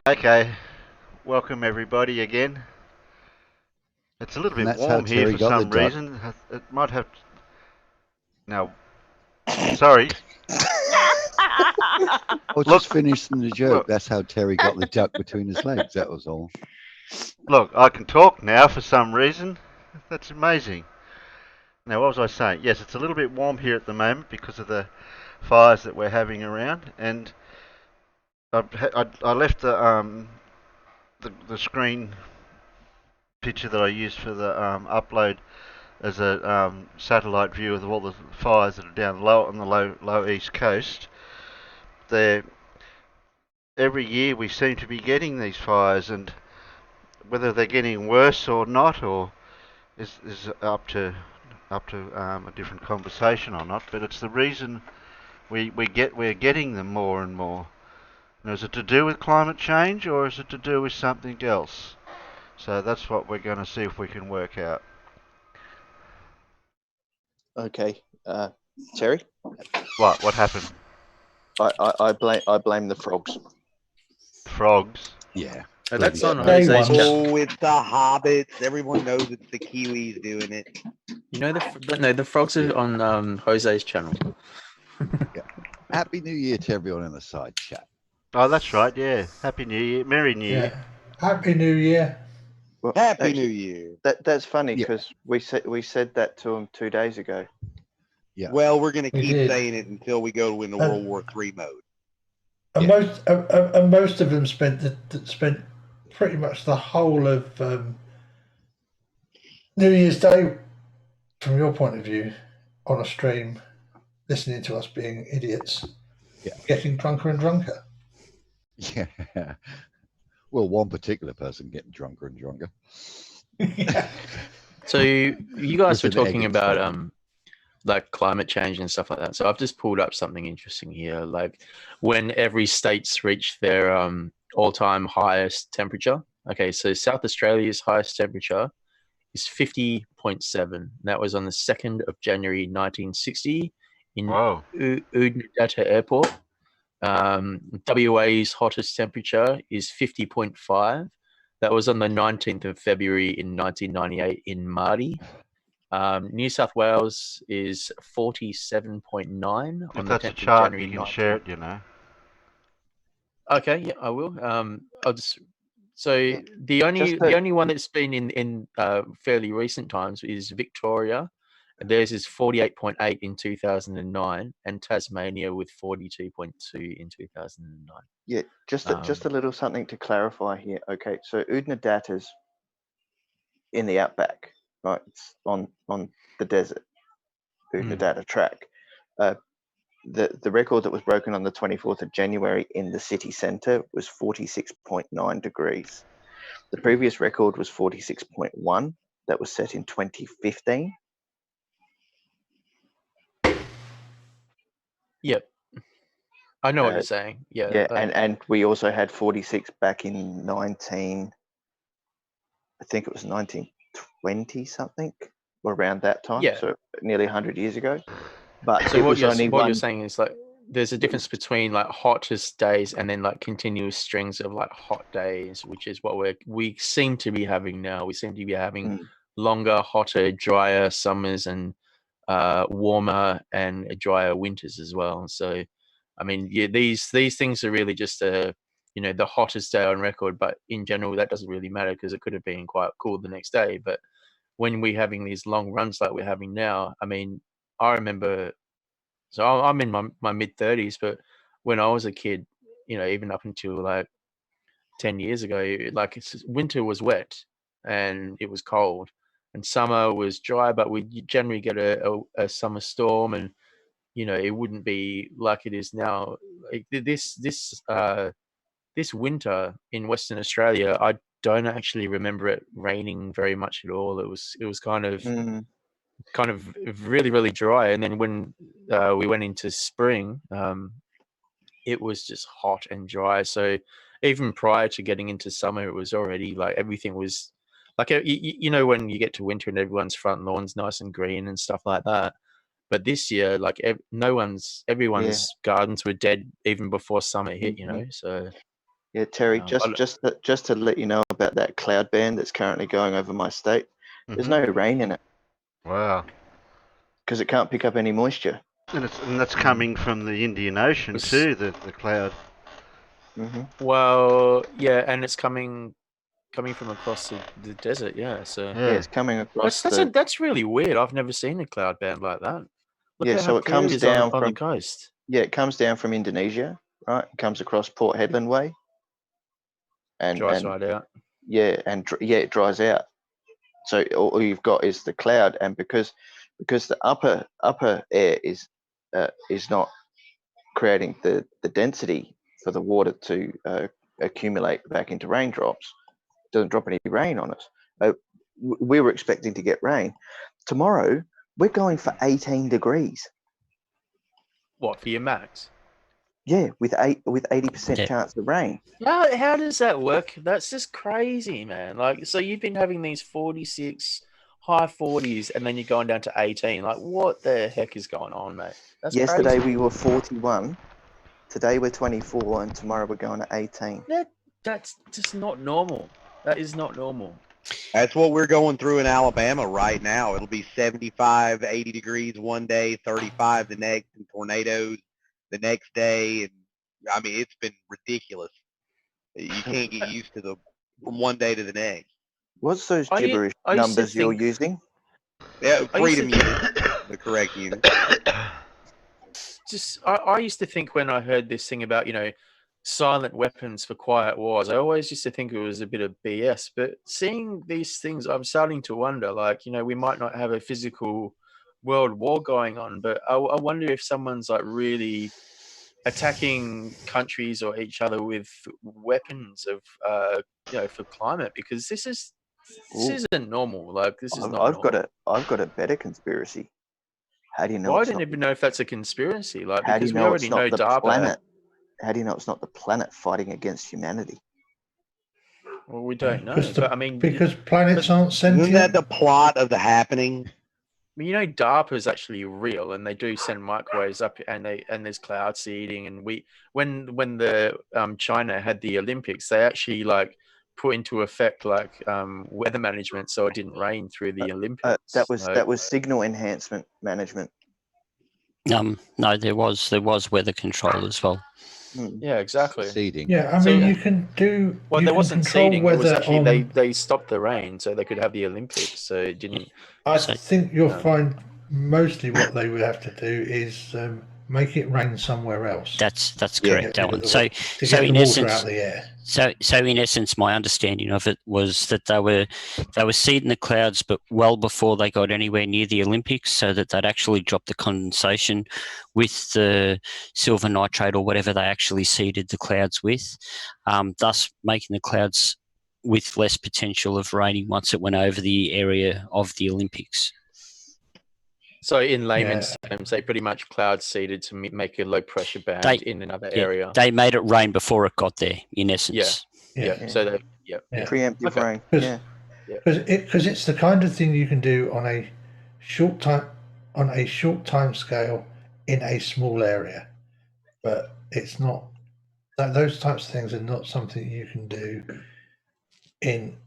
Okay, welcome everybody again. It's a little And bit that's how warm here Terry for got the some duck. reason. It might have. Now, sorry. Oh, just Look, finishing the joke. look, That's how Terry got the duck between his legs. That was all. look. I can talk now for some reason. That's amazing. Now, what was I saying? Yes, it's a little bit warm here at the moment because of the fires that we're having around, and I left the screen picture that I used for the upload as a satellite view of all the fires that are down low on the low east coast. There, every year we seem to be getting these fires, and whether they're getting worse or not, or is up to a different conversation or not. But it's the reason we're getting them more and more. Now, is it to do with climate change or is it to do with something else? So that's what we're going to see if we can work out. Okay, Terry, What? What happened? I blame the frogs. Frogs? Yeah. Oh, that's Yeah. on Day Jose's one. channel. Oh, it's the hobbits. Everyone knows it's the Kiwis doing it. You know the frogs are on Jose's channel. Yeah. Happy New Year to everyone in the side chat. Oh, that's right. Yeah. Happy New Year. Merry New Year. Yeah. Happy New Year. Well, Happy actually, New Year. that's funny Yeah. because we said that to them 2 days ago. Yeah. Well, we're going to We keep did. saying it until we go into World War III mode. And Yeah. most of them spent pretty much the whole of New Year's Day, from your point of view, on a stream, listening to us being idiots, getting drunker and drunker. Yeah. Well, one particular person getting drunker and drunker. Yeah. So you guys were With an egg talking in about front. like climate change and stuff like that. So I've just pulled up something interesting here, like when every state's reached their all-time highest temperature. Okay, so South Australia's highest temperature is 50.7. That was on the 2nd of January 1960 in Whoa. Oodnadatta Airport. WA's hottest temperature is 50.5. That was on the 19th of February in 1998 in Mardi. New South Wales is 47.9 If on the that's a 10th of chart, January you can 19. share it, you know. Okay, yeah, I will. I'll just. So Yeah, the just only one that's been in fairly recent times is Victoria. Theirs is 48.8 in 2009, and Tasmania with 42.2 in 2009. Yeah, just a little something to clarify here. Okay, so Oodnadatta's in the outback, right? It's on the desert, Oodnadatta track. The record that was broken on the 24th of January in the city centre was 46.9 degrees. The previous record was 46.1. That was set in 2015. Yep, I know what you're saying. Yeah, Yeah, like, and we also had 46 back in 19. I think it was 1920 something, or around that time. Yeah. So nearly 100 years ago. But so it what was you're only what one. you're saying is like there's a difference between like hottest days and then like continuous strings of like hot days, which is what we seem to be having now. We seem to be having longer, hotter, drier summers and warmer and drier winters as well. So, I mean, yeah, these things are really just the hottest day on record. But in general, that doesn't really matter because it could have been quite cool the next day. But when we're having these long runs like we're having now, I mean, I remember. So I'm in my mid-30s, but when I was a kid, even up until like 10 years ago, like winter was wet and it was cold, and summer was dry, but we generally get a summer storm, and it wouldn't be like it is now. Like this winter in Western Australia, I don't actually remember it raining very much at all. It was kind of really, really dry. And then when we went into spring, it was just hot and dry. So even prior to getting into summer, it was already like everything was like, when you get to winter and everyone's front lawn's nice and green and stuff like that. But this year, like everyone's gardens were dead even before summer hit, Mhm. So Yeah, Terry, I just to let you know about that cloud band that's currently going over my state. There's no rain in it Wow. because it can't pick up any moisture. And that's coming from the Indian Ocean It's- too, the cloud. Well, yeah, and it's coming from across the desert. Yeah, so Yeah, it's coming across that's really weird. I've never seen a cloud band like that. Look Yeah, at so how it clear comes is down on the from coast. Yeah, it comes down from Indonesia, right? It comes across Port Hedland Way, and Dries right out. it dries out. So all you've got is the cloud, and because the upper air is not creating the density for the water to accumulate back into raindrops, doesn't drop any rain on us. We were expecting to get rain. Tomorrow we're going for 18 degrees. What, for your max? Yeah, with 80% Yeah. chance of rain. How does that work? That's just crazy, man. Like, so you've been having these 46, high 40s, and then you're going down to 18. Like, what the heck is going on, mate? That's Yesterday crazy. we were 41. Today we're 24, and tomorrow we're going to 18. That's just not normal. That is not normal. That's what we're going through in Alabama right now. It'll be 75, 80 degrees one day, 35 the next, and tornadoes the next day. And I mean, it's been ridiculous. You can't get used to from one day to the next. What's those I u- gibberish I used to numbers you're think- using? Yeah, I used to freedom unit, the correct unit. I used to think when I heard this thing about, silent weapons for quiet wars, I always used to think it was a bit of BS. But seeing these things, I'm starting to wonder, like, we might not have a physical world war going on, but I wonder if someone's like really attacking countries or each other with weapons of, for climate, because this isn't normal. Like, this is not normal. I've got a better conspiracy. How do you know? Well, I don't even know if that's a conspiracy. Like, How do because you we know already it's not know the DARPA. planet? How do you know it's not the planet fighting against humanity? Well, we don't know, Because but I mean, because planets aren't Isn't sentient. that the plot of the happening? DARPA is actually real, and they do send microwaves up, and there's cloud seeding, and when the China had the Olympics, they actually like put into effect like weather management so it didn't rain through the Olympics. That was signal enhancement management. No, there was weather control as well. Yeah, exactly. Seeding. Yeah, I So- mean, you can do. Well, you there can wasn't control seeding. It was weather actually on- they stopped the rain so they could have the Olympics. So it didn't. I So- think you'll Um, find mostly what they would have to do is make it rain somewhere else. That's Yeah. correct, Get rid Alan. of the So wa- to so get in the water essence, out of the air. so in essence, my understanding of it was that they were seeding the clouds, but well before they got anywhere near the Olympics, so that they'd actually drop the condensation with the silver nitrate or whatever they actually seeded the clouds with, thus making the clouds with less potential of raining once it went over the area of the Olympics. So in layman's terms, they pretty much cloud seeded to make a low pressure band They- in another Yeah, area. they made it rain before it got there, in essence. Yeah. So they. Yeah. Yeah. Preemptive Okay. rain. Because Yeah. it's the kind of thing you can do on a short time scale in a small area, but it's not those types of things are not something you can do in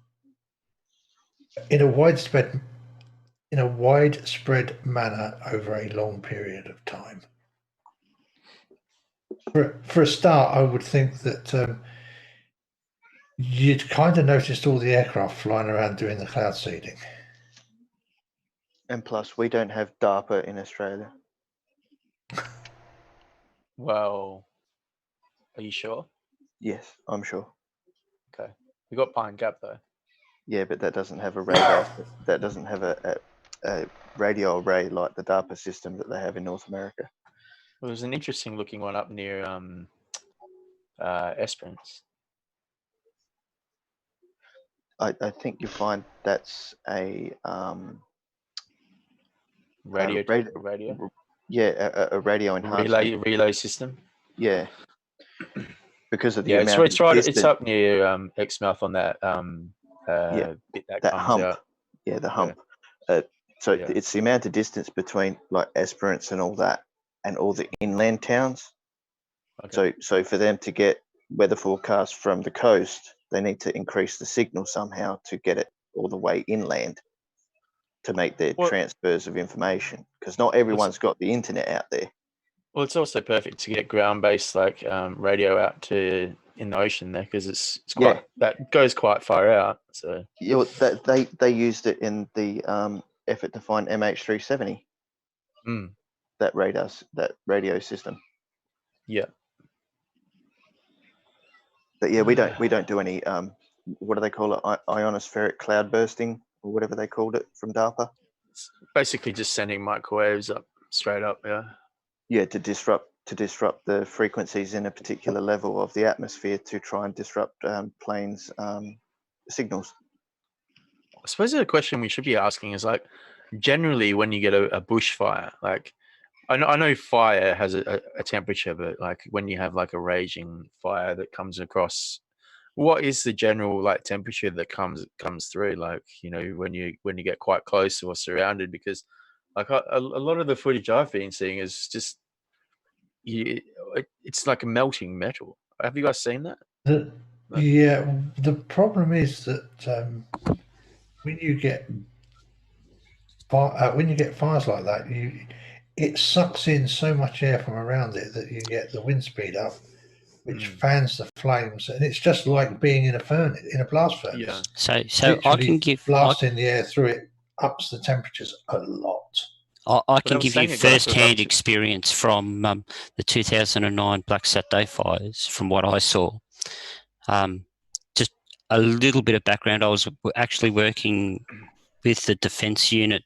a widespread manner over a long period of time. For a start, I would think that you'd kind of noticed all the aircraft flying around doing the cloud seeding. And plus, we don't have DARPA in Australia. Well, are you sure? Yes, I'm sure. Okay. We got Pine Gap though. Yeah, but that doesn't have a radar. That doesn't have a radio array like the DARPA system that they have in North America. There was an interesting looking one up near Esperance. I think you find that's a Radio. yeah, a radio enhancement Relay system. Yeah, because of the Yeah, amount it's right. of It's up near Exmouth on that bit that that comes hump. out. Yeah, the hump. So it's the amount of distance between like Esperance and all that, and all the inland towns. Okay. So for them to get weather forecast from the coast, they need to increase the signal somehow to get it all the way inland to make their Well- transfers of information, because not everyone's got the internet out there. Well, it's also perfect to get ground-based like radio out to in the ocean there, because it's quite that goes quite far out. So They used it in the effort to find MH370. That radio system. yeah, But yeah, we don't do any what do they call it? Ionospheric cloud bursting or whatever they called it from DARPA. it's basically just sending microwaves up straight up. Yeah. Yeah, to disrupt the frequencies in a particular level of the atmosphere to try and disrupt planes' signals. I suppose the question we should be asking is like, generally when you get a bushfire, like I know fire has a temperature, but like when you have like a raging fire that comes across, what is the general like temperature that comes through? Like, you know, when you get quite close or surrounded, because like a lot of the footage I've been seeing is just it's like a melting metal. Have you guys seen that? Yeah, the problem is that when you get fires like that, it sucks in so much air from around it that you get the wind speed up, which fans the flames, and it's just like being in a blast furnace. Yeah. So I Literally can give blasting the air through it ups the temperatures a lot. I can was give you saying it got up to first-hand about experience from the 2009 Black Saturday fires, from what I saw. Just a little bit of background. I was actually working with the defence unit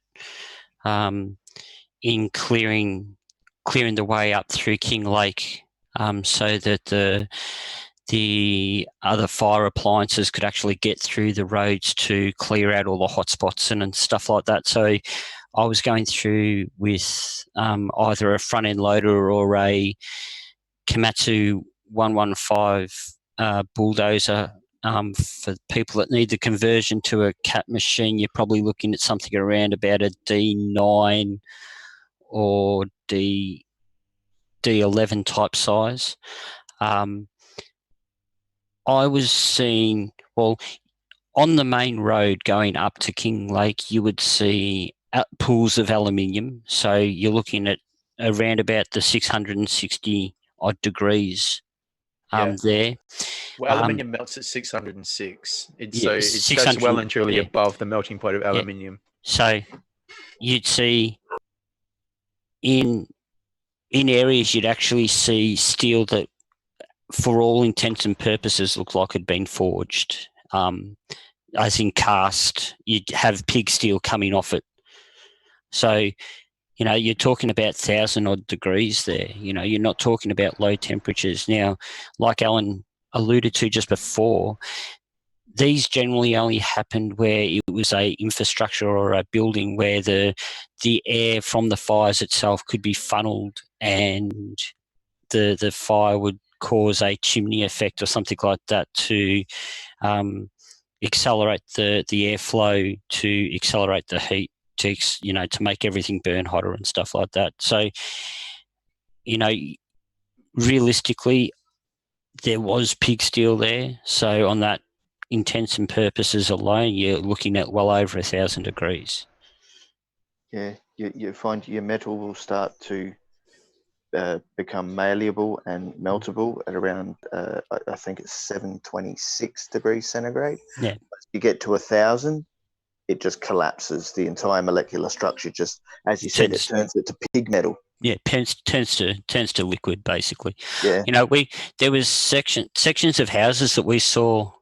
in clearing the way up through King Lake, so that the other fire appliances could actually get through the roads to clear out all the hotspots and stuff like that. So I was going through with either a front end loader or a Komatsu 115 bulldozer. For people that need the conversion to a CAT machine, you're probably looking at something around about a D9 or D11 type size. I was seeing, well, on the main road going up to King Lake, you would see pools of aluminium. So you're looking at around about the 660 odd degrees there. Well, aluminium melts at 606. Yeah, That's 600, well and truly yeah. above the melting point of aluminium. So you'd see in areas you'd actually see steel that, for all intents and purposes, looked like it'd been forged. As in cast, you'd have pig steel coming off it. So, you know, you're talking about 1,000 odd degrees there. You know, you're not talking about low temperatures. Now, like Alan alluded to just before, these generally only happened where it was a infrastructure or a building where the air from the fires itself could be funneled, and the fire would cause a chimney effect or something like that to accelerate the airflow, to accelerate the heat, to make everything burn hotter and stuff like that. So, you know, realistically, there was pig steel there. So on that intents and purposes alone, you're looking at well over 1,000 degrees. Yeah, you find your metal will start to become malleable and meltable at around I think it's 726 degrees centigrade. Yeah. As you get to 1,000, it just collapses. The entire molecular structure just, as you said, it turns it to pig metal. Yeah, turns to liquid, basically. Yeah. You know, there was sections of houses that we saw.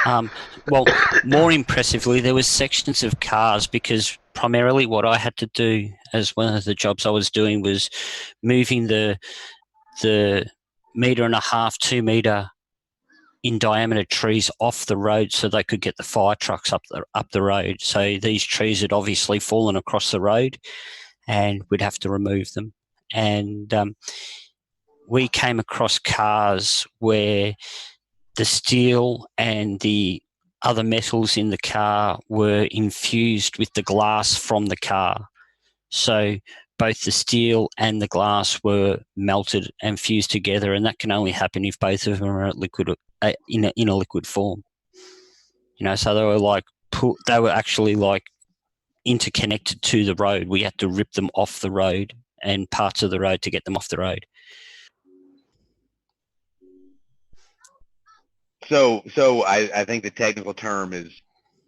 Well, more impressively, there was sections of cars, because primarily what I had to do as one of the jobs I was doing was moving the 1.5 meter, 2 meter in diameter trees off the road so they could get the fire trucks up the road. So these trees had obviously fallen across the road, and we'd have to remove them. And we came across cars where the steel and the other metals in the car were infused with the glass from the car. So both the steel and the glass were melted and fused together, and that can only happen if both of them are at liquid in a liquid form. So they were actually like interconnected to the road. We had to rip them off the road and parts of the road to get them off the road. So I think the technical term is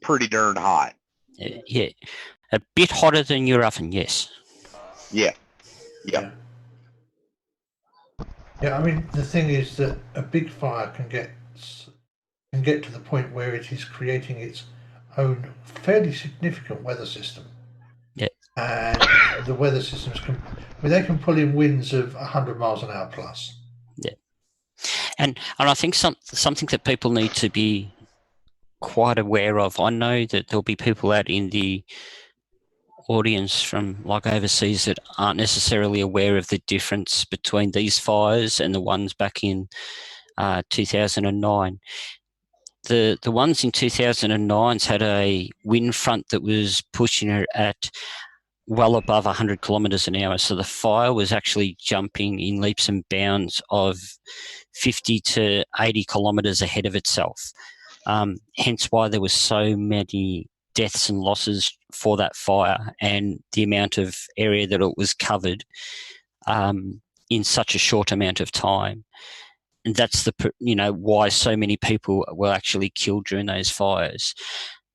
pretty darn hot. Yeah, a bit hotter than your oven, yes. Yeah. Yeah. Yeah, I mean, the thing is that a big fire can get to the point where it is creating its own fairly significant weather system. Yeah. And the weather systems they can pull in winds of 100 miles an hour plus. Yeah. And I think something that people need to be quite aware of. I know that there'll be people out in the audience from like overseas that aren't necessarily aware of the difference between these fires and the ones back in 2009. The ones in 2009 had a wind front that was pushing it at well above 100 kilometres an hour. So the fire was actually jumping in leaps and bounds of 50 to 80 kilometres ahead of itself. Hence why there were so many deaths and losses for that fire, and the amount of area that it was covered in such a short amount of time. And that's why so many people were actually killed during those fires.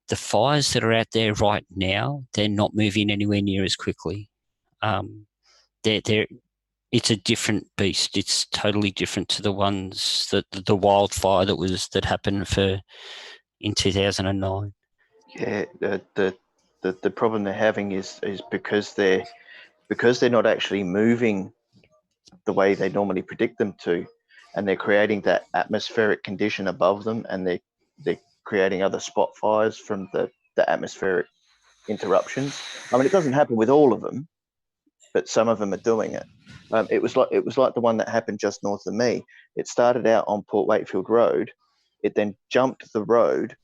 The fires that are out there right now, they're not moving anywhere near as quickly. It's a different beast. It's totally different to the ones the wildfire that happened in 2009. Yeah, the problem they're having is because they're not actually moving the way they normally predict them to, and they're creating that atmospheric condition above them, and they're creating other spot fires from the atmospheric interruptions. I mean, it doesn't happen with all of them, but some of them are doing it. It was like the one that happened just north of me. It started out on Port Wakefield Road. It then jumped the road,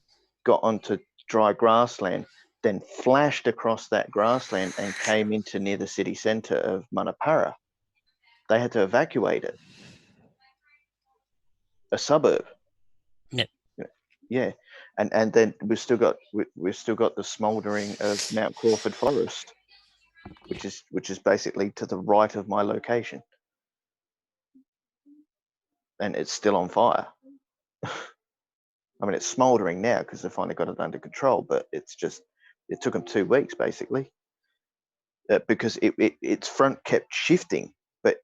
got onto dry grassland, then flashed across that grassland and came into near the city centre of Manapara. They had to evacuate it. A suburb. Yep. Yeah. And then we've still got the smouldering of Mount Crawford Forest, which is basically to the right of my location. And it's still on fire. I mean, it's smouldering now because they finally got it under control, but it took them 2 weeks basically, because its front kept shifting, but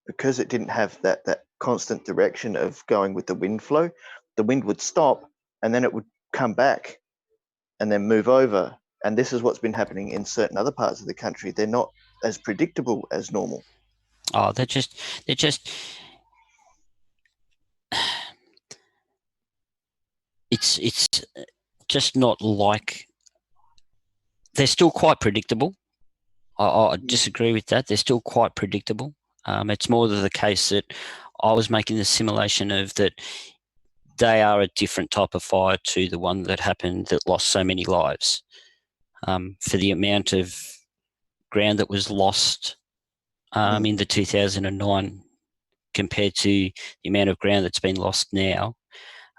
because it didn't have that constant direction of going with the wind flow, the wind would stop and then it would come back and then move over. And this is what's been happening in certain other parts of the country. They're not as predictable as normal. Oh, they're just it's just not like, they're still quite predictable. I disagree with that. They're still quite predictable. It's more the case that I was making the simulation of that they are a different type of fire to the one that happened that lost so many lives. For the amount of ground that was lost in the 2009 compared to the amount of ground that's been lost now,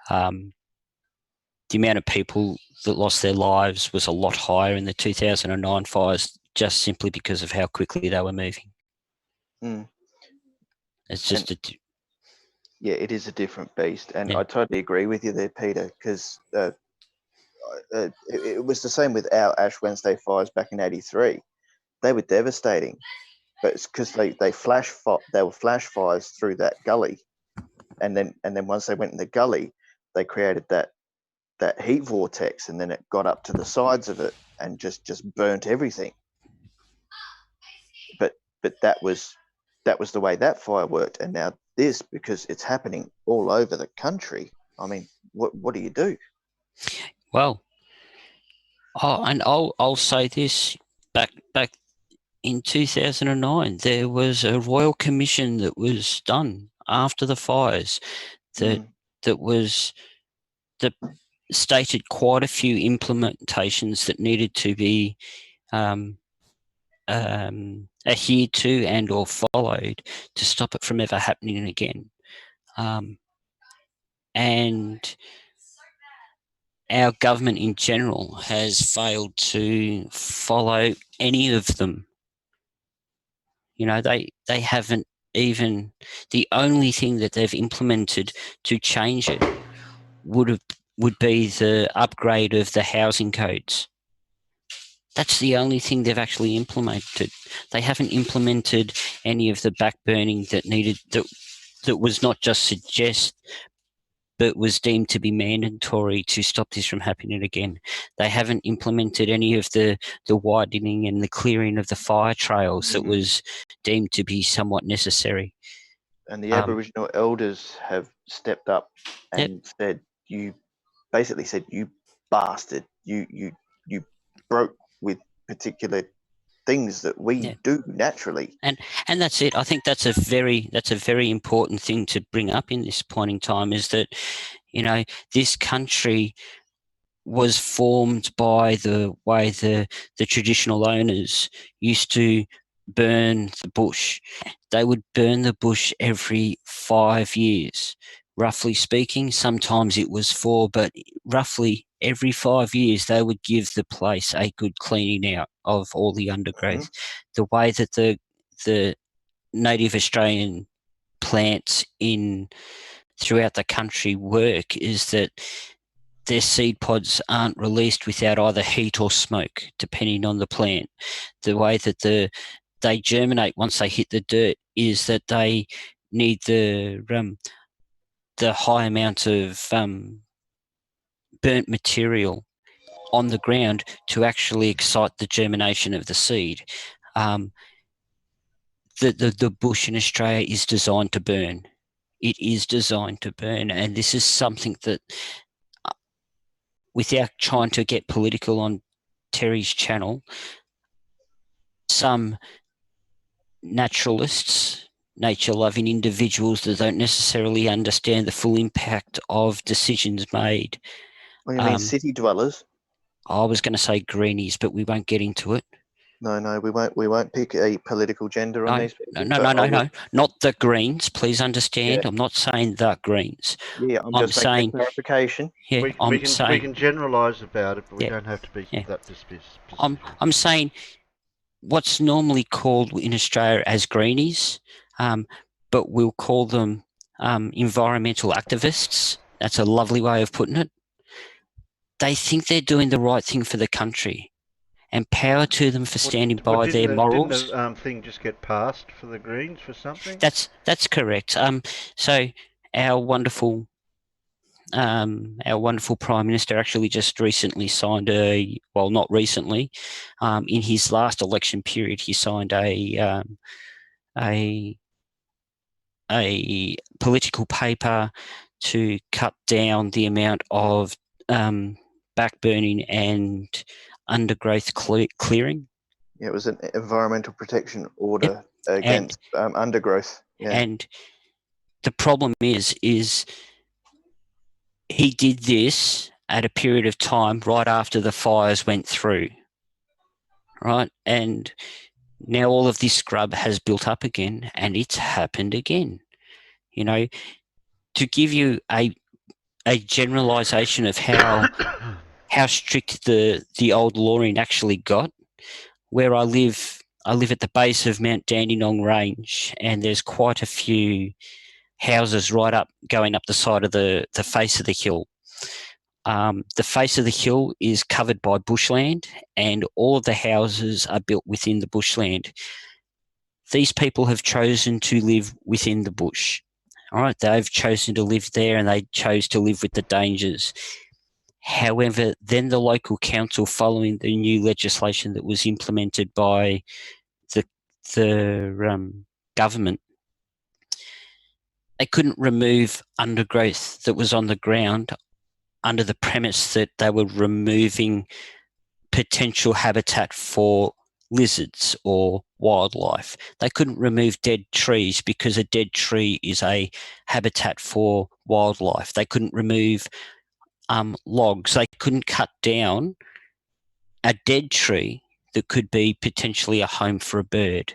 the amount of people that lost their lives was a lot higher in the 2009 fires, just simply because of how quickly they were moving. It's just yeah, it is a different beast, and Yeah. I totally agree with you there, Peter, because it was the same with our Ash Wednesday fires back in '83. They were devastating, but it's because they were flash fires through that gully, and then once they went in the gully, they created that heat vortex, and then it got up to the sides of it and just burnt everything. But that was the way that fire worked, and now this, because it's happening all over the country. I mean, what do you do? Well, and I'll say this: back in 2009, there was a royal commission that was done after the fires that stated quite a few implementations that needed to be adhered to and or followed to stop it from ever happening again. And our government in general has failed to follow any of them. You know, they haven't even, the only thing that they've implemented to change it would be the upgrade of the housing codes. That's the only thing they've actually implemented. They haven't implemented any of the backburning that was not just suggest, but was deemed to be mandatory to stop this from happening again. They haven't implemented any of the widening and the clearing of the fire trails that was deemed to be somewhat necessary. And the Aboriginal elders have stepped up and said, "You basically said, you bastard, you broke with particular things that we do naturally." And that's it. I think that's a very important thing to bring up in this point in time, is that, you know, this country was formed by the way the traditional owners used to burn the bush. They would burn the bush every 5 years, roughly speaking. Sometimes it was 4, but roughly every 5 years they would give the place a good cleaning out of all the undergrowth. The way that the native Australian plants throughout the country work is that their seed pods aren't released without either heat or smoke, depending on the plant. The way that they germinate once they hit the dirt is that they need the high amount of burnt material on the ground to actually excite the germination of the seed. The bush in Australia is designed to burn. It is designed to burn, and this is something that, without trying to get political on Terry's channel, some naturalists, nature-loving individuals that don't necessarily understand the full impact of decisions made. Well, you mean city dwellers? I was going to say greenies, but we won't get into it. No, we won't pick a political gender on these people. No, not the Greens. Please understand, I'm not saying the Greens. Yeah, I'm just saying clarification. Yeah, we can generalise about it, but we don't have to be that specific. I'm saying what's normally called in Australia as greenies, but we'll call them environmental activists. That's a lovely way of putting it. They think they're doing the right thing for the country, and power to them for standing by their morals. Didn't the thing just get passed for the Greens for something? That's correct. So our wonderful Prime Minister actually just recently signed not recently, in his last election period, he signed a political paper to cut down the amount of backburning and undergrowth clearing. Yeah, it was an environmental protection order against undergrowth. Yeah. And the problem is he did this at a period of time right after the fires went through, right? And now all of this scrub has built up again, and it's happened again. You know, to give you a generalisation of how strict the old lawing actually got, where I live at the base of Mount Dandenong Range, and there's quite a few houses right up, going up the side of the face of the hill. The face of the hill is covered by bushland, and all of the houses are built within the bushland. These people have chosen to live within the bush. All right, they've chosen to live there, and they chose to live with the dangers. However, then the local council, following the new legislation that was implemented by the government, they couldn't remove undergrowth that was on the ground under the premise that they were removing potential habitat for lizards or wildlife. They couldn't remove dead trees because a dead tree is a habitat for wildlife. They couldn't remove logs. They couldn't cut down a dead tree that could be potentially a home for a bird.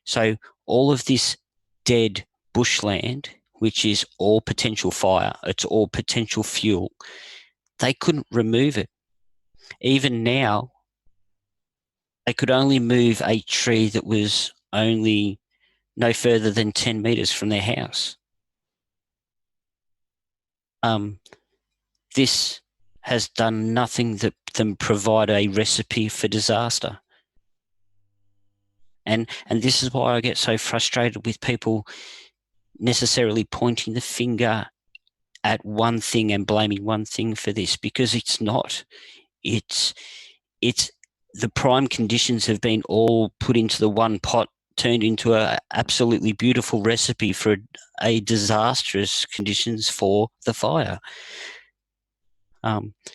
So all of this dead bushland, which is all potential fire, it's all potential fuel, they couldn't remove it. Even now, they could only move a tree that was only no further than 10 metres from their house. This has done nothing than provide a recipe for disaster. And this is why I get so frustrated with people necessarily pointing the finger at one thing and blaming one thing for this, because it's not. It's the prime conditions have been all put into the one pot, turned into a absolutely beautiful recipe for a disastrous conditions for the fire.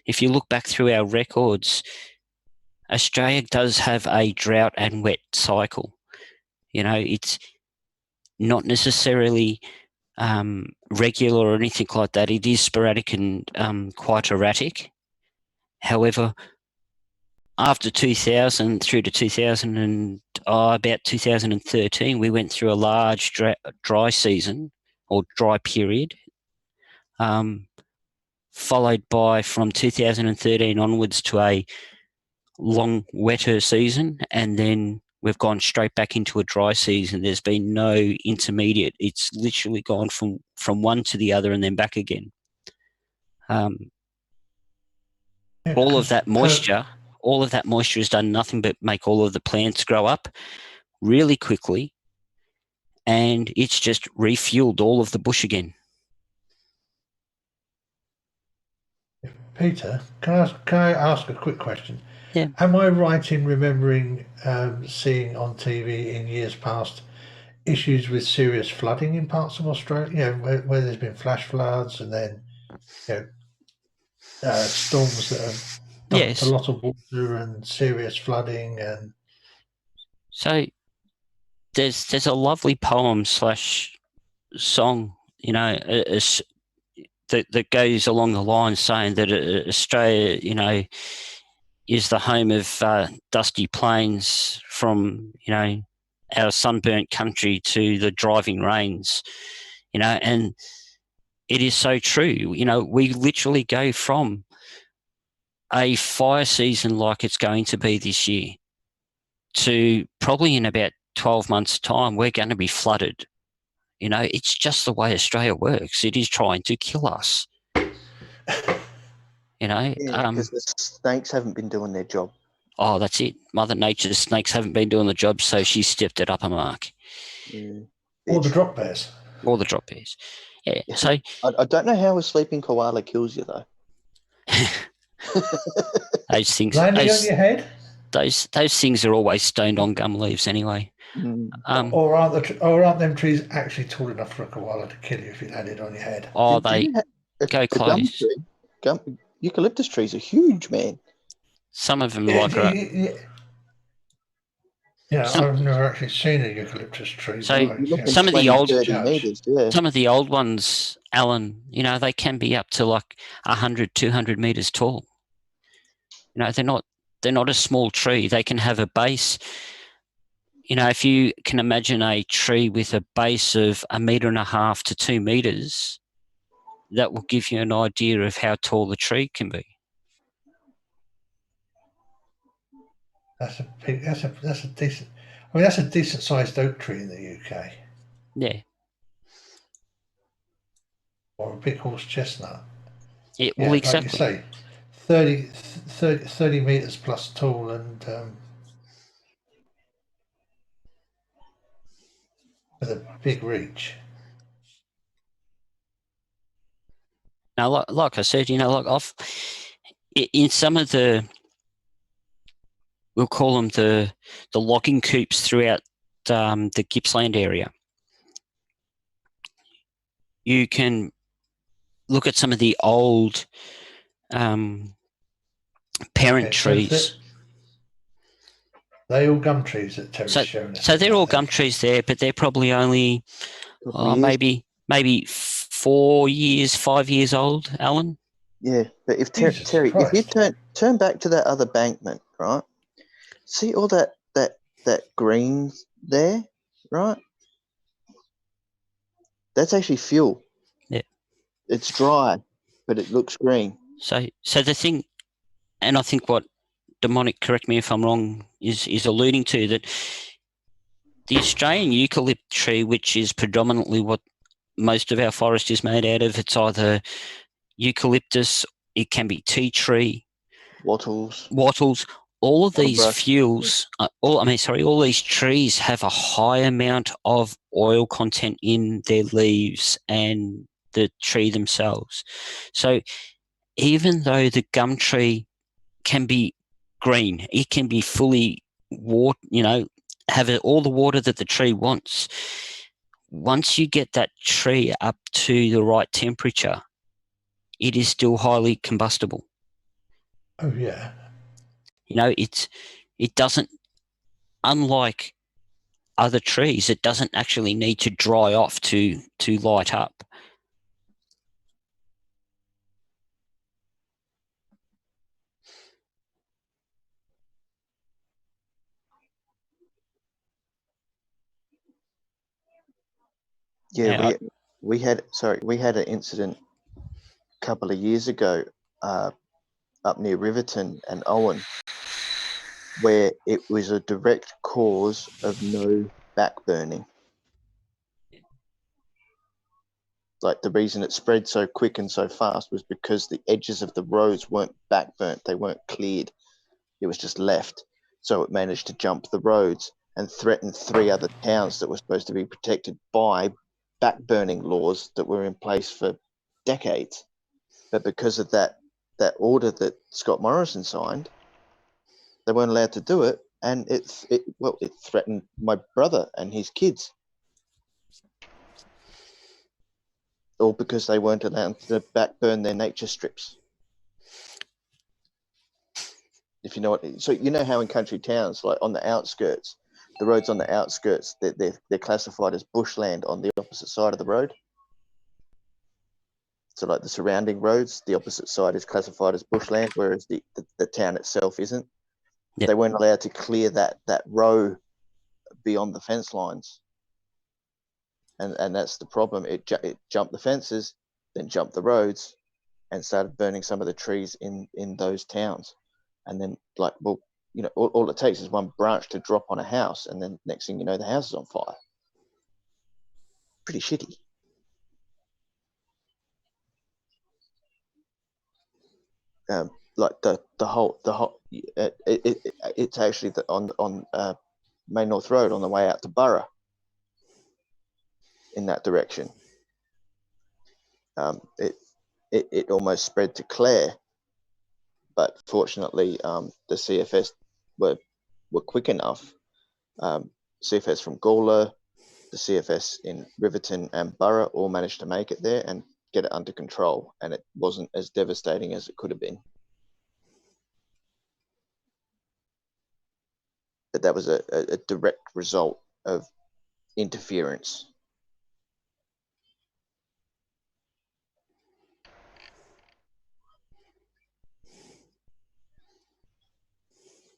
If you look back through our records, Australia does have a drought and wet cycle. You know, it's not necessarily regular or anything like that. It is sporadic and quite erratic. However, after 2000 through to 2000 and about 2013, we went through a large dry season or dry period, followed by from 2013 onwards to a long wetter season, and then we've gone straight back into a dry season. There's been no intermediate. It's literally gone from one to the other and then back again. All of that moisture has done nothing but make all of the plants grow up really quickly, and it's just refueled all of the bush again. Peter, can I ask a quick question? Yeah. Am I right in remembering seeing on TV in years past issues with serious flooding in parts of Australia? You know, where there's been flash floods and then storms that have dumped a lot of water and serious flooding. And so there's a lovely poem / song, you know, that goes along the line saying that Australia, you know, is the home of dusty plains from, you know, our sunburnt country to the driving rains, you know, and it is so true. You know, we literally go from a fire season like it's going to be this year to probably in about 12 months' time, we're going to be flooded. You know, it's just the way Australia works. It is trying to kill us. You know, because the snakes haven't been doing their job. Oh, that's it. Mother Nature's snakes haven't been doing the job, so she stepped it up a mark. Or the drop bears. Or the drop bears. Yeah. So I don't know how a sleeping koala kills you though. Those things landing on your head. Those things are always stoned on gum leaves anyway. Or aren't them trees actually tall enough for a koala to kill you if it landed on your head? Oh, they go close. Eucalyptus trees are huge, man. Some of them like I've never actually seen a eucalyptus tree. So some of the old ones, Alan, you know, they can be up to like 100, 200 meters tall. You know, they're not a small tree. They can have a base. You know, if you can imagine a tree with a base of 1.5 meters to 2 meters, that will give you an idea of how tall the tree can be. That's a decent. I mean, that's a decent sized oak tree in the UK. Yeah. Or a big horse chestnut. Yeah, well, exactly. Like you say, 30 meters plus tall and with a big reach. Now, like I said, you know, like in some of the, we'll call them the logging coops throughout the Gippsland area, you can look at some of the old parent trees. They all gum trees that Terry's shown us. So they're all gum trees there, but they're probably only maybe 4 years, 5 years old, Alan. Yeah, but if Terry, if you turn back to that other bankment, right? see all that green there, right? That's actually fuel. Yeah. It's dry, but it looks green. So the thing, and I think what Demonic, correct me if I'm wrong, is alluding to, that the Australian eucalypt tree, which is predominantly what most of our forest is made out of, it's either eucalyptus, it can be tea tree, Wattles. all of these Wattlebrush. fuels, all these trees have a high amount of oil content in their leaves and the tree themselves. So even though the gum tree can be green, it can be fully water, have all the water that the tree wants. Once you get that tree up to the right temperature, it is still highly combustible. Oh yeah. It doesn't, unlike other trees, it doesn't actually need to dry off to light up. Yeah, Yeah, we had an incident a couple of years ago up near Riverton and Owen, where it was a direct cause of no backburning. Like, the reason it spread so quick and so fast was because the edges of the roads weren't backburnt, they weren't cleared. It was just left. So it managed to jump the roads and threaten 3 other towns that were supposed to be protected by backburning laws that were in place for decades. But because of that order that Scott Morrison signed, they weren't allowed to do it, and it threatened my brother and his kids, all because they weren't allowed to backburn their nature strips. If you know what, so you know how in country towns, like on the outskirts, the roads on the outskirts, they're classified as bushland on the opposite side of the road. So like the surrounding roads, the opposite side is classified as bushland, whereas the town itself isn't. Yep. They weren't allowed to clear that row beyond the fence lines. And that's the problem. It jumped the fences, then jumped the roads, and started burning some of the trees in those towns. And then, like, well, all it takes is one branch to drop on a house, and then next thing you know, the house is on fire. Pretty shitty. Like the whole it's actually on Main North Road on the way out to Borough, in that direction. It almost spread to Clare, but fortunately the CFS were quick enough. CFS from Gawler, the CFS in Riverton and Borough all managed to make it there and get it under control, and it wasn't as devastating as it could have been. But that was a direct result of interference.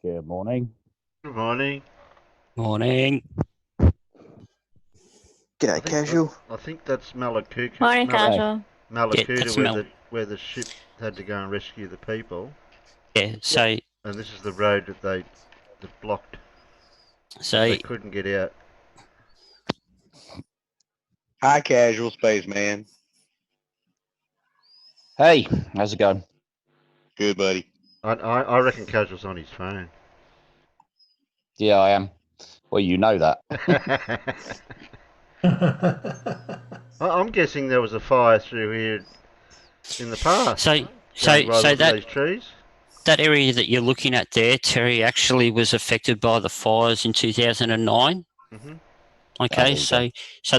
Good morning. Good morning. Morning. G'day, Casual. I think that's Malakuta. Morning, Casual. Malakuta, that's where the ship had to go and rescue the people. Yeah, so And this is the road that blocked. so They couldn't get out. Hi, Casual Spaceman. Hey, how's it going? Good, buddy. I reckon Casual's on his phone. Yeah, I am. Well, you know that. I'm guessing there was a fire through here in the past. so these trees. that area that you're looking at there, Terry, actually was affected by the fires in 2009. Mm-hmm. Okay, so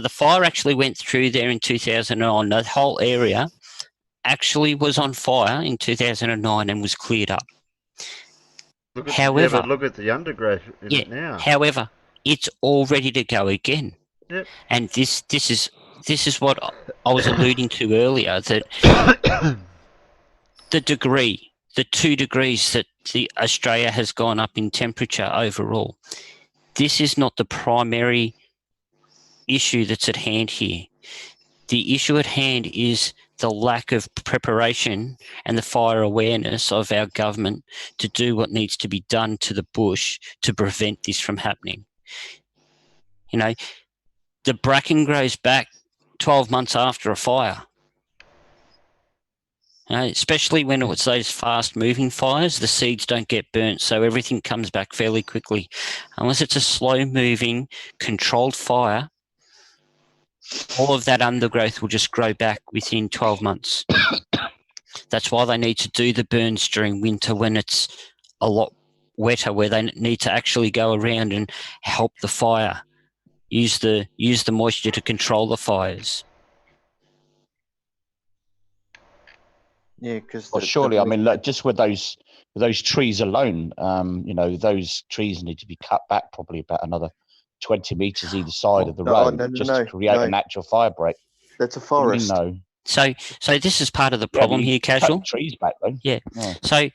the fire actually went through there in 2009. The whole area actually was on fire in 2009 and was cleared up. However, look at the undergrowth in it now. However, it's all ready to go again. Yep. And this is what I was alluding to earlier, that the 2 degrees that Australia has gone up in temperature overall. This is not the primary issue that's at hand here. The issue at hand is the lack of preparation and the fire awareness of our government to do what needs to be done to the bush to prevent this from happening. You know, the bracken grows back 12 months after a fire. Especially when it's those fast-moving fires, the seeds don't get burnt, so everything comes back fairly quickly. Unless it's a slow-moving, controlled fire, all of that undergrowth will just grow back within 12 months. That's why they need to do the burns during winter when it's a lot wetter, where they need to actually go around and help the fire, use the moisture to control the fires. Yeah, because Well, surely, I mean, look, just with those trees alone, you know, those trees need to be cut back probably about another 20 meters either side of the road to create a natural fire break. That's a forest. No. So this is part of the problem here, Casual. Cut trees back though. Yeah. So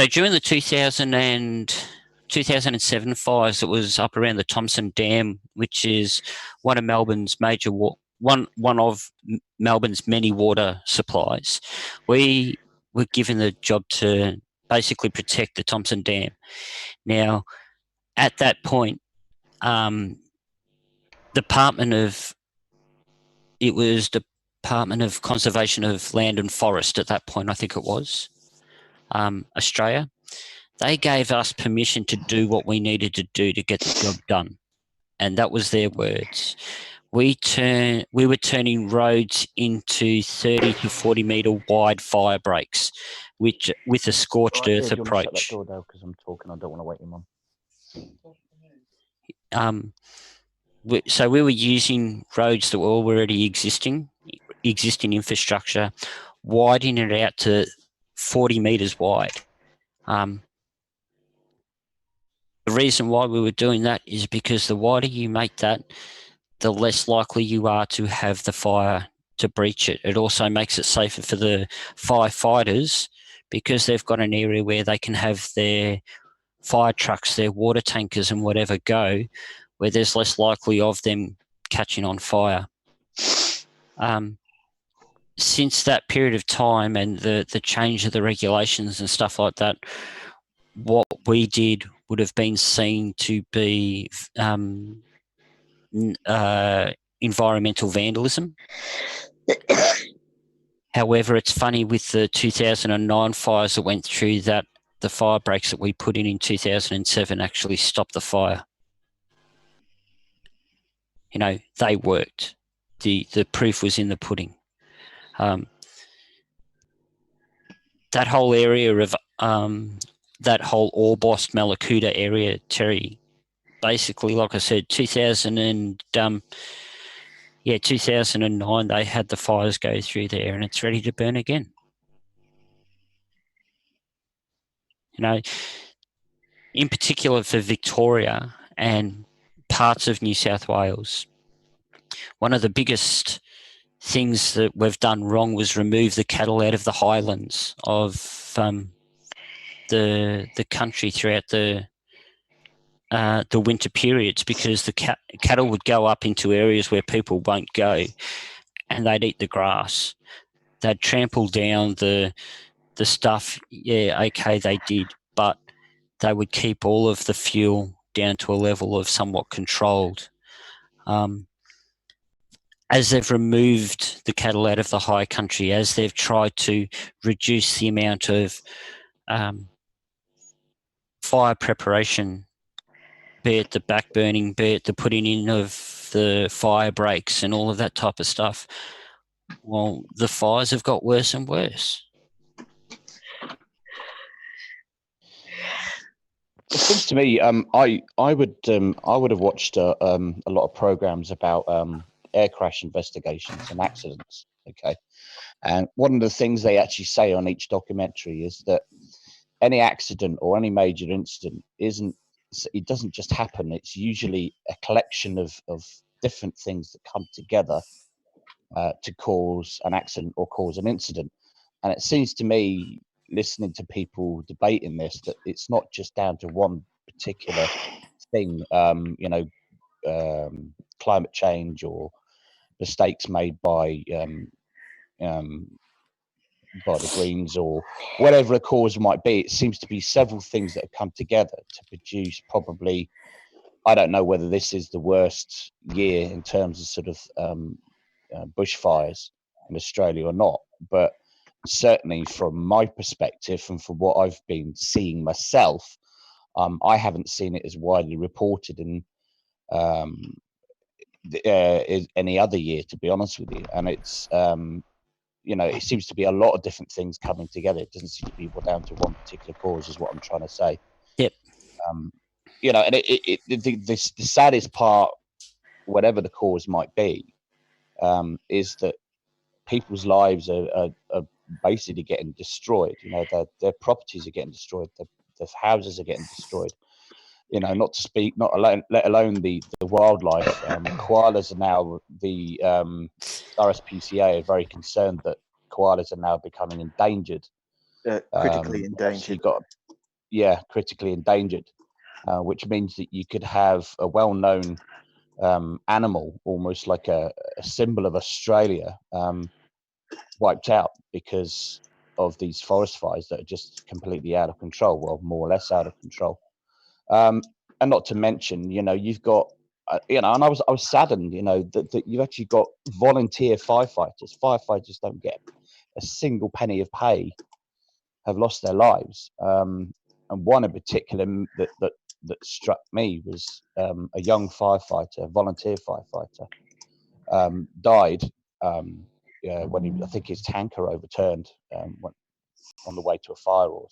during the 2007 fires, it was up around the Thomson Dam, which is one of Melbourne's major one of Melbourne's many water supplies. We were given the job to basically protect the Thomson Dam. Now, at that point, Department of Conservation of Land and Forest at that point, I think it was, Australia, they gave us permission to do what we needed to do to get the job done. And that was their words. We were turning roads into 30 to 40 metre wide fire breaks, which with a scorched earth approach. Because I'm talking, I don't want to wake your mum. So we were using roads that were already existing infrastructure, widening it out to 40 metres wide. The reason why we were doing that is because the wider you make that, the less likely you are to have the fire to breach it. It also makes it safer for the firefighters because they've got an area where they can have their fire trucks, their water tankers and whatever go, where there's less likely of them catching on fire. Since that period of time and the change of the regulations and stuff like that, what we did would have been seen to be environmental vandalism. However, it's funny with the 2009 fires that went through that the fire breaks that we put in 2007 actually stopped the fire. You know, they worked. The proof was in the pudding. That whole area of that whole Orbost Malakuta area, Terry, basically, like I said, 2009, they had the fires go through there and it's ready to burn again. You know, in particular for Victoria and parts of New South Wales, one of the biggest things that we've done wrong was remove the cattle out of the highlands of the country throughout the winter periods, because the cattle would go up into areas where people won't go and they'd eat the grass. They'd trample down the stuff. Yeah, okay, they did, but they would keep all of the fuel down to a level of somewhat controlled. As they've removed the cattle out of the high country, as they've tried to reduce the amount of fire preparation, be it the back burning, be it the putting in of the fire breaks and all of that type of stuff, well, the fires have got worse and worse. It seems to me, I would have watched a lot of programs about air crash investigations and accidents. Okay, and one of the things they actually say on each documentary is that any accident or any major incident it doesn't just happen. It's usually a collection of different things that come together to cause an accident or cause an incident. And it seems to me listening to people debating this, that it's not just down to one particular thing, climate change or mistakes made by the Greens or whatever the cause might be. It seems to be several things that have come together to produce probably, I don't know whether this is the worst year in terms of sort of bushfires in Australia or not, but certainly from my perspective and from what I've been seeing myself, I haven't seen it as widely reported in any other year, to be honest with you. And it's it seems to be a lot of different things coming together. It doesn't seem to be down to one particular cause, is what I'm trying to say. Yep. And the saddest part, whatever the cause might be, is that people's lives are basically getting destroyed. Their properties are getting destroyed. Their houses are getting destroyed. Not to speak, let alone the wildlife. Koalas are now, the RSPCA are very concerned that koalas are now becoming endangered. Critically endangered. Critically endangered, which means that you could have a well-known animal, almost like a symbol of Australia, wiped out because of these forest fires that are just completely out of control, well, more or less out of control. And not to mention, you've got, and I was saddened, that you've actually got volunteer firefighters. Firefighters don't get a single penny of pay, have lost their lives. And one in particular that struck me was a young firefighter, a volunteer firefighter, died when I think his tanker overturned on the way to a fire or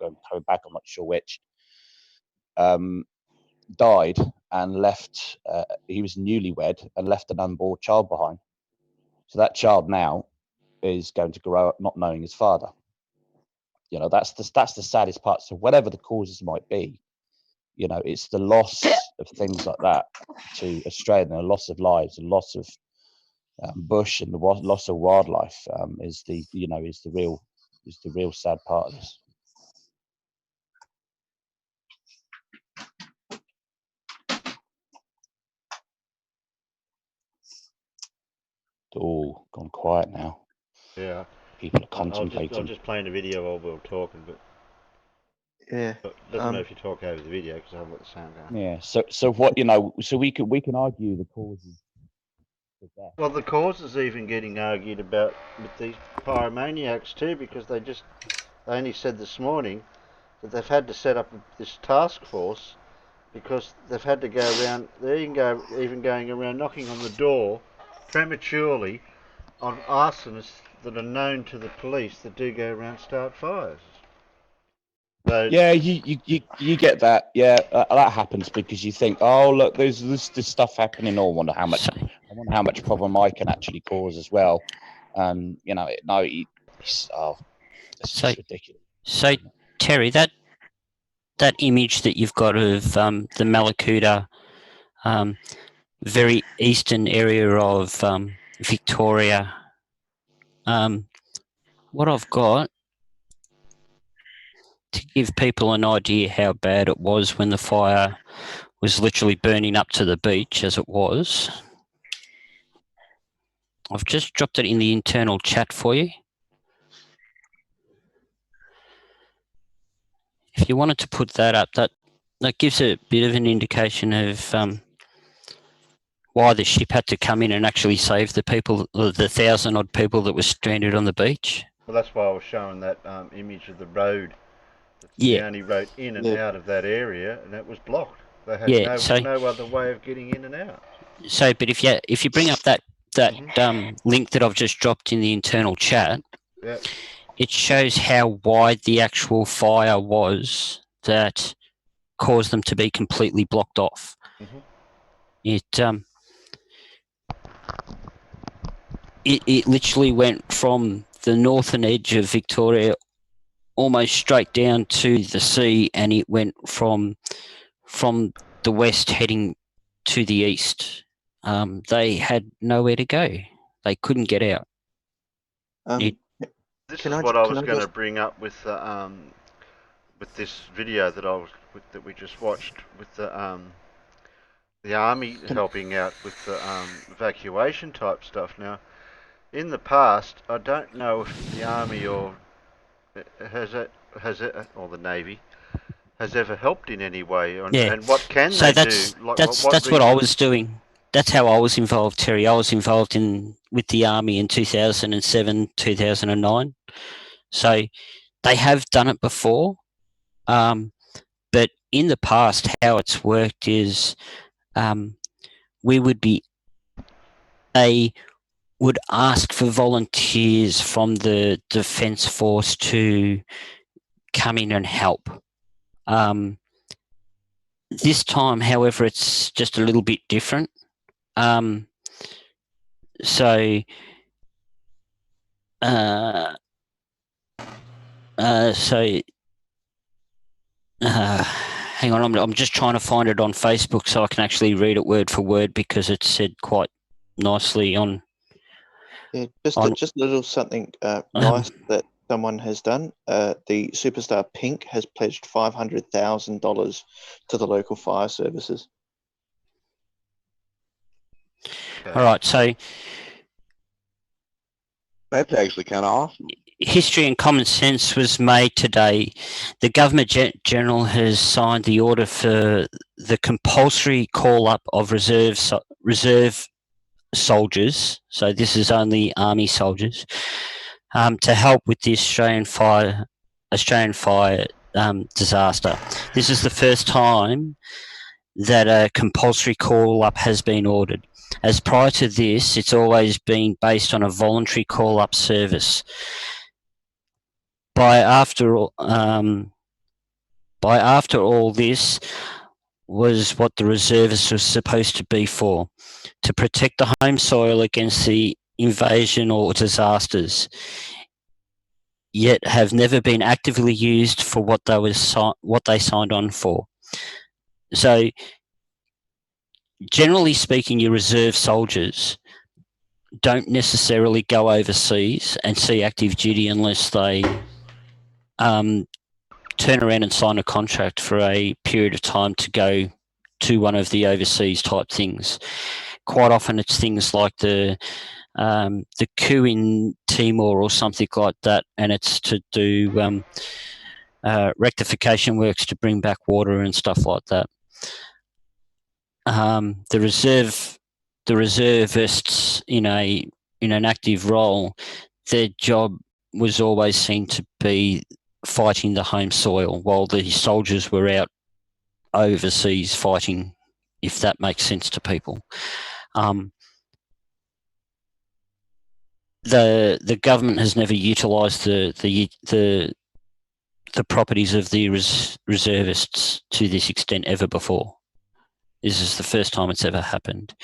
coming back. I'm not sure which. Died and left. He was newlywed and left an unborn child behind. So that child now is going to grow up not knowing his father. That's the saddest part. So whatever the causes might be, it's the loss of things like that to Australia, and the loss of lives, the loss of bush, and the loss of wildlife is the real sad part of this. It's all gone quiet now. Yeah. People are I was contemplating. just playing a video while we were talking, but Yeah. it doesn't know if you talk over the video because I haven't got the sound going. Yeah. So what so we can argue the causes of death. Well, the cause is even getting argued about with these pyromaniacs too, because they only said this morning that they've had to set up this task force because they've had to go around. They're even going around knocking on the door prematurely on arsonists that are known to the police that do go around start fires. So, Yeah, you get that. Yeah, that happens because you think, oh look, there's this stuff happening. Oh, I wonder how much problem I can actually cause as well. And it's just ridiculous. So Terry, that image that you've got of the Malakuta, very eastern area of Victoria, what I've got to give people an idea how bad it was when the fire was literally burning up to the beach as it was. I've just dropped it in the internal chat for you. If you wanted to put that up, that gives a bit of an indication of why the ship had to come in and actually save the people, the 1,000-odd people that were stranded on the beach. well, that's why I was showing that image of the road. It's Yeah. the only road in and out of that area, and it was blocked. They had no other way of getting in and out. So, but if you bring up that link that I've just dropped in the internal chat, it shows how wide the actual fire was that caused them to be completely blocked off. Mm-hmm. It literally went from the northern edge of Victoria almost straight down to the sea, and it went from the west heading to the east. They had nowhere to go. They couldn't get out. This Can is I what ju- I can was I going to just bring up with this video that we just watched with the army can, helping out with the evacuation type stuff. Now, in the past, I don't know if the army or has it or the navy has ever helped in any way, Yeah. and what can So they do? Like what that's what I resources? was doing. That's how I was involved, Terry. I was involved with the army in 2007, 2009. So they have done it before, but in the past, how it's worked is we would ask for volunteers from the Defence Force to come in and help. This time, however, it's just a little bit different. So hang on, I'm just trying to find it on Facebook so I can actually read it word for word because it's said quite nicely on. yeah, on just a little something nice that someone has done. The Superstar Pink has pledged $500,000 to the local fire services. All right, so That's actually kind of awesome. history and common sense was made today. The Government General has signed the order for the compulsory call-up of reserve soldiers, so this is only Army soldiers, to help with the Australian fire disaster. This is the first time that a compulsory call-up has been ordered. As prior to this, it's always been based on a voluntary call-up service. By after all this was what the reservists was supposed to be for, to protect the home soil against the invasion or disasters, yet have never been actively used for what they signed on for. So, generally speaking, your reserve soldiers don't necessarily go overseas and see active duty unless they turn around and sign a contract for a period of time to go to one of the overseas type things. Quite often it's things like the coup in Timor or something like that, and it's to do rectification works to bring back water and stuff like that. The reservists in an active role, their job was always seen to be fighting the home soil while the soldiers were out overseas fighting, if that makes sense to people. The government has never utilised the properties of the reservists to this extent ever before. This is the first time it's ever happened.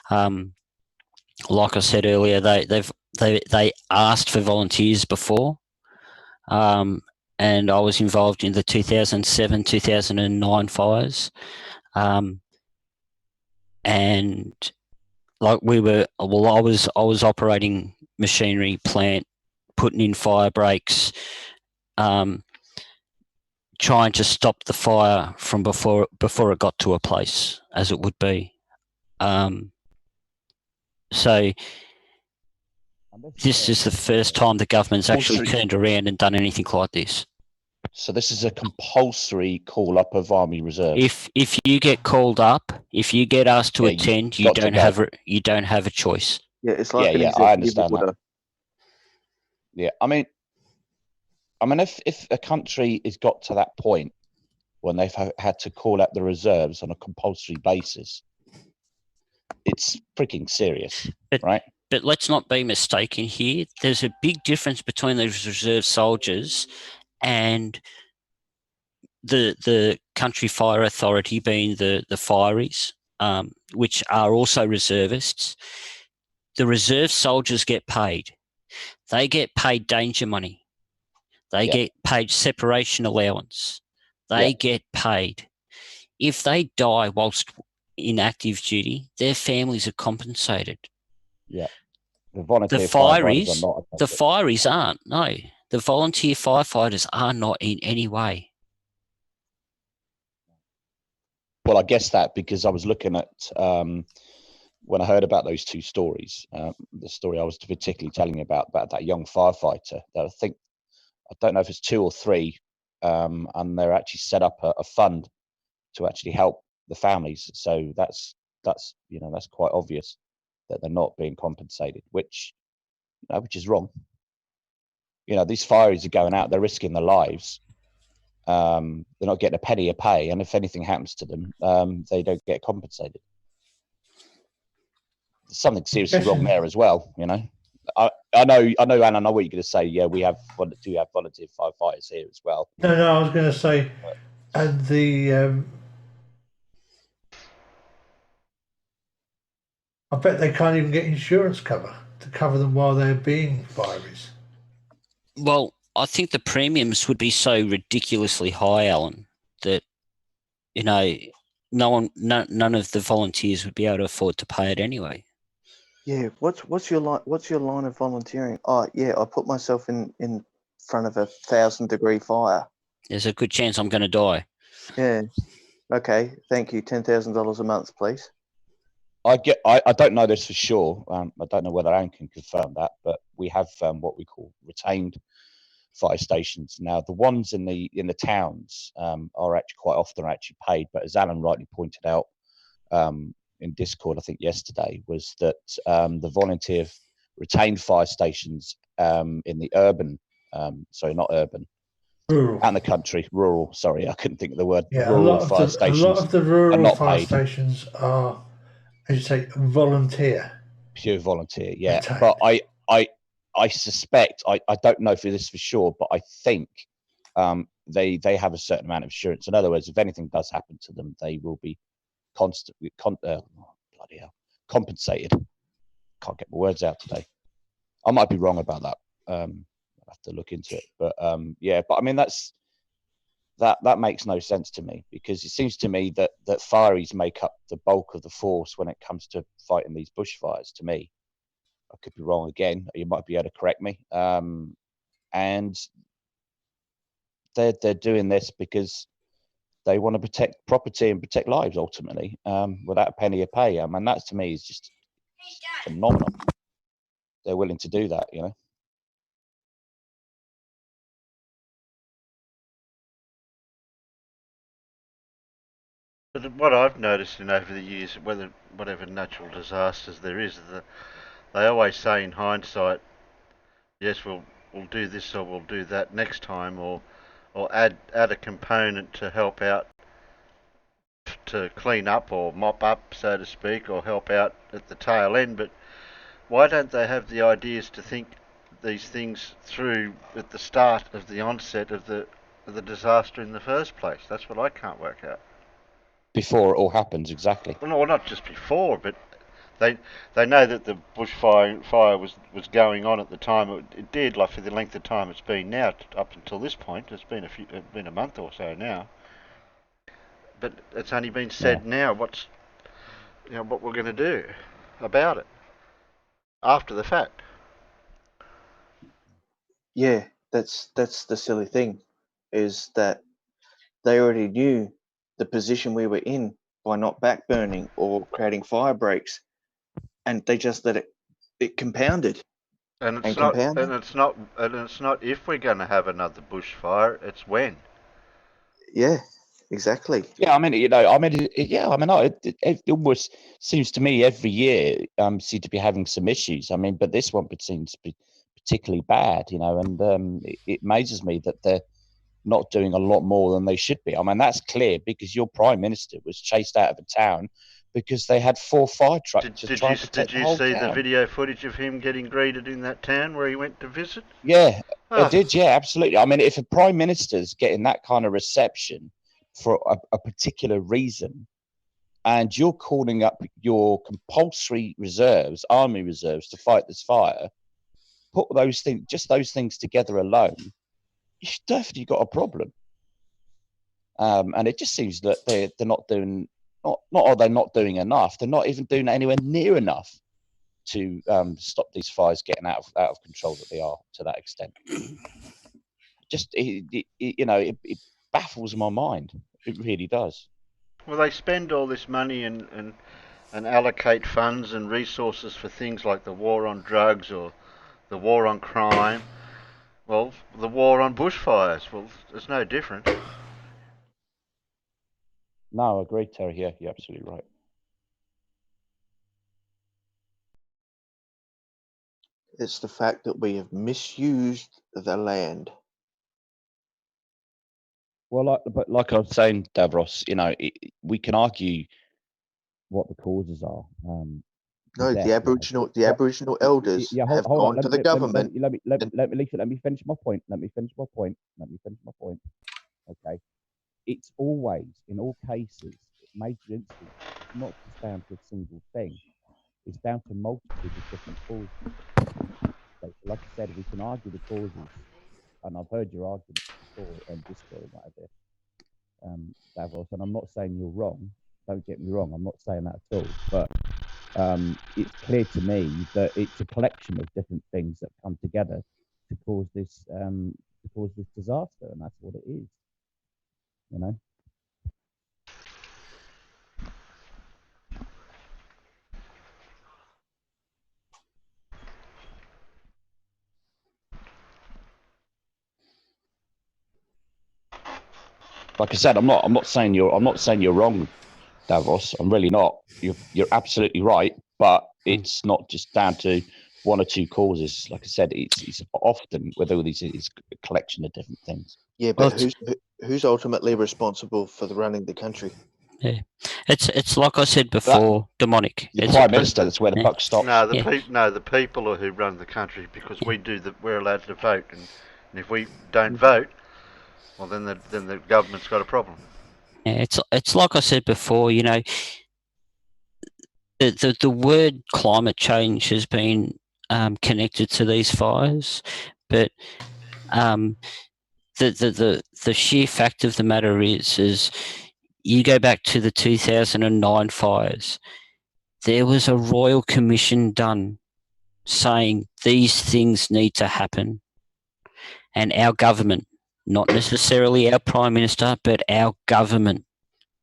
Like I said earlier, they asked for volunteers before, and I was involved in the 2007-2009 fires, and like I was operating machinery plant, putting in fire breaks, trying to stop the fire from before it got to a place as it would be. So this is the first time the government's actually turned around and done anything like this. So this is a compulsory call up of Army Reserve. If you get called up, if you get asked to attend, you don't have a choice. Yeah, it's like an I executive understand order. that. Yeah, I mean, if a country has got to that point when they've had to call out the reserves on a compulsory basis, it's freaking serious, right? But let's not be mistaken here. There's a big difference between those reserve soldiers and the country fire authority, being the fireys, which are also reservists. The reserve soldiers get paid. They get paid danger money. They get paid separation allowance. They get paid. If they die whilst in active duty, their families are compensated. Yeah. The volunteer fireys firefighters are not. The fireys aren't. No, The volunteer firefighters are not in any way. Well, I guess that because I was looking at when I heard about those two stories, the story I was particularly telling you about that young firefighter. That I don't know if it's 2 or 3, and they're actually set up a fund to actually help the families. So that's quite obvious that they're not being compensated, which is wrong. These fireys are going out, they're risking their lives. They're not getting a penny a pay, and if anything happens to them, they don't get compensated. There's something seriously wrong there as well. I know, Anne, I know what you're going to say. Yeah, we have volunteer firefighters here as well. No, I was going to say, and I bet they can't even get insurance cover to cover them while they're being fireys. Well, I think the premiums would be so ridiculously high, Alan, that none of the volunteers would be able to afford to pay it anyway. Yeah, what's your line of volunteering? Oh, yeah, I put myself in front of 1,000-degree fire. There's a good chance I'm going to die. Yeah. Okay, thank you. $10,000 a month, please. I don't know this for sure. I don't know whether Anne can confirm that, but we have what we call retained fire stations. Now, the ones in the towns are actually quite often paid, but as Alan rightly pointed out in Discord, I think yesterday, was that the volunteer retained fire stations in the urban, not urban, Rural. and the country, rural. Sorry, I couldn't think of the word. Yeah, Rural fire stations. A lot of the rural fire paid. stations are, as you say, volunteer. Pure volunteer, yeah. Retained. But I suspect, I don't know for this for sure, but I think they have a certain amount of insurance. In other words, if anything does happen to them, they will be constantly compensated. Can't get my words out today. I might be wrong about that. I'll have to look into it. But yeah, but I mean that makes no sense to me, because it seems to me that fireys make up the bulk of the force when it comes to fighting these bushfires. To me, I could be wrong again. You might be able to correct me. And they're doing this because they want to protect property and protect lives ultimately, without a penny of pay. And that to me is just phenomenal. They're willing to do that, But what I've noticed over the years, whatever natural disasters there is, that they always say in hindsight, yes, we'll do this or we'll do that next time, or add a component to help out, to clean up or mop up, so to speak, or help out at the tail end. But why don't they have the ideas to think these things through at the start of the onset of the disaster in the first place? That's what I can't work out. before it all happens, exactly. Well, not just before, but they know that the bushfire was going on at the time it did, like for the length of time it's been now up until this point. It's been a month or so now, but it's only been said now. What we're going to do about it after the fact. Yeah, that's the silly thing, is that they already knew the position we were in by not backburning or creating fire breaks, and they just let it compounded. And it's not if we're going to have another bushfire. It's when. Yeah, exactly. Yeah, I mean, it almost seems to me every year seem to be having some issues. I mean, but this one seems to be particularly bad, and it amazes me that they're not doing a lot more than they should be. I mean, that's clear because your prime minister was chased out of a town because they had 4 fire trucks to try and protect the whole town. Did you see the video footage of him getting greeted in that town where he went to visit? Yeah, I did. Yeah, absolutely. I mean, if a prime minister's getting that kind of reception for a particular reason, and you're calling up your compulsory reserves, army reserves, to fight this fire, put those things together alone, you've definitely got a problem. And it just seems that they're not doing, not are they not doing enough, they're not even doing anywhere near enough to stop these fires getting out of control that they are to that extent. just it baffles my mind. It really does. Well, they spend all this money and allocate funds and resources for things like the war on drugs or the war on crime. Well, the war on bushfires. Well, it's no different. No, I agree, Terry. Yeah, you're absolutely right. It's the fact that we have misused the land. Well, like I was saying, Davros, we can argue what the causes are. No, death, the Aboriginal elders have hold on. gone to the government. Let me finish my point. Okay, it's always, in all cases, major incidents, not just down to a single thing. It's down to a multitude of different causes. So, like I said, we can argue the causes, and I've heard your arguments before on Discord and whatever, Davros, and I'm not saying you're wrong. Don't get me wrong. I'm not saying that at all. But it's clear to me that it's a collection of different things that come together to cause this disaster, and that's what it is. Like I said, I'm not saying you're wrong, Davros. I'm really not. You're absolutely right, but it's not just down to one or two causes. Like I said, it's often with all these, it's a collection of different things. Yeah, but who's ultimately responsible for running the country? Yeah, it's like I said before, demonic. The It's Prime Minister. That's where the buck stops. No, the people are who run the country, because we're allowed to vote, and if we don't vote, well, then the government's got a problem. Yeah, it's like I said before. The word climate change has been connected to these fires, but the sheer fact of the matter is you go back to the 2009 fires. There was a royal commission done saying these things need to happen, and our government, not necessarily our Prime Minister, but our government,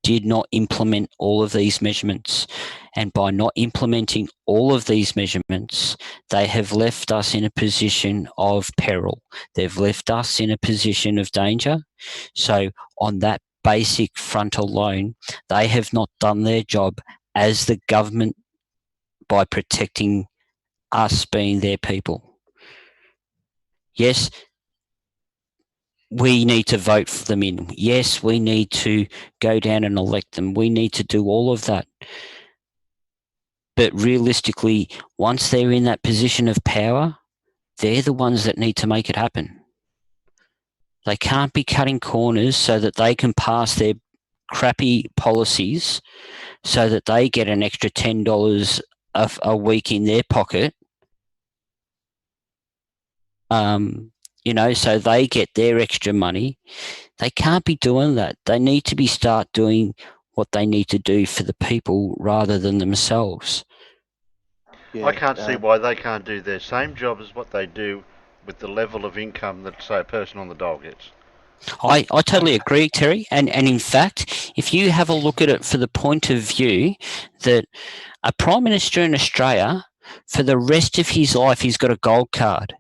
did not implement all of these measurements. And by not implementing all of these measurements, they have left us in a position of peril. They've left us in a position of danger. So on that basic front alone, they have not done their job as the government by protecting us being their people. Yes, we need to vote for them in. Yes, we need to go down and elect them. We need to do all of that. But realistically, once they're in that position of power, they're the ones that need to make it happen. They can't be cutting corners so that they can pass their crappy policies so that they get an extra $10 a week in their pocket. So they get their extra money. They can't be doing that. They need to start doing what they need to do for the people rather than themselves. I can't see why they can't do their same job as what they do with the level of income that, say, a person on the dole gets. I totally agree, Terry. And in fact, if you have a look at it for the point of view that a Prime Minister in Australia, for the rest of his life, he's got a gold card.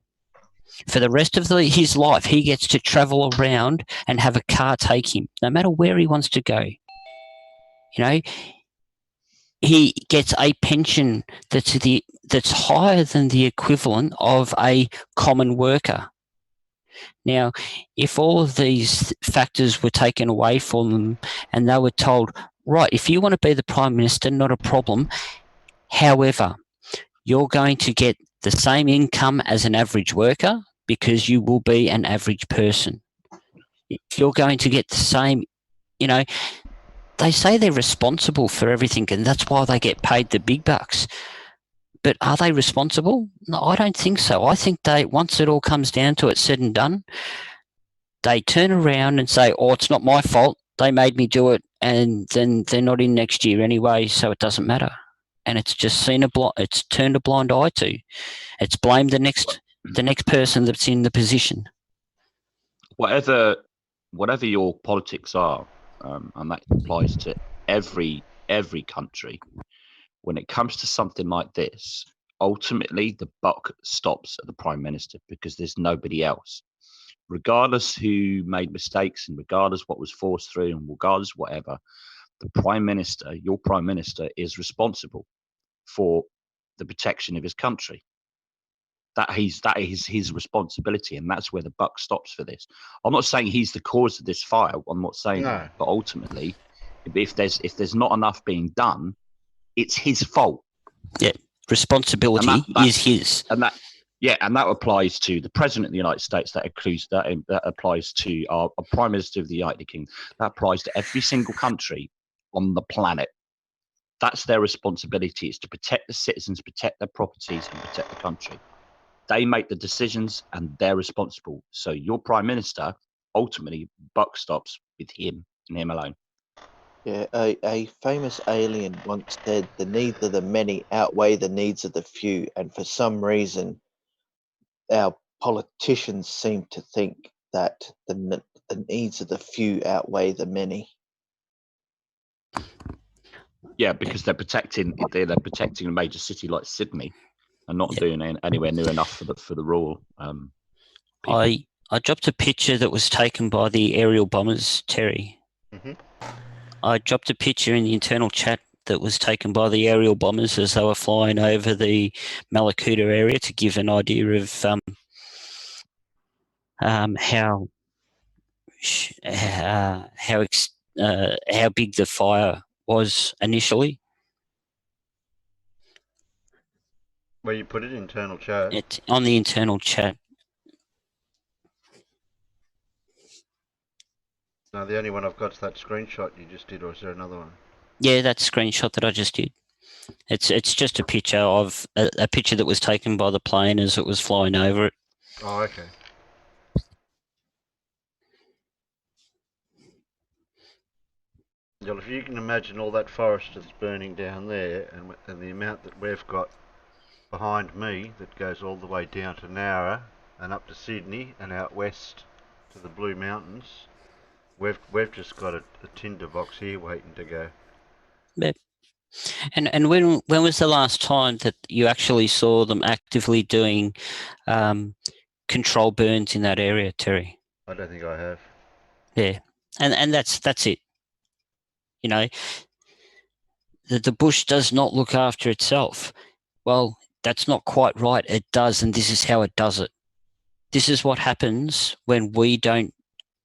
For the rest of his life, he gets to travel around and have a car take him, no matter where he wants to go. He gets a pension that's higher than the equivalent of a common worker. Now, if all of these factors were taken away from them and they were told, right, if you want to be the Prime Minister, not a problem. However, you're going to get the same income as an average worker because you will be an average person. If you're going to get the same, they say they're responsible for everything and that's why they get paid the big bucks. But are they responsible? No, I don't think so. I think once it all comes down to it, said and done, they turn around and say, oh, it's not my fault. They made me do it. And then they're not in next year anyway, so it doesn't matter. And it's just it's turned a blind eye to. It's blamed the next person that's in the position. whatever your politics are, and that applies to every country. When it comes to something like this, ultimately the buck stops at the Prime Minister, because there's nobody else. Regardless who made mistakes, and regardless what was forced through, and regardless whatever, the Prime Minister, your Prime Minister, is responsible for the protection of his country. That is his responsibility, and that's where the buck stops for this. I'm not saying he's the cause of this fire. I'm not saying No. that. But ultimately, if there's not enough being done, it's his fault. Yeah, responsibility is his. And that applies to the President of the United States. That applies to our Prime Minister of the United Kingdom. That applies to every single country on the planet. That's their responsibility, is to protect the citizens, protect their properties, and protect the country. They make the decisions, and they're responsible. So your Prime Minister, ultimately, buck stops with him and him alone. Yeah, a famous alien once said the needs of the many outweigh the needs of the few, and for some reason our politicians seem to think that the needs of the few outweigh the many. Yeah, because they're protecting a major city like Sydney, and not doing anywhere near enough for the rural people. I dropped a picture that was taken by the aerial bombers, Terry. Mm-hmm. I dropped a picture in the internal chat that was taken by the aerial bombers as they were flying over the Malakuta area, to give an idea of how big the fire was initially. Where you put it, internal chat? It's on the internal chat. No, the only one I've got is that screenshot you just did, or is there another one? Yeah, that screenshot that I just did. It's just a picture of a picture that was taken by the plane as it was flying over it. Oh, okay. Well, if you can imagine all that forest that's burning down there, and the amount that we've got behind me that goes all the way down to Nowra and up to Sydney and out west to the Blue Mountains, we've just got a tinderbox here waiting to go. Yep. And when was the last time that you actually saw them actively doing control burns in that area, Terry? I don't think I have. Yeah, and that's it. You know, the bush does not look after itself. Well, that's not quite right. It does, and this is how it does it. This is what happens when we don't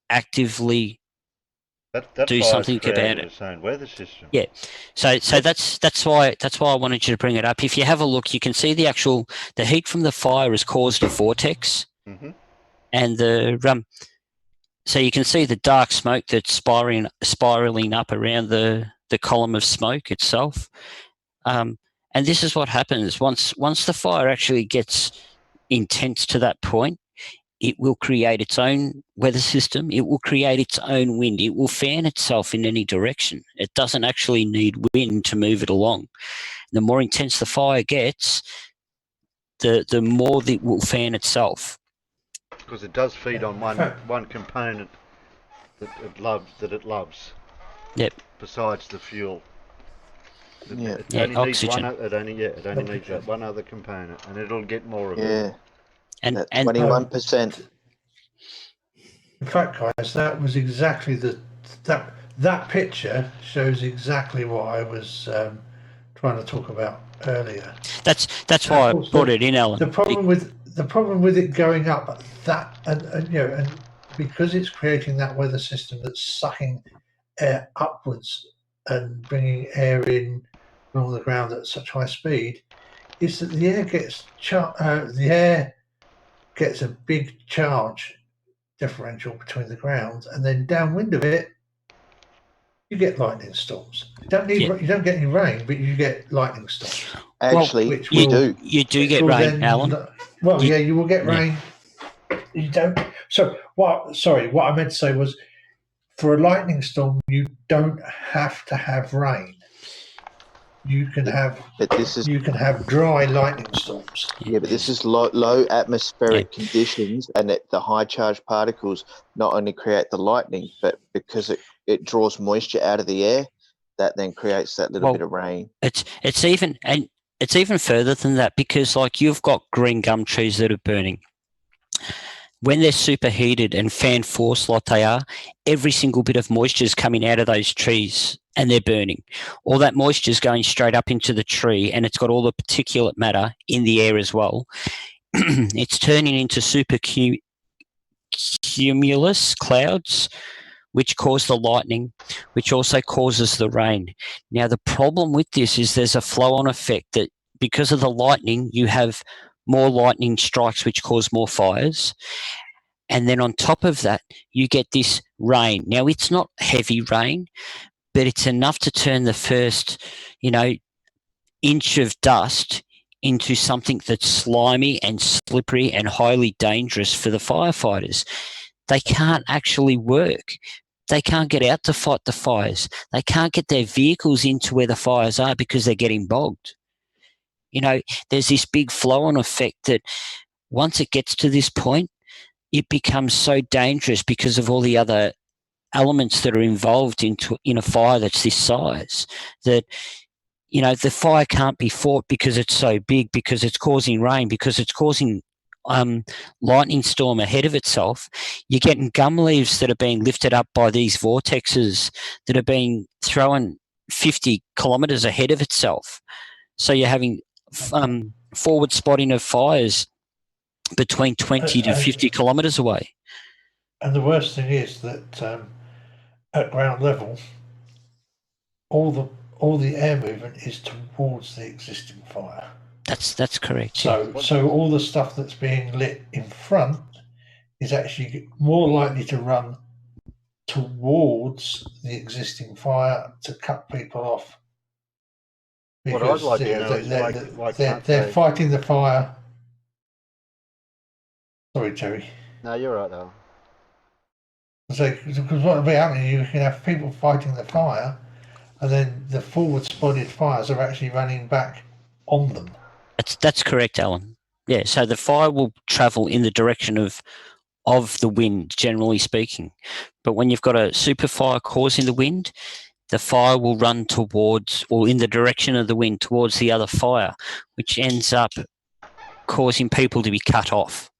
actively That do fire's something about created it. its own weather system. Yeah, so that's why I wanted you to bring it up. If you have a look, you can see the heat from the fire has caused a vortex, Mm-hmm. and so you can see the dark smoke that's spiraling up around the column of smoke itself. And this is what happens once the fire actually gets intense to that point. It will create its own weather system. It will create its own wind. It will fan itself in any direction. It doesn't actually need wind to move it along. The more intense the fire gets, the more it will fan itself. Because it does feed on one component that it loves. Yep. Besides the fuel. It Yeah, only oxygen. It only needs that one other component, and it'll get more of it. Yeah. And That 21%. In fact, guys, that was exactly that picture shows exactly what I was trying to talk about earlier. That's why I brought it in, Alan. The problem with it going up and because it's creating that weather system that's sucking air upwards and bringing air in along the ground at such high speed, is that the air gets a big charge differential between the ground, and then downwind of it, you get lightning storms. You don't get any rain, but you get lightning storms. Actually, you do get rain, Alan. You will get rain. You don't. So what I meant to say was, for a lightning storm, you don't have to have rain. you can have But this is dry lightning storms. yeah, but this is low atmospheric conditions, and the high charged particles not only create the lightning, but because it draws moisture out of the air, that then creates that little bit of rain. It's even further than that, because like you've got green gum trees that are burning. When they're superheated and fan force like they are, every single bit of moisture is coming out of those trees and they're burning. All that moisture is going straight up into the tree, and it's got all the particulate matter in the air as well. It's turning into cumulus clouds, which cause the lightning, which also causes the rain. Now, the problem with this is there's a flow-on effect that because of the lightning, you have more lightning strikes, which cause more fires. And then on top of that, you get this rain. Now, it's not heavy rain, but it's enough to turn the first, inch of dust into something that's slimy and slippery and highly dangerous for the firefighters. They can't actually work. They can't get out to fight the fires. They can't get their vehicles into where the fires are because they're getting bogged. There's this big flow-on effect that once it gets to this point, it becomes so dangerous because of all the other elements that are involved in a fire that's this size, that the fire can't be fought because it's so big, because it's causing rain, because it's causing lightning storm ahead of itself. You're getting gum leaves that are being lifted up by these vortexes that are being thrown 50 kilometres ahead of itself. So you're having forward spotting of fires between 20 to 50 kilometres away. And the worst thing is that at ground level, all the air movement is towards the existing fire. That's correct. So all the stuff that's being lit in front is actually more likely to run towards the existing fire to cut people off. What Because I'd like to know is why can't they're fighting the fire. Sorry, Terry. No, you're right, though. So, because what will be happening, you can have people fighting the fire, and then the forward spotted fires are actually running back on them. That's correct, Alan. Yeah, so the fire will travel in the direction of the wind, generally speaking. But when you've got a super fire causing the wind, the fire will run towards, or in the direction of the wind, towards the other fire, which ends up causing people to be cut off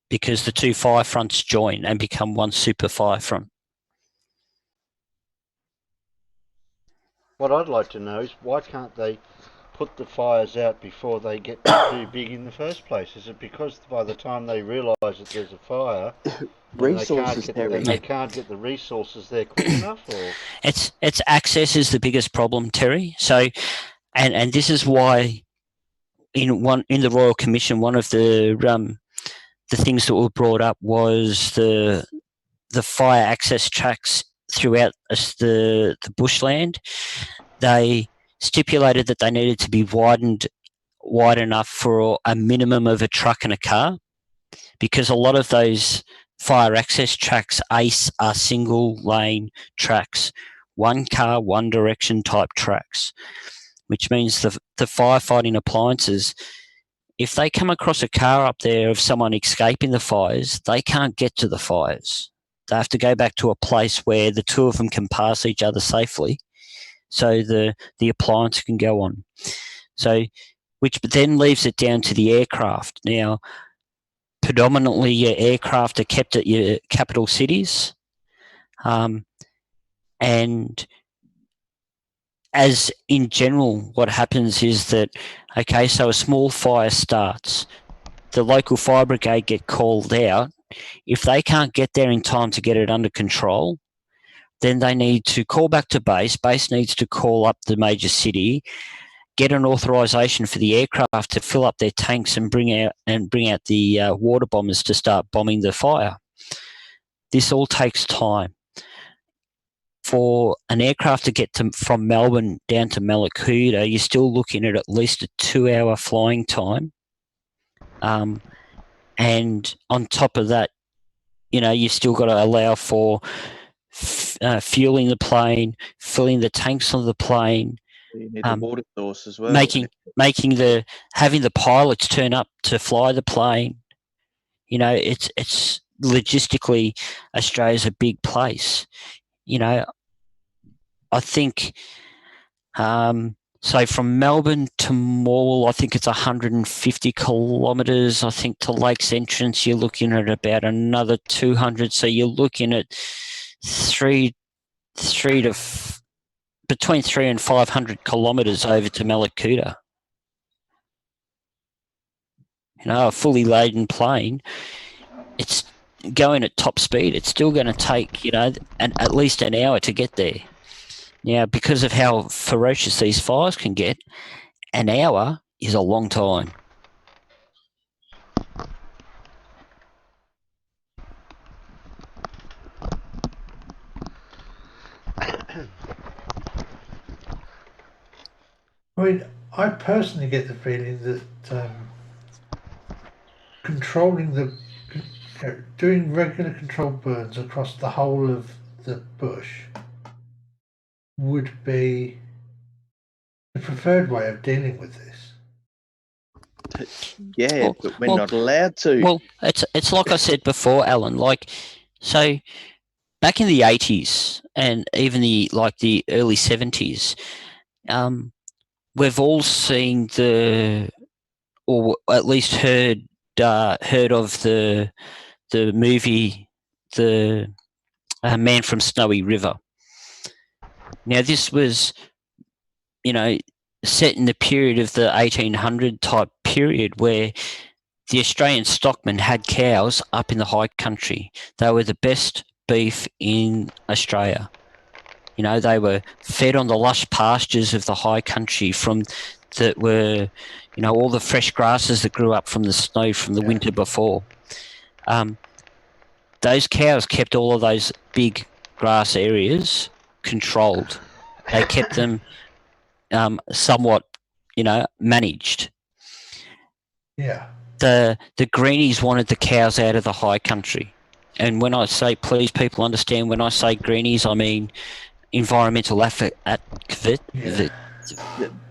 because the two fire fronts join and become one super fire front. What I'd like to know is why can't they put the fires out before they get too big in the first place? Is it because by the time they realise that there's a fire, resources they can't get the resources there quick enough? Or it's access is the biggest problem, Terry. So, and this is why in the Royal Commission, one of the things that were brought up was the fire access tracks throughout the bushland. They stipulated that they needed to be wide enough for a minimum of a truck and a car, because a lot of those fire access tracks, ACE, are single lane tracks, one car, one direction type tracks, which means the firefighting appliances, if they come across a car up there of someone escaping the fires, they can't get to the fires. They have to go back to a place where the two of them can pass each other safely, so the appliance can go on. So, which then leaves it down to the aircraft. Now, predominantly your aircraft are kept at your capital cities, and as in general, what happens is that, okay, so a small fire starts, the local fire brigade get called out. If they can't get there in time to get it under control, then they need to call back to base. Base needs to call up the major city, get an authorization for the aircraft to fill up their tanks and bring out the water bombers to start bombing the fire. This all takes time. For an aircraft to get from Melbourne down to Mallacoota, you're still looking at least a 2-hour flying time. And on top of that, you've still got to allow for fueling the plane, filling the tanks on the plane, You need the um, water source as well. having the pilots turn up to fly the plane. You know, it's logistically, Australia's a big place. You know, I think so from Melbourne to Morwell, I think it's 150 kilometres. I think to Lakes Entrance, you're looking at about another 200. So you're looking at between 300 and 500 kilometres over to Malakuta. You know, a fully laden plane, it's going at top speed. It's still going to take, you know, at least an hour to get there. Now, because of how ferocious these fires can get, an hour is a long time. I mean, I personally get the feeling that controlling doing regular controlled burns across the whole of the bush would be the preferred way of dealing with this. Yeah, but we're not allowed to. Well, it's like I said before, Alan. Like, so back in the 80s and even the early 70s, we've all seen or at least heard of the movie, the Man from Snowy River. Now, this was, you know, set in the period of the 1800 type period where the Australian stockmen had cows up in the high country. They were the best beef in Australia. You know, they were fed on the lush pastures of the high country that were, you know, all the fresh grasses that grew up from the snow from the winter before. Those cows kept all of those big grass areas controlled. They kept them somewhat, you know, managed. Yeah. The greenies wanted the cows out of the high country. And when I say, please people understand, when I say greenies, I mean environmental advocate. Yeah.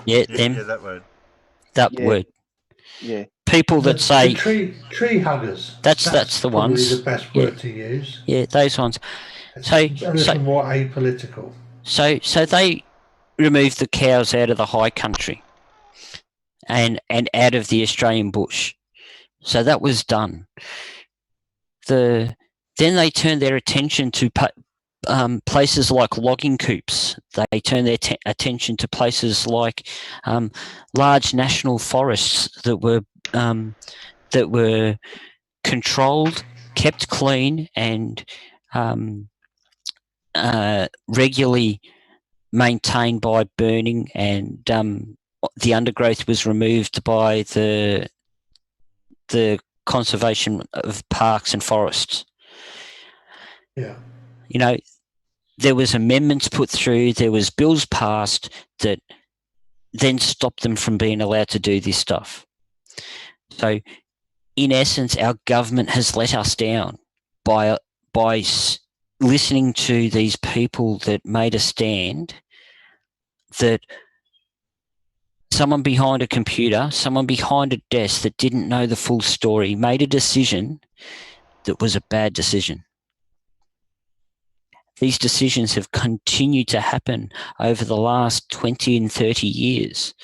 Yeah, them. Yeah, that word. That Yeah. word. Yeah. People that say the tree huggers. that's the probably ones. the best word to use. Yeah, those ones. It's a little more apolitical. So they removed the cows out of the high country and out of the Australian bush. So that was done. Then they turned their attention to places like logging coops. They turned their attention to places like large national forests that were controlled, kept clean, and regularly maintained by burning, and the undergrowth was removed by the conservation of parks and forests. Yeah. You know, there was amendments put through, there was bills passed that then stopped them from being allowed to do this stuff. So, in essence, our government has let us down by listening to these people that made a stand, that someone behind a computer, someone behind a desk that didn't know the full story made a decision that was a bad decision. These decisions have continued to happen over the last 20 and 30 years.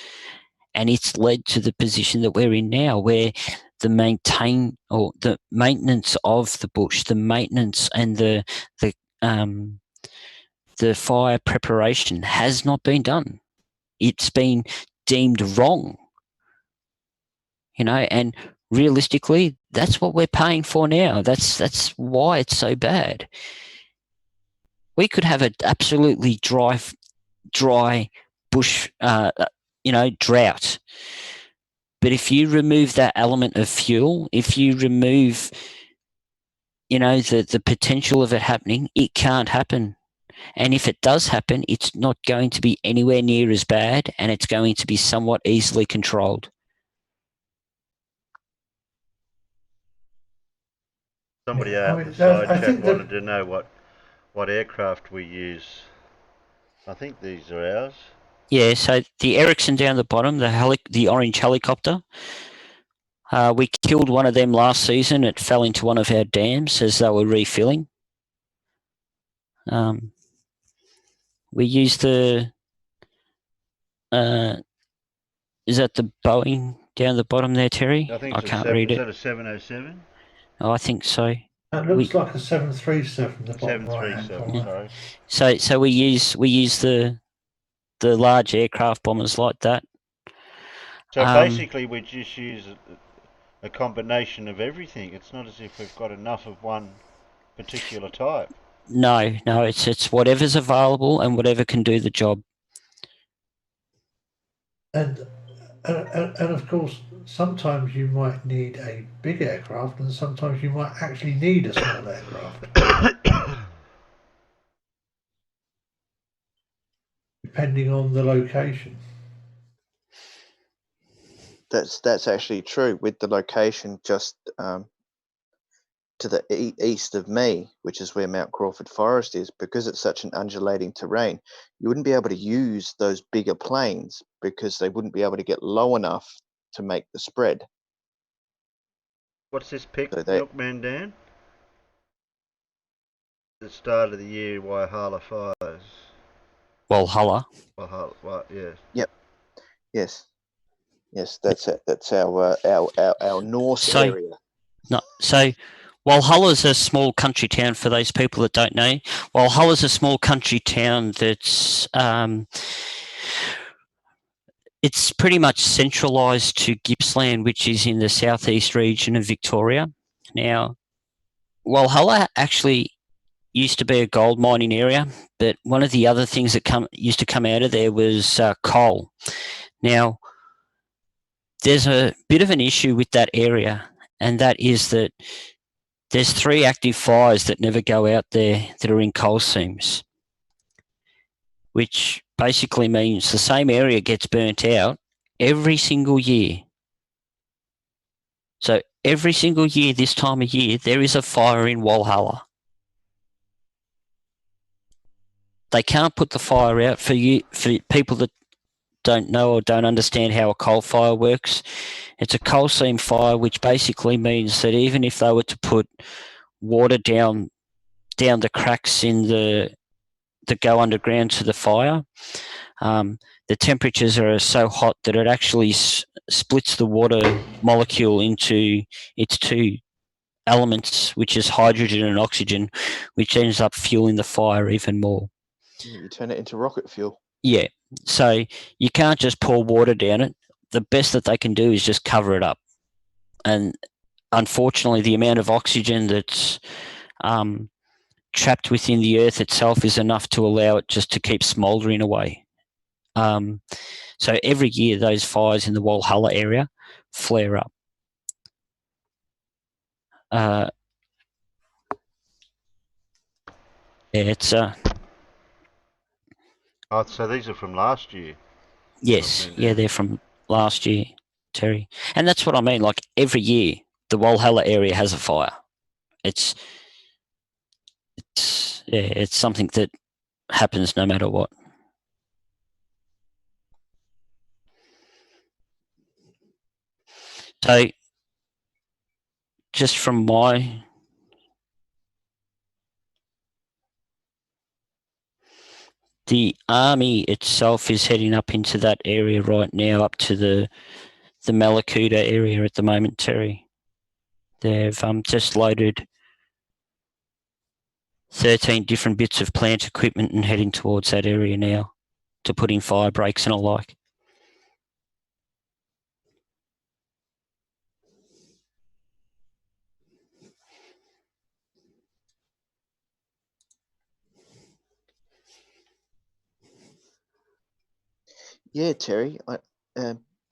And it's led to the position that we're in now, where the maintenance of the bush, the maintenance and the fire preparation has not been done. It's been deemed wrong. You know, and realistically, that's what we're paying for now. That's why it's so bad. We could have an absolutely dry bush, drought. But if you remove that element of fuel, if you remove, you know, the potential of it happening, it can't happen. And if it does happen, it's not going to be anywhere near as bad, and it's going to be somewhat easily controlled. Somebody Yeah, out in the side I chat think wanted to know what aircraft we use. I think these are ours. Yeah, so the Ericsson down the bottom, the orange helicopter, we killed one of them last season. It fell into one of our dams as they were refilling. We used the, is that the Boeing down the bottom there, Terry? I think I it's can't read is it. that a 707? Oh, I think so. That looks like a 737, the bottom right hand 737, corner. sorry. So we use the large aircraft bombers like that. So basically we just use a combination of everything. It's not as if we've got enough of one particular type. No, it's whatever's available and whatever can do the job. And of course, sometimes you might need a big aircraft, and sometimes you might actually need a small aircraft, depending on the location. That's actually true with the location just to the east of me, which is where Mount Crawford Forest is. Because it's such an undulating terrain, you wouldn't be able to use those bigger planes because they wouldn't be able to get low enough to make the spread. What's this pic, So Milkman Dan? The start of the year, Walhalla fires. Walhalla. Yeah. Yep. Yes, that's it. That's our Norse area. No, so Walhalla's a small country town for those people that don't know. Walhalla's a small country town that's it's pretty much centralised to Gippsland, which is in the southeast region of Victoria. Now, Walhalla actually used to be a gold mining area, but one of the other things that used to come out of there was coal. Now, there's a bit of an issue with that area, and that is that there's 3 active fires that never go out there that are in coal seams, which basically means the same area gets burnt out every single year. So every single year, this time of year, there is a fire in Walhalla. They can't put the fire out for people that don't know or don't understand how a coal fire works. It's a coal seam fire, which basically means that even if they were to put water down the cracks in that go underground to the fire, the temperatures are so hot that it actually splits the water molecule into its 2 elements, which is hydrogen and oxygen, which ends up fueling the fire even more. You turn it into rocket fuel. Yeah, so you can't just pour water down it. The best that they can do is just cover it up. And unfortunately, the amount of oxygen that's trapped within the earth itself is enough to allow it just to keep smouldering away. So every year, those fires in the Walhalla area flare up. It's Oh, so these are from last year. yes, yeah, they're from last year, Terry, and that's what I mean. Like every year, the Walhalla area has a fire. It's something that happens no matter what. So, just from the army itself is heading up into that area right now, up to the Malakuta area at the moment, Terry. They've just loaded 13 different bits of plant equipment and heading towards that area now to put in fire breaks and alike. Yeah, Terry.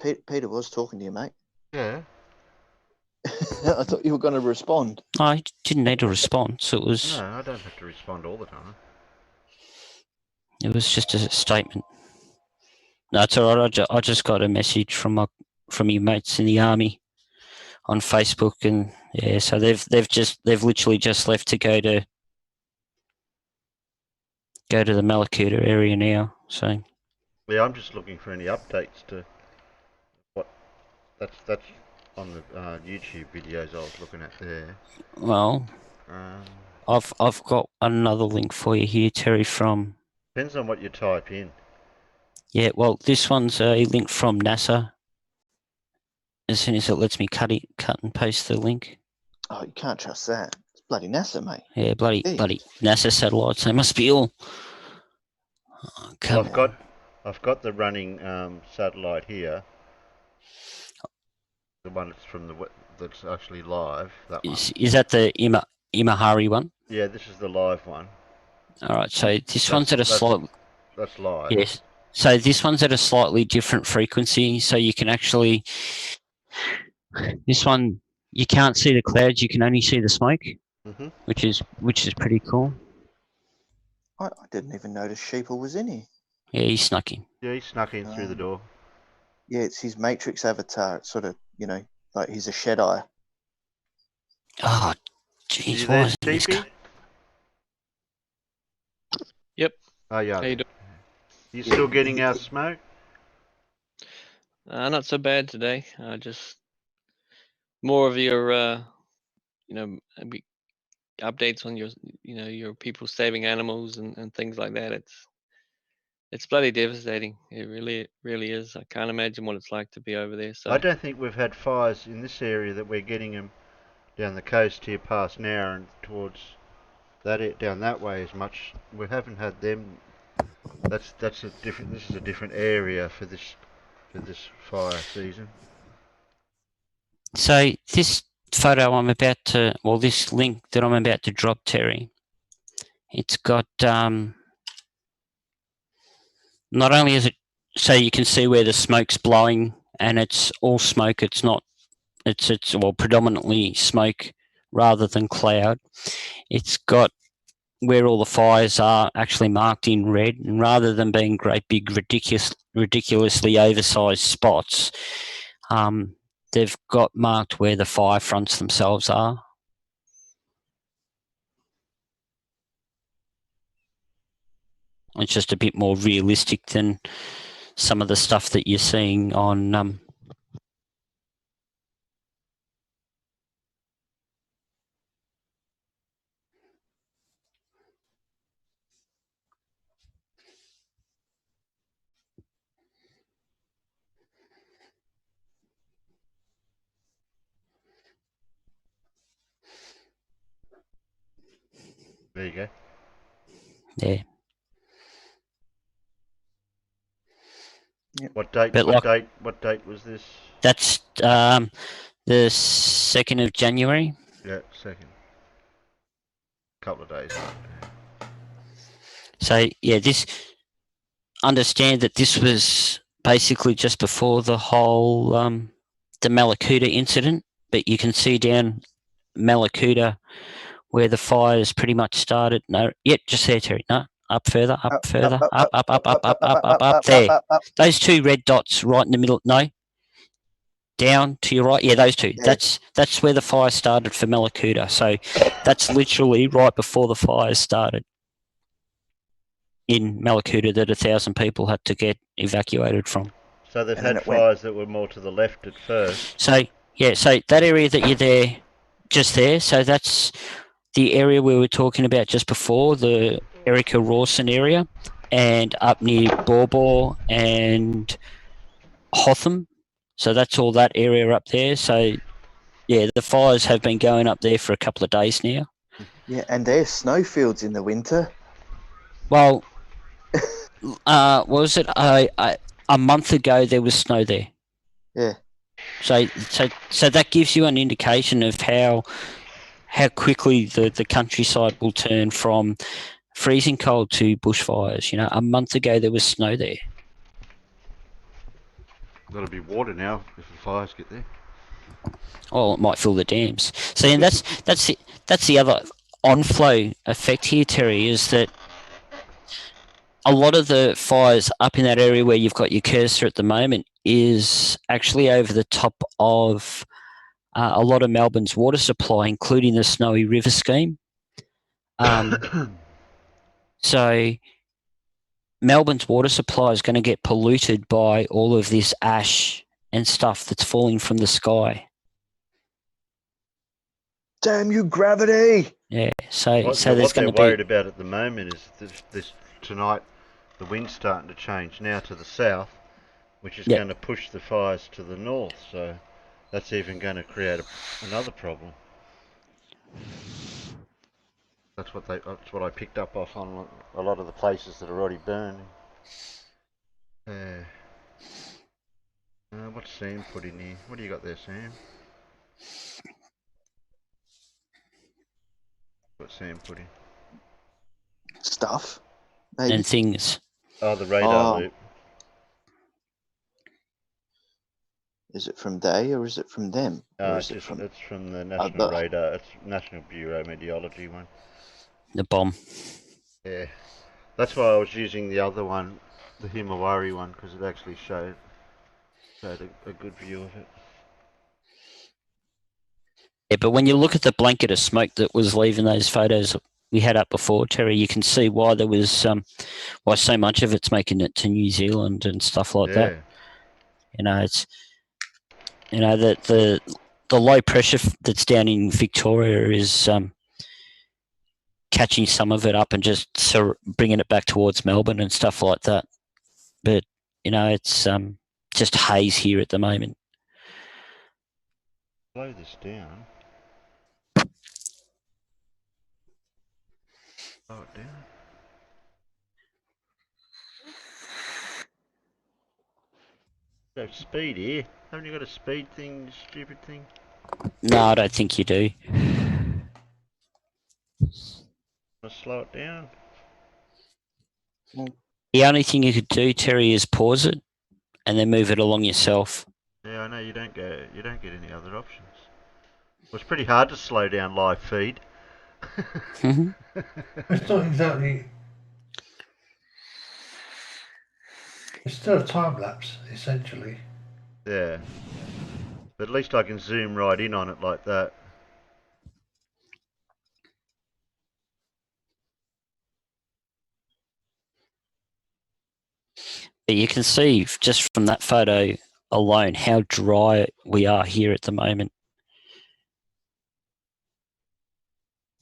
Peter was talking to you, mate. Yeah. I thought you were going to respond. I didn't need a response. It was No, I don't have to respond all the time. It was just a statement. No, it's all right. I just got a message from your mates in the army on Facebook, and yeah, so they've literally just left to go to the Malakuta area now. So Yeah, I'm just looking for any updates to what. That's on the YouTube videos I was looking at there. Well, Um, I've got another link for you here, Terry. From depends on what you type in. yeah, well, this one's a link from NASA. As soon as it lets me cut and paste the link. Oh, you can't trust that. It's bloody NASA, mate. Yeah, bloody Jeez. NASA satellites. They must be all. Oh, come Well, on. I've got the running satellite here. The one that's that's actually live. That one. Is that the Imahari one? Yeah, this is the live one. All right. So this one's at a slightly That's live. yes. So this one's at a slightly different frequency. So you can actually this one you can't see the clouds. You can only see the smoke, Mhm. which is pretty cool. I didn't even notice Sheeple was in here. Yeah, he snuck in. Yeah, he snuck in through the door. Yeah, it's his Matrix avatar. It's sort of, like he's a Shedi. Oh, Are jeez, you why there, isn't this Sheepy? Yep. Oh yeah. How you doing? You still getting our smoke? Not so bad today. Just more of your, updates on your, your people saving animals and things like that. It's bloody devastating. It really is. I can't imagine what it's like to be over there. So I don't think we've had fires in this area that we're getting them down the coast here past now and towards down that way as much. We haven't had them. That's a different. This is a different area for this fire season. So this photo I'm about to, well, this link that I'm about to drop, Terry, it's got not only is it so you can see where the smoke's blowing, and it's all smoke. It's not. It's well predominantly smoke rather than cloud. It's got where all the fires are actually marked in red, and rather than being great big ridiculously oversized spots, they've got marked where the fire fronts themselves are. It's just a bit more realistic than some of the stuff that you're seeing on There you go. there. What date? But What date was this? That's the 2nd of January. Yeah, second. Couple of days. So yeah, understand that this was basically just before the whole the Malakuta incident, but you can see down Malakuta where the fires pretty much started. No, yep, just there, Terry. No, up further, up further, up there. Those two red dots right in the middle. No, down to your right. Yeah, those two. Yeah. That's where the fire started for Malakuta. So that's literally right before the fires started in Malakuta that 1,000 people had to get evacuated from. So they've And then had it went. fires that were more to the left at first. So yeah, so that area that you're there, just there. So that's the area we were talking about just before, the Erica Rawson area, and up near Borbor and Hotham. So that's all that area up there. So yeah, the fires have been going up there for a couple of days now. Yeah, and there's snowfields in the winter. Well, was it a month ago there was snow there? Yeah. So that gives you an indication of how quickly the countryside will turn from freezing cold to bushfires. You know, a month ago there was snow there. That'll be water now if the fires get there. Oh, it might fill the dams. So and that's the other on-flow effect here, Terry, is that a lot of the fires up in that area where you've got your cursor at the moment is actually over the top of a lot of Melbourne's water supply, including the Snowy River scheme. So Melbourne's water supply is going to get polluted by all of this ash and stuff that's falling from the sky. Damn you, gravity! Yeah, so What there's they're going to worried be about at the moment is this tonight, the wind's starting to change now to the south, which is Yep. going to push the fires to the north. So that's even going to create another problem. That's what I picked up off on a lot of the places that are already burning. What's Sam put in here? What do you got there, Sam? What Sam put in? Stuff, maybe. and things. Oh, the radar Oh. loop. Is it from they or is it from them? Or is it It's from from the National other? Radar. It's National Bureau Meteorology one. The bomb. Yeah, that's why I was using the other one, the Himawari one, because it actually showed a good view of it. Yeah, but when you look at the blanket of smoke that was leaving those photos we had up before, Terry, you can see why there was why so much of it's making it to New Zealand and stuff like that. You know, it's the low pressure that's down in Victoria is catching some of it up and just bringing it back towards Melbourne and stuff like that. But it's just haze here at the moment. Slow this down. Slow it down. Go speed here. Haven't you got a speed thing, you stupid thing? No, I don't think you do. Slow it down. The only thing you could do, Terry, is pause it and then move it along yourself. Yeah, I know you don't get any other options. It was pretty hard to slow down live feed. It's not exactly. It's still a time lapse, essentially. Yeah. But at least I can zoom right in on it like that. But you can see just from that photo alone how dry we are here at the moment.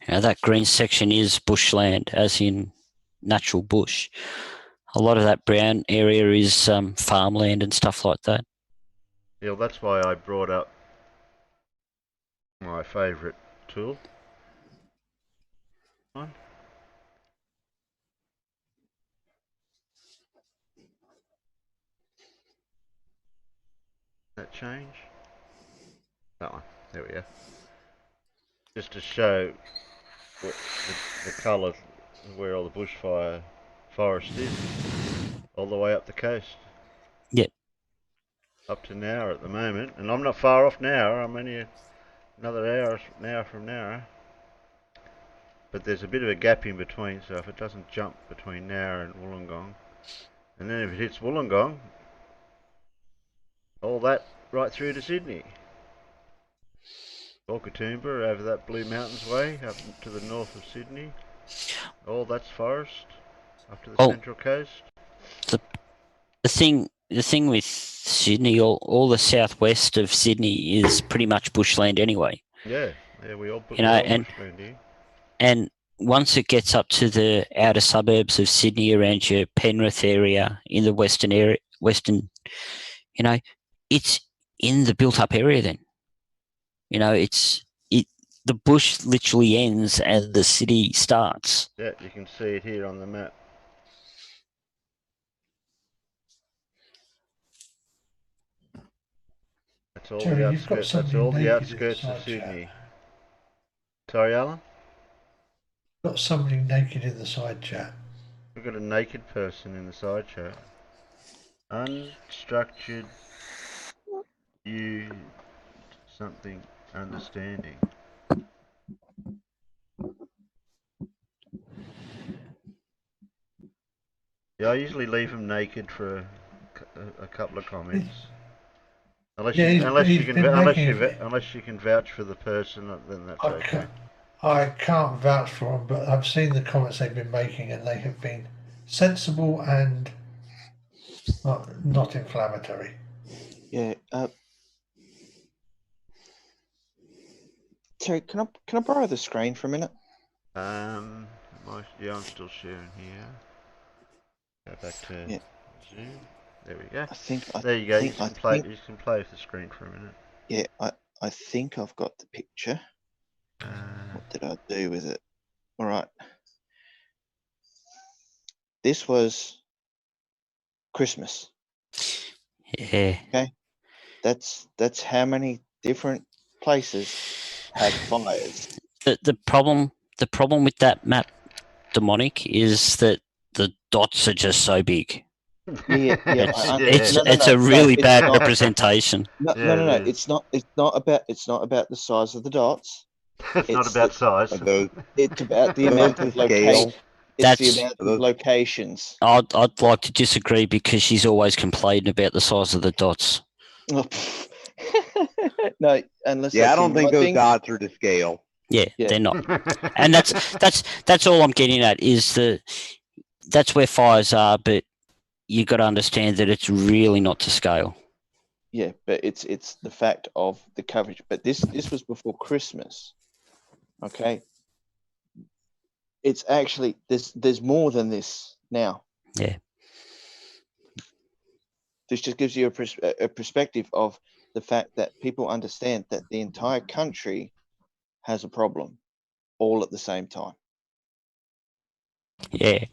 That green section is bushland, as in natural bush. A lot of that brown area is farmland and stuff like that. Yeah, well, that's why I brought up my favourite tool. That change? That one. There we go. Just to show the colour where all the bushfire forest is, all the way up the coast. Yep. Up to Nowra at the moment, and I'm not far off Nowra. I'm only another hour from Nowra. But there's a bit of a gap in between, so if it doesn't jump between Nowra and Wollongong, and then if it hits Wollongong, all that right through to Sydney. Orkatoomba over that Blue Mountains way up to the north of Sydney. All that's forest up to the Central Coast. The thing with Sydney, all the southwest of Sydney is pretty much bushland anyway. Yeah, we all bushland here. And once it gets up to the outer suburbs of Sydney, around your Penrith area, in the western area, it's in the built-up area. Then, the bush literally ends and the city starts. Yeah, you can see it here on the map. That's all Terry, the outskirts. That's all the outskirts of Sydney. Sorry, Alan? Got somebody naked in the side chat. We've got a naked person in the side chat. Unstructured you something understanding. Yeah, I usually leave them naked for a couple of comments. Unless you can vouch for the person, then that's okay. I can't vouch for them, but I've seen the comments they've been making, and they have been sensible and not inflammatory. Yeah. Terry, can I borrow the screen for a minute? Yeah, I'm still sharing here. Go back to Yeah. Zoom. There we go. I think There you go. think, You I can play. think You can play with the screen for a minute. yeah, I think I've got the picture. What did I do with it? All right. This was Christmas. Yeah. Okay. That's how many different places had fires. The problem with that map, Demonic, is that the dots are just so big. Yeah. It's a really bad representation. No. It's not about the size of the dots. It's not about size. Are those It's about the are those amount to of location. scale? It's the That's- amount Are of those- locations. I'd like to disagree because she's always complaining about the size of the dots. No, unless Yeah, I that's don't in think those writing. dots are to scale. Yeah, Yeah. they're not. And that's all I'm getting at is that that's where fires are, but you got to understand that it's really not to scale. Yeah, but it's the fact of the coverage. But this was before Christmas. Okay. It's actually there's more than this now. Yeah. This just gives you a perspective of the fact that people understand that the entire country has a problem all at the same time. Yeah.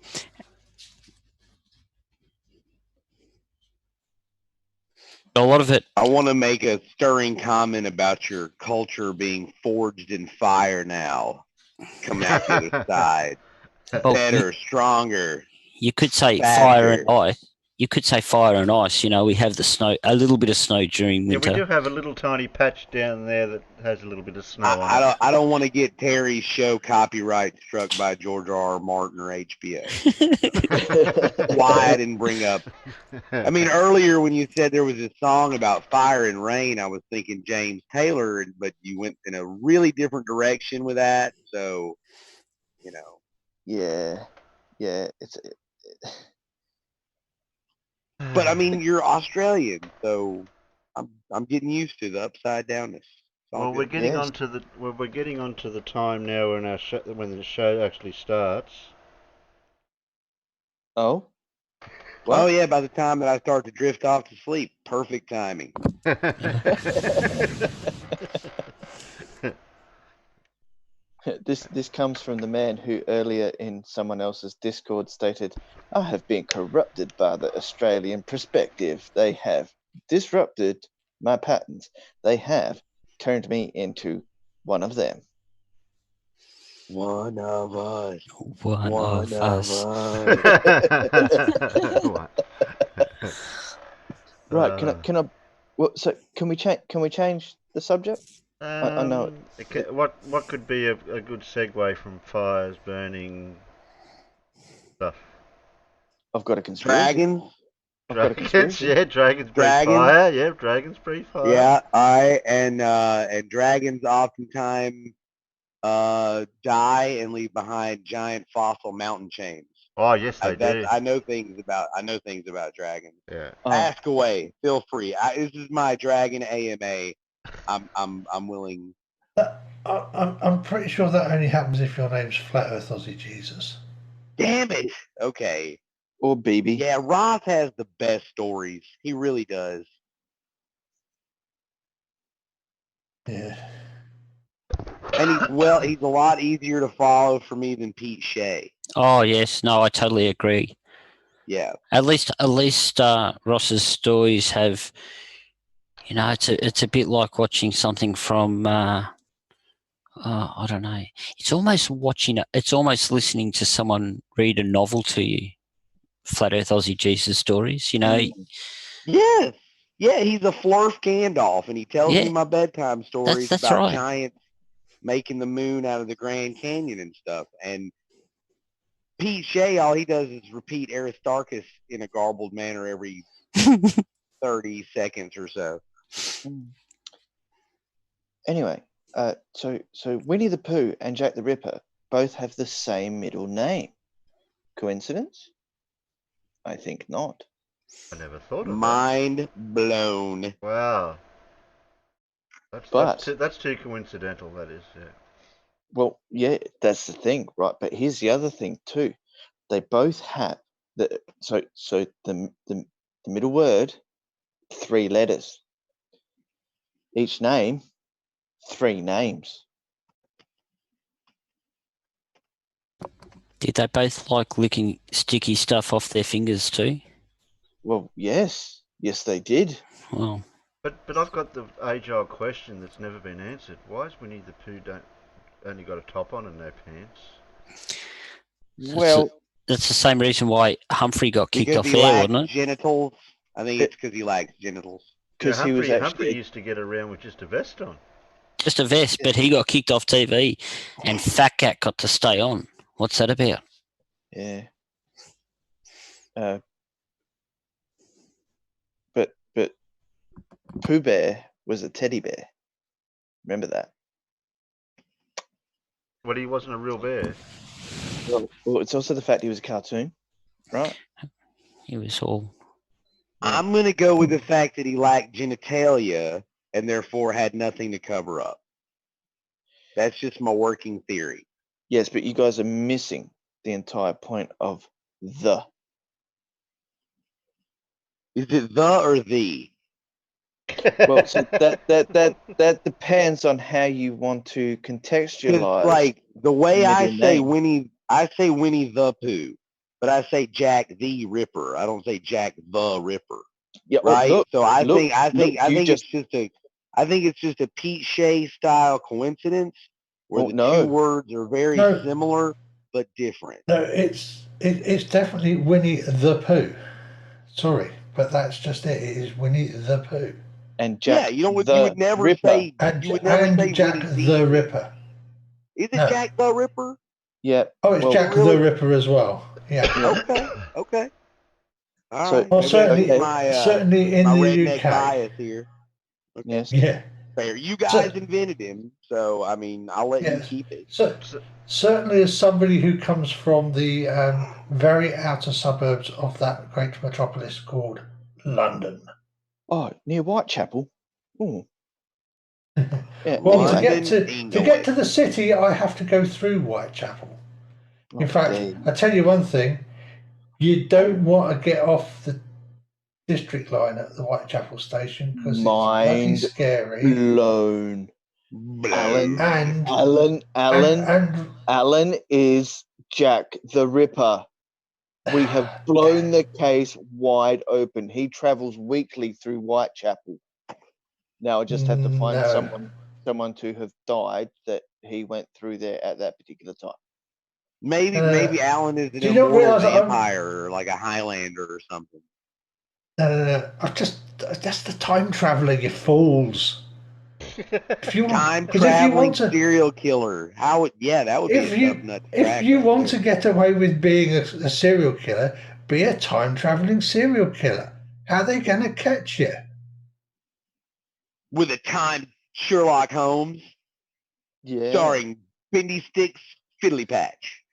A lot of it. I want to make a stirring comment about your culture being forged in fire now. Coming out the other side. Well, Better, stronger. you could say faster. fire and ice. You could say fire and ice. You know, we have the snow, a little bit of snow during Yeah, we winter. do have a little tiny patch down there that has a little bit of snow on it. I don't want to get Terry's show copyright struck by George R. R. Martin or HBO. Why I didn't bring up. I mean, earlier when you said there was a song about fire and rain, I was thinking James Taylor, but you went in a really different direction with that. So, you know. Yeah, it's But I mean, you're Australian, so I'm getting used to the upside downness. It's all Well, we're good. getting Yes. onto the time now when when the show actually starts. oh. Oh yeah, by the time that I start to drift off to sleep, perfect timing. This comes from the man who earlier in someone else's Discord stated, "I have been corrupted by the Australian perspective. They have disrupted my patterns. They have turned me into one of them." One of us. One of us. Right? Can I? Well, so can we change the subject? I know What could be a good segue from fires, burning stuff? I've got a conspiracy. Dragons. I've got a Dragons, conspiracy. yeah, dragons breathe Dragons. fire. Yeah, dragons breathe fire. Yeah, and dragons oftentimes die and leave behind giant fossil mountain chains. Oh yes, they do. I know things about dragons. Yeah. Ask away. Feel free. This is my dragon AMA. I'm willing. I'm pretty sure that only happens if your name's Flat Earth Ozzie Jesus. Damn it. Okay. Or BB. Yeah, Roth has the best stories. He really does. Yeah. And he's a lot easier to follow for me than Pete Shea. Oh yes, no, I totally agree. Yeah. At least Ross's stories have, you know, it's a bit like watching something from I don't know. It's almost listening to someone read a novel to you. Flat Earth Aussie Jesus stories, you know. Yes. Yeah, he's a Flurf Gandalf, and he tells Yeah. me my bedtime stories That's about right. giants making the moon out of the Grand Canyon and stuff. And Pete Shea, all he does is repeat Aristarchus in a garbled manner every 30 seconds or so. Anyway, so Winnie the Pooh and Jack the Ripper both have the same middle name. Coincidence? I think not. I never thought of that. Mind blown. Wow. But That's too coincidental, that is, yeah. well, yeah, that's the thing, right? But here's the other thing too. They both have the the middle word, 3 letters. Each name, 3 names. Did they both like licking sticky stuff off their fingers too? Well, yes, they did. Well, But I've got the age-old question that's never been answered. Why is Winnie the Pooh only got a top on and no pants? Well, that's the same reason why Humphrey got kicked Because off he air, lacks wasn't it? genitals. I think it's because he lacks genitals. because Yeah, he was Humphrey actually used to get around with just a vest on. Just a vest, but he got kicked off TV, and Fat Cat got to stay on. What's that about? yeah. But Pooh Bear was a teddy bear. Remember that? But he wasn't a real bear. Well, it's also the fact he was a cartoon, right? He was all. Yeah. I'm going to go with the fact that he lacked genitalia and therefore had nothing to cover up. That's just my working theory. Yes, but you guys are missing the entire point of the. Is it the or the? Well, so that depends on how you want to contextualize. Like the way I middle say name. Winnie the Pooh, but I say Jack the Ripper. I don't say Jack the Ripper. Yeah, Right? look, So I look, think you just- it's just a Pete Shea style coincidence where Oh, the no. two words are very No. similar but different. No, it's definitely Winnie the Pooh. Sorry, but that's just it. It is Winnie the Pooh. And Jack Yeah, you would never Ripper. say And, you would never and say Jack Winnie the Ripper. Is it No. Jack the Ripper? Yeah. Oh, it's well, Jack really? the Ripper as well. Yeah. Okay. Okay. All So- right. Well, Maybe that's certainly, my certainly in my the redneck UK. bias here. Okay. Yes. Yeah. Fair. You guys invented him, so I mean, I'll let you Yes. keep it. So certainly, as somebody who comes from the very outer suburbs of that great metropolis called London. Oh, near Whitechapel. Oh. Yeah. Well, anyway. to get to the city, I have to go through Whitechapel. In fact, I tell you one thing: you don't want to get off the district line at the Whitechapel station because it's bloody scary. Blown. Alan And Alan is Jack the Ripper. We have blown the case wide open. He travels weekly through Whitechapel. Now I just have to find someone to have died that he went through there at that particular time. Maybe Alan is an do you not immortal realise that vampire or like a Highlander or something. that's the time traveller, you fools. If you Time want, 'cause traveling serial killer. That would be a tough nut to crack. if you want to get away with being a serial killer, be a time traveling serial killer. How are they going to catch you? With a time Sherlock Holmes. Yeah. Starring Bendy Sticks Fiddly Patch.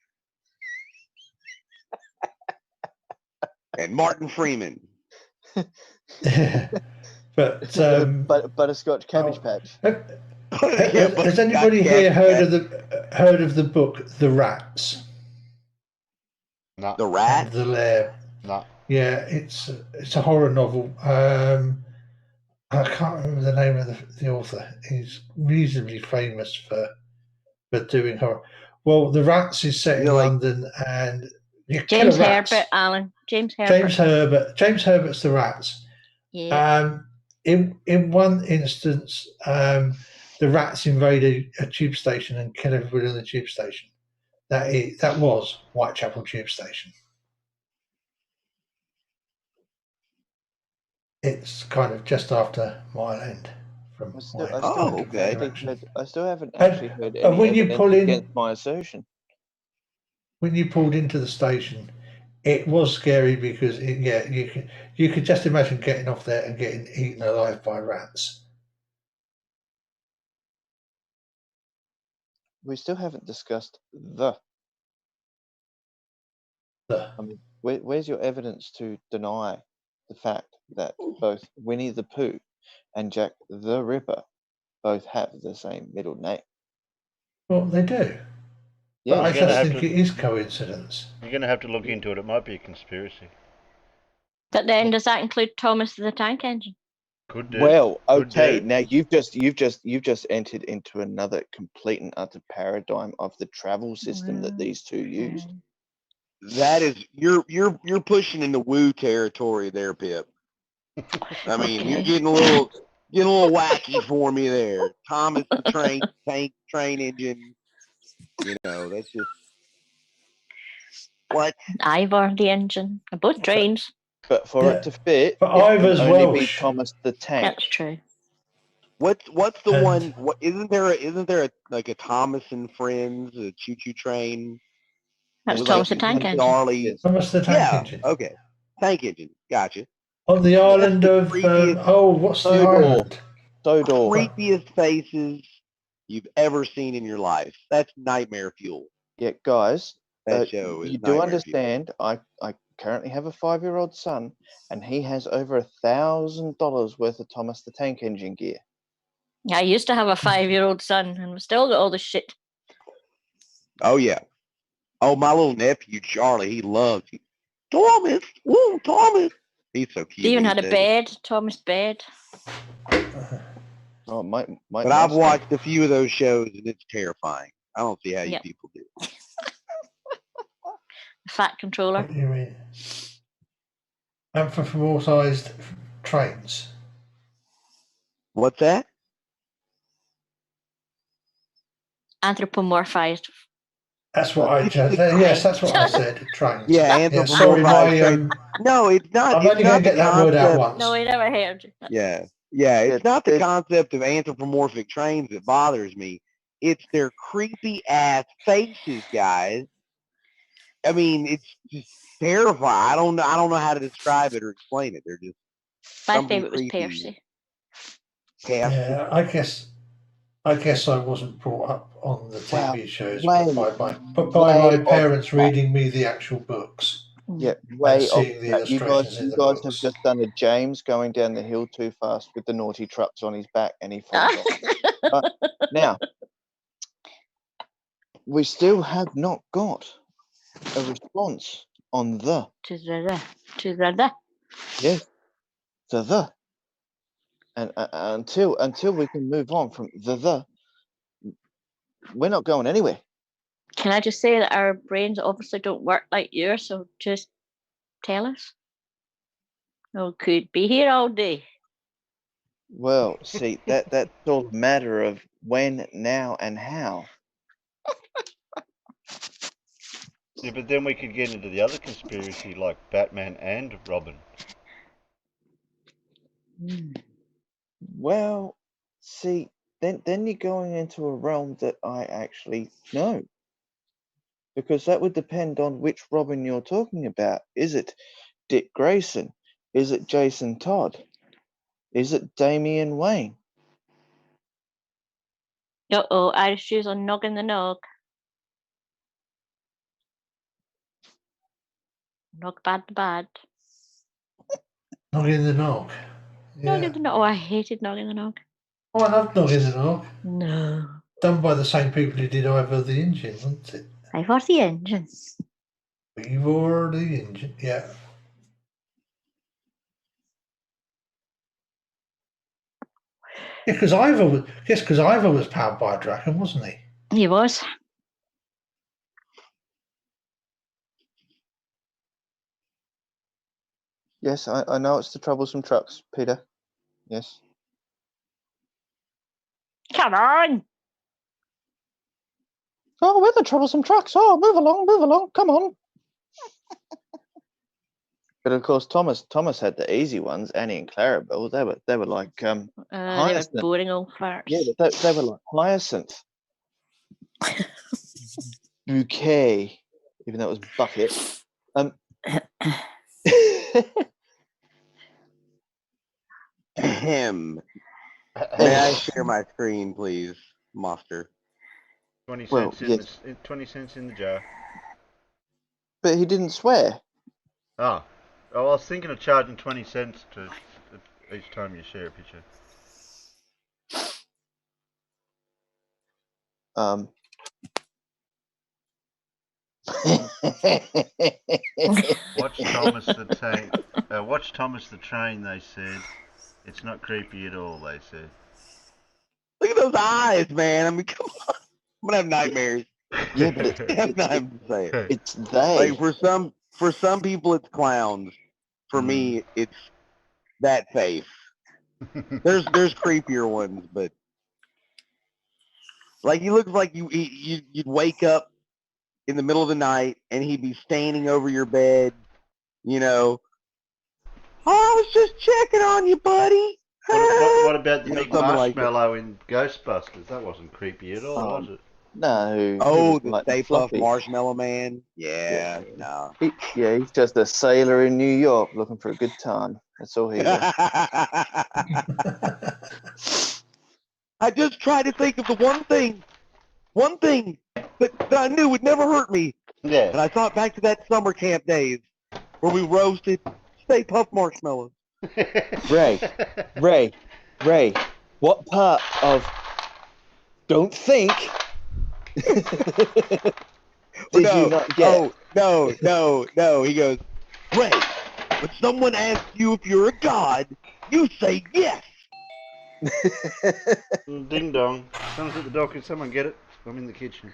And Martin Freeman. But butterscotch cabbage patch. Has anybody here heard of the book The Rats? No. The Rat? And the Lair. No. Yeah, it's a horror novel. I can't remember the name of the author. He's reasonably famous for doing horror. Well, The Rats is set in London, and James Herbert, Alan. James Herbert. James Herbert's The Rats. Yeah. In one instance, the rats invade a tube station and kill everybody in the tube station. That was Whitechapel Tube Station. It's kind of just after Mile End from I still haven't actually heard any when you pull in against my assertion. When you pulled into the station, it was scary because you could just imagine getting off there and getting eaten alive by rats. We still haven't discussed the. where's your evidence to deny the fact that both Winnie the Pooh and Jack the Ripper both have the same middle name? Well, they do. Yeah, But I You're gonna just have think to- it is coincidence. You're going to have to look into it. It might be a conspiracy. But then does that include Thomas the Tank Engine? Could do. well, Could okay. do. Now you've just entered into another complete and utter paradigm of the travel system that these two used. That is, you're pushing into woo territory there, Pip. I mean, you're Okay. getting a little wacky for me there. Thomas the train engine. You know, that's just what. Ivor the engine. They're both trains. But for Yeah, it to fit, but it can Ivor's only be Welsh. Thomas the Tank. That's true. What's the And- one? What isn't there like a Thomas and Friends, a choo choo train? That's with Thomas like the Tank Engine. Charlie. Yes. Thomas the Tank Yeah. Engine. Okay. Tank engine. Gotcha. On the island the of creepiest- what's the Sodor. island? Sodor. Creepiest faces you've ever seen in your life. That's nightmare fuel. Yeah, guys, That show is you do nightmare understand. I currently have a 5-year-old son, and he has over $1,000 worth of Thomas the Tank Engine gear. I used to have a 5-year-old son and we still got all the shit. Fuel. Oh yeah. Oh, my little nephew Charlie, he loves you. Thomas. Woo, Thomas. He's so cute. They even when had he a says it. bed, Thomas bed. Oh, might But I've watched a few of those shows and it's terrifying. I don't see how you Yep. people do. Fat controller. What do you mean? Anthropomorphized trains. What's that? Anthropomorphized. That's what I just. Yes, that's what I said. Trains. Yeah, Yeah, sorry, anthropomorphized my No, it's not. I'm it's only not going to the get that word out concept- once. No, I never heard you. Yeah, it's It- not the it- concept of anthropomorphic trains that bothers me. It's their creepy ass faces, guys. I mean, it's just terrifying. I don't know how to describe it or explain it. They're just My something favourite was creepy. Percy. Yeah, I guess I wasn't brought up on the TV shows, way- but by my way parents off track. reading me the actual books. Yeah, way off seeing the track. You illustrations in the guys have books. just done a James going down the hill too fast with the naughty trucks on his back, and he falls off. Now, we still have not got a response on the To the. yes, the, and until we can move on from the, we're not going anywhere. Can I just say that our brains obviously don't work like yours, so just tell us. Oh, could be here all day. Well, see, that's all a matter of when, now, and how. Yeah, but then we could get into the other conspiracy like Batman and Robin. Well, see, then you're going into a realm that I actually know. Because that would depend on which Robin you're talking about. Is it Dick Grayson? Is it Jason Todd? Is it Damian Wayne? Uh-oh, Irish shoes on noggin the nog. Nog bad the bad. Nog in the Nog. Yeah. Noggin the nog. Oh, I hated noggin the nog. Oh, I love Nog in the Nog. No. Done by the same people who did Ivor the Engine, wasn't it? Ivor the engine. Ivor the Engine, yeah. Yeah, because Ivor was powered by a dragon, wasn't he? He was. Yes, I know it's the troublesome trucks, Peter. Yes. Come on. Oh, we're the troublesome trucks. Oh, move along, come on. But of course, Thomas had the easy ones. Annie and Clarabelle, they were like They were Hyacinth. boring old farts. Yeah, they were like Hyacinth. Bouquet, even though it was Bucket. Ahem. May I share my screen, please, Monster? 20 Well, cents 20 cents in the jar. But he didn't swear. Oh, I was thinking of charging 20 cents to each time you share a picture. Watch Thomas the Train. Watch Thomas the Train. They said it's not creepy at all. They said. Look at those eyes, man. I mean, come on. I'm gonna have nightmares. Yeah, but I'm saying. it's they. Like for some people it's clowns. For me, it's that face. There's creepier ones, but like he looks like you'd wake up in the middle of the night and he'd be standing over your bed, you know. Oh, I was just checking on you, buddy. What about the You know, big something like that. marshmallow in Ghostbusters? That wasn't creepy at all, was it? No. Oh, he the was Stay Puft Fluffy. Marshmallow Man. Yeah, no. He's just a sailor in New York looking for a good time. That's all he was. I just tried to think of the one thing that I knew would never hurt me. Yeah. And I thought back to that summer camp days where we roasted Stay Puft marshmallows. Ray, what part of don't think did you not get? No. He goes, Ray, when someone asks you if you're a god, you say yes. Ding dong. Someone's at the door. Can someone get it? I'm in the kitchen.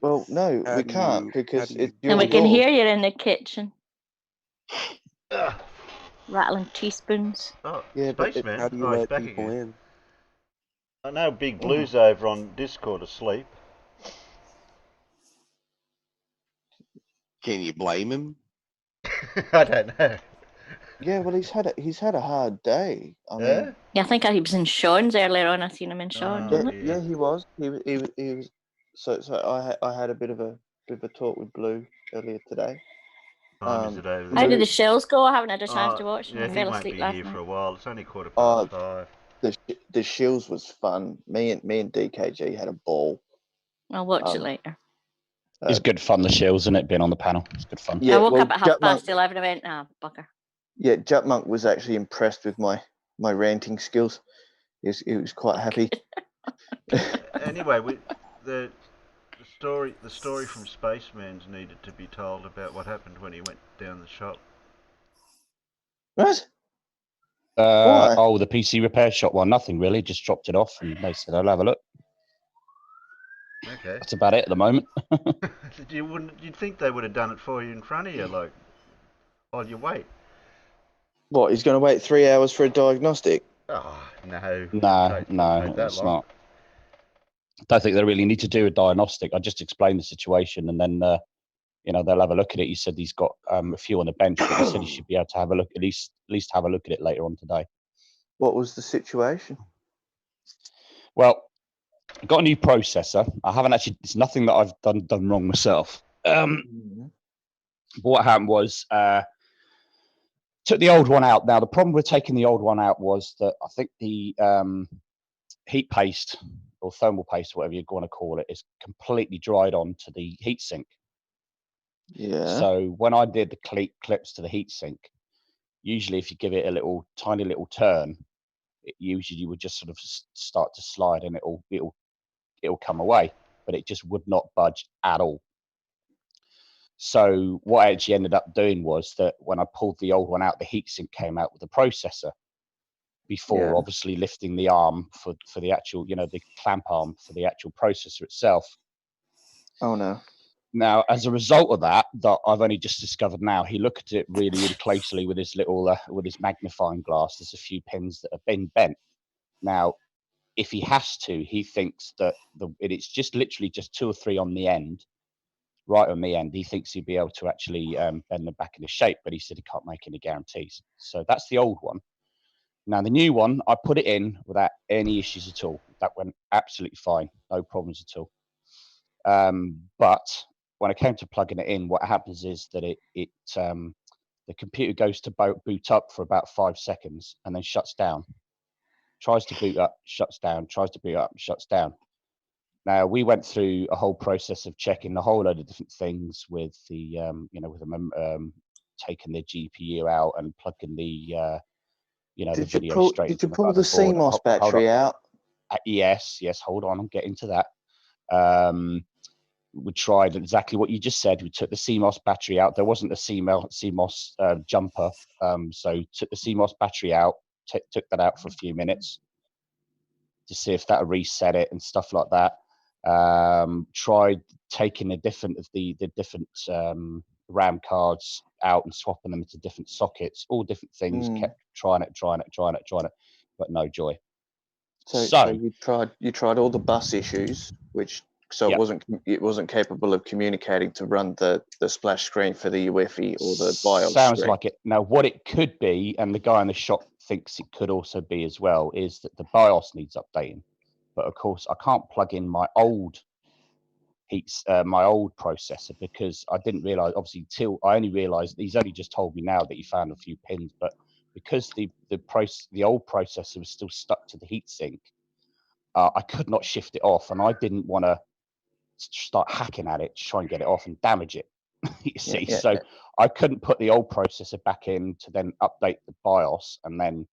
Well, no, How we do can't you- because how do you- it's And your we can door. hear you in the kitchen Ugh. rattling teaspoons. Oh, Yeah, but Spaceman. How do you Oh, he's let back people again. in? I know Big Blue's over on Discord asleep. Can you blame him? I don't know. Yeah, well, he's had a hard day. I mean, Yeah? Yeah, I think he was in Sean's earlier on. I seen him in Sean's, Oh, wasn't it? yeah, he was. He was. So I had a bit of a talk with Blue earlier today. Time is it over How there? did the shows go? I haven't had a chance Oh, to watch them. yeah, I he fell won't asleep be last here night. for a while. It's only 5:15. The Shields was fun. Me and DKG had a ball. I'll watch it Um, later. It's good fun, the Shields, isn't it? Being on the panel. It's good fun. Yeah, I woke well, up at Jutmonk- 11:30 and went, ah, bugger. Yeah, Jutmonk was actually impressed with my ranting skills. He was quite happy. Anyway, the story from Spaceman's needed to be told about what happened when he went down the shop. What? Why? Oh, the PC repair shop. Well, nothing really. Just dropped it off, and they said I'll have a look. Okay. That's about it at the moment. You'd think they would have done it for you in front of you, like while you wait. What? He's going to wait 3 hours for a diagnostic? Oh no. No, Take that it's long. not. I don't think they really need to do a diagnostic. I just explained the situation, and then they'll have a look at it. He said he's got a few on the bench, but he said he should be able to have a look, at least have a look at it later on today. What was the situation? Well, I got a new processor. I haven't actually. It's nothing that I've done wrong myself. But what happened was took the old one out. Now the problem with taking the old one out was that I think the heat paste or thermal paste, whatever you want to call it, is completely dried onto the heatsink. Yeah. So when I did the clips to the heatsink, usually if you give it a tiny little turn, you would just sort of start to slide and it'll come away, but it just would not budge at all. So what I actually ended up doing was that when I pulled the old one out, the heatsink came out with the processor before obviously lifting the arm for the actual, the clamp arm for the actual processor itself. Oh no. Now, as a result of that I've only just discovered now, he looked at it really, really closely with his little with his magnifying glass. There's a few pins that have been bent. Now, if he has to, he thinks that it's just literally just 2 or 3 on the end, right on the end. He thinks he'd be able to actually bend them back into shape, but he said he can't make any guarantees. So that's the old one. Now, the new one, I put it in without any issues at all. That went absolutely fine, no problems at all. But when I came to plugging it in, what happens is that the computer goes to boot up for about 5 seconds and then shuts down. Tries to boot up, shuts down, tries to boot up, shuts down. Now, we went through a whole process of checking a whole load of different things with the, taking the GPU out and plugging the you know, the Did you video pull? straight Did into you the pull the motherboard. CMOS battery out? Yes, hold on, I'm getting to that. We tried exactly what you just said. We took the CMOS battery out. There wasn't a CMOS jumper, so took the CMOS battery out, took that out for a few minutes to see if that would reset it and stuff like that. Tried taking the different RAM cards out and swapping them into different sockets, all different things. Kept trying it, but no joy. So you tried all the bus issues, which it wasn't capable of communicating to run the splash screen for the UEFI or the BIOS Sounds screen. like it. Now, what it could be, and the guy in the shop thinks it could also be as well, is that the BIOS needs updating. But of course, I can't plug in my old my old processor because I didn't realize. Obviously, till I only realized he's only just told me now that he found a few pins, but because the old processor was still stuck to the heatsink, I could not shift it off, and I didn't want to start hacking at it to try and get it off and damage it. You see, so I couldn't put the old processor back in to then update the BIOS and then,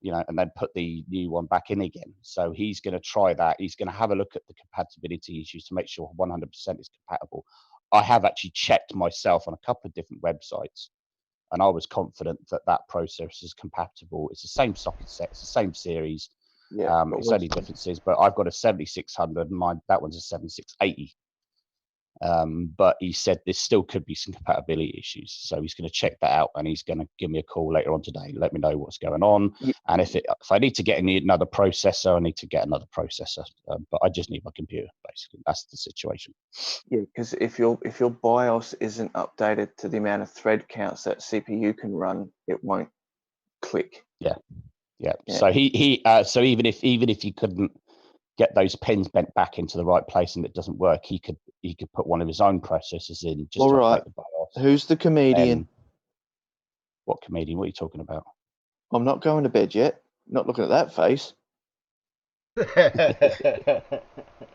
you know, and then put the new one back in again. So he's going to try that. He's going to have a look at the compatibility issues to make sure 100% is compatible. I have actually checked myself on a couple of different websites, and I was confident that that processor is compatible. It's the same socket set, it's the same series. It's only differences, but I've got a 7600 and that one's a 7680. But he said there still could be some compatibility issues, so he's going to check that out and he's going to give me a call later on today, let me know what's going on, and if I need to get another processor, I need to get another processor, but I just need my computer. Basically, that's the situation. Yeah, because if your BIOS isn't updated to the amount of thread counts that CPU can run, it won't click. Yeah. So so even if you couldn't get those pins bent back into the right place and it doesn't work, he could put one of his own processors in just to update the BIOS. Who's the comedian? What comedian? What are you talking about? I'm not going to bed yet. Not looking at that face.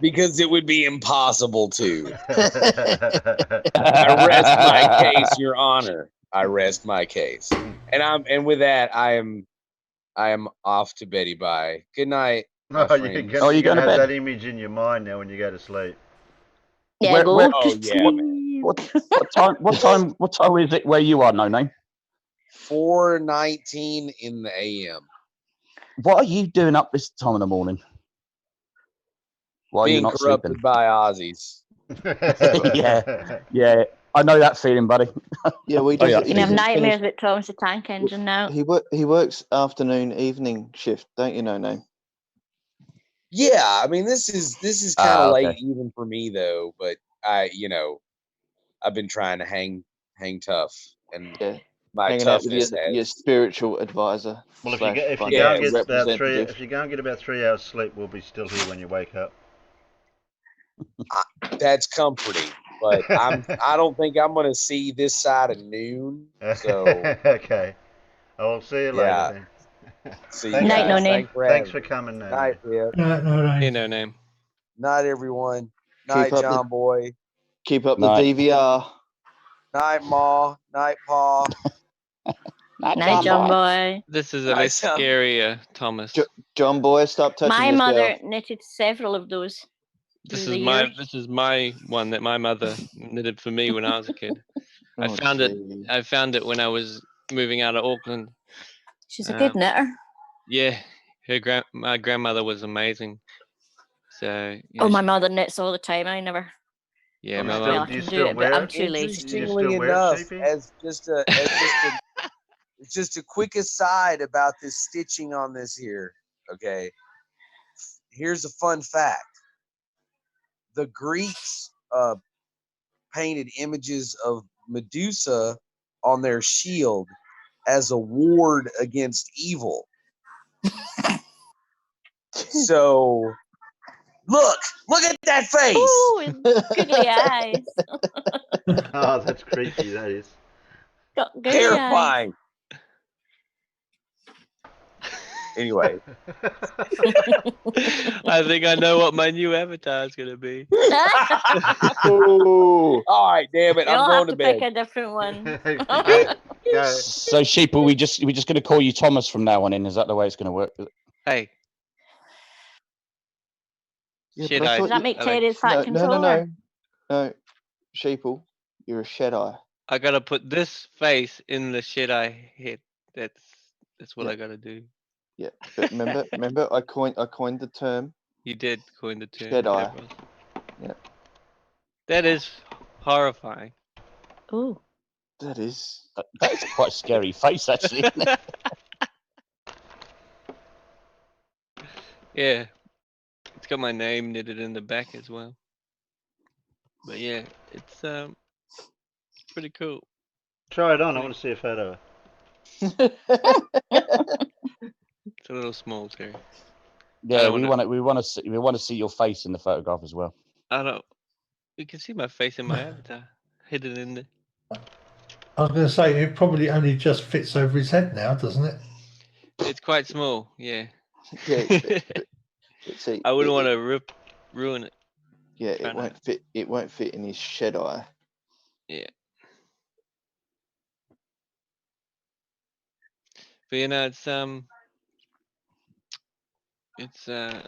Because it would be impossible to. I rest my case, Your Honor. I rest my case. And with that, I am off to beddy bye. Good night. You're going to have bed? that image in your mind now when you go to sleep. Yeah, Where- go Oh to yeah, man. sleep. What time is it where you are, No Name? 4:19 in the AM. What are you doing up this time in the morning? Why are you Being not corrupted sleeping? by Aussies. Yeah, I know that feeling, buddy. Yeah, we Oh, just. yeah. You can have nightmares about Thomas the Tank Engine now. He works afternoon, evening shift, don't you know, Name? Yeah, I mean this is kind of okay. late even for me though, but I've been trying to hang tough, and my hanging out with toughness your spiritual advisor. Well, if / you go and get about representative. if you go and get about 3 hours sleep, we'll be still here when you wake up. That's comforting, but I don't think I'm gonna see this side of noon. So okay, I'll see you later then. see you Thanks, Night, No Name. Thanks for coming, No Night, Name. Rip. Hey, No Name. Night, everyone. Keep Night, up John Boy. Keep up Night. the DVR. Night, Ma. Night, Pa. Night, John Boy. This is a bit scarier, Thomas. John Boy, stop touching My yourself. mother knitted several of those. This through is the my years. one that my mother knitted for me when I was a kid. I Oh, found gee. it when I was moving out of Auckland. She's a good knitter. Yeah, my grandmother was amazing. So Oh, my mother knits all the time. I never. yeah, You my still- mom. do you I can still do it, wear but I'm it? too lazy to do it. Interestingly wear it, enough, Sheepy? as just a quick aside about this stitching on this here. Okay, here's a fun fact: the Greeks painted images of Medusa on their shield as a ward against evil. So look at that face. Oh, googly eyes. Oh, that's creepy. That is. Got googly eyes. Terrifying. Anyway, I think I know what my new avatar is gonna be. oh, all right, damn it, You'll I'm have going to to bed. pick a different one. Go. So, Sheep, we're just going to call you Thomas from now on in? Is that the way it's going to work? Hey, Yeah, shit but I eye. Does thought that you, make I Terry like. the fat controller? no, Sheeple, you're a Shedeye. I gotta put this face in the shit eye head. That's what Yeah. I gotta do. Yeah, but remember, I coined the term You did coin the term. Shedeye. Davros. Yeah. That is horrifying. Ooh. That is. That's quite a scary face, actually. Isn't it? Yeah, it's got my name knitted in the back as well. But yeah, it's pretty cool. Try it on. I want to see a photo. It's a little small, Terry. Yeah, don't we wanna- want to see your face in the photograph as well. I don't. You can see my face in my avatar hidden in the. I was going to say it probably only just fits over his head now, doesn't it? It's quite small. Yeah. Yeah, but see, I wouldn't want to ruin it. Yeah, it trying to- won't fit. It won't fit in his Shedeye. Yeah. But you know, it's a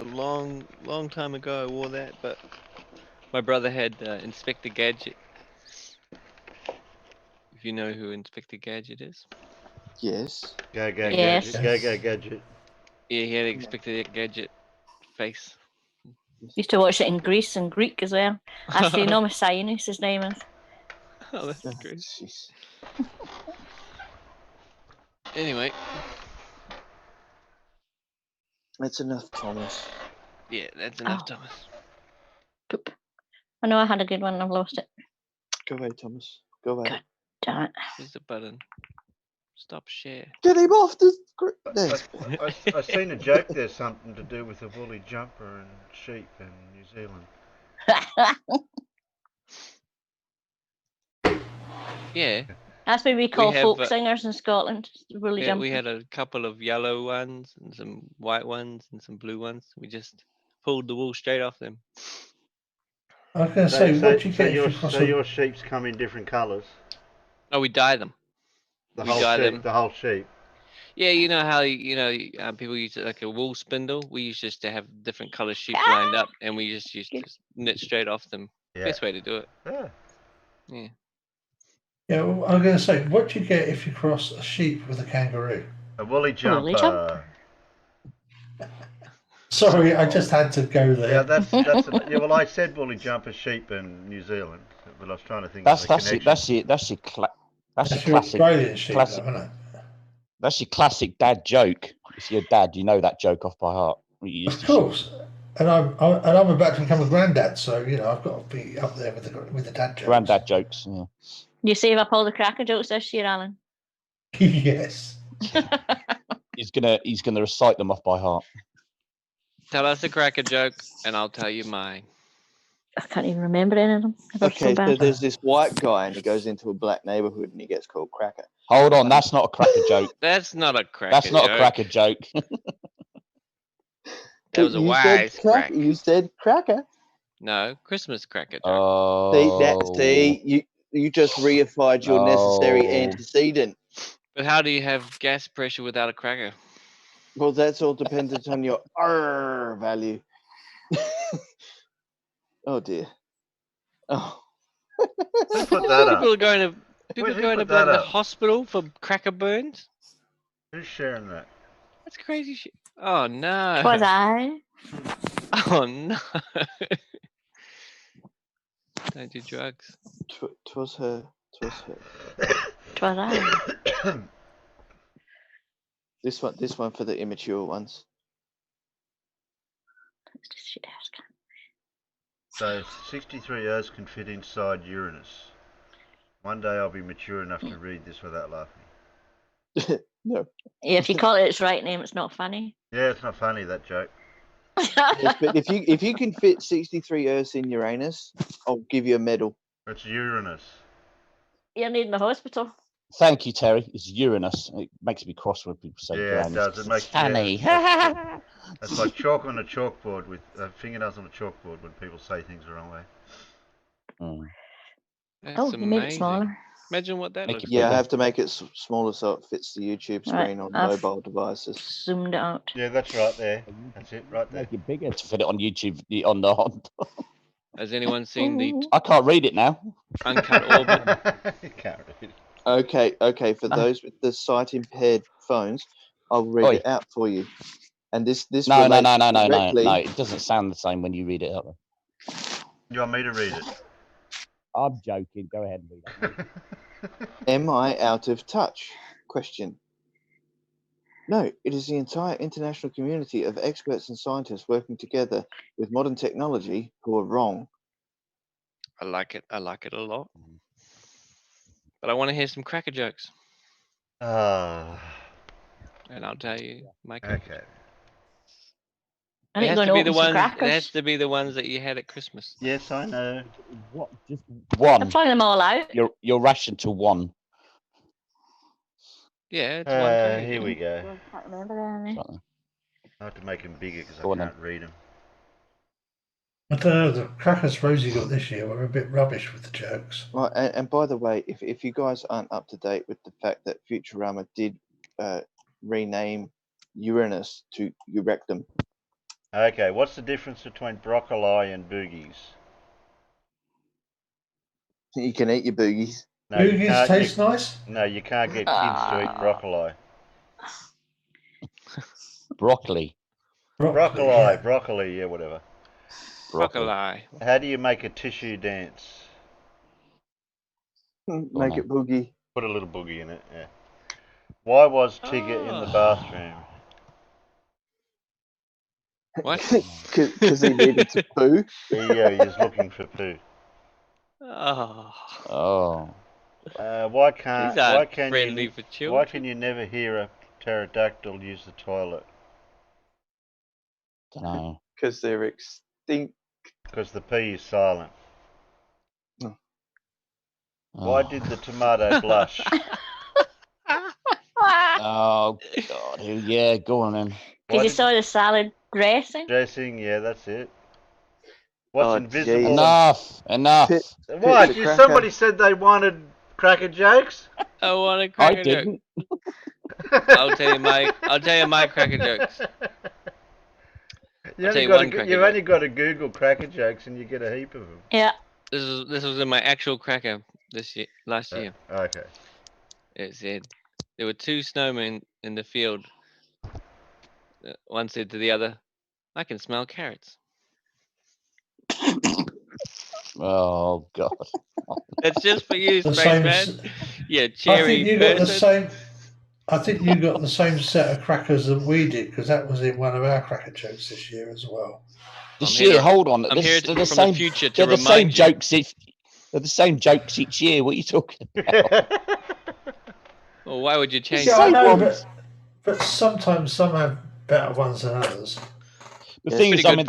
long time ago I wore that, but my brother had Inspector Gadget. If you know who Inspector Gadget is. Yes. Go, go, Yes. gadget. Go, go, gadget. Yeah, he had Inspector Gadget face. Used to watch it in Greece and Greek as well. Astronomous, his name is. Oh, that's great. Jeez. Anyway, That's enough, Thomas. yeah, that's enough, Oh. Thomas. Poop. I know I had a good one and I've lost it. Go away, Thomas. Go away. God damn it. Here's the button. Stop share. Get him off the screen. I seen a joke there's something to do with a woolly jumper and sheep in New Zealand. Yeah, That's what we call have, folk singers in Scotland. Woolly yeah, jumper. we had a couple of yellow ones and some white ones and some blue ones. We just pulled the wool straight off them. I was going to say, what do you So get if you cross your sheep's come in different colours. Oh, we dye them. The We whole dye sheep. them. The whole sheep. Yeah, you know how people use it like a wool spindle. We used just to have different color sheep lined up, and we just used to knit straight off them. Yeah. Best way to do it. Yeah. Yeah. Yeah, well, I'm going to say, what do you get if you cross a sheep with a kangaroo? A woolly jumper. Woolly jumper. Sorry, I just had to go there. Yeah, that's yeah. Well, I said woolly jumper sheep in New Zealand, but I was trying to think That's of the that's it. connection. That's your That's your classic. Australian sheep, classic- though, isn't it? That's your classic dad joke. If you're a dad, you know that joke off by heart. You used Of to- course. And I'm about to become a granddad, so you know I've got to be up there with the dad jokes. Granddad jokes. Yeah. You save up all the cracker jokes this year, Alan. Yes. He's gonna recite them off by heart. Tell us a cracker joke, and I'll tell you mine. I can't even remember any of them. They're Okay, so so bad. there's this white guy and he goes into a black neighborhood and he gets called Cracker. Hold on, that's not a cracker joke. That's not a cracker That's not joke. a cracker joke. That was a You wise said crack. You said Cracker. No, Christmas cracker joke. Oh. You just reified your necessary Oh. antecedent. But how do you have gas pressure without a cracker? Well, that's all dependent on your R value. Oh dear. Oh. Who put that up? People are going to Who put bloody that the up? hospital for cracker burns. Who's sharing that? That's crazy shit. Oh no. Was I? Oh no. Don't do drugs. Twas her. Was I? This one for the immature ones. Let's just shit house. So 63 years can fit inside Uranus. One day I'll be mature enough to read this without laughing. No. Yeah, if you call it its right name, it's not funny. Yeah, it's not funny, that joke. Yes, but if you can fit 63 Earths in Uranus, I'll give you a medal. It's Uranus. You're needing the hospital. Thank you, Terry. It's Uranus. It makes me cross when people say Yeah, it Uranus. does. It makes Honey. It's like chalk on a chalkboard with fingernails on a chalkboard when people say things the wrong way. Mm. That's Oh, you made it amazing. smaller. Imagine what that Make looks it like. Yeah, I bigger. have to make it smaller so it fits the YouTube Right, screen on I've mobile devices. zoomed it out. Yeah, that's right there. That's it, right there. Make it bigger to fit it on YouTube. On the. Has anyone seen the I can't read it now. uncut orbit? You can't read it. Okay. For No. those with the sight impaired phones, I'll read Oi. it out for you. And this No. relates directly. It doesn't sound the same when you read it out. You want me to read it? I'm joking. Go ahead and read it. Am I out of touch? Question. No, it is the entire international community of experts and scientists working together with modern technology who are wrong. I like it. I like it a lot. But I want to hear some cracker jokes, Ah, and I'll tell you, Michael. okay. I It need to has go to and be open the some ones. It has crackers. to be the ones that you had at Christmas. Yes, I know. What? Just I'm one. flying them all out. You're rationed to one. Yeah, it's one cracker. Here we joke. go. I can't remember any. Something. I have to make them bigger because Go I on then. can't read them. I don't know, the crackers Rosie got this year were a bit rubbish with the jokes. Right, and by the way, if you guys aren't up to date with the fact that Futurama did rename Uranus to Eurectum. Okay, what's the difference between broccoli and boogies? You can eat your boogies. No, you Boogies can't. taste nice? No, you can't get kids to eat broccoli. Broccoli. Broccoli, yeah. yeah, whatever. Broccoli. How do you make a tissue dance? Make it boogie. Put a little boogie in it, yeah. Why was Tigger in the bathroom? What? Because he needed to poo. He was looking for poo. Oh. Oh. Why can friendly you for children. why can you never hear a pterodactyl use the toilet? Don't know. Because they're extinct. Because the P is silent. Oh. Why did the tomato blush? Oh God. Yeah, go on then. Because you saw the salad dressing. Dressing, yeah, that's it. What's invisible? geez. Enough. What? Somebody said they wanted cracker jokes? I want a cracker joke. didn't. I'll tell you my cracker jokes. You've only got to Google cracker jokes and you get a heap of them. Yeah. This was in my actual cracker last year. Okay. It said there were two snowmen in the field. One said to the other, "I can smell carrots." Oh God. It's just for you, The Spaceman. same Yeah, I think you got the person. same. I think you got the same set of crackers that we did because that was in one of our cracker jokes this year as well. This year, hold on. I'm here they're from the same, the future to they're the same remind you. jokes. They're the same jokes each year. What are you talking about? Well, why would you change Yeah, I it? know, but sometimes some have better ones than others. The Yeah, thing it's is, I pretty mean,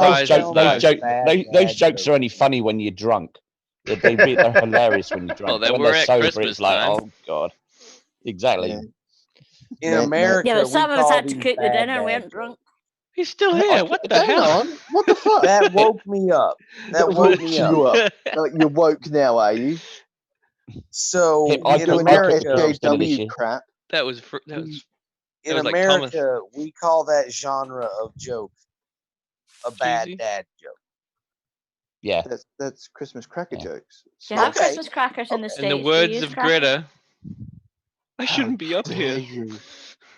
good those jokes are only funny when you're drunk. They're hilarious when you're drunk. Well, they when were they're at sober, Christmas it's like, time. oh God. Exactly. Yeah. In America, Yeah, but some we of us call had to these cook the bad dinner and we dad weren't drunk. He's still here. What the Hang hell? on. What the fuck? That woke me up. That woke me up. You up. You're woke now, are you? So Hey, I in put America, jokes dinner this SJW year. crap. That was in was like Thomas. America, we call that genre of joke a bad Cheesy? dad joke. Yeah. That's Christmas cracker Yeah. jokes. Do you have Okay. Christmas crackers in the States? In the Do you words use of crackers? Greta, I shouldn't be up Dare here. you.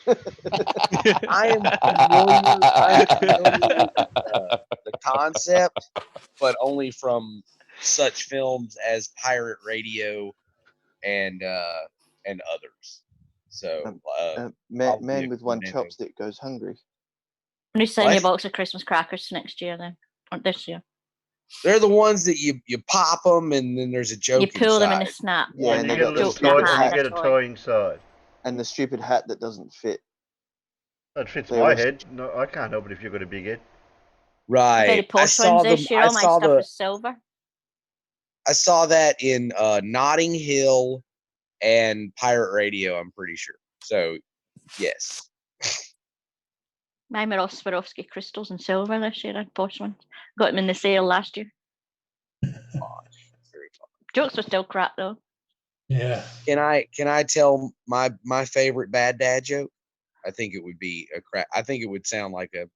I am familiar with the concept, but only from such films as Pirate Radio and others. So Man with one chopstick goes hungry. I'm just sending you a What? box of Christmas crackers next year then. Or this year. they're the ones that you pop them and then there's a joke You pull them in inside. a snap. Yeah, And and you they get a got little the joke in toy, a and hat you get and a a toy inside. and the stupid hat that doesn't fit. That fits There my was- head. No, I can't help it if you've got a big head. The very Right. I posh saw ones them. this year. I All my saw stuff the. was silver. I saw that in Notting Hill and pirate radio, I'm pretty sure. So, yes. Mine were all Swarovski crystals and silver this year. I had posh ones. Got them in the sale last year. Jokes were still crap though. Yeah. Can I tell my favorite bad dad joke? I think it would be I think it would sound like a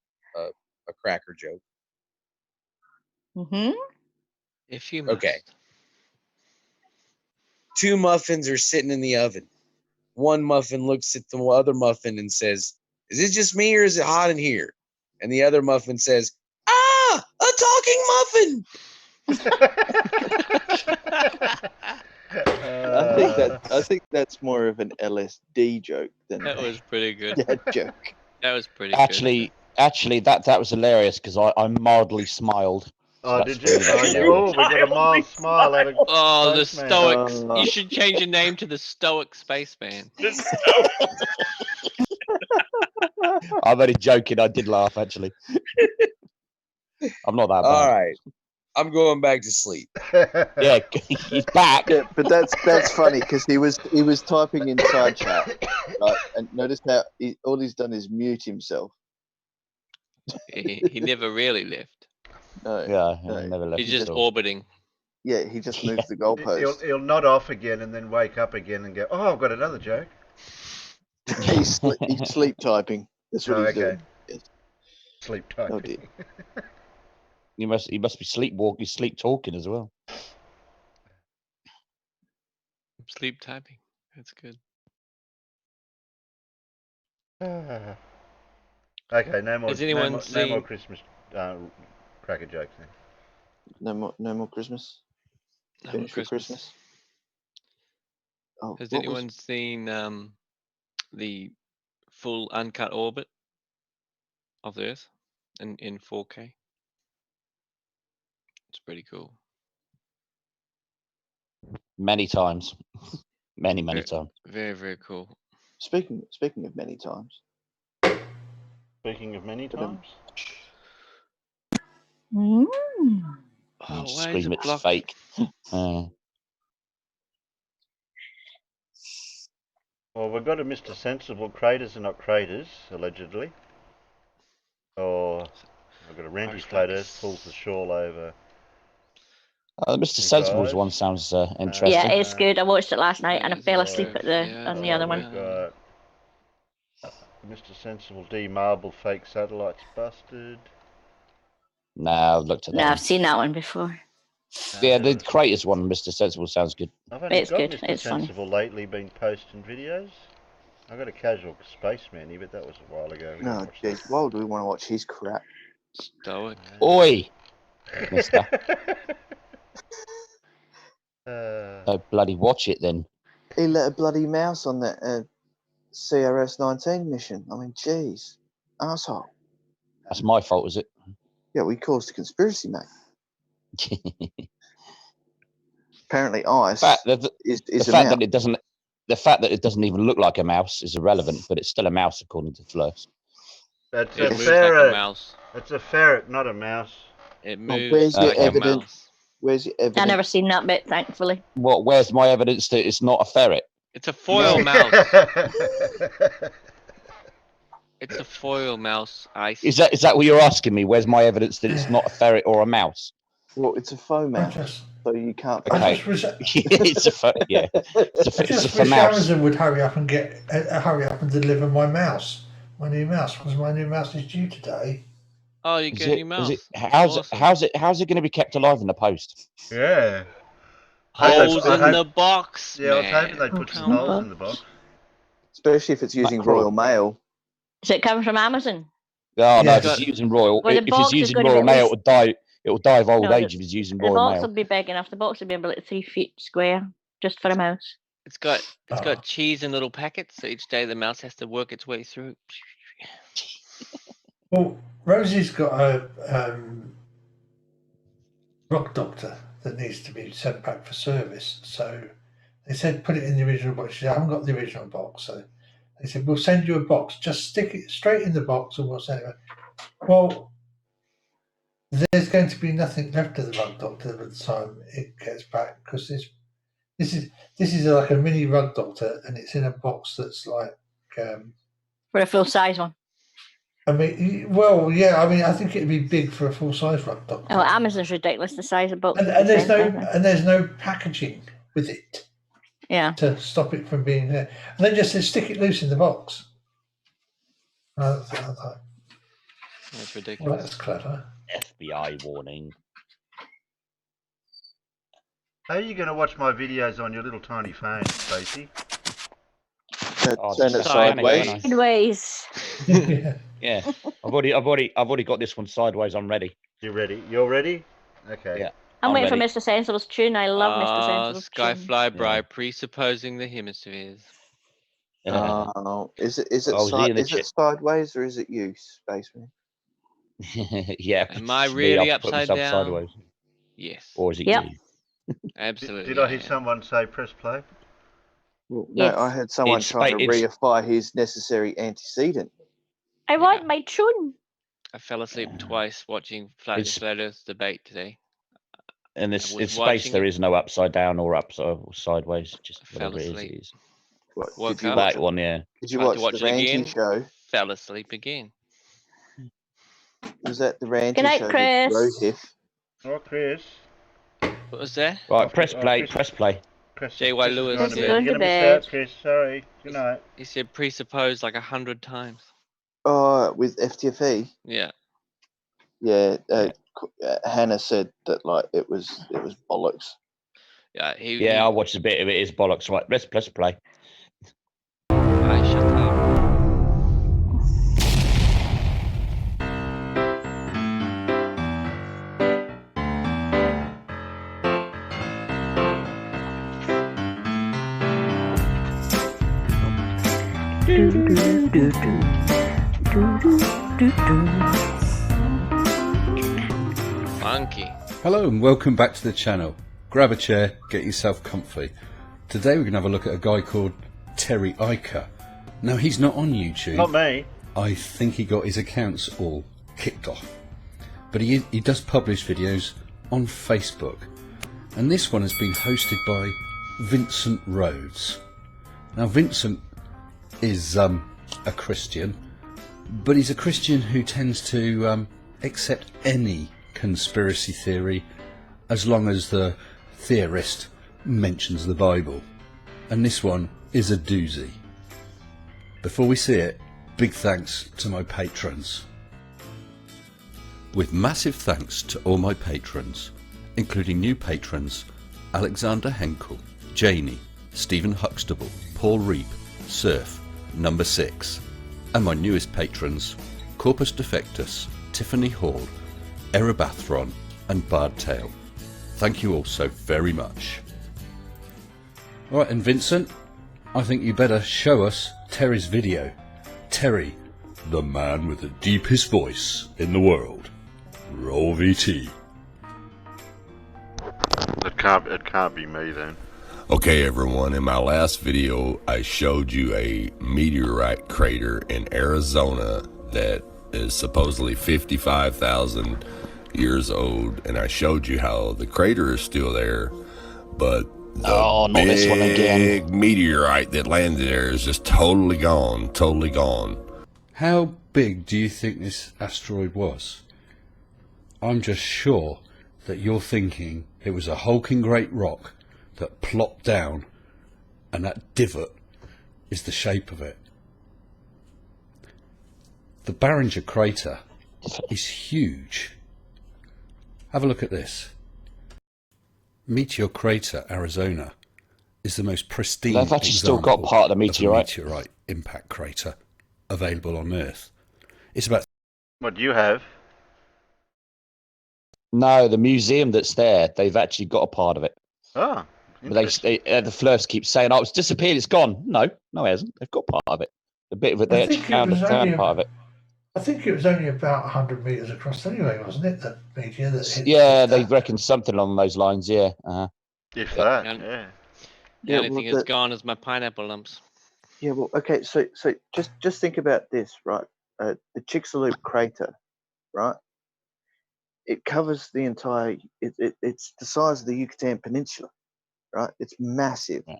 cracker joke. Mm-hmm. If you must. Okay. 2 muffins are sitting in the oven. One muffin looks at the other muffin and says, "Is it just me or is it hot in here?" And the other muffin says, "Ah, a talking muffin." I think that's more of an LSD joke than That was pretty good. dad joke. That was pretty Actually, that was hilarious because I mildly smiled. Oh, that's did you? really Oh, we got a mild smile out of Oh, the Spaceman. Stoics. You should change your name to the Stoic Spaceman. I'm only joking. I did laugh actually. I'm not that bad. All right. I'm going back to sleep. Yeah, he's back. Yeah, but that's funny because he was typing inside chat, right? And notice how all he's done is mute himself. He never really left. No, Yeah, no. never left. He's just at all. orbiting. Yeah, he just moved the goalpost. He'll nod off again and then wake up again and go, "Oh, I've got another joke." he's sleep typing. That's what Oh, he's okay. doing. Yes. Sleep typing. Oh dear. He must be sleepwalking, sleep talking as well. Sleep typing. That's good. Okay, no more. Has anyone no more seen- Christmas cracker jokes then. No more Christmas. No more Finish with Christmas. Oh, Has what anyone seen the full uncut orbit of the Earth in 4K? It's pretty cool. Many times, many times. Very, very cool. Speaking of many times. Speaking of many times. Mm. Oh, You why is scream it it's blocked? fake. Well, we've got a Mr. Sensible. Craters are not craters, allegedly. Or I've got a Randy Hocus Flat pocus. Earth pulls the shawl over. Mr. You Sensible's guys? one sounds Yeah, interesting. it's good. I watched it last night and I It fell is asleep good. at the Yeah, on the it's other good. one. We've got Mr. Sensible D-Marble fake satellites busted. No, I've looked at that. No, one. I've seen that one before. Yeah, the Craters one, Mr. Sensible, sounds good. I've only It's got good, Mr. it's fun. Sensible lately been posting videos. I got a casual spaceman here, but that was a while ago. We No, didn't watch jeez. Why would we want to watch his crap? Stoic. that. Oi, mister. Bloody watch it then. He let a bloody mouse on that CRS-19 mission. I mean, jeez, asshole. That's my fault, is it? Yeah, we caused a conspiracy, mate. Apparently, ice the is fact a mouse. that it doesn't. The fact that it doesn't even look like a mouse is irrelevant, but it's still a mouse according to Flurs. That's It a moves ferret. like a mouse. It's a ferret, not a mouse. It Oh, moves where's your like a evidence? mouse. Where's your I evidence? never seen that bit, thankfully. What? Where's my evidence that it's not a ferret? It's a foil No. mouse. It's a foil mouse. Ice. Is that what you're asking me? Where's my evidence that it's not a ferret or a mouse? Well, it's a faux I mouse, just, so you can't. Okay. I just wish, It's a yeah. It's I a just for wish mouse. Amazon would hurry up and hurry up and deliver my mouse, my new mouse, because my new mouse is due today. Oh, you get a new mouse. How's Awesome. it going to be kept alive in the post? Yeah. Holes I in hope- the box. Yeah, I was hoping man. they'd put some Okay. holes in the box. Especially if it's using cruel. Royal Mail. Is it coming from Amazon? Oh no, Yeah. if it's using Royal, Well, the if box it's is using gonna be Royal at Mail, least- it will die of old No, age if it's using The Royal box Mail. will be big enough. The box will be about 3 feet square, just for a mouse. It's got Oh. got cheese in little packets, so each day the mouse has to work its way through. Well, Rosie's got a rock doctor that needs to be sent back for service. So they said put it in the original box. She said, I haven't got the original box. So they said, we'll send you a box. Just stick it straight in the box and we'll send it back. Well, there's going to be nothing left of the rock doctor by the time it gets back because this This is like a mini rug doctor, and it's in a box that's like. For a full size one. I mean, well, yeah. I mean, I think it'd be big for a full size rug doctor. Oh, Amazon's ridiculous. The size of box. And there's no packaging with it. Yeah. To stop it from being there, and they just said stick it loose in the box. That's ridiculous. Well, that's clever. FBI warning. How are you going to watch my videos on your little tiny phone, Stacey? Turn it sideways. Sideways. Yeah, I've already got this one sideways. I'm ready. You ready? You're ready? Okay. Yeah. I'm waiting ready. for Mr. Sensible's tune. I love Mr. Sensible's tune. Skyfly Bride presupposing the hemispheres. Oh, is it sideways or is it you, Spaceman? Yeah. Am I really I'll put upside myself down? Sideways. Yes. Or is it Yep. you? Absolutely. Did I hear someone say press play? Well, Yes. no, I had someone trying to reify his necessary antecedent. I want my tune. I fell asleep twice watching Flat Earth debate today. And in space, there is no upside down or sideways. Just fell whatever asleep. it is. Did you that one, yeah. Did you watch the Ranty show? Fell asleep again. Was that the Ranty Good night, show? Chris. Rohith? Oh, Chris. What was that? Right, press play. Press play. J.Y. Lewis. You're going to miss out, Chris. Sorry. Good night. He said presuppose like 100 times. With FTFE. Yeah. Yeah. Hannah said that like it was bollocks. Yeah. I watched a bit of it. It's bollocks. Right, let's press play. I shut up. Funky. Hello and welcome back to the channel. Grab a chair, get yourself comfy. Today we're going to have a look at a guy called Terry Iker. Now he's not on YouTube. Not me. I think he got his accounts all kicked off. But he does publish videos on Facebook. And this one has been hosted by Vincent Rhodes. Now Vincent is a Christian, but he's a Christian who tends to accept any conspiracy theory as long as the theorist mentions the Bible. And this one is a doozy. Before we see it, big thanks to my patrons. With massive thanks to all my patrons, including new patrons Alexander Henkel, Janie, Stephen Huxtable, Paul Reap, Surf, Number 6, and my newest patrons Corpus Defectus, Tiffany Hall, Erebathron and Bardtail. Thank you all so very much. Alright, and Vincent, I think you better show us Terry's video. Terry, the man with the deepest voice in the world. Roll VT. It can't be me then. Okay everyone, in my last video I showed you a meteorite crater in Arizona that is supposedly 55,000 years old, and I showed you how the crater is still there, but the not this one again. big meteorite that landed there is just totally gone. How big do you think this asteroid was? I'm just sure that you're thinking it was a hulking great rock that plopped down, and that divot is the shape of it. The Barringer crater is huge. Have a look at this. Meteor Crater, Arizona, is the most pristine They've actually still got example part of the of a meteorite impact crater available on Earth. It's about... What do you have? No, the museum that's there, they've actually got a part of it. Oh, but the Flirts keep saying, "Oh, it's disappeared, it's gone." No, it hasn't. They've got part of it. A bit of it. They actually found part of it. I think it was only about 100 metres across anyway, wasn't it? That meteor that hit. Yeah, they reckon something along those lines. Yeah. If that, yeah. The only thing that's gone is my pineapple lumps. Yeah, well, okay, so just think about this, right? The Chicxulub crater, right? It covers the entire. It's the size of the Yucatan Peninsula, right? It's massive. Yeah.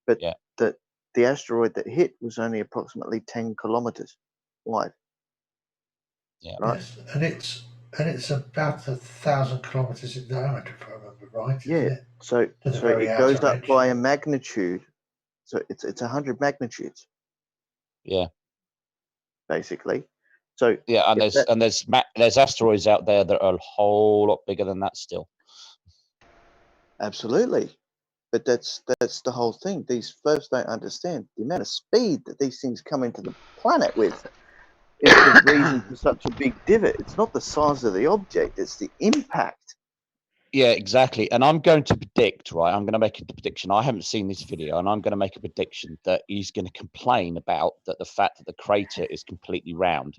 But Yeah. the asteroid that hit was only approximately 10 kilometers wide. Yeah. Right? Yes, and it's about 1,000 kilometers in diameter, if I remember right. Yeah. Isn't it? So To the so very it goes outer up edge. by a magnitude. So it's 100 magnitudes Yeah. basically. So Yeah, and if there's asteroids out there that are a whole lot bigger than that still. absolutely. But that's the whole thing. These folks don't understand the amount of speed that these things come into the planet with is the reason for such a big divot. It's not the size of the object, it's the impact. Yeah, exactly. And I'm going to predict, right? I'm going to make a prediction. I haven't seen this video, and I'm going to make a prediction that he's going to complain about the fact that the crater is completely round,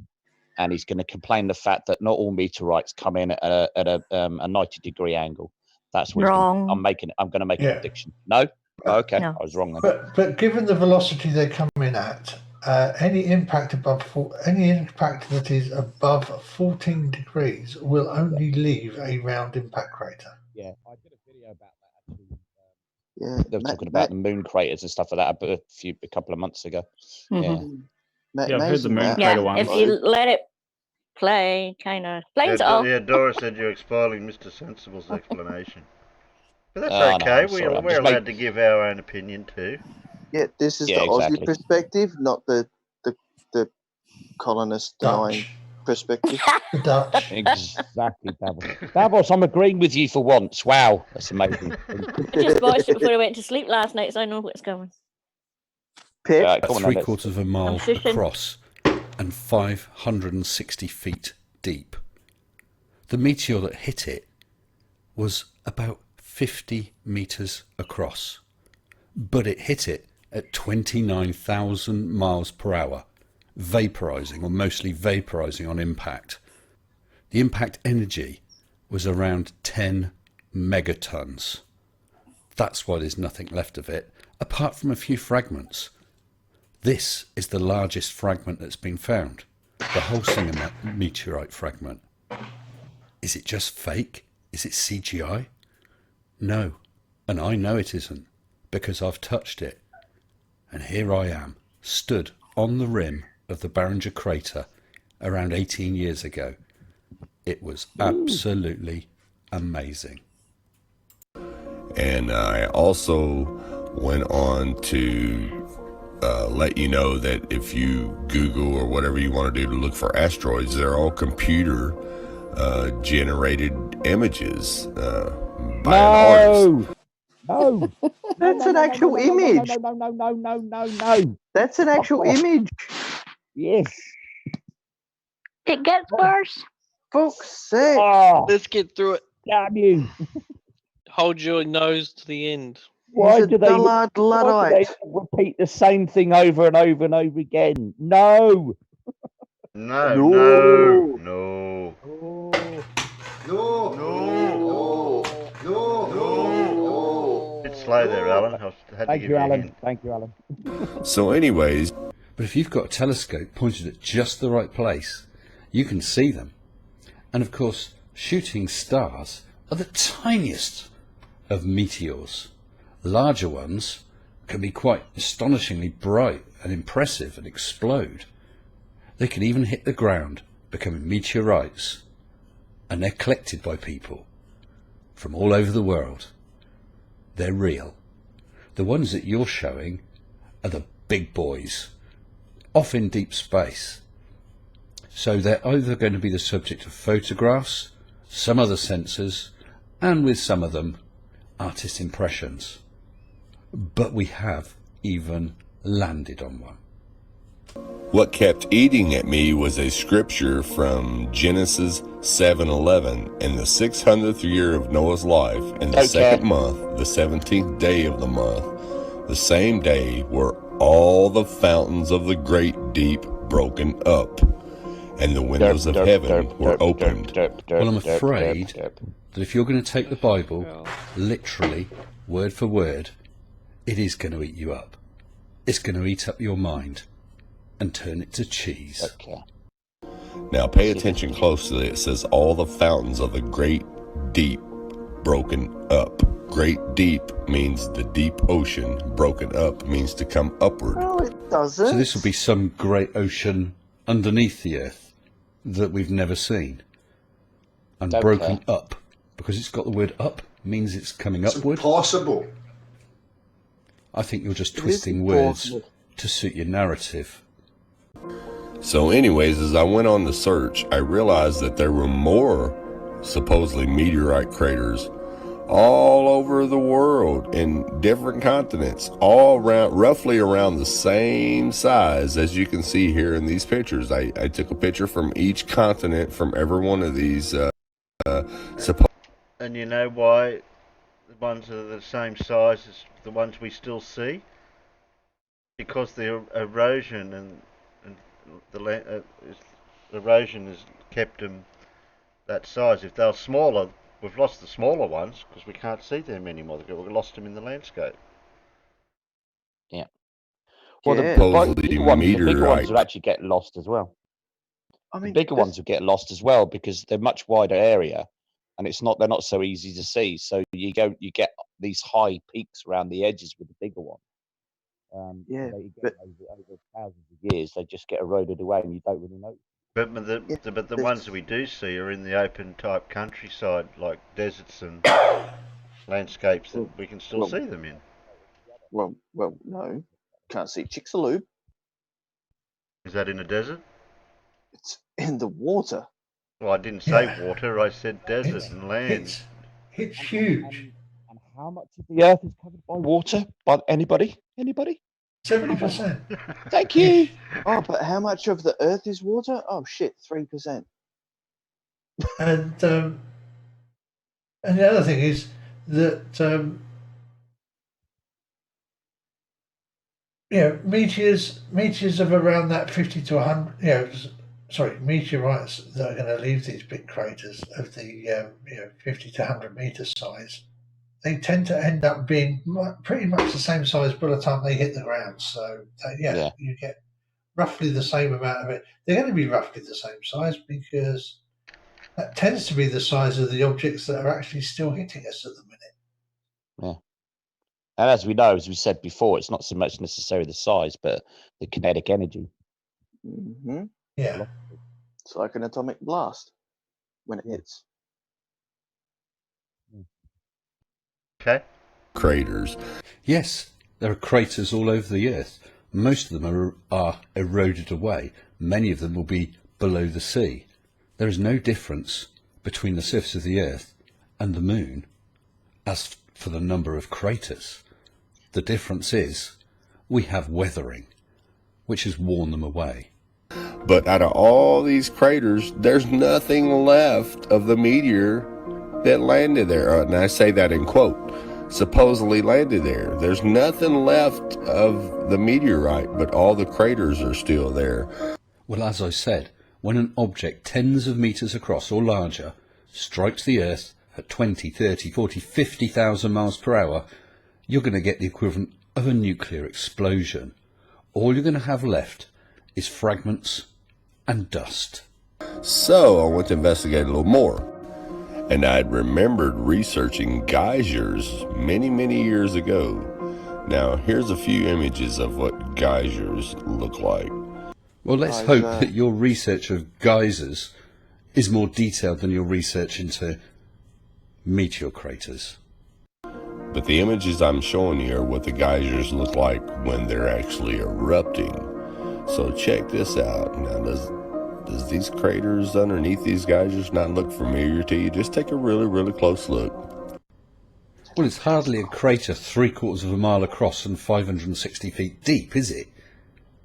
and he's going to complain the fact that not all meteorites come in at a 90-degree angle. That's what Wrong. I'm going to make a Yeah. prediction. No? Okay, No. I was wrong then. But given the velocity they come in at, any impact that is above 14 degrees will only leave a round impact crater. Yeah, I did a video about that actually. Yeah. They were talking about the moon craters and stuff like that a couple of months ago. Yeah. Yeah, I've heard the moon crater Yeah, one. if you let it play, kind of explains it all. Yeah, Dora said you're spoiling Mr. Sensible's explanation. But that's No, okay. I'm sorry. I'm We're just allowed to give our own opinion too. Yeah, this is Yeah, the Aussie exactly. perspective, not the colonist denying perspective. The Dutch. Exactly, Davos. Davos, I'm agreeing with you for once. Wow, that's amazing. I just watched it before I went to sleep last night, so I know what's coming. Pip, Come on, then, 3/4 of a mile across and 560 feet deep. The meteor that hit it was about 50 meters across, but it hit it at 29,000 miles per hour, vaporizing, or mostly vaporizing on impact. The impact energy was around 10 megatons. That's why there's nothing left of it, apart from a few fragments. This is the largest fragment that's been found, the Holsinger meteorite fragment. Is it just fake? Is it CGI? No, and I know it isn't, because I've touched it. And here I am, stood on the rim of the Barringer crater around 18 years ago. It was absolutely amazing. And I also went on to let you know that if you Google or whatever you want to do to look for asteroids, they're all computer generated images by an artist. No. That's an actual image. No. That's an actual image. Yes. It gets worse. Fuck's sake. Oh, Let's get through it. damn you. Hold your nose to the end. Why He's a do they dullard Luddite. repeat the same thing over and over and over again? No. No. Bit slow there, Alan. I had to give you a hint. Thank you, Alan. So anyways, But if you've got a telescope pointed at just the right place, you can see them. And of course, shooting stars are the tiniest of meteors. Larger ones can be quite astonishingly bright and impressive and explode. They can even hit the ground, becoming meteorites. And they're collected by people from all over the world. They're real. The ones that you're showing are the big boys, off in deep space. So they're either going to be the subject of photographs, some other sensors, and with some of them, artist impressions. But we have even landed on one. what kept eating at me was a scripture from Genesis 7:11. In the 600th year of Noah's life, in the second month, the 17th day of the month, the same day were all the fountains of the great deep broken up, and the windows of heaven were opened. Well, I'm afraid that if you're going to take the Bible literally, word for word, it is going to eat you up. It's going to eat up your mind and turn it to cheese. Now pay attention closely. It says all the fountains of the great deep broken up. Great deep means the deep ocean. Broken up means to come upward. No, it doesn't. So this will be some great ocean underneath the Earth that we've never seen. And Don't broken care. up, because it's got the word up, means it's coming It's upward. impossible. I think you're just It is twisting words impossible. to suit your narrative. So anyways, as I went on the search, I realized that there were more supposedly meteorite craters all over the world in different continents, all around, roughly around the same size as you can see here in these pictures. I took a picture from each continent from every one of these And you know why the ones are the same size as the ones we still see? Because the erosion and the erosion has kept them that size. If they're smaller, we've lost the smaller ones because we can't see them anymore. We've lost them in the landscape. Yeah. Well, Yeah. supposedly the bigger ones meteorite. will actually get lost as well. I mean, The bigger ones will get lost as well because they're much wider area, and they're not so easy to see. So you get these high peaks around the edges with the bigger one. Yeah, They but get over thousands of years, they just get eroded away, and you don't really know. But yeah, the ones that we do see are in the open type countryside, like deserts and landscapes that we can still see them in. well, no, can't see Chicxulub. Is that in a desert? It's in the water. Well, I didn't say Yeah. water. I said desert It's, and land. it's huge. And how much of the Earth is covered by water? By anybody? 70%. Thank you. Oh, but how much of the Earth is water? Oh shit, 3%. And the other thing is that meteors of around that 50 to 100. Meteorites that are going to leave these big craters of the 50 to 100 meter size. They tend to end up being pretty much the same size by the time they hit the ground. So you get roughly the same amount of it. They're going to be roughly the same size because that tends to be the size of the objects that are actually still hitting us at the minute. Yeah. And as we know, as we said before, it's not so much necessarily the size, but the kinetic energy. Mm-hmm. Yeah. It's like an atomic blast when it hits. Okay. Craters. Yes, there are craters all over the Earth. Most of them are eroded away. Many of them will be below the sea. There is no difference between the surface of the Earth and the Moon as for the number of craters. The difference is we have weathering, which has worn them away. But out of all these craters, there's nothing left of the meteor that landed there. And I say that in quote, supposedly landed there. There's nothing left of the meteorite, but all the craters are still there. Well, as I said, when an object tens of meters across or larger strikes the Earth at 20, 30, 40, 50,000 miles per hour, you're going to get the equivalent of a nuclear explosion. All you're going to have left is fragments and dust. So I went to investigate a little more. And I'd remembered researching geysers many, many years ago. Now, here's a few images of what geysers look like. Well, let's hope that your research of geysers is more detailed than your research into meteor craters. But the images I'm showing you are what the geysers look like when they're actually erupting. So check this out. Now, does these craters underneath these geysers not look familiar to you? Just take a really, really close look. Well, it's hardly a crater 3/4 of a mile across and 560 feet deep, is it?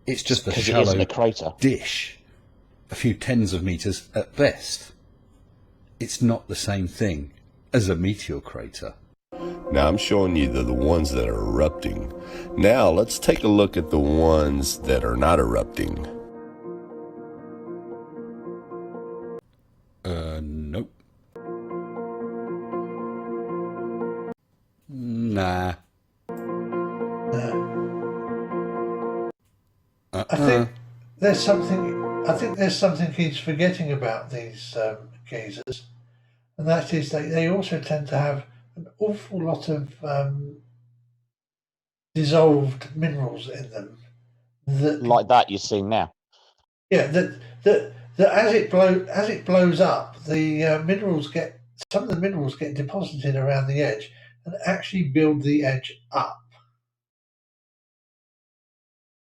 It's just a shallow a crater. dish, a few tens of meters at best. It's not the same thing as a meteor crater. Now I'm showing you the ones that are erupting. Now let's take a look at the ones that are not erupting. Nope. Nah. I think there's something he's forgetting about these geysers, and that is they also tend to have an awful lot of dissolved minerals in them. Like that you're seeing now. Yeah, that as it blows up, the some of the minerals get deposited around the edge and actually build the edge up.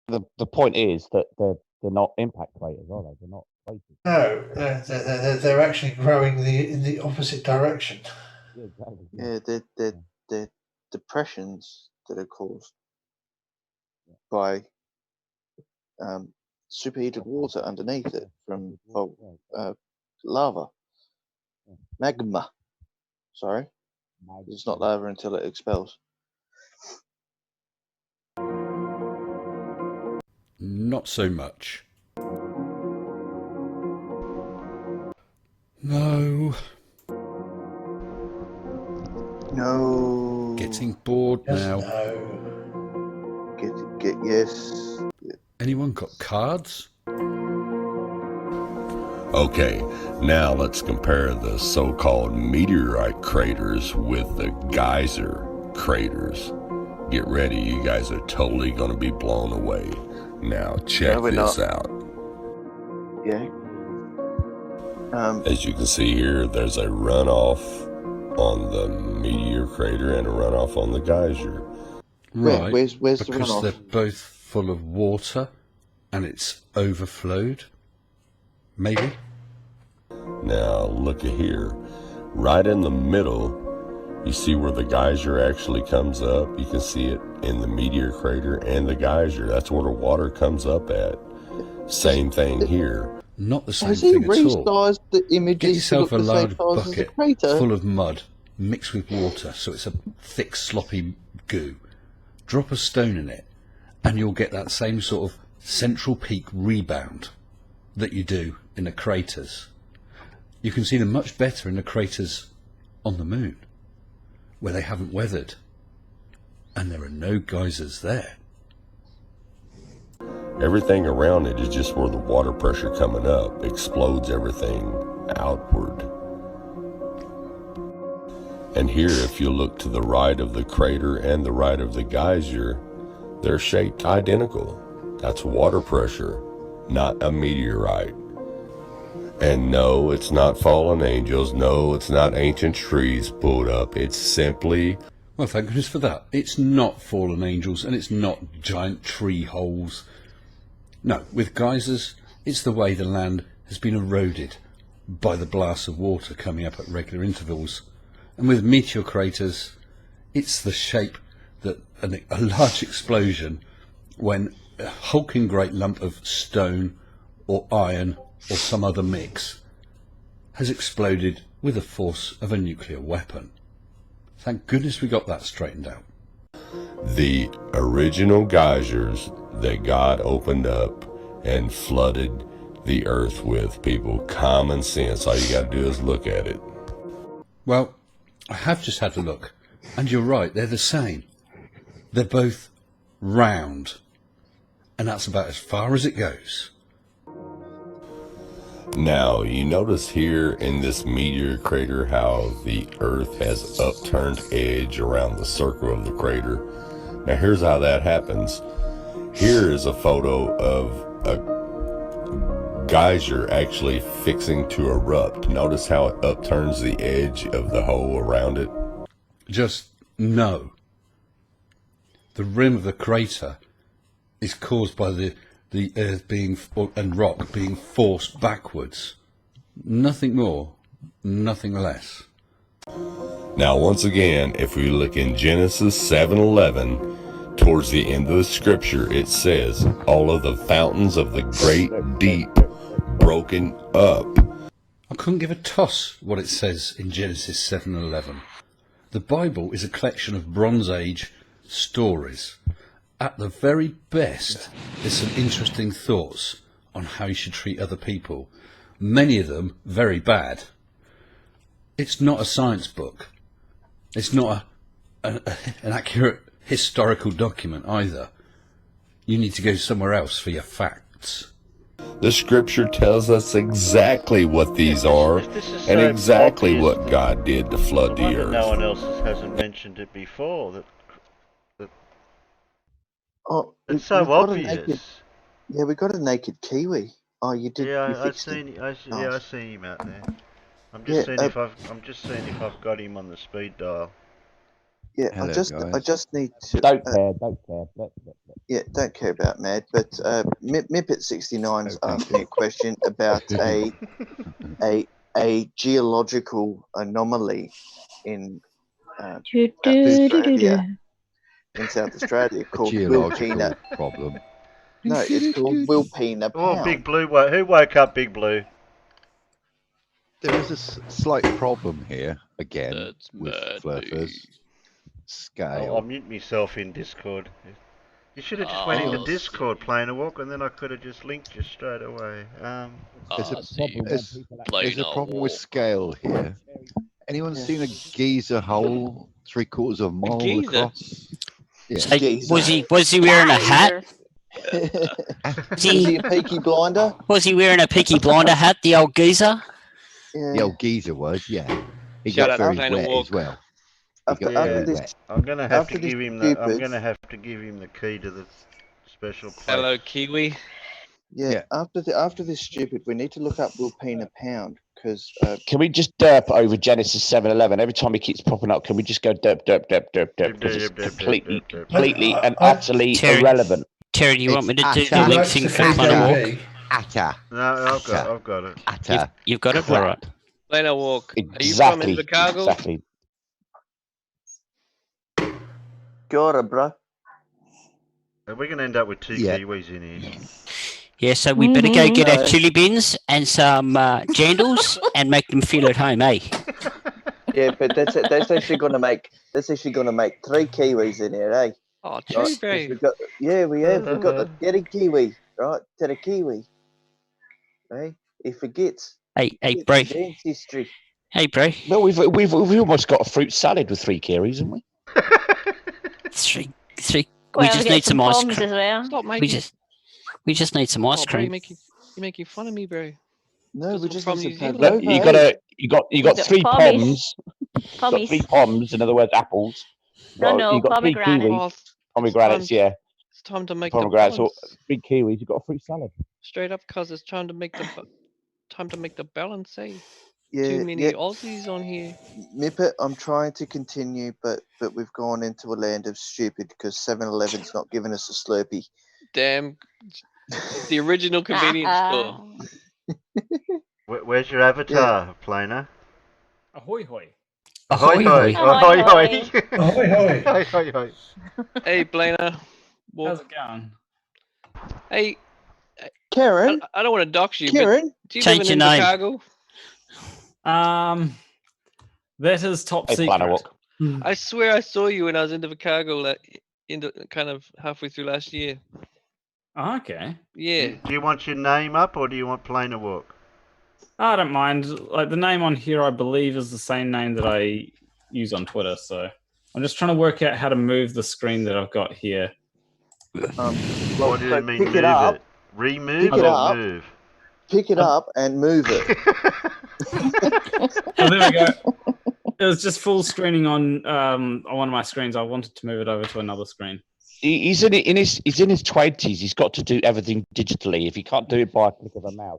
The point is that they're not impact craters, are they? They're not craters. No, they're actually growing in the opposite direction. Yeah, exactly. Yeah, they're depressions that are caused by superheated water underneath it from lava. Magma. Sorry. It's not lava until it expels. Not so much. No. No. Getting bored now. No. Get yes. Anyone got cards? Okay, now let's compare the so-called meteorite craters with the geyser craters. Get ready, you guys are totally going to be blown away. Now check this out. Yeah. As you can see here, there's a runoff on the meteor crater and a runoff on the geyser. Right, where's the because runoff? they're both full of water and it's overflowed. Maybe. Now look at here, right in the middle, you see where the geyser actually comes up. You can see it in the meteor crater and the geyser. That's where the water comes up at. Same thing here. Not the same Has he thing at all. resized the images Get yourself to a look the same large size as a bucket crater? full of mud mixed with water, so it's a thick, sloppy goo. Drop a stone in it, and you'll get that same sort of central peak rebound that you do in the craters. You can see them much better in the craters on the moon, where they haven't weathered, and there are no geysers there. Everything around it is just where the water pressure coming up explodes everything outward. And here, if you look to the right of the crater and the right of the geyser, they're shaped identical. That's water pressure, not a meteorite. And no, it's not fallen angels. No, it's not ancient trees pulled up. It's simply... Well, thank goodness for that. It's not fallen angels and it's not giant tree holes. No, with geysers, it's the way the land has been eroded by the blasts of water coming up at regular intervals. And with meteor craters, it's the shape that a large explosion, when a hulking great lump of stone or iron or some other mix has exploded with the force of a nuclear weapon. Thank goodness we got that straightened out. The original geysers that God opened up and flooded the earth with, people. Common sense. All you got to do is look at it. Well, I have just had a look, and you're right, they're the same. They're both round, and that's about as far as it goes. Now, you notice here in this meteor crater how the earth has upturned edge around the circle of the crater. Now, here's how that happens. Here is a photo of a geyser actually fixing to erupt. Notice how it upturns the edge of the hole around it? Just no. The rim of the crater is caused by the earth being and rock being forced backwards. Nothing more, nothing less. Now, once again, if we look in Genesis 7:11, towards the end of the scripture, it says, all of the fountains of the great deep broken up. I couldn't give a toss what it says in Genesis 7:11. The Bible is a collection of Bronze Age stories. At the very best, there's some interesting thoughts on how you should treat other people. Many of them very bad. It's not a science book. It's not an accurate historical document either. You need to go somewhere else for your facts. The scripture tells us exactly what these are This is and so exactly obvious what that- God did to flood the I wonder earth. no one else hasn't mentioned it before. That Oh, it's so we've got a obvious. naked. Yeah, we got a naked kiwi. Oh, you did. Yeah, You I fixed him. seen. I Nice. seen him out there. I'm Yeah, just seeing if I've got him on the speed dial. Yeah, Hello, I guys. just need to. Don't care. Don't care. Yeah, don't care about Mad, but Mippet69's asked me a question about a geological anomaly in in South Australia called Geological Wilpena. problem. No, it's called Wilpena Oh, Pound. Big Blue! Who woke up Big Blue? There is a slight problem here again That's with mad Flurfers scale. I'll mute myself in Discord. You should have just went into Discord playing a walk, and then I could have just linked you straight away. There's a problem with scale here. Anyone seen a geyser hole 3/4 of a mile across? Yeah. So, was he wearing a hat? Was he a Peaky Blinder? Was he wearing a Peaky Blinder hat, the old geezer? Yeah. The old geezer was, yeah. He Shout got out very to wet as well. He got very wet. I'm gonna have to after this give him stupid- I'm gonna have to give him the key to the special place. Hello, Kiwi. Yeah, after this stupid, we need to look up Wilpena Pound because. Can we just derp over Genesis 7:11? Every time he keeps popping up, can we just go derp? Because it's completely and utterly irrelevant. Terry, do you want me to do the link thing for Planet Walk? Atta. No, I've got it. Atta. You've got it? All right. Planet Walk. Exactly. Are you from Invercargill? Exactly. Kia ora, bro. We're going to end up with two Kiwis in here. Yeah, so we better go get our chili bins and some jandals and make them feel at home, eh? Yeah, but that's actually going to make 3 Kiwis in here, eh? Oh, Right, 'cause Cherry we got the get a Kiwi, right? To the Kiwi. Hey, he forgets. Hey, His bro. ancestry. Hey, bro. No, we've almost got a fruit salad with 3 kiwis, haven't we? Three. Well, We just need some ice bombs cream. as well. Stop making. We just need some ice Bro, cream. you're making fun of me, bro. No, we just from need New some Zealand. pavlova. You got 3 poms. You got 3 poms, in other words, apples. No, You got 3 pomegranate. kiwis. Pomegranates, yeah. It's time to make the Pomegranates, or balance. 3 kiwis. You got a fruit salad. Straight up, cause it's time to make the balance. Eh? Yeah, Too many yeah. Aussies on here. Mippet, I'm trying to continue, but we've gone into a land of stupid because 7-Eleven's not giving us a Slurpee. Damn, the original convenience store. Where's your avatar, Planer? Ahoy hoy. Ahoy hoy. Ahoy hoy. Ahoy hoy. Ahoy hoy hoy. Hey, Blainer. How's it going? Hey, Karen. I don't want to dox you, Karen. but do you Change live in your name. Chicago? That is top Hey, Planet secret. Walk. I swear I saw you when I was in Chicago, like kind of halfway through last year. Oh, okay. Yeah. Do you want your name up or do you want Planer Walk? I don't mind. Like the name on here, I believe, is the same name that I use on Twitter. So I'm just trying to work out how to move the screen that I've got here. What do you mean pick move it up. it? Remove Pick it or up. move? Pick it up and move it. Oh, there we go. It was just full screening on one of my screens. I wanted to move it over to another screen. He's in his 20s. He's got to do everything digitally. If he can't do it by a click of a mouse.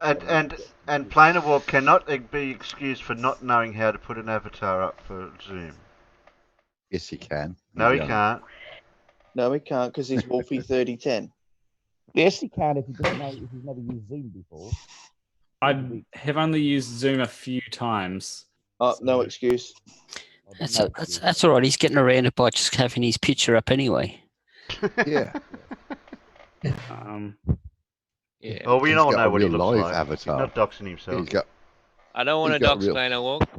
And Planer Walk cannot be excused for not knowing how to put an avatar up for Zoom. Yes, he can. No, he can't. No, he can't because he's Wolfie 3010. Yes, he can if he doesn't know. If he's never used Zoom before. I have only used Zoom a few times. Oh, no excuse. That's all right. He's getting around it by just having his picture up anyway. Yeah. Yeah. Well, we He's all got know a what he real looks live like. avatar. He's not doxing himself. He's got. I don't want to He's got dox real- Plainer Walk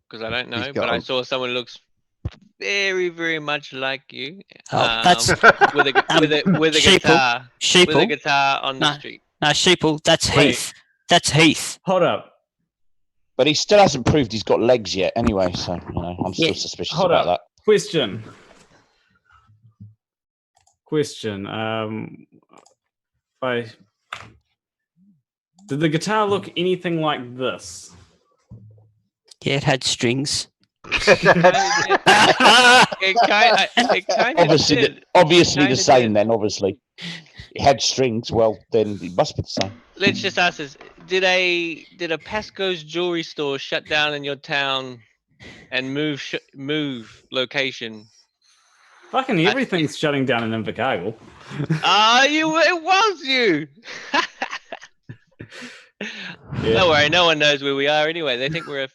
because I don't know, He's got but I a- saw someone who looks very, very much like you. Oh, that's with a Sheeple. guitar. Sheeple. With a guitar on the No. street. No, Sheeple, that's Wait. Heath. That's Heath. Hold up. But he still hasn't proved he's got legs yet. Anyway, so I'm still suspicious Hold about up. that. Question. Did the guitar look anything like this? Yeah, it had strings. It kind of Obviously, did. obviously the Kinda same. did. Then obviously, it had strings. Well, then it must be the same. Let's just ask this: Did a Pasco's jewelry store shut down in your town and move location? Fucking everything's shutting down in Invercargill. It was you. Don't worry, no one knows where we are anyway. They think we're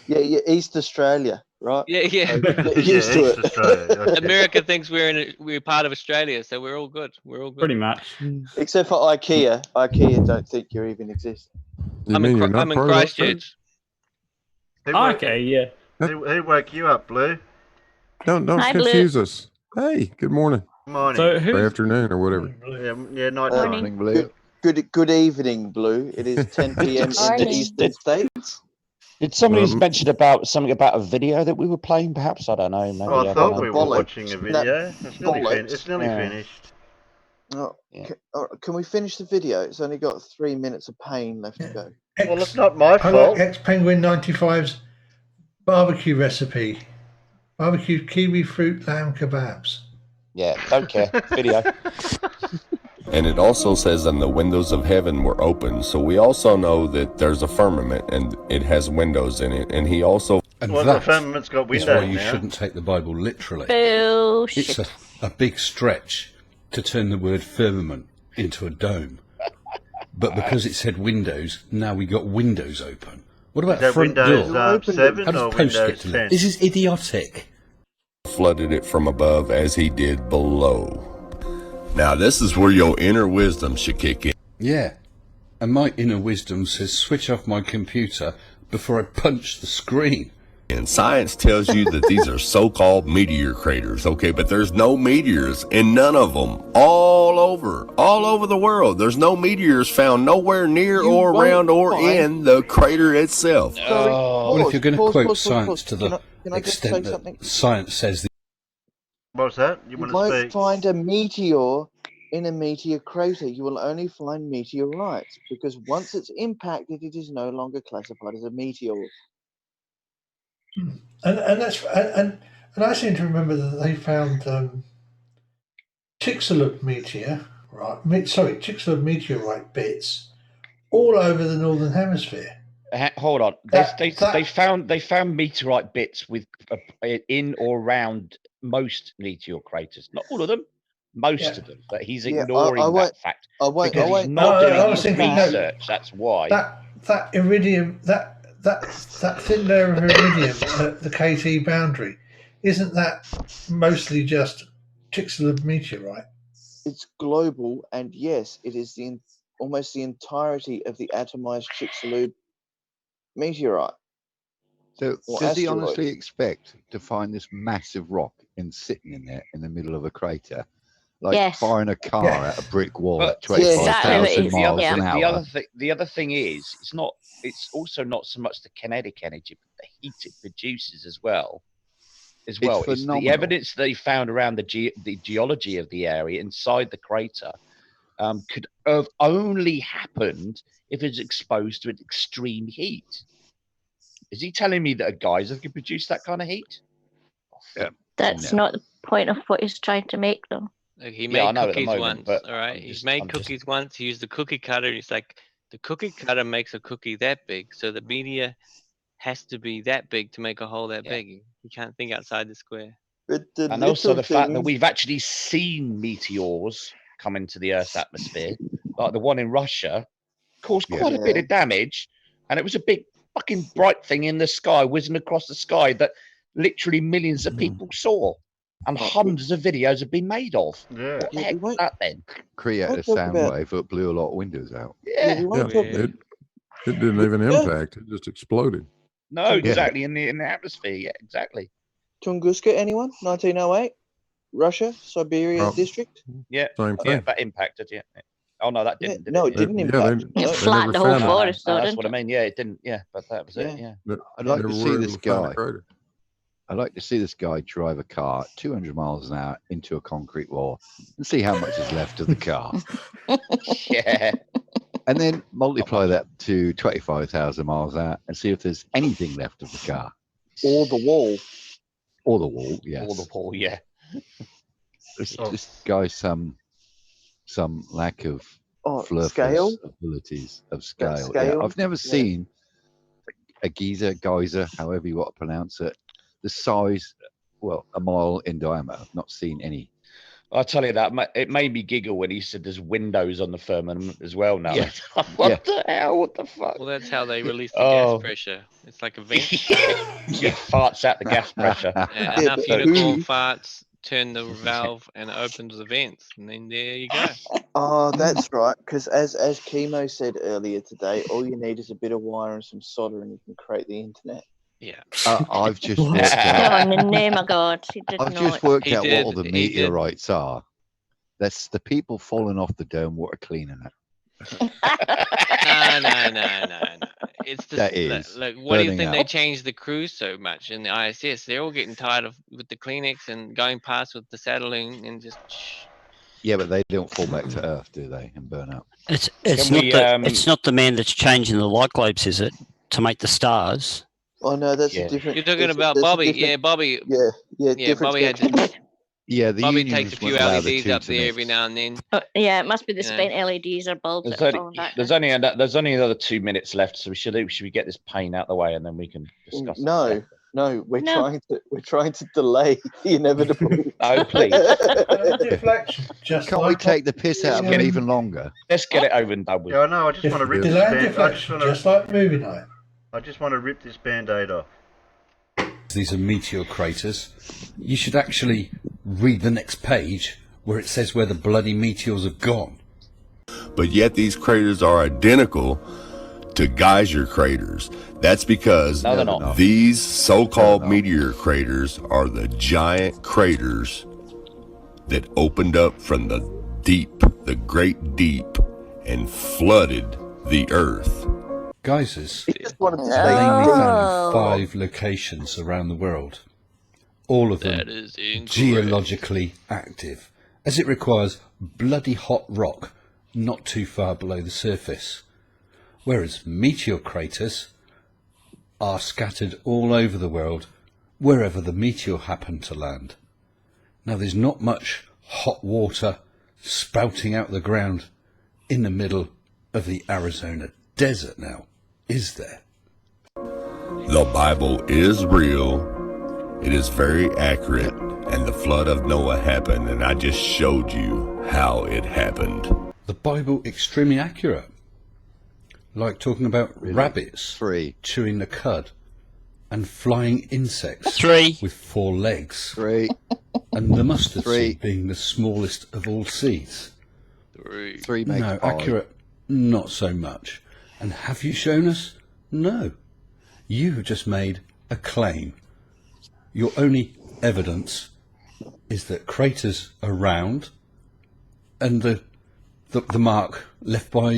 Yeah, East Australia, right? yeah. So get used to East it. Australia, okay. America thinks we're part of Australia, so we're all good. We're all good. Pretty much. Except for IKEA. IKEA don't think you even exist. I'm in Christchurch. Okay, yeah. Who woke you up, Blue? Don't Hi, Blue. confuse us. Hey, good morning. Morning. So Or who's afternoon or whatever. Yeah, night Morning. time. Blue. Good evening, Blue. It is 10 p.m. in the Morning. Eastern States. Did somebody mention something about a video that we were playing? Perhaps I don't know. Maybe Oh, I thought we were bollocks. watching a video. It's nearly, Bollocks. it's nearly finished. Oh, Yeah. can we finish the video? It's only got 3 minutes of pain left to go. Well, it's not my I fault. like Ex-Penguin 95's barbecue recipe. Barbecue kiwi fruit lamb kebabs. Yeah, don't care. Video. And it also says, and the windows of heaven were open. So we also know that there's a firmament and it has windows in it. And he also... And Well, the that firmament's got is why windows you now. shouldn't take the Bible literally. Bullshit. It's a big stretch to turn the word firmament into a dome. But because it said windows, now we got windows open. What about Is that front Windows door? 7 How does or post Windows get to 10? that? This is idiotic. flooded it from above as he did below. Now this is where your inner wisdom should kick in. Yeah. And my inner wisdom says switch off my computer before I punch the screen. And science tells you that these are so-called meteor craters, okay? But there's no meteors in none of them. All over the world. There's no meteors found nowhere near or around or in the crater itself. Well, if you're going to quote science pause. to the Can I just say extent that something? science says the What's that? You You want won't to speak? find a meteor in a meteor crater. You will only find meteorites because once it's impacted, it is no longer classified as a meteor. And I seem to remember that they found Chicxulub meteor, right? Chicxulub meteorite bits all over the northern hemisphere. Hold on. They found meteorite bits with in or around most meteor craters. Not all of them, most of them. But he's ignoring that fact because he's not doing his research. That's why. That iridium, that thin layer of iridium at the KT boundary, isn't that mostly just Chicxulub meteorite? It's global, and yes, it is almost the entirety of the atomized Chicxulub meteorite. So Or does he asteroid. honestly expect to find this massive rock sitting in there in the middle of a crater? Like Yes. firing a car at a brick wall at But 25,000 miles an hour. The other thing is, it's also not so much the kinetic energy, but the heat it produces as well. It's the phenomenal. evidence they found around the geology of the area inside the crater could have only happened if it's exposed to an extreme heat. Is he telling me that a geyser can produce that kind of heat? Yeah. That's not the point of what he's trying to make, though. Like he Yeah, I made know at the cookies moment, once, but all right? I'm He's just- made I'm just- cookies once. He used the cookie cutter. He's like, the cookie cutter makes a cookie that big, so the meteor has to be that big to make a hole that big. You can't think outside the square. But the And also the fact that thing- we've actually seen meteors come into the Earth's atmosphere, like the one in Russia, caused quite a bit of damage, and it was a big fucking bright thing in the sky, whizzing across the sky that literally millions of people saw, and hundreds of videos have been made of. Yeah. What the heck was that then? Create a Let's talk sound about- wave that blew a lot of windows out. Yeah. It didn't even impact. It just exploded. No, exactly in the atmosphere. Yeah, exactly. Tunguska, anyone? 1908? Russia, Siberia Oh. district? Yeah. Same Yeah, thing. that impacted. Yeah. Oh no, that didn't. Did no, it? it didn't Yeah, impact. they- It they flattened the never whole found it. forest, though, That's didn't what I it? mean. Yeah, it didn't. Yeah, but that was it. Yeah. I'd like Never to were see able this to find the guy. crater. I'd like to see this guy drive a car at 200 miles an hour into a concrete wall and see how much is left of the car. Yeah. And then multiply that to 25,000 miles out and see if there's anything left of the car. Or the wall. Or the wall, yes. Or the wall, yeah. This guy's some lack of scale? abilities of That scale. Yeah, scale? I've never Yeah. seen a geyser, however you want to pronounce it, the size, well, a mile in diameter. I've not seen any. I'll tell you that it made me giggle when he said there's windows on the firmament as well now. Yeah. What the hell? What the fuck? Well, that's how they release the gas pressure. It's like a vent. It farts out the gas pressure. And enough unicorn farts turn the valve and it opens the vents, and then there you go. Oh, that's right. Because as Chemo said earlier today, all you need is a bit of wire and some solder, and you can create the internet. Yeah. I've just worked out. Oh, in the name of God, he did I've not. just worked He out did, what all the he did. meteorites are. That's the people falling off the dome. What are cleaning it? No. It's the That is look. What do you burning think up. they changed the crews so much in the ISS? They're all getting tired of with the Kleenex and going past with the saddling and just. Yeah, but they don't fall back to Earth, do they, and burn up? It's Can it's not the man that's changing the light globes, is it, to make the stars? Oh no, that's Yeah. a different. You're talking that's a- about that's a Bobby. different- Yeah, Bobby. Yeah, Yeah, different Bobby had schedule. to. Yeah, the Bobby unions takes a few won't allow the LEDs two up to there mix. every now and then. Oh, yeah, it must be the Yeah. spent LEDs or bulbs There's that are only, falling back. there's only another 2 minutes left, so should we get this pain out the way and then we can discuss it? No, we're No. trying to delay the inevitable. Oh, please. Deflection. Just Can't we like take the piss out of them even longer? Let's get it over and done with. Yeah, I know. I just want to rip this delay and band. I deflection, just like movie night. just want to rip this band-aid off. These are meteor craters. You should actually read the next page where it says where the bloody meteors have gone. But yet these craters are identical to geyser craters. That's because No, they're not. these so-called meteor craters are the giant craters that opened up from the deep, the great deep, and flooded the earth. Geysers Just wanted to are say mainly found Oh. in 5 locations around the world. All of them That is incorrect. geologically active, as it requires bloody hot rock not too far below the surface. Whereas meteor craters are scattered all over the world, wherever the meteor happened to land. Now there's not much hot water spouting out the ground in the middle of the Arizona desert now, is there? The Bible is real. It is very accurate. And the flood of Noah happened, and I just showed you how it happened. The Bible extremely accurate. Like talking about rabbits chewing the cud and flying insects 3 with 4 legs. 3. And the mustard 3. seed being the smallest of all seeds. 3 makes No, pi. accurate, not so much. And have you shown us? No. You have just made a claim. Your only evidence is that craters are round and the mark left by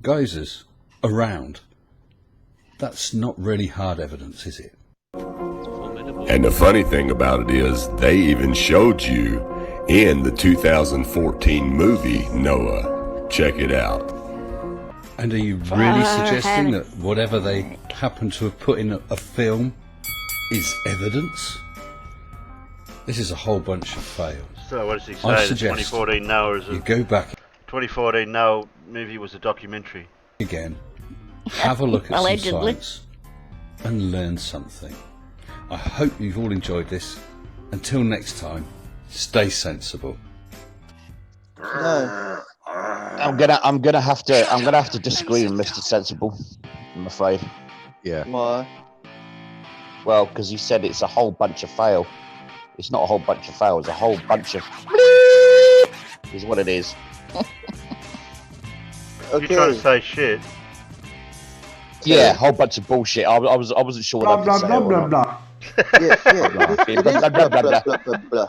geysers around. That's not really hard evidence, is it? And the funny thing about it is, they even showed you in the 2014 movie Noah. Check it out. And are you really suggesting that whatever they happen to have put in a film is evidence? This is a whole bunch of fails. So what does he I say? The suggest 2014 Noah is you go back 2014 Noah movie was a documentary. again, have a look at some Allegedly. science and learn something. I hope you've all enjoyed this. Until next time, stay sensible. No. I'm gonna have to disagree with Mr. Sensible, I'm afraid. Yeah. Why? Well, because he said it's a whole bunch of fail. It's not a whole bunch of fail. It's a whole bunch of is what it is. You're trying to say shit. Yeah, a whole bunch of bullshit. I wasn't sure Blah, whether blah, to say blah, it or blah, not. blah. Yeah. It is blah, blah, blah, blah, blah.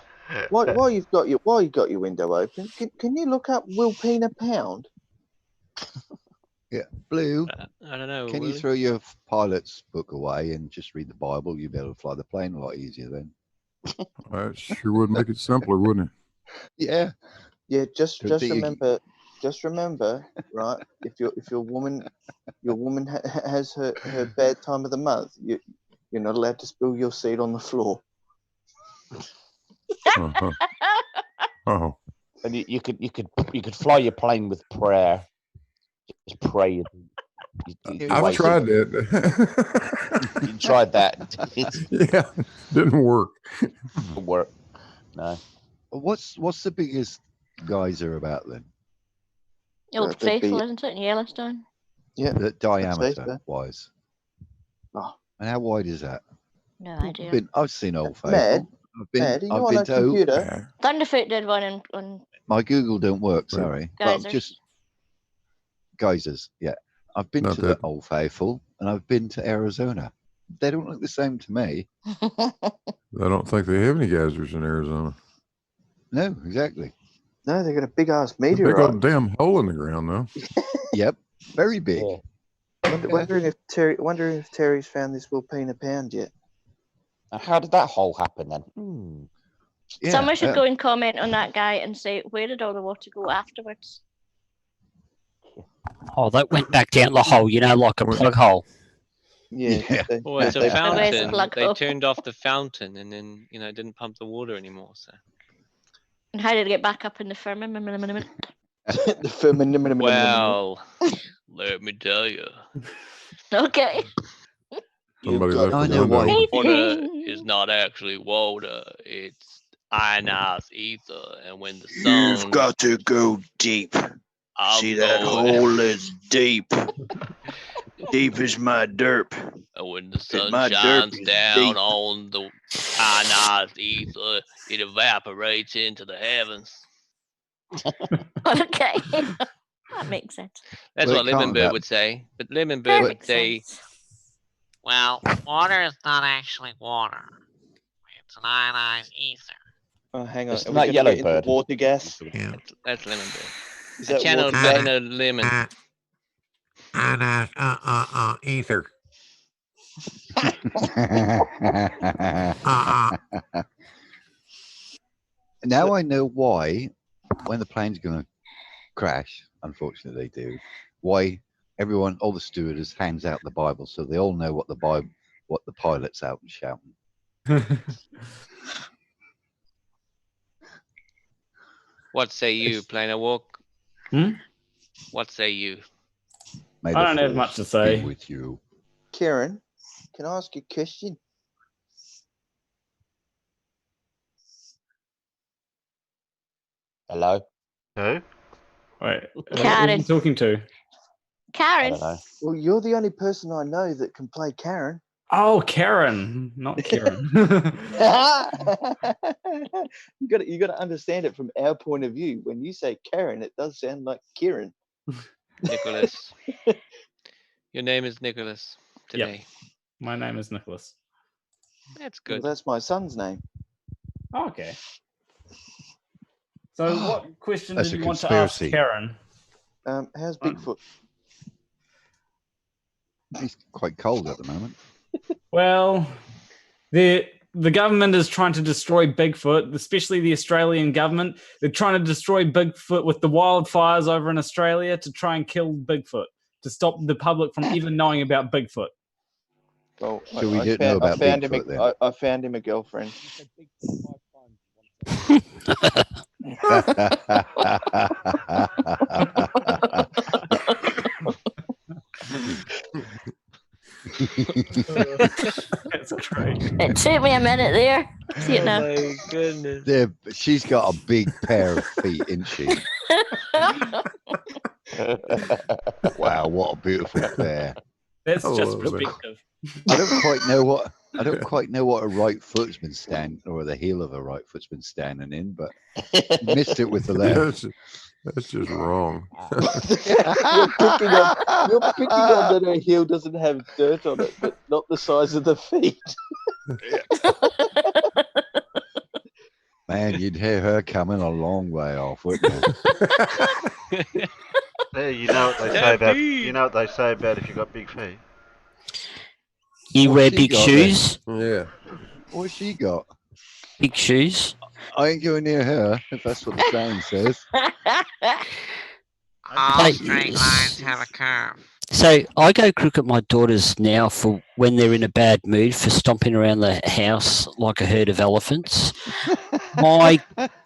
While you've got your window open, can you look up Wilpena Pound? Yeah. Blue, I don't know. can you Willie. throw your pilot's book away and just read the Bible? You'll be able to fly the plane a lot easier then. That sure would make it simpler, wouldn't it? Yeah. Yeah, just Could be. remember just remember, right? If your woman has her bad time of the month, you're not allowed to spill your seed on the floor. Oh. And you could fly your plane with prayer. Just pray. I've tried that. You tried that. Yeah, didn't work. Didn't work. No. What's the biggest geyser about then? Old Faithful, isn't it, in Yellowstone? Yeah. The diameter so. wise. Oh. And how wide is that? No idea. I've seen Old Faithful. Mad, I've you know, on been a to computer. Thunderfoot did one on My Google don't work, sorry. But geysers. just geysers, yeah. I've been Not to that- the Old Faithful and I've been to Arizona. They don't look the same to me. I don't think they have any geysers in Arizona. No, exactly. No, they got a big ass A big meteorite. old damn hole in the ground, though. Yep, very big. Wondering if Terry's found this Wilpena pound yet. How did that hole happen then? Someone should go and comment on that guy and say, where did all the water go afterwards? Oh, that went back down the hole, like a plug hole. Yeah. Well, it's a fountain. plug They hole. turned off the fountain and then, didn't pump the water anymore. So. And how did it get back up in the firmament? The firmament. Well, let me tell you. Okay. Somebody left I the know window. why. Water is not actually water. It's ionized ether. And when the sun... You've got to go deep. See that going. hole is deep. Deep is my derp. And when the sun my derp shines is down deep. on the ionized ether, it evaporates into the heavens. Okay. That makes sense. That's Well, what it can't Lemonbird have. would say. But Lemonbird would Perfect say, sense. Well, water is not actually water. It's an ionized ether. Oh, hang on. It's Are we not gonna yellow get into bird. water gas? that's Lemonbird. Is I that channeled water gas? inner Lemon. Ionized ether. Now I know why, when the plane's going to crash, unfortunately they do, why everyone, all the stewardess hands out the Bible so they all know what the pilot's out and shouting. What say you, Plainer Walk? What say you? May I the don't have force much to be say. with you. Karen, can I ask you a question? Hello? Who? Wait, who are Karen. you talking to? I Karen. don't know. Well, you're the only person I know that can play Karen. Oh, Karen, not Kieran. You got to understand it from our point of view. When you say Karen, it does sound like Kieran. Nicholas. Your name is Nicholas today. My name is Nicholas. That's Well, good. that's my son's name. Oh, okay. So, what question That's did a you want to ask conspiracy. Karen? How's Bigfoot? He's quite cold at the moment. Well, the government is trying to destroy Bigfoot, especially the Australian government. They're trying to destroy Bigfoot with the wildfires over in Australia to try and kill Bigfoot, to stop the public from even knowing about Bigfoot. Well, So we didn't know about Bigfoot then. I found him a girlfriend. That's great. It took me a minute there. See it Oh now. my goodness. She's got a big pair of feet, isn't she? Wow, what a beautiful pair. That's I just love it. perspective. I don't quite know what a right foot's been standing, or the heel of a right foot's been standing in, but you missed it with the left. That's just wrong. You're picking on that her heel doesn't have dirt on it, but not the size of the feet. Man, you'd hear her coming a long way off, wouldn't you? There, you know what they say about if you've got big feet. You What's wear she big got shoes? Yeah. What's she got? Big shoes? I ain't going near her, if that's what the saying says. All straight lines have a curve. So I go crook at my daughters now for when they're in a bad mood for stomping around the house like a herd of elephants. My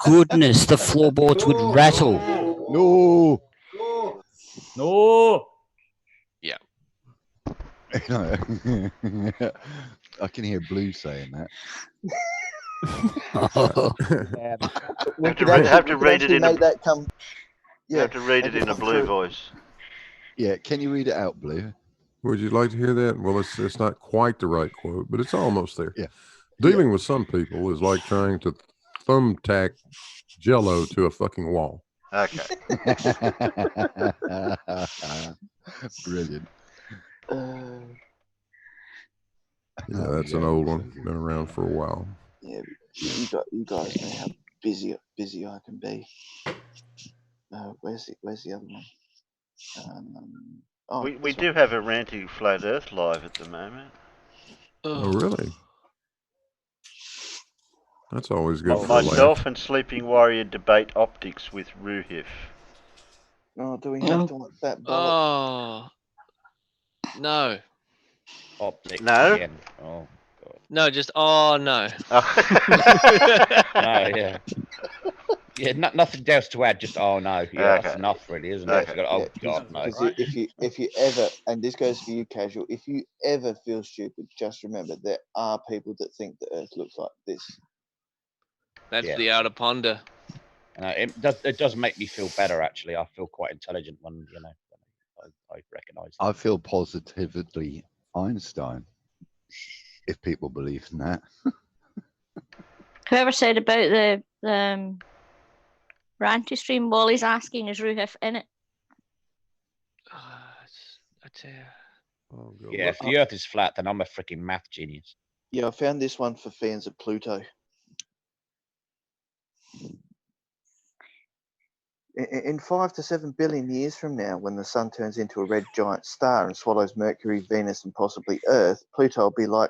goodness, the floorboards would rattle. No. No. Yeah. I can hear Blue saying that. We Have to could read- actually, have to we could read it actually in a- make that come. You have to read make it in a come blue true. voice. Yeah, can you read it out, Blue? Would you like to hear that? Well, it's not quite the right quote, but it's almost there. Yeah. Dealing with some people is like trying to thumbtack Jello to a fucking wall. Okay. Brilliant. Yeah, that's an old one. Been around for a while. Yeah, you guys know how busy I can be. Where's the other one? We this do one. have a ranting flat Earth live at the moment. Oh, really? That's always good for a Myself laugh. and Sleeping Warrior debate optics with Ruhif. Oh, do we have to watch that Oh bollock? no. Optics No? again. Oh god. No, just oh no. No, yeah. Yeah, nothing else to add. Just oh no. Yeah, Okay. that's enough, really, isn't Okay. it? Got, oh god, no. Because if you ever, and this goes for you, Casual, if you ever feel stupid, just remember there are people that think the Earth looks like this. That's Yeah. the outer ponder. It does make me feel better, actually. I feel quite intelligent when I recognise that. I feel positively Einstein, if people believe in that. Whoever said about the ranty stream, Wally's asking, is Ruhif in it? I tell you. Oh, God. Yeah, if the Earth is flat, then I'm a freaking math genius. Yeah, I found this one for fans of Pluto. In 5 to 7 billion years from now, when the sun turns into a red giant star and swallows Mercury, Venus, and possibly Earth, Pluto will be like,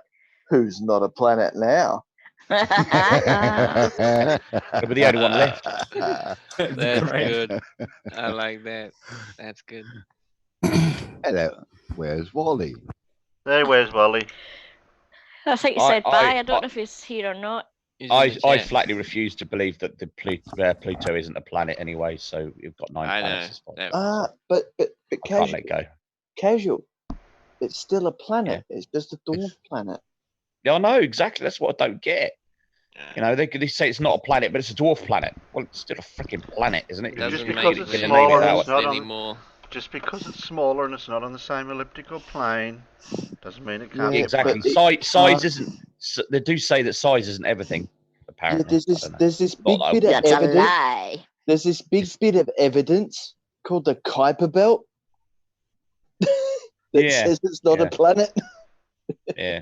who's not a planet now? It'll be the only one left. That's good. I like that. That's good. Hello, where's Wally? Hey, where's Wally? I think he said bye. I don't know if he's here or not. I flatly refuse to believe that the Pluto isn't a planet anyway. So you've got 9 I planets. know. But I can't let go. Casual. It's still a planet. It's just a dwarf planet. Yeah, I know exactly. That's what I don't get. You know, they say it's not a planet, but it's a dwarf planet. Well, it's still a freaking planet, isn't it? Just because it's smaller and it's not on. Just because it's smaller and it's not on the same elliptical plane, doesn't mean it can't. Yeah, be exactly. a planet. Size isn't. They do say that size isn't everything. Apparently, There's this big bit of That's a evidence. lie. There's this big bit of evidence called the Kuiper Belt that says it's not a planet. Yeah.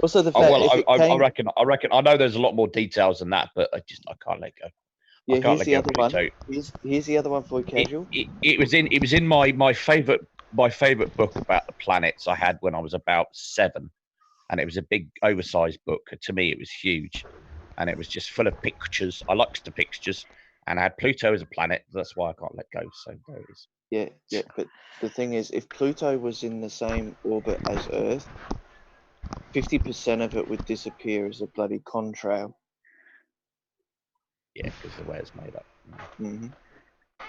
Also, the fact I reckon. I know there's a lot more details than that, but I can't let go. Yeah, I can't here's let the go. other one. Here's the other one for you, Casual. It was in my favorite book about the planets I had when I was about 7, and it was a big oversized book. To me, it was huge, and it was just full of pictures. I liked the pictures, and I had Pluto as a planet. That's why I can't let go. So there it is. Yeah, but the thing is, if Pluto was in the same orbit as Earth, 50% of it would disappear as a bloody contrail. Yeah, because the way it's made up. Mm-hmm.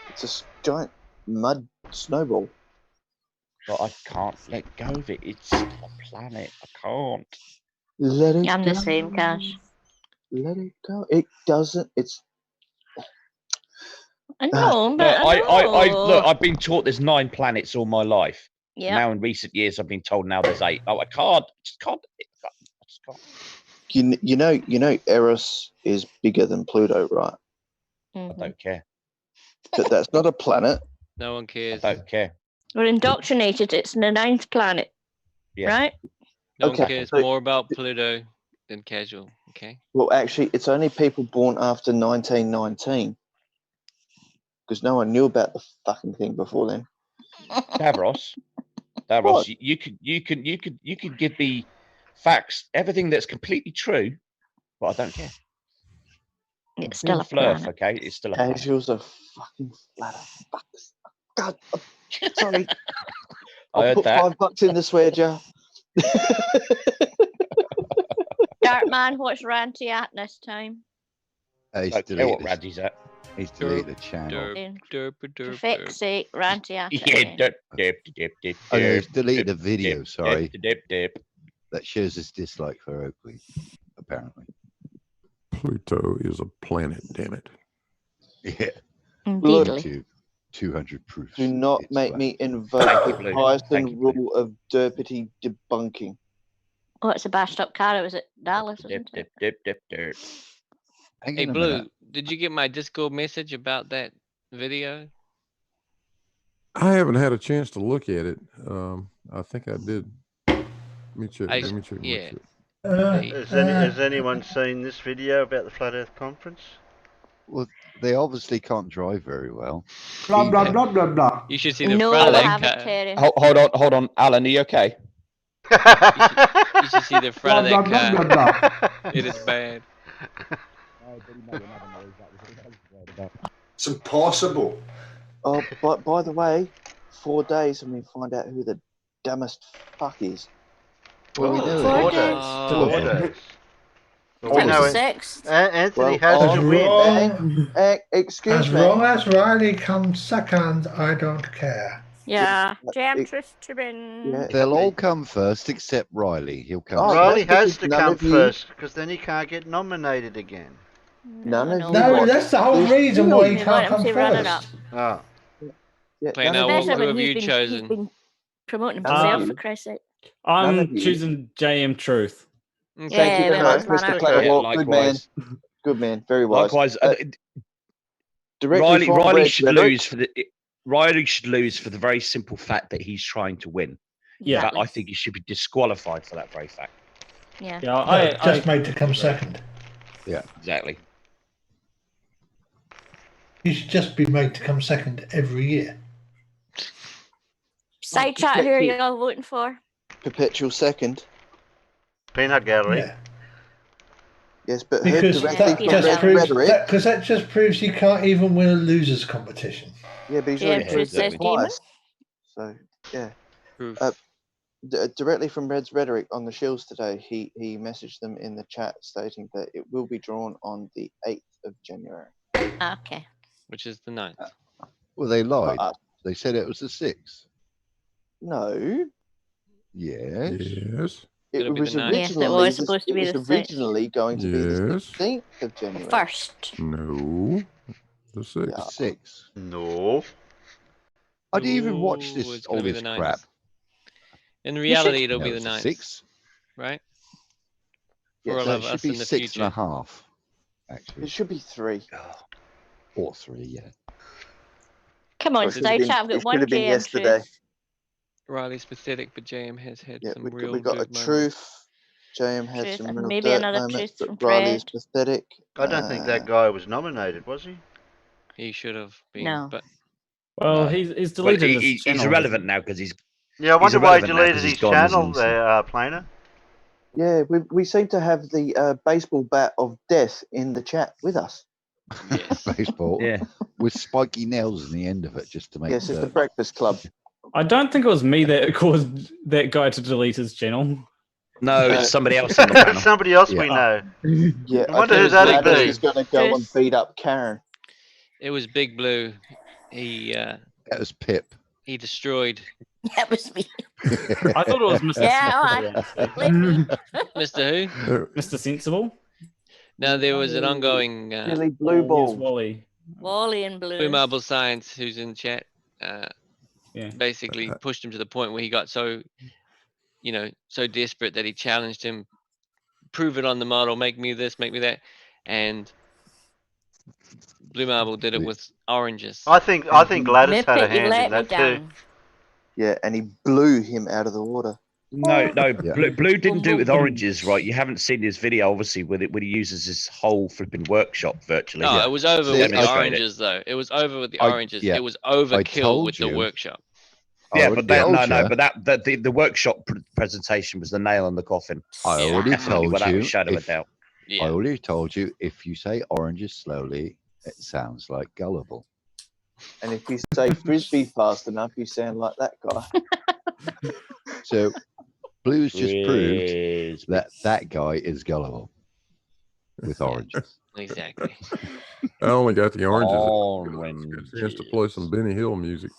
It's a giant mud snowball. But I can't let go of it. It's a planet. I can't. Let it I'm go. the same, Cash. Let it go. It doesn't. It's. I know, but I look. I've been taught there's 9 planets all my life. Yeah. Now in recent years, I've been told now there's 8. Oh, I can't. Just can't. I just can't. You know, Eros is bigger than Pluto, right? I don't care. But that's not a planet. No one cares. I don't care. We're indoctrinated. It's the 9th planet. Yeah. Right? No one cares more about Pluto than Casual. Okay. Well, actually, it's only people born after 1919, because no one knew about the fucking thing before then. Davros, you could give me facts, everything that's completely true, but I don't care. It's still a Flurf, planet. okay? It's still a planet. Casuals are fucking flatter fucks. God, sorry. I I'll heard put that. $5 in the swear jar. Dartman, what's Ranty at this time? He's Don't care what deleted. Raddy's at. He's deleted the channel. For feck's sake, Ranty at it. Yeah, again. Oh no, he's deleted a video. Sorry, dip. that shows his dislike for Oakley. Apparently. Pluto is a planet, damn it. Yeah. Indeedly. YouTube, 200 proofs. Do not It's make flat. me invoke Thank you, the Blue. Tyson Thank you, Blue. rule of derpity debunking. Oh, it's a bashed up car. It was at Dallas, isn't it? Dip. Hang Hey, on a Blue, minute. did you get my Discord message about that video? I haven't had a chance to look at it. I think I did. Let me check. I- Let me check. yeah. Has anyone seen this video about the Flat Earth Conference? Well, they obviously can't drive very well. Blah, blah, Either. blah, blah, blah. You should see the No, front I of that haven't, car. Terry. Hold on, Alan. Are you okay? You should see the front of Blah, that blah, blah, car. blah. It is bad. It's impossible. Oh, but by the way, 4 days and we find out who the dumbest fuck is. Well, we know Four it. days. Four days. Well, we That know was it. six. Anthony Well, has to win. wrong. Excuse As me. long as Riley comes second, I don't care. Yeah. Jam it- truth to win. Yeah, They'll all come first except Riley. He'll come. Oh, second. Riley that's has because to none come of you- first because then he can't get nominated again. None of you No, watch that's the whole this reason why he We can't want him come to run it up. first. Oh. Yeah, Plain none out, of what- you- Especially who when have you he's chosen? been promoting None of himself, you. for Christ's sake. None I'm of you. choosing JM Truth. Okay. Thank you Yeah, very that much, was my Mr. note. Clatterwalk. Good man. likewise. Good man. Very wise. Likewise, Directly from Riley Red should Rhetoric. lose for the Riley should lose for the very simple fact that he's trying to win. Yeah. In fact, I think he should be disqualified for that very fact. Yeah. Yeah, No, just made to come second. Yeah, exactly. You should just be made to come second every year. Side chat, who are you all voting for? Perpetual second. Peanut Gallery. Yeah. Yes, but Because heard directly that from just Red proves Rhetoric. because that just proves you can't even win a losers competition. Yeah, but he's Yeah, already Truth proved says it demon. twice. So, yeah. Proof. Directly from Red's Rhetoric on the Shields today, he messaged them in the chat stating that it will be drawn on the 8th of January. Okay. Which is the 9th. well, they lied. Uh, They said it was the 6th. No, Yes. Yes. it It'll be was the 9th. Yes, it originally was supposed to be it the was 6th. originally going to be the Yes. 16th of January. First. No. The 6th. Yeah. 6th. No. I didn't even watch Ooh, this it's all gonna be this the 9th. crap. In reality, it'll No, be the it's 9th. 6th. Right? Yeah, For all So of it should us be in the 6 future. and a half. Actually, It should be 3. or 3. Yeah. Come on, It should have side been- chat. I've it got should one have been JM yesterday. truth. Riley's pathetic, but JM has had Yeah, some we real got a good moments. truth. JM had Truth, some and real maybe dirt another moments, truth but from Riley is Fred. pathetic. I don't think that guy was nominated, was he? He should have been, No. but Well, No. he's Well, deleted his he's channel. irrelevant now because he's Yeah, I He's wonder why he irrelevant now 'cause deleted he's his gone, channel isn't he? there, Planer. Yeah, we seem to have the baseball bat of death in the chat with us. yes. Baseball. yeah. With spiky nails in the end of it, just to make. Yes, it's the Breakfast Club. I don't think it was me that caused that guy to delete his channel. No, it's somebody else on the panel. Somebody else Yeah. we know. Yeah, I wonder think who that'd Gladys be. is going to go and Truth. beat up Karen. It was Big Blue. He That was Pip. he destroyed That was me. I thought it was Mr. Yeah, Sensible, Let me. Mr. Who? There- Mr. Sensible. No, there was an ongoing Billy Blue Yes, Ball. Wally. Wally and Blue. Blue Marble Science, who's in chat, Yeah. basically pushed him to the point where he got so, so desperate that he challenged him, prove it on the model, make me this, make me that, and Blue Marble did it with oranges. I think Gladys had a Mippet, you hand let in me that too. down. Yeah, and he blew him out of the water. No, Yeah. Blue didn't do it with oranges, right? You haven't seen his video, obviously, with it when he uses his whole flipping workshop virtually. No, Yeah. it was over See, with the demonstrate it. oranges, though. It was over with the I- oranges. yeah. It was overkill told with the you. workshop. I Yeah, already but that, told no, you. but the workshop presentation was the nail in the coffin. I already Definitely, told without you. a shadow of a If, doubt. Yeah. I already told you, if you say oranges slowly, it sounds like gullible. And if you say frisbee fast enough, you sound like that guy. So Blue's just proved that that guy is gullible with oranges. Exactly. I only got the oranges. Oranges. Got a chance to play some Benny Hill music.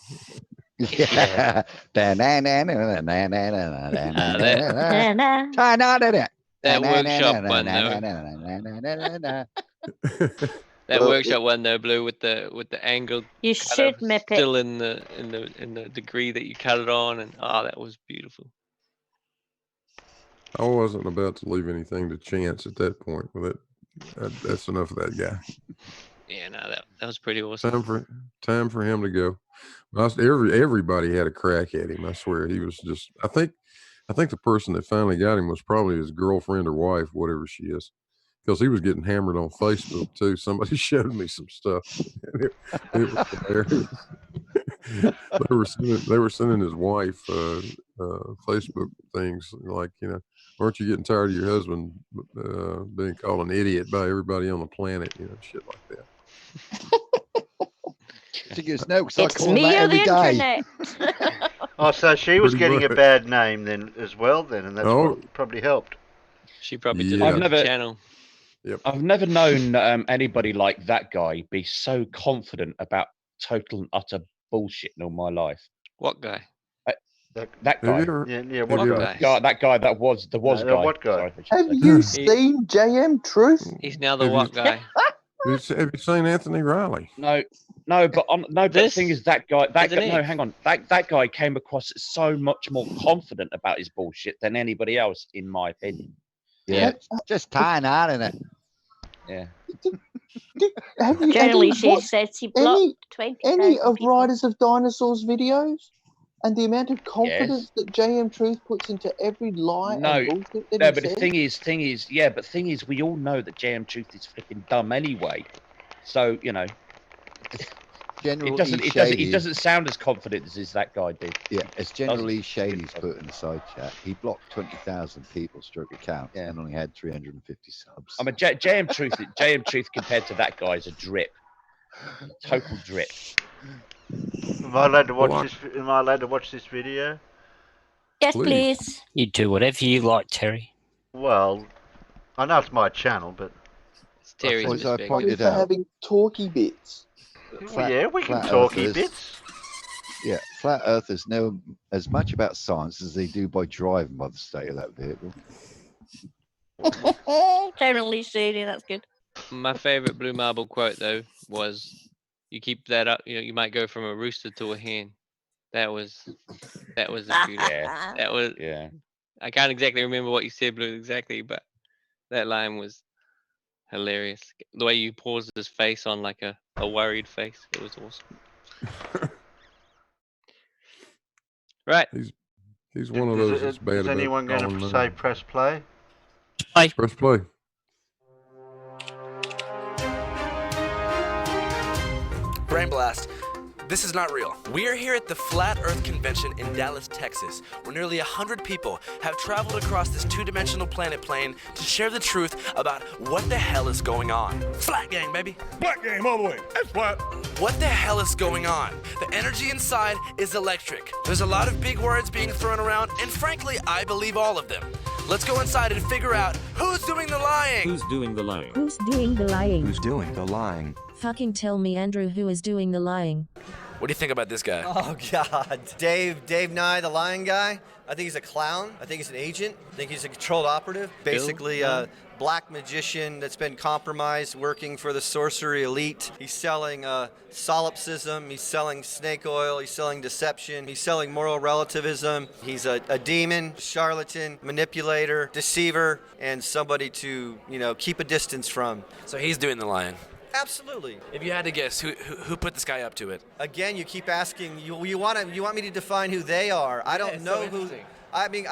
Yeah. That workshop one though. That workshop one though, Blue, with the angle. You kind should of mip it. still in the degree that you cut it on, and that was beautiful. I wasn't about to leave anything to chance at that point. With that's enough of that guy. Yeah, no, that was pretty awesome. Time for him to go. Everybody had a crack at him. I swear, he was just. I think the person that finally got him was probably his girlfriend or wife, whatever she is, because he was getting hammered on Facebook too. Somebody showed me some stuff. It was hilarious. They were sending his wife Facebook things like, aren't you getting tired of your husband being called an idiot by everybody on the planet? Shit like that. She goes, no, because I It's call him me that or the every day. internet. Oh, so she was Pretty getting a much. bad name then as well, and that's what probably helped. She probably did Yeah. the channel. Yep. I've never known anybody like that guy be so confident about total and utter bullshit in all my life. What guy? That guy. What guy? That guy. That was the guy. What guy? Sorry, I should Have say. you seen JM Truth? He's now the Have you- what guy? Have you seen Anthony Riley? No, but the thing is that guy. Isn't it? No, hang on. That guy came across so much more confident about his bullshit than anybody else, in my opinion. Yeah, just tying out in it. Yeah. Have you Generally, she watched says he blocked 20,000 any of people. Riders of Dinosaurs videos? And the amount of confidence that JM Truth puts into every lie and bullshit that No, he but says? the thing is, we all know that JM Truth is flipping dumb anyway. So, General it doesn't sound as confident as that guy did. Yeah, as General E. Shady's put in the side chat, he blocked 20,000 people stroke account and only had 350 subs. I mean, JM Truth compared to that guy is a drip. Total drip. Am I allowed to watch this video? Yes, please. You do whatever you like, Terry. Well, I know it's my channel, but it's Terry's As I Thank you pointed for out, having talky bits. yeah, we can flat talky earthers- bits. Yeah, flat earthers know as much about science as they do by driving by the state of that vehicle. Generally shady, that's good. My favorite Blue Marble quote though was, "You keep that up, you might go from a rooster to a hen." That was a beauty. Yeah. That was. Yeah. I can't exactly remember what you said, Blue, exactly, but that line was hilarious. The way you paused his face on like a worried face, it was awesome. Right. He's one of those that's bad Is about anyone going calling to them. say press play? Press play. Brain Blast. This is not real. We are here at the Flat Earth Convention in Dallas, Texas, where nearly 100 people have traveled across this two-dimensional planet plane to share the truth about what the hell is going on. Flat gang, baby. Flat game all the way. It's flat. What the hell is going on? The energy inside is electric. There's a lot of big words being thrown around, and frankly, I believe all of them. Let's go inside and figure out who's doing the lying. Who's doing the lying? Who's doing the lying? Who's doing the lying? Fucking tell me, Andrew, who is doing the lying? What do you think about this guy? Oh, God. Dave Nye, the lying guy. I think he's a clown. I think he's an agent. I think he's a controlled operative. Basically, a black magician that's been compromised working for the sorcery elite. He's selling solipsism. He's selling snake oil. He's selling deception. He's selling moral relativism. He's a demon, charlatan, manipulator, deceiver, and somebody to, keep a distance from. So he's doing the lying. Absolutely. If you had to guess, who put this guy up to it? Again, you keep asking. You want me to define who they are? I don't know who. I mean,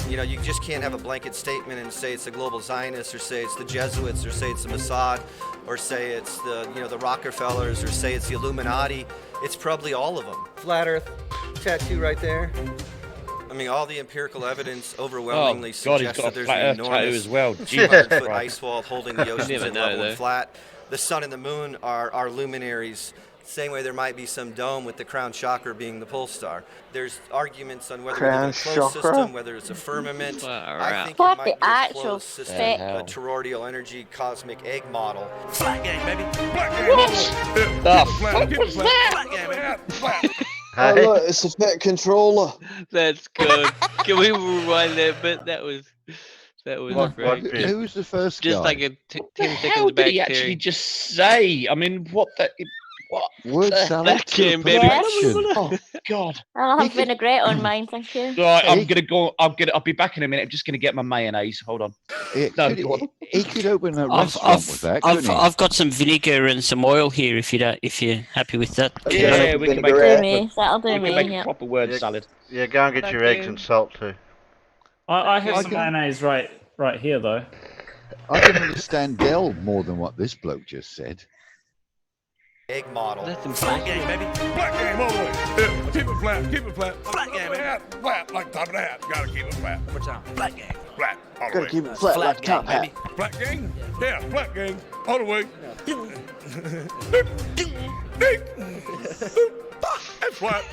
you just can't have a blanket statement and say it's the global Zionists, or say it's the Jesuits, or say it's the Mossad, or say it's the Rockefellers, or say it's the Illuminati. It's probably all of them. Flat Earth tattoo right there. I mean, all the empirical evidence overwhelmingly God, he's suggests got that a there's flat an Earth tattoo enormous as well. 200-foot ice wall holding the oceans never in know, level though. and flat. The sun and the moon are luminaries. Same way there might be some dome with the crown chakra being the pole star. There's arguments on whether we live in a closed system, whether it's a firmament. I think What it might the be a actual closed system, frick? a toroidal energy cosmic egg model. Flat gang, baby. Flat gang. Keep it flat. Flat gang, baby. Flat. Oh, look, it's a fat controller. That's good. Can we rewind that bit? That was great. Who's the first Just guy? like a 10 How seconds did back he actually theory. just say? I mean, what the? What? Word the salad heck? to Game, baby. perfection. Oh God! I'll have vinaigrette on mine, thank you. Right, I'm gonna go. I'll be back in a minute. I'm just gonna get my mayonnaise. Hold on. No, go on. He could open a restaurant with that, couldn't he? I've got some vinegar and some oil here. If you're happy with that. Yeah, we can make Do a me, that'll do we me. can make a Yeah. proper word salad. Yeah, go and get your eggs and salt too. I have some mayonnaise right here though. I can understand Dell more than what this bloke just said. Egg model. Flat game, baby. Flat game all the way. Yeah, keep it flat. Keep it flat. Flat game, baby. Flat like top of the hat. Gotta keep it flat. One more time. Flat game. Flat all the Gotta way. keep it flat like top hat. Flat gang? Yeah, flat gang. All the way. That's flat.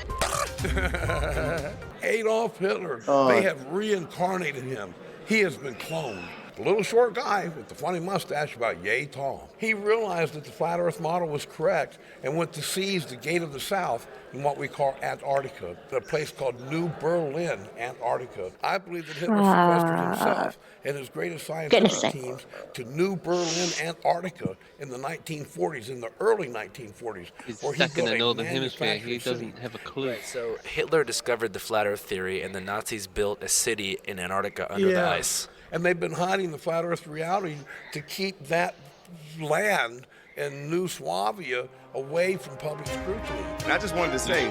Adolf Hitler. They have reincarnated him. He has been cloned. The little short guy with the funny mustache about yay tall. He realized that the flat earth model was correct and went to seize the gate of the south in what we call Antarctica, a place called New Berlin, Antarctica. I believe that Hitler sequestered himself and his greatest scientific teams to New Berlin, Antarctica in the 1940s, in the early 1940s. He's where stuck in the built a northern hemisphere. He manufacturing city. doesn't have a clue. So Hitler discovered the flat Earth theory, and the Nazis built a city in Antarctica under the ice. And they've been hiding the flat Earth reality to keep that land in New Swabia away from public scrutiny. And I just wanted to say,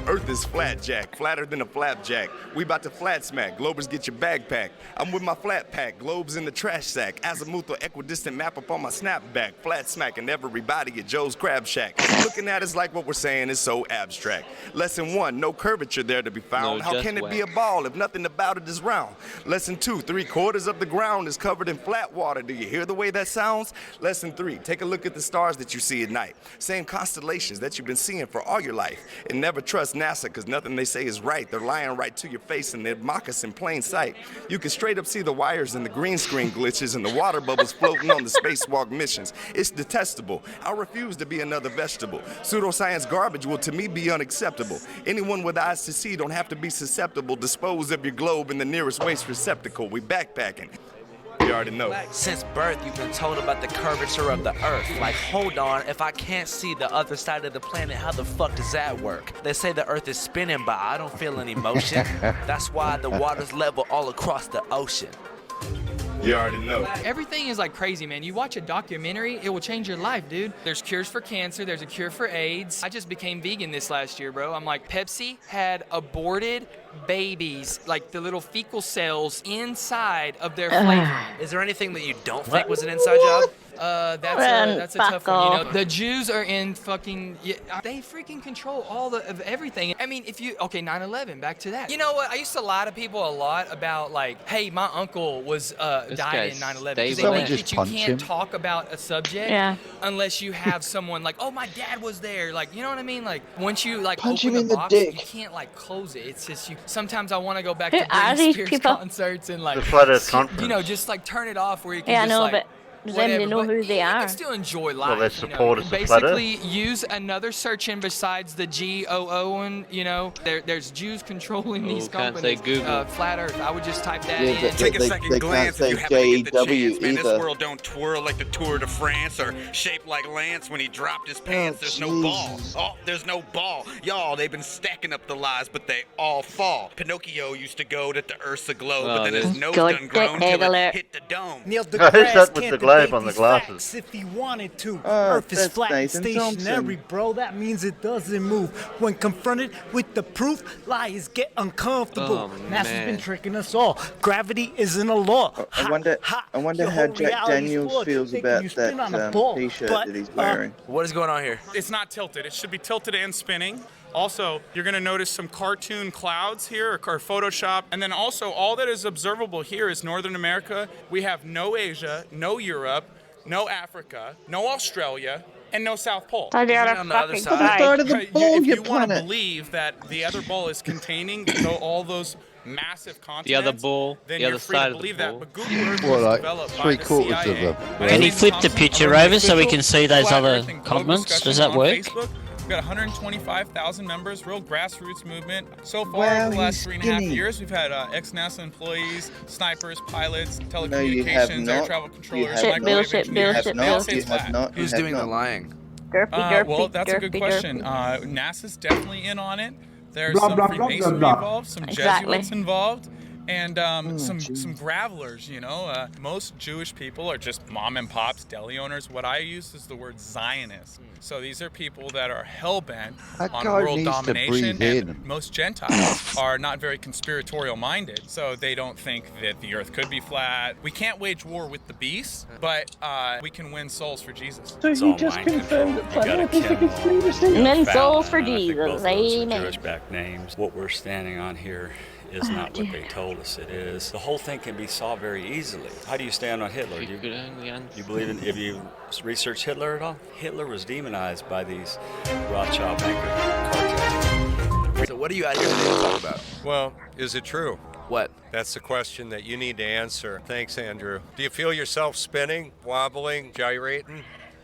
Earth is flat, Jack, flatter than a flapjack. We about to flat smack, Globers get your backpack. I'm with my flat pack, globes in the trash sack. Azimuthal equidistant map up on my snapback. Flat smacking everybody at Joe's Crab Shack. Looking at us like what we're saying is so abstract. Lesson 1, no curvature there to be found. No, How just can it be a whack. ball if nothing about it is round? Lesson 2, 3/4 of the ground is covered in flat water. Do you hear the way that sounds? Lesson 3, take a look at the stars that you see at night. Same constellations that you've been seeing for all your life. And never trust NASA, because nothing they say is right. They're lying right to your face and they mock us in plain sight. You can straight up see the wires and the green screen glitches and the water bubbles floating on the spacewalk missions. It's detestable. I refuse to be another vegetable. Pseudoscience garbage will to me be unacceptable. Anyone with eyes to see don't have to be susceptible. Dispose of your globe in the nearest waste receptacle. We backpacking. You already know. Since birth, you've been told about the curvature of the Earth. Like, hold on, if I can't see the other side of the planet, how the fuck does that work? They say the Earth is spinning, but I don't feel any motion. That's why the water's level all across the ocean. You already know. Everything is like crazy, man. You watch a documentary, it will change your life, dude. There's cures for cancer, there's a cure for AIDS. I just became vegan this last year, bro. I'm like, Pepsi had aborted babies, like the little fecal cells inside of their flavoring. Is there anything that you don't think was an inside job? That's a tough one, you know. off. The Jews are in fucking, they freaking control all of everything. I mean, 9/11, back to that. You know what, I used to lie to people a lot about like, hey, my uncle was died in 9/11. Because they think that you can't talk about a subject unless you have someone like, oh, my dad was there. Like, you know what I mean? Like, once you like Punch open him in the the box, dick. you can't like close it. It's just sometimes I want to go back Who to are Britney these Spears people? concerts and like, The Flat Earth Conference. you know, just like turn it off where you can Yeah, I just know, like, but does anybody know who they you are? can still enjoy life. Well, they're you know. supporters of Flat Earth. Basically, use another search engine besides the GOO one. You know, there's Jews controlling these can't say companies. Google. Flat Earth. I would just type that Yeah, in. but Take a they second can't glance if you say happen to get the JW chance, man. This either. world don't twirl like the Tour de France or shaped like Lance when he dropped his pants. There's no ball. Jesus. Oh, there's no ball. Y'all, they've been stacking up the lies, but they all fall. Pinocchio used to go that the Earth's a globe, but then his nose Good done grown till dickhead it alert. hit the dome. Neil Who's deGrasse that with can't the globe debate on the these glasses? facts if he wanted to. Oh, Earth is that's flat and Nathan Thompson. stationary, bro. That means it doesn't move. When confronted with the proof, liars get uncomfortable. Oh, NASA's man. been tricking us all. Gravity isn't a law. I wonder Your how whole Jack reality's Daniels flawed. feels Thinking about you spin on a that ball, t-shirt but, that he's wearing. What is going on here? It's not tilted. It should be tilted and spinning. Also, you're going to notice some cartoon clouds here, or Photoshop. And then also, all that is observable here is Northern America. We have no Asia, no Europe, no Africa, no Australia, and no South Pole. On the other on the other fucking side. side. Side of the pole, If you you want to planet. believe that the other ball is containing all those massive continents, The other ball, then the you're other free side to of the believe ball. that. But Google Earth Well, was like developed by the 3/4 of CIA. the Can you flip the picture over so we can see those Flat other Earth and globe comments? discussion Does that on work? Facebook. We've got 125,000 members, real grassroots movement. So far, Wow, over the last he's 3.5 skinny. years, we've had ex-NASA employees, snipers, pilots, No, you have telecommunications, air not. travel You controllers, have microwave bullshit, engineers. bullshit, They all say You it's have flat. not. Who's You have doing the not. lying? Derpy, derpy, Well, that's a good derpy, question. derpy. NASA's definitely in on it. There's Blah, some blah, blah, blah, Freemasonry blah. involved, some Exactly. Jesuits involved, and some jeez. gravelers. Most Jewish people are just mom and pops, deli owners. What I use is the word Zionist. So these are people that are hell bent That on guy world needs to domination, breathe and in. most Gentiles are not very conspiratorial minded. So they don't think that the Earth could be flat. We can't wage war with the beast, but we can win souls for Jesus. So you just confirmed that Flat Earth is a conspiracy? And then souls for Jesus. Amen. Jewish-backed names. What we're standing on here is not what they told us it is. The whole thing can be solved very easily. How do you stand on Hitler? You believe in, if you research Hitler at all? Hitler was demonized by these Rothschild banker cartels. So what are you out here today to talk about? Well, is it true? What? That's the question that you need to answer. Thanks, Andrew. Do you feel yourself spinning, wobbling, gyrating?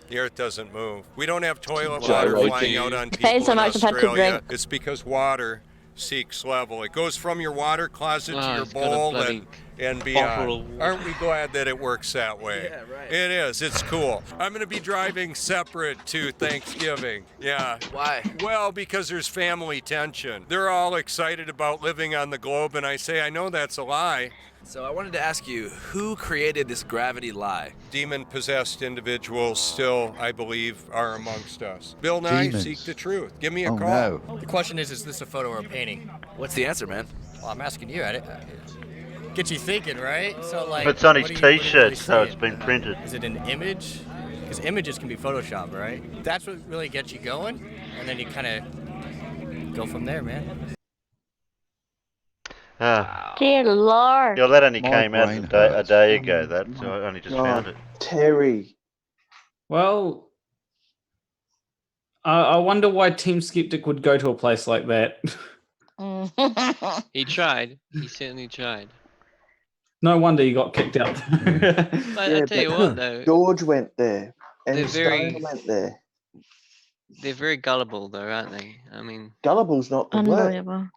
The Earth doesn't move. We don't have toilet water Gyrating. flying out on Depends people in how much I've had to Australia. drink. It's because water seeks level. It goes from your water closet to your it's got a bowl bloody and bottle beyond. of water. Aren't we glad that it works that way? Yeah, right. It is. It's cool. I'm going to be driving separate to Thanksgiving. Yeah. Why? Well, because there's family tension. They're all excited about living on the globe, and I say, I know that's a lie. So I wanted to ask you, who created this gravity lie? Demon-possessed individuals still, I believe, are amongst us. Bill Nye, Demons. seek the truth. Give me a Oh, call. no. The question is this a photo or a painting? What's the answer, man? Well, I'm asking you. Get you thinking, right? So like, It's on his what are you really t-shirt, so it's seeing? been printed. Is it an image? Because images can be photoshopped, right? That's what really gets you going, and then you kind of go from there, man. Dear Lord. Yeah, that only My came out brain a hurts. day ago, that, so I only just Oh, found it. Terry. Well, I wonder why Team Skeptic would go to a place like that. He tried. He certainly tried. No wonder he got kicked out. But I tell you what, though, George went there, and They're very- Stone went there. they're very gullible, though, aren't they? I mean, Gullible's not the word. Unbelievable.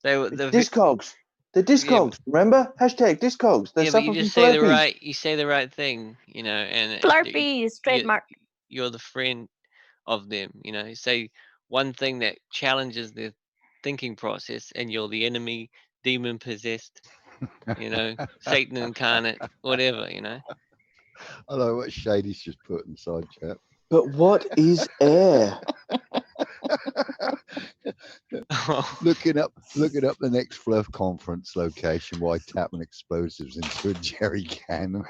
they were the Discogs. They're Discogs. Remember? Hashtag Discogs. They're yeah, but you suffering just from say the Slurpees. right. You say the right thing, and Slurpees, trademark. You're the friend of them. You say one thing that challenges their thinking process, and you're the enemy, demon possessed. Satan incarnate, whatever. I know what Shady's just put inside chat. But what is air? looking up the next Fluff conference location while tapping explosives into a jerry can.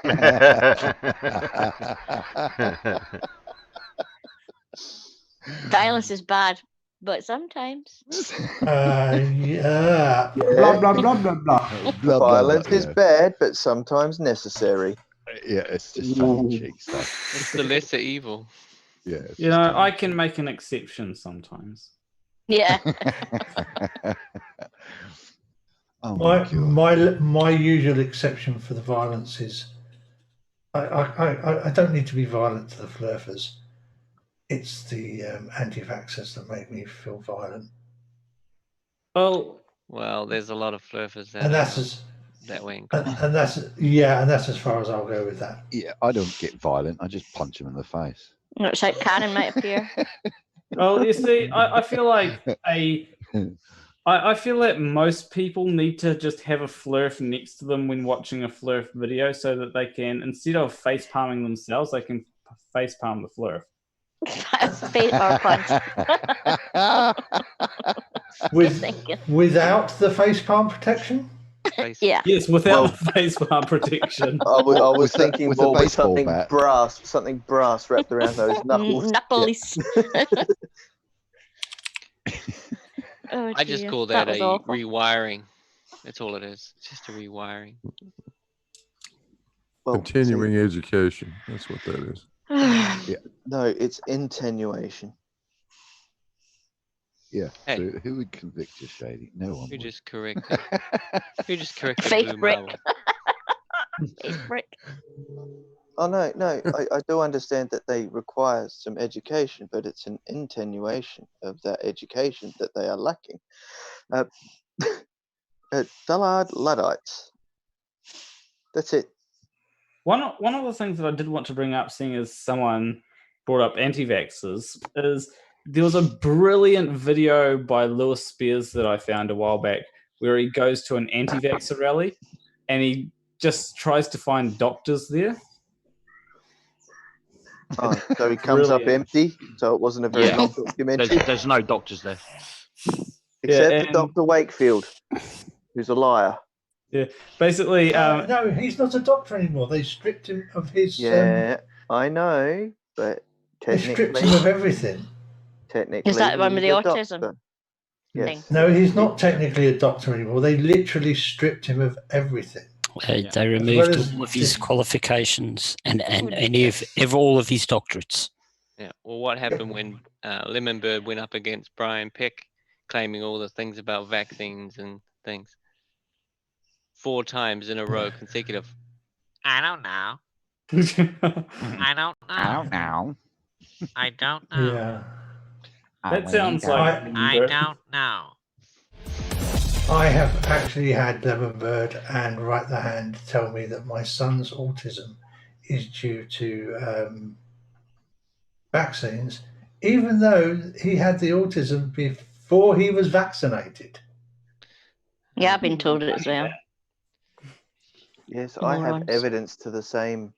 Violence is bad, but sometimes. Yeah. Blah, blah, blah, blah, blah. Violence is yeah. bad, but sometimes necessary. Yeah, it's just tongue-in-cheek stuff. It's the lesser evil. Yeah. it's You know, I can make an exception sometimes. Yeah. Oh My usual exception for the violence is I don't need to be violent to the flurfers. It's the anti-vaxxers that make me feel violent. Well, there's a lot of flurfers that And that's are as that way. and that's as far as I'll go with that. Yeah, I don't get violent. I just punch him in the face. Looks like Cannon might appear. Well, you see, I feel like I feel that most people need to just have a flurf next to them when watching a flurf video so that they can, instead of face palming themselves, they can face palm the flurf. Face or punch. Without the face palm protection? Yeah. Yes, without the face palm protection. I was With the- thinking with the more with baseball something bat. brass wrapped around those knuckles. Knuckles. Oh, I just dear. call that was a awful. rewiring. That's all it is. It's just a rewiring. Well, Continuing education. That's what that is. Yeah. No, it's attenuation. Yeah. Hey. So who would convict you, Shady? No one Who would. just corrected? Who just corrected Face Blue brick. Marble? Face brick. Oh no, I do understand that they require some education, but it's an attenuation of that education that they are lacking. Dullard Luddites. That's it. One of the things that I did want to bring up, seeing as someone brought up anti-vaxxers, is there was a brilliant video by Lewis Spears that I found a while back where he goes to an anti-vaxxer rally and he just tries to find doctors there. Oh, so he comes up Brilliant. empty. So it wasn't a very long documentary. There's no doctors there. Except Yeah, for and- Dr. Wakefield, who's a liar. Yeah, basically. No, he's not a doctor anymore. They stripped him of his. Yeah, I know, but They stripped technically, him of everything. technically, Is that the one with he's the a autism doctor. thing? No, he's not technically a doctor anymore. They literally stripped him of everything. They removed As well as all of his just- qualifications and any of all of his doctorates. Yeah. Well, what happened when Lemon Bird went up against Brian Peck, claiming all the things about vaccines and things? 4 times in a row consecutive. I don't know. I don't know. I don't know. I don't know. Yeah. That sounds like. I don't know. I have actually had Lemon Bird and Right the Hand tell me that my son's autism is due to vaccines, even though he had the autism before he was vaccinated. Yeah, I've been told it as well. Yes, I have Morons. evidence to the same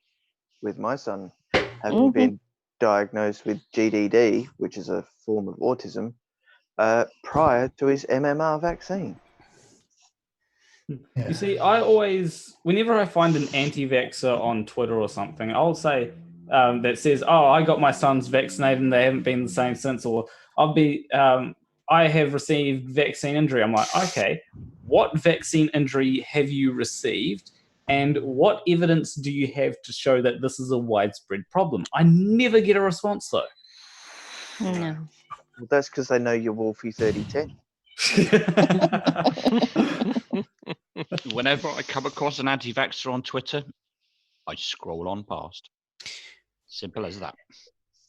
with my son having been diagnosed with GDD, which is a form of autism, prior to his MMR vaccine. You see, I always, whenever I find an anti-vaxxer on Twitter or something, I'll say that says, "Oh, I got my sons vaccinated and they haven't been the same since," or I have received vaccine injury. I'm like, okay, what vaccine injury have you received? And what evidence do you have to show that this is a widespread problem? I never get a response, though. No. Well, that's because they know you're Wolfie 3010. Whenever I come across an anti-vaxxer on Twitter, I scroll on past. Simple as that.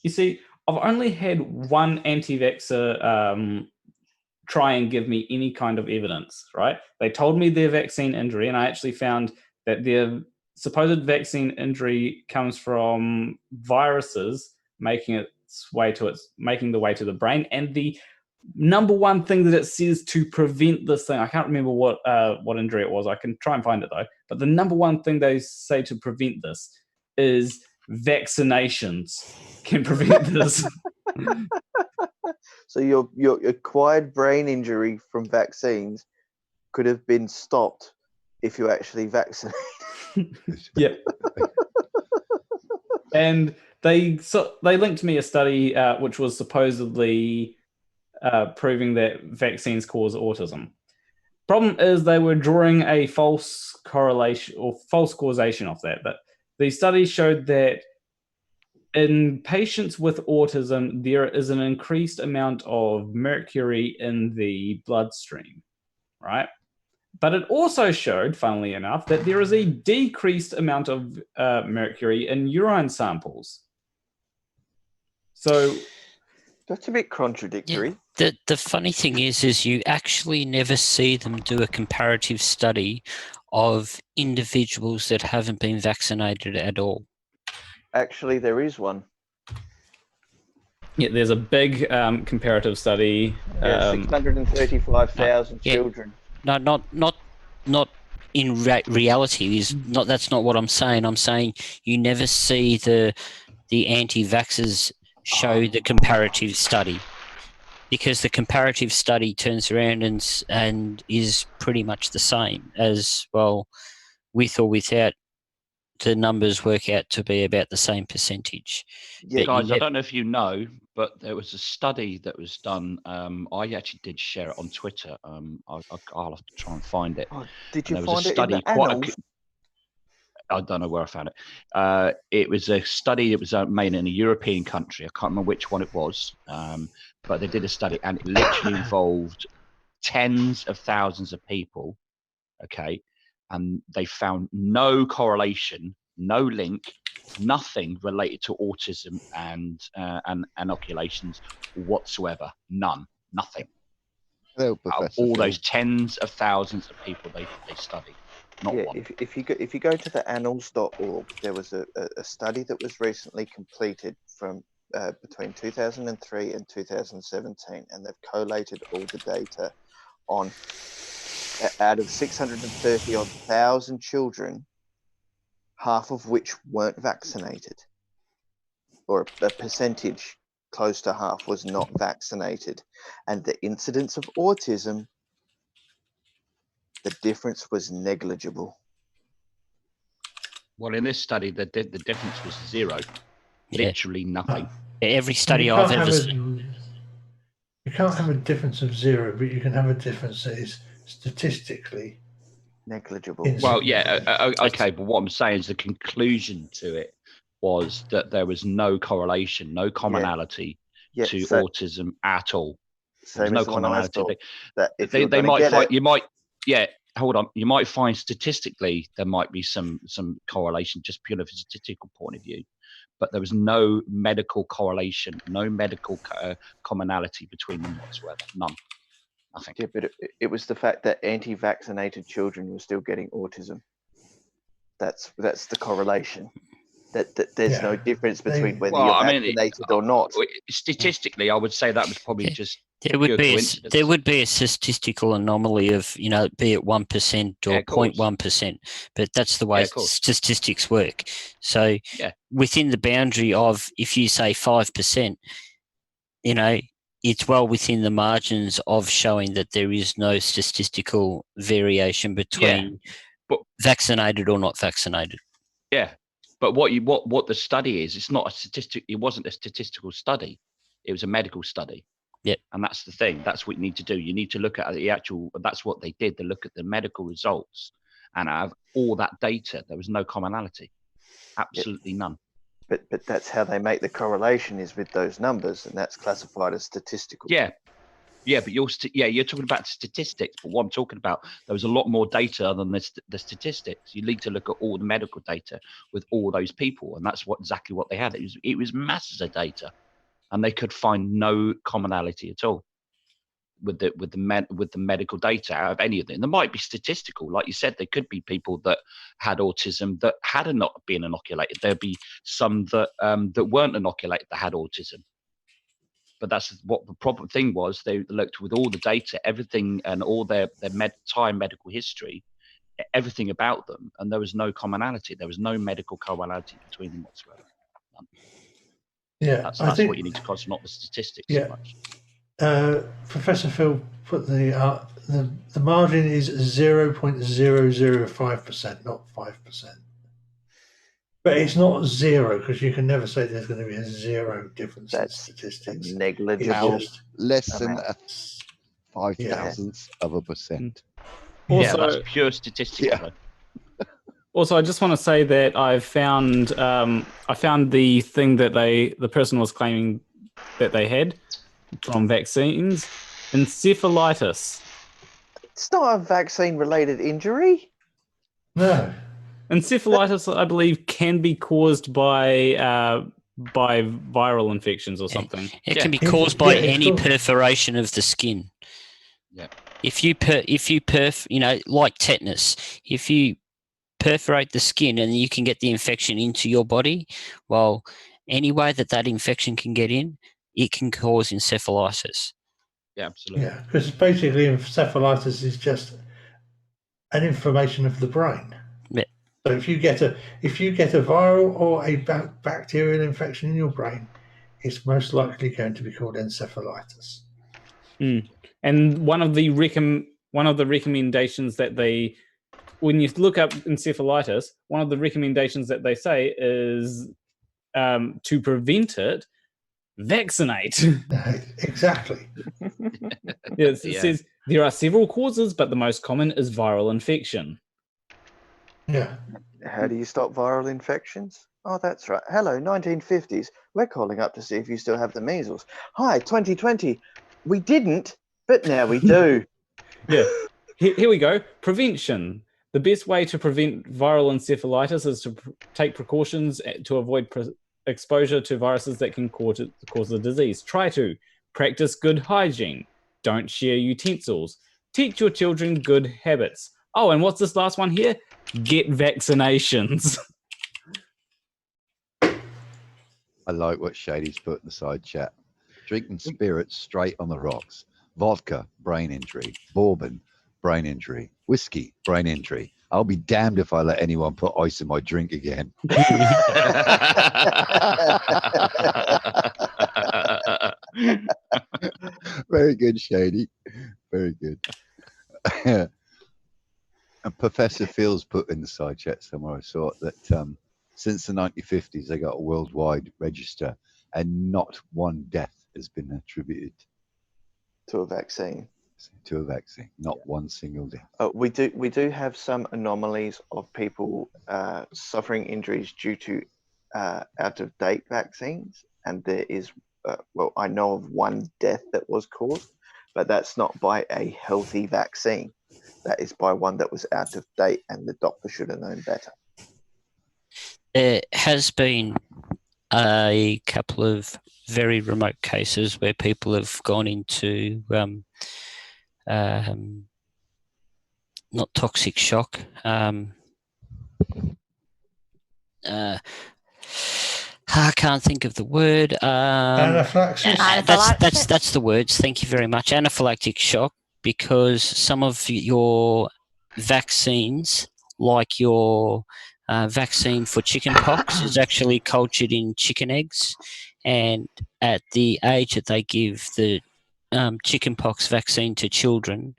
You see, I've only had one anti-vaxxer try and give me any kind of evidence, right? They told me their vaccine injury, and I actually found that their supposed vaccine injury comes from viruses making the way to the brain. And the number one thing that it says to prevent this thing, I can't remember what injury it was. I can try and find it though. But the number one thing they say to prevent this is vaccinations can prevent this. So your acquired brain injury from vaccines could have been stopped if you actually vaccinated. Yep. And they linked me a study which was supposedly proving that vaccines cause autism. Problem is they were drawing a false correlation or false causation of that. But the study showed that in patients with autism, there is an increased amount of mercury in the bloodstream, right? But it also showed, funnily enough, that there is a decreased amount of mercury in urine samples. So that's a bit contradictory. Yeah, the funny thing is you actually never see them do a comparative study of individuals that haven't been vaccinated at all. Actually, there is one. Yeah, there's a big comparative study. 635,000 children. No, not in reality. That's not what I'm saying. I'm saying you never see the anti-vaxxers show the comparative study, because the comparative study turns around and is pretty much the same as well, with or without. The numbers work out to be about the same percentage. Yeah, guys, I don't know if you know, but there was a study that was done. I actually did share it on Twitter. I'll have to try and find it. Oh, did And you there was a find it in the study, quite annals? I don't know where I found it. It was a study that was made in a European country. I can't remember which one it was, but they did a study, and it literally involved tens of thousands of people. Okay, and they found no correlation, no link, nothing related to autism and inoculations whatsoever. None, nothing. Hello, Out of Professor all Phil. those tens of thousands of people they studied, not Yeah, one. if you go to the annals.org, there was a study that was recently completed from between 2003 and 2017, and they've collated all the data on out of 630 odd thousand children, half of which weren't vaccinated, or a percentage close to half was not vaccinated, and the incidence of autism, the difference was negligible. Well, in this study, the difference was zero, literally nothing. Every You study can't I've ever have seen. You can't have a difference of zero, but you can have a difference that is statistically negligible. Well, yeah, okay, but what I'm saying is the conclusion to it was that there was no correlation, no commonality Yeah, to so- autism at all. There was Same no as the one I commonality. saw, that if They you're gonna might get find it, you might yeah. Hold on, you might find statistically there might be some correlation just purely from a statistical point of view, but there was no medical correlation, no medical commonality between them whatsoever. None. Nothing. Yeah, but it was the fact that anti-vaccinated children were still getting autism. That's the correlation. That there's no difference between whether you're vaccinated or not. Statistically, I would say that was probably just There would pure be coincidence. there would be a statistical anomaly of, be it 1% or 0.1%, but that's the way statistics work. So within the boundary of, if you say 5%, it's well within the margins of showing that there is no statistical variation between vaccinated or not vaccinated. Yeah, but what the study is, it's not a statistic. It wasn't a statistical study. It was a medical study. Yeah, and that's the thing. That's what you need to do. You need to look at the actual. That's what they did. They look at the medical results, and out of all that data, there was no commonality. Absolutely none. But that's how they make the correlation, is with those numbers, and that's classified as statistical. Yeah, but you're talking about statistics. But what I'm talking about, there was a lot more data other than the statistics. You need to look at all the medical data with all those people, and that's exactly what they had. It was masses of data, and they could find no commonality at all with the medical data out of any of them. There might be statistical, like you said. There could be people that had autism that had not been inoculated. There'd be some that weren't inoculated that had autism. But that's what the problem thing was. They looked with all the data, everything, and all their entire medical history, everything about them, and there was no commonality. There was no medical commonality between them whatsoever. None. Yeah, that's I think, what you need to concentrate, not the statistics yeah. so much. Professor Phil put the margin is 0.005%, not 5%. But it's not zero, because you can never say there's going to be a zero difference in statistics. Negligible. Less than a 0.005 of a percent. Yeah, that's pure statistics. Yeah. Also, I just want to say that I found the thing that the person was claiming that they had from vaccines, encephalitis. It's not a vaccine-related injury. No. Encephalitis, I believe, can be caused by viral infections or something. It can be caused by any perforation of the skin. Yeah. If you like tetanus, if you perforate the skin and you can get the infection into your body, well, any way that infection can get in, it can cause encephalitis. Yeah, absolutely. Yeah, because basically encephalitis is just an inflammation of the brain. Yeah. So if you get a viral or a bacterial infection in your brain, it's most likely going to be called encephalitis. And one of the recommendations that when you look up encephalitis, one of the recommendations that they say is to prevent it, vaccinate. Exactly. Yes, it Yeah. says there are several causes, but the most common is viral infection. Yeah. How do you stop viral infections? Oh, that's right. Hello, 1950s. We're calling up to see if you still have the measles. Hi, 2020. We didn't, but now we do. Yeah. Here we go. Prevention. The best way to prevent viral encephalitis is to take precautions to avoid exposure to viruses that can cause the disease. Try to practice good hygiene. Don't share utensils. Teach your children good habits. Oh, and what's this last one here? Get vaccinations. I like what Shady's put in the side chat. Drinking spirits straight on the rocks. Vodka, brain injury. Bourbon, brain injury. Whiskey, brain injury. I'll be damned if I let anyone put ice in my drink again. Very good, Shady. Very good. And Professor Fields put in the side chat somewhere, I saw it, that since the 1950s, they got a worldwide register and not one death has been attributed to a vaccine. Not one single death. We do have some anomalies of people suffering injuries due to out-of-date vaccines, and there is, well, I know of one death that was caused, but that's not by a healthy vaccine. That is by one that was out of date, and the doctor should have known better. There has been a couple of very remote cases where people have gone into not toxic shock. I can't think of the word. Anaphylaxis. That's the words. Thank you very much. Anaphylactic shock, because some of your vaccines, like your vaccine for chickenpox, is actually cultured in chicken eggs, and at the age that they give the chickenpox vaccine to children,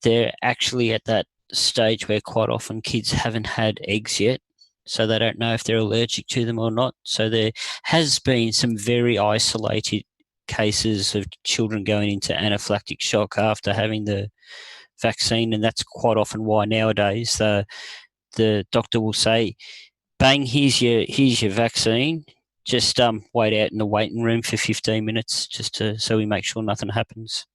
they're actually at that stage where quite often kids haven't had eggs yet, so they don't know if they're allergic to them or not. So there has been some very isolated cases of children going into anaphylactic shock after having the vaccine, and that's quite often why nowadays the doctor will say, "Bang, here's your vaccine. Just wait out in the waiting room for 15 minutes, just so we make sure nothing happens."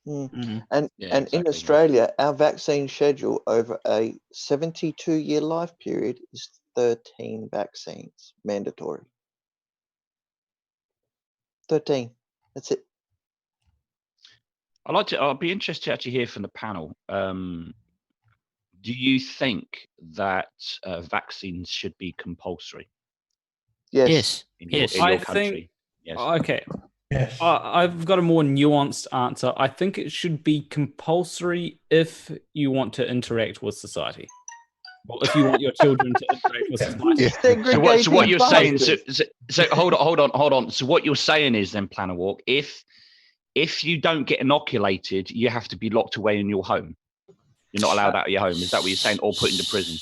And in Australia, our vaccine schedule over a 72-year life period is 13 vaccines mandatory. 13. That's it. I'd be interested to actually hear from the panel. Do you think that vaccines should be compulsory? Yes. In your country? Yes. Okay. Yes. I've got a more nuanced answer. I think it should be compulsory if you want to interact with society. Well, if you want your children to interact with society. So what you're saying? So hold on. So what you're saying is then, Planner Walk, if you don't get inoculated, you have to be locked away in your home. You're not allowed out of your home. Is that what you're saying, or put into prison?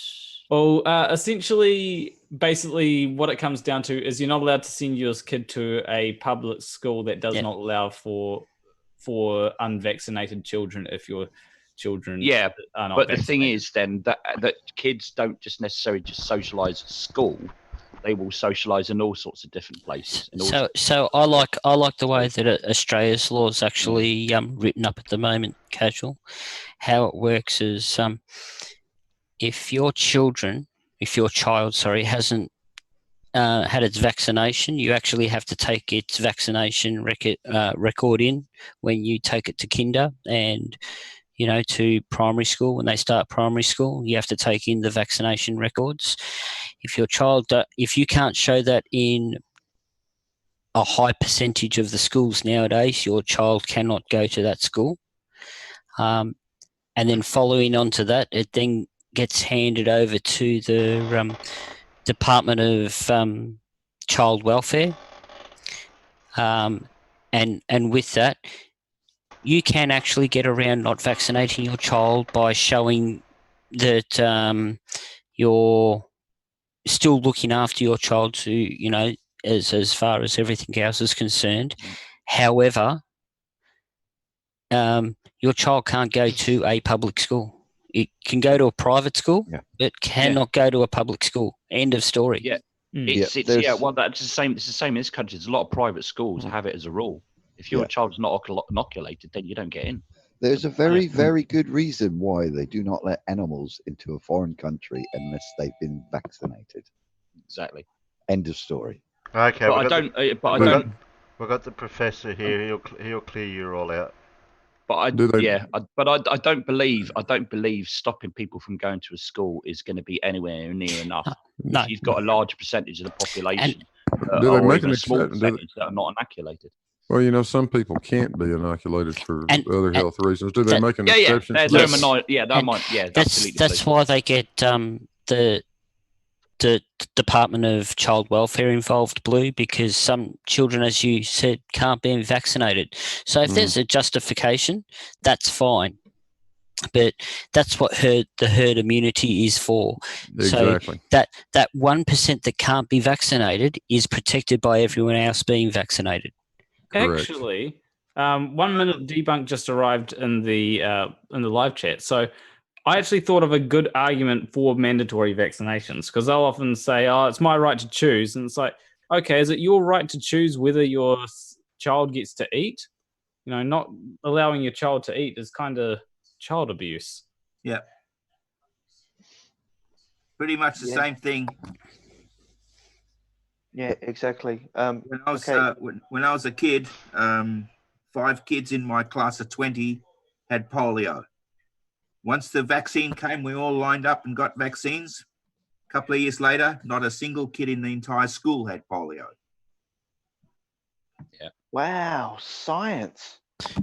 Well, essentially, basically, what it comes down to is you're not allowed to send your kid to a public school that does not allow for unvaccinated children if your children are not but vaccinated. the thing is then that kids don't just necessarily just socialize at school. They will socialize in all sorts of different places. So I like the way that Australia's law is actually written up at the moment, Casual. How it works is if your child hasn't had its vaccination, you actually have to take its vaccination record in when you take it to kinder and to primary school. When they start primary school, you have to take in the vaccination records. If you can't show that in a high percentage of the schools nowadays, your child cannot go to that school. And then following on to that, it then gets handed over to the Department of Child Welfare. And with that, you can actually get around not vaccinating your child by showing that you're still looking after your child to, as far as everything else is concerned. However, your child can't go to a public school. It can go to a private school. It cannot go to a public school. End of story. Yeah. Well, that's the same. It's the same in this country. There's a lot of private schools that have it as a rule. If your child's not inoculated, then you don't get in. There's a very, very good reason why they do not let animals into a foreign country unless they've been vaccinated. Exactly. End of story. Okay, But I don't. We've got the professor here. He'll clear you all out. But I don't believe stopping people from going to a school is going to be anywhere near enough. No. You've got a large percentage of the population, Do they or make even an a small exception? percentage that are not inoculated. Well, you know, some people can't be inoculated for other health reasons. Do they make an Yeah, exception? yeah. for They're that? minority. Yeah, they might. Yeah, That's why they get the Department of Child Welfare involved, Blue, because some children, as you said, can't be vaccinated. So if there's a justification, that's fine. But that's what the herd immunity is for. Exactly. So that 1% that can't be vaccinated is protected by everyone else being vaccinated. Correct. Actually, 1 minute debunk just arrived in the live chat. So I actually thought of a good argument for mandatory vaccinations, because they'll often say, "Oh, it's my right to choose," and it's like, okay, is it your right to choose whether your child gets to eat? You know, not allowing your child to eat is kind of child abuse. Yeah. Pretty much the same thing. Yeah, exactly. When I was when I was a kid, 5 kids in my class of 20 had polio. Once the vaccine came, we all lined up and got vaccines. A couple of years later, not a single kid in the entire school had polio. Yeah. Wow, science.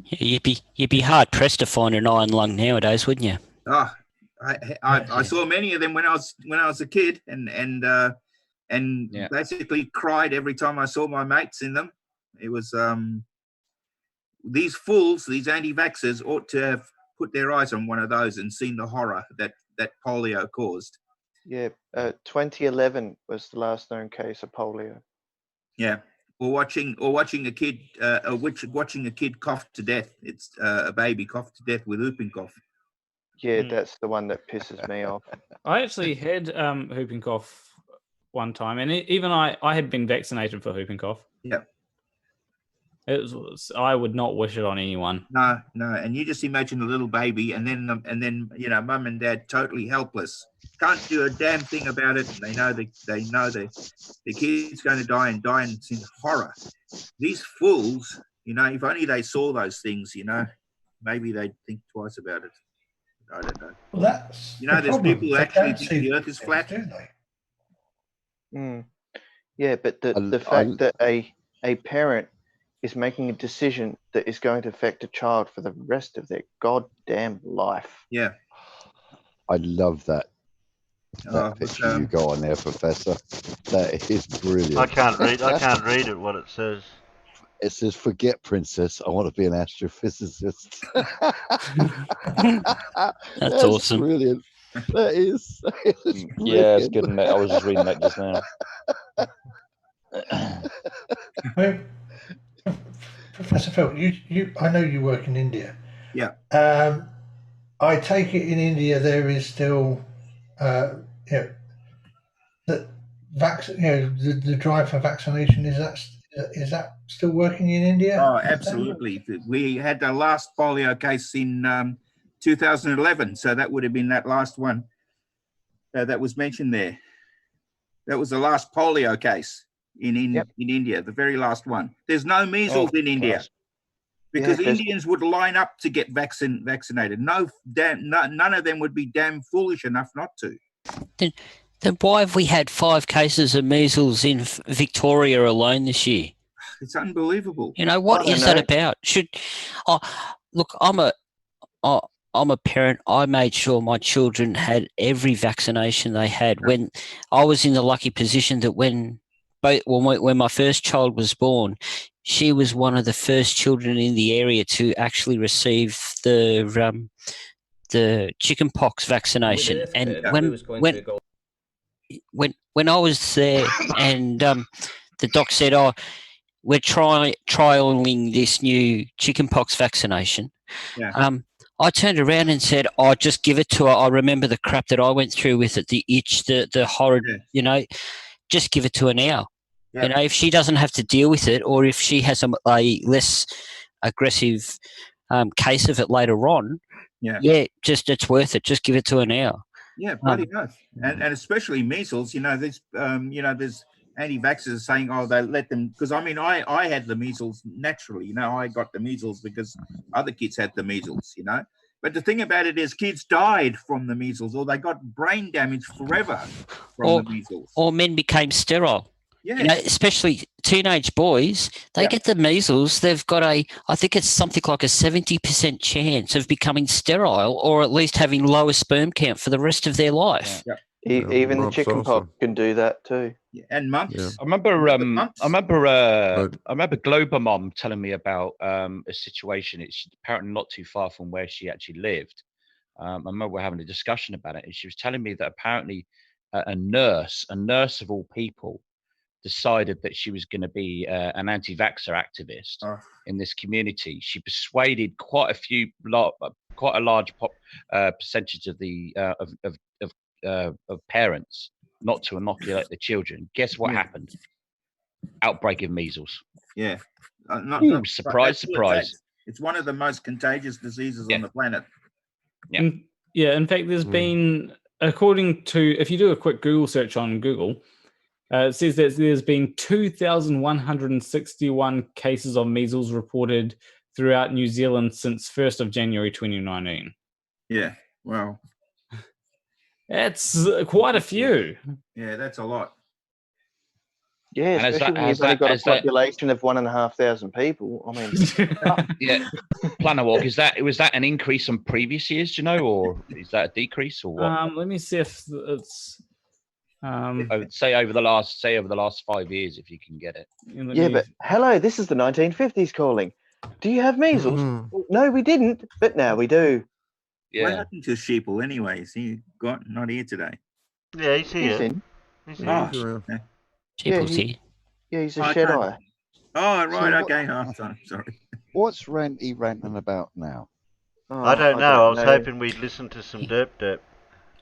Yeah, you'd be hard pressed to find an iron lung nowadays, wouldn't you? Oh, I saw many of them when I was a kid, and basically cried every time I saw my mates in them. It was these fools, these anti-vaxxers, ought to have put their eyes on one of those and seen the horror that polio caused. Yeah, 2011 was the last known case of polio. Yeah, or watching a kid watching a kid cough to death. It's a baby cough to death with whooping cough. Yeah, that's the one that pisses me off. I actually had whooping cough one time, and even I had been vaccinated for whooping cough. Yeah. I would not wish it on anyone. No, and you just imagine a little baby, and then you know, mum and dad totally helpless, can't do a damn thing about it. And they know the kid's going to die, and it's in horror. These fools, you know, if only they saw those things, you know, maybe they'd think twice about it. I don't know. Well, that's there's people who actually think the Earth is flat. Yeah, but the fact that a parent is making a decision that is going to affect a child for the rest of their goddamn life. Yeah. I love that picture you got on there, Professor. That is brilliant. I can't read it, what it says. It says, "Forget princess, I want to be an astrophysicist." That's awesome. Brilliant. That is Yeah, it's good. I was just reading that just now. Professor Phil, you I know you work in India. Yeah. I take it in India there is still, the drive for vaccination, is that still working in India? Oh, absolutely. We had the last polio case in 2011, so that would have been that last one that was mentioned there. That was the last polio case in India, the very last one. There's no measles in India because Indians would line up to get vaccinated. None of them would be damn foolish enough not to. Then why have we had 5 cases of measles in Victoria alone this year? It's unbelievable. You know, what is that about? Look, I'm a parent. I made sure my children had every vaccination they had. When I was in the lucky position that when my first child was born, she was one of the first children in the area to actually receive the chickenpox vaccination. And when I was there, and the doc said, "Oh, we're trialing this new chickenpox vaccination." Yeah. I turned around and said, "Oh, just give it to her. I remember the crap that I went through with it, the itch, the horrid, just give it to her now. Yeah. You know, if she doesn't have to deal with it, or if she has a less aggressive case of it later on, just it's worth it. Just give it to her now." Yeah, bloody oath. And especially measles, there's there's anti-vaxxers saying, oh, they let them, because I mean, I had the measles naturally, I got the measles because other kids had the measles, But the thing about it is kids died from the measles, or they got brain damage forever from the measles. Or men became sterile. Yeah. Especially teenage boys, they get the measles. They've got I think it's something like a 70% chance of becoming sterile, or at least having lower sperm count for the rest of their life. Yeah. Even the chickenpox can do that too. Yeah. And mumps. Yeah. I remember Globa Mom telling me about a situation. It's apparently not too far from where she actually lived. I remember we're having a discussion about it, and she was telling me that apparently a nurse of all people, decided that she was going to be an anti-vaxxer activist in this community. She persuaded quite a large percentage of the of parents not to inoculate the children. Guess what happened? Outbreak of measles. Yeah. Surprise. It's one of the most contagious diseases on the planet. Yeah. In fact, there's been, according to, if you do a quick Google search on Google, it says that there's been 2,161 cases of measles reported throughout New Zealand since 1st of January 2019. Yeah, wow. That's quite a few. Yeah, that's a lot. Yeah, And especially when you've only got a population of 1,500 people. I mean, yeah, Planawalk, was that an increase on previous years? Do you know, or is that a decrease, or what? Let me see if it's. I would say over the last 5 years, if you can get it. Yeah, but hello, this is the 1950s calling. Do you have measles? No, we didn't, but now we do. Yeah. What happened to Sheeple anyway? Is he not here today? Yeah, he's here. He's in. He's Oh, here. Sheeple's here. Yeah, he's a shed eye. Oh, right, So okay. Sorry. What's Randy ranting about now? I don't know. I was hoping we'd listen to some derp.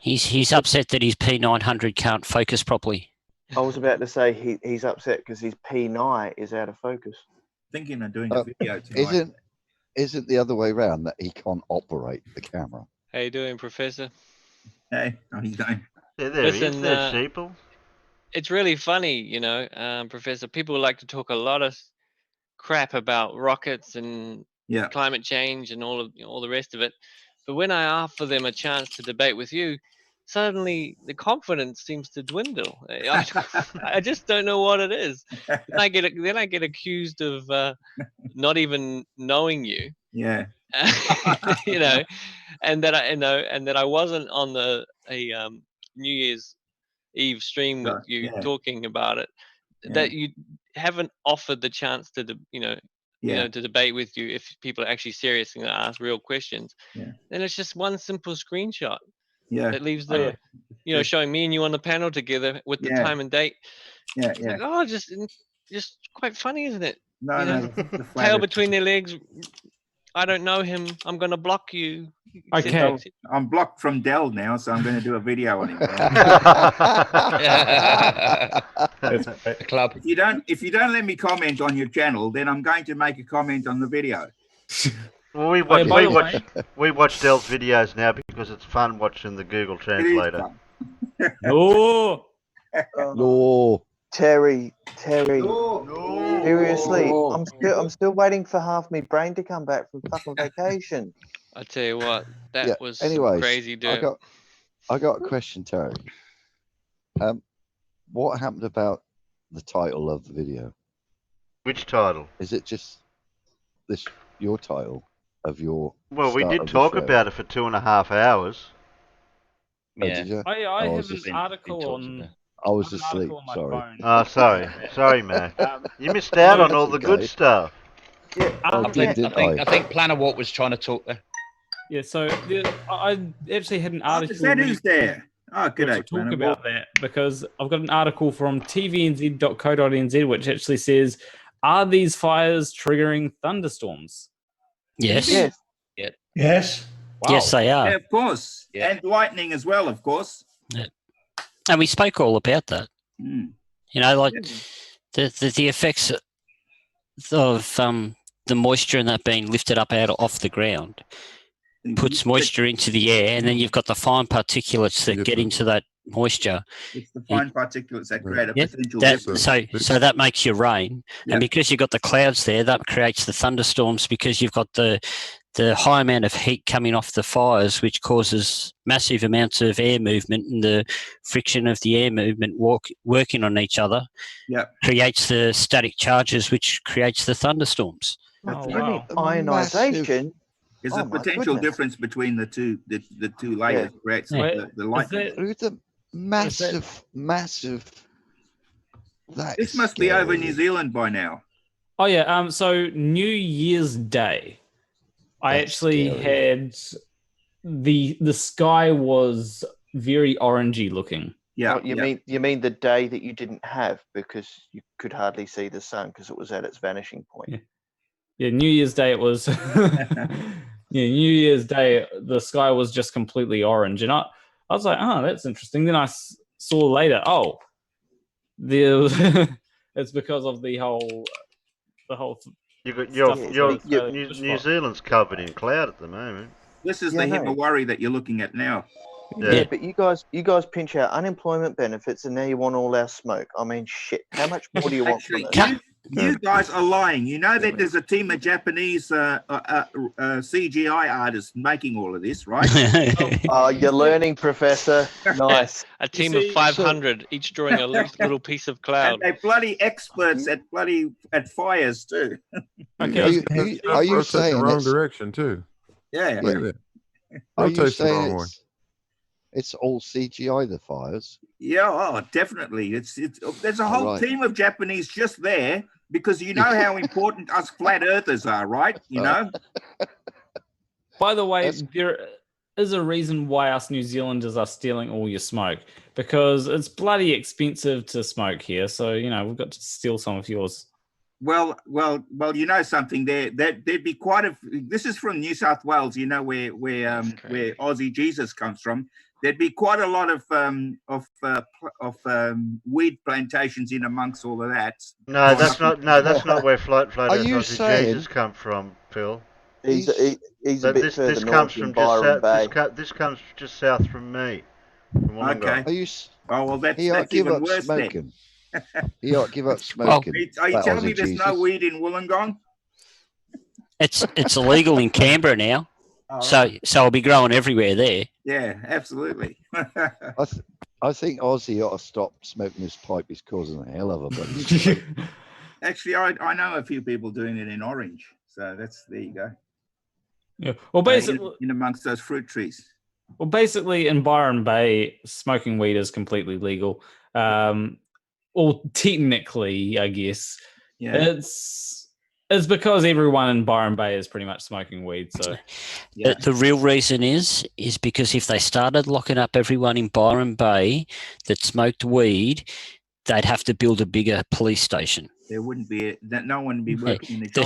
He's upset that his P900 can't focus properly. I was about to say he's upset because his P9 is out of focus. Thinking of doing a video tonight. Isn't the other way around that he can't operate the camera? How you doing, Professor? Hey, how you doing? Yeah, there he is. There's Sheeple. It's really funny, Professor. People like to talk a lot of crap about rockets and climate change and all the rest of it. But when I offer them a chance to debate with you, suddenly the confidence seems to dwindle. I just don't know what it is. Then I get accused of not even knowing you. Yeah. And that I wasn't on a New Year's Eve stream with you talking about it. That you haven't offered the chance to to debate with you if people are actually serious and ask real questions. Yeah. Then it's just one simple screenshot. Yeah. That leaves the showing me and you on the panel together with the time and date. Yeah, yeah. Like, oh, just quite funny, isn't it? No, tail between their legs. I don't know him. I'm going to block you. Okay. I'm blocked from Dell now, so I'm going to do a video on him. Club. If you don't let me comment on your channel, then I'm going to make a comment on the video. Well, we watch Dell's videos now because it's fun watching the Google Translator. Oh, no, Terry. Seriously, I'm still waiting for half my brain to come back from fucking vacation. I tell you what, that was anyways, crazy, dude. I got a question, Terry. What happened about the title of the video? Which title? Is it just your title of your? Well, we did talk about it for 2.5 hours. Yeah. I have an article on. I was asleep. Sorry. Oh, sorry, man. You missed out on all the good stuff. Yeah, I think Planawalk was trying to talk there. Yeah, so I actually had an article. Who's there? Oh, good day, to talk about that because I've got an article from tvnz.co.nz which actually says, "Are these fires triggering thunderstorms?" Yes. Yes. Yeah. Yes. Wow. Yes, they are. Yeah, of course. Yeah. And lightning as well, of course. Yeah. And we spoke all about that. Mm. You know, like Yeah. the effects of the moisture and that being lifted up out off the ground puts moisture into the air, and then you've got the fine particulates that get into that moisture. It's the fine particulates that create a Yeah, potential that, difference. so that makes your rain, Yeah. and because you've got the clouds there, that creates the thunderstorms because you've got the high amount of heat coming off the fires, which causes massive amounts of air movement, and the friction of the air movement working on each other creates the static charges, which creates the thunderstorms. That's You right. mean ionization? There's Oh a my potential goodness. difference between the two layers creates the lightning. It's a massive. This must be over New Zealand by now. Oh yeah. So New Year's Day, I actually had the sky was very orangey looking. Yeah. Oh, you mean the day that you didn't have because you could hardly see the sun because it was at its vanishing point. Yeah, New Year's Day it was. Yeah, New Year's Day the sky was just completely orange, and I was like, oh, that's interesting. Then I saw later, oh, it's because of the whole You got stuff your New Zealand's covered in cloud at the moment. This is Yeah, the I know. Himawari that you're looking at now. Yeah, but you guys pinch out unemployment benefits, and now you want all our smoke. I mean, shit. How much more do you want from us? You guys are lying. You know that there's a team of Japanese CGI artists making all of this, right? Oh, you're learning, Professor. Nice. A team of 500, each drawing a little piece of cloud. And they're bloody experts at fires too. Okay. Are you rotate saying the wrong it's- direction too? Yeah. Look at that. Are you Rotates the saying wrong way. it's all CGI, the fires? Yeah, oh, definitely. There's a whole team of Japanese just there because you know how important us flat earthers are, right? You know. By the way, there is a reason why us New Zealanders are stealing all your smoke because it's bloody expensive to smoke here. So we've got to steal some of yours. Well, you know something there'd be quite a. This is from New South Wales, you know where Ozzie Jesus comes from. There'd be quite a lot of weed plantations in amongst all of that. No, that's not where Float Are you Ozzie saying- Jesus come from, Phil. He's a bit further this north comes in from Byron Bay. this comes just south from me. From Wollongong. Are you? Oh well, that's He ought to give even up worse then. smoking. He ought to give up smoking. Are you that telling me Ozzie there's no Jesus. weed in Wollongong? It's illegal in Canberra now, so I'll be growing everywhere there. Yeah, absolutely. I think Ozzy ought to stop smoking his pipe. He's causing a hell of a bloody. Actually, I know a few people doing it in Orange, so there you go. Yeah. Well, basically, in amongst those fruit trees. Well, basically, in Byron Bay, smoking weed is completely legal. Well, technically, I guess. Yeah. It's because everyone in Byron Bay is pretty much smoking weed. So The real reason is because if they started locking up everyone in Byron Bay that smoked weed, they'd have to build a bigger police station. There wouldn't be no one would be working in The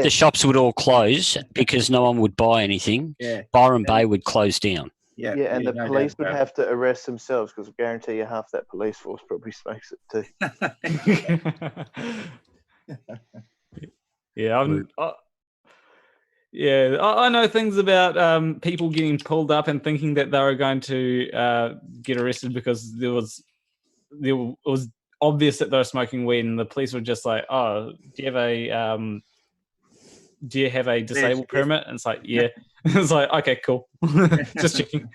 shops would all close because no one would buy anything. Yeah. Byron Bay would close down. Yeah, and the police would have to arrest themselves because I guarantee you half that police force probably smokes it too. Yeah, I know things about people getting pulled up and thinking that they were going to get arrested because it was obvious that they were smoking weed, and the police were just like, "Oh, do you have a disabled permit?" And it's like, "Yeah." It's like, "Okay, cool." Just checking.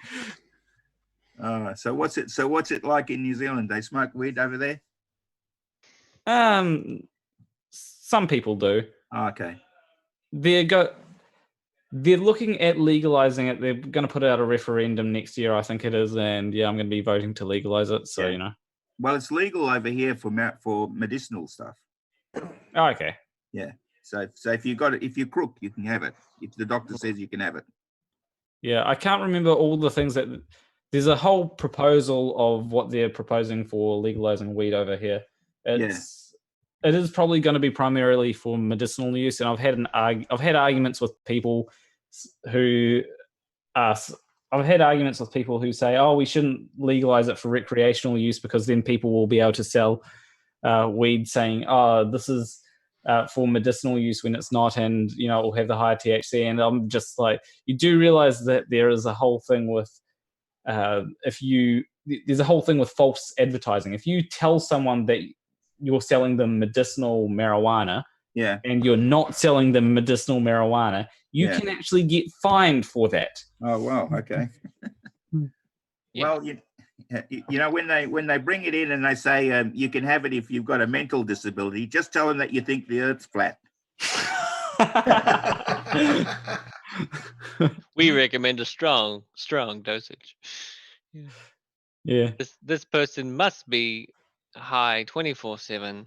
So what's it like in New Zealand? They smoke weed over there? Some people do. Oh, okay. They're looking at legalizing it. They're going to put out a referendum next year, I think it is, and I'm going to be voting to legalize it. So Well, it's legal over here for medicinal stuff. Oh, okay. Yeah. So if you're crook, you can have it. If the doctor says you can have it. Yeah, I can't remember all the things that there's a whole proposal of what they're proposing for legalizing weed over here. It is probably going to be primarily for medicinal use, and I've had arguments with people who say, "Oh, we shouldn't legalize it for recreational use because then people will be able to sell weed, saying, oh, this is for medicinal use when it's not, and it will have the higher THC." And I'm just like, you do realize that there is a whole thing with there's a whole thing with false advertising. If you tell someone that you're selling them medicinal marijuana, and you're not selling them medicinal marijuana, you can actually get fined for that. Oh wow, okay. Well, you know, when they bring it in and they say you can have it if you've got a mental disability, just tell them that you think the Earth's flat. We recommend a strong dosage. Yeah. This person must be high 24/7.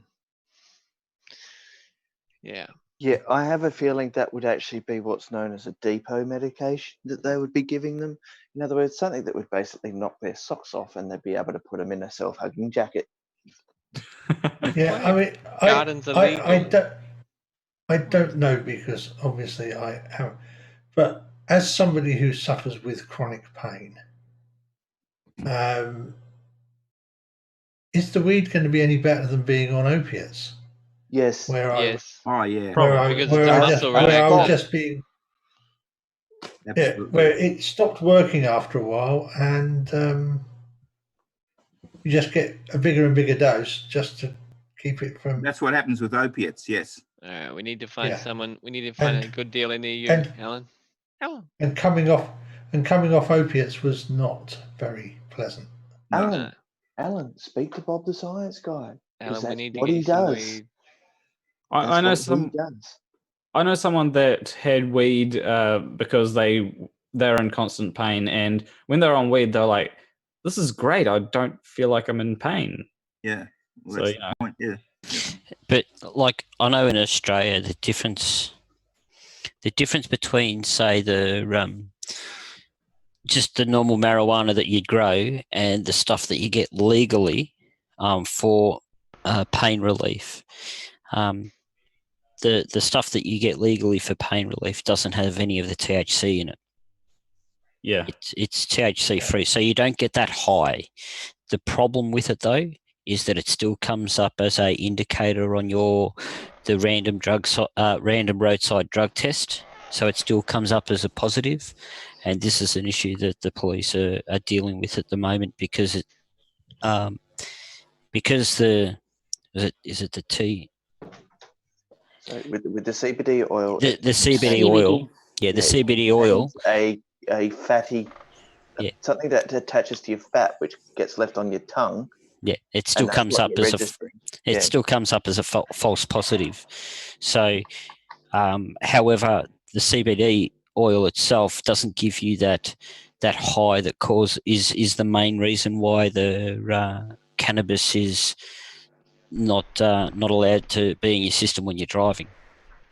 Yeah. Yeah, I have a feeling that would actually be what's known as a depot medication that they would be giving them. In other words, something that would basically knock their socks off and they'd be able to put them in a self-hugging jacket. Yeah, I mean, I don't know, because obviously I have, but as somebody who suffers with chronic pain, is the weed going to be any better than being on opiates? Yes. Where yes. Oh yeah. Because it's a muscle relaxer. I was just being. Yeah, where it stopped working after a while, and you just get a bigger and bigger dose just to keep it from. That's what happens with opiates. Yes. We need to find someone. We need to find a good dealer near you, Alan. And coming off opiates was not very pleasant. Alan, speak to Bob the Science Guy. Alan, we need to what get he you some does. weed. I know someone that had weed because they're in constant pain, and when they're on weed, they're like, "This is great. I don't feel like I'm in pain." Yeah. Well, So that's the point. Yeah. But like, I know in Australia the difference between, say, the just the normal marijuana that you'd grow and the stuff that you get legally for pain relief. The stuff that you get legally for pain relief doesn't have any of the THC in it. Yeah. It's THC free, so you don't get that high. The problem with it, though, is that it still comes up as a indicator on the random roadside drug test. So it still comes up as a positive, and this is an issue that the police are dealing with at the moment because is it the T? So with the CBD oil, the CBD oil, the CBD oil, a fatty, something that attaches to your fat, which gets left on your tongue. Yeah, it still comes up as still comes up as a false positive. So, however, the CBD oil itself doesn't give you that high that is the main reason why the cannabis is not allowed to be in your system when you're driving.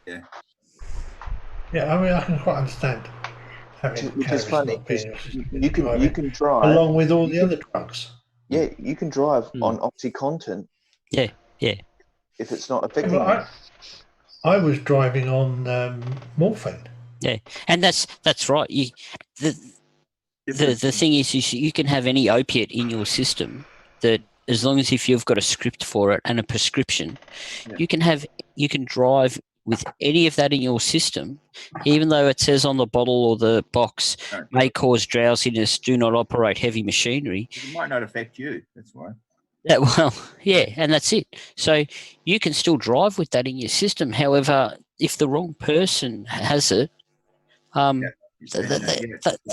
Yeah. Yeah, I mean, I can quite understand having Which is cannabis funny not being because you can drive along with all the other drugs. Yeah, you can drive on OxyContin. Yeah. If it's not affecting you. I was driving on morphine. Yeah, and that's right. The thing is you can have any opiate in your system that, as long as if you've got a script for it and a prescription, you can drive with any of that in your system, even though it says on the bottle or the box may cause drowsiness, do not operate heavy machinery. It might not affect you. That's why. And that's it. So you can still drive with that in your system. However, if the wrong person has it,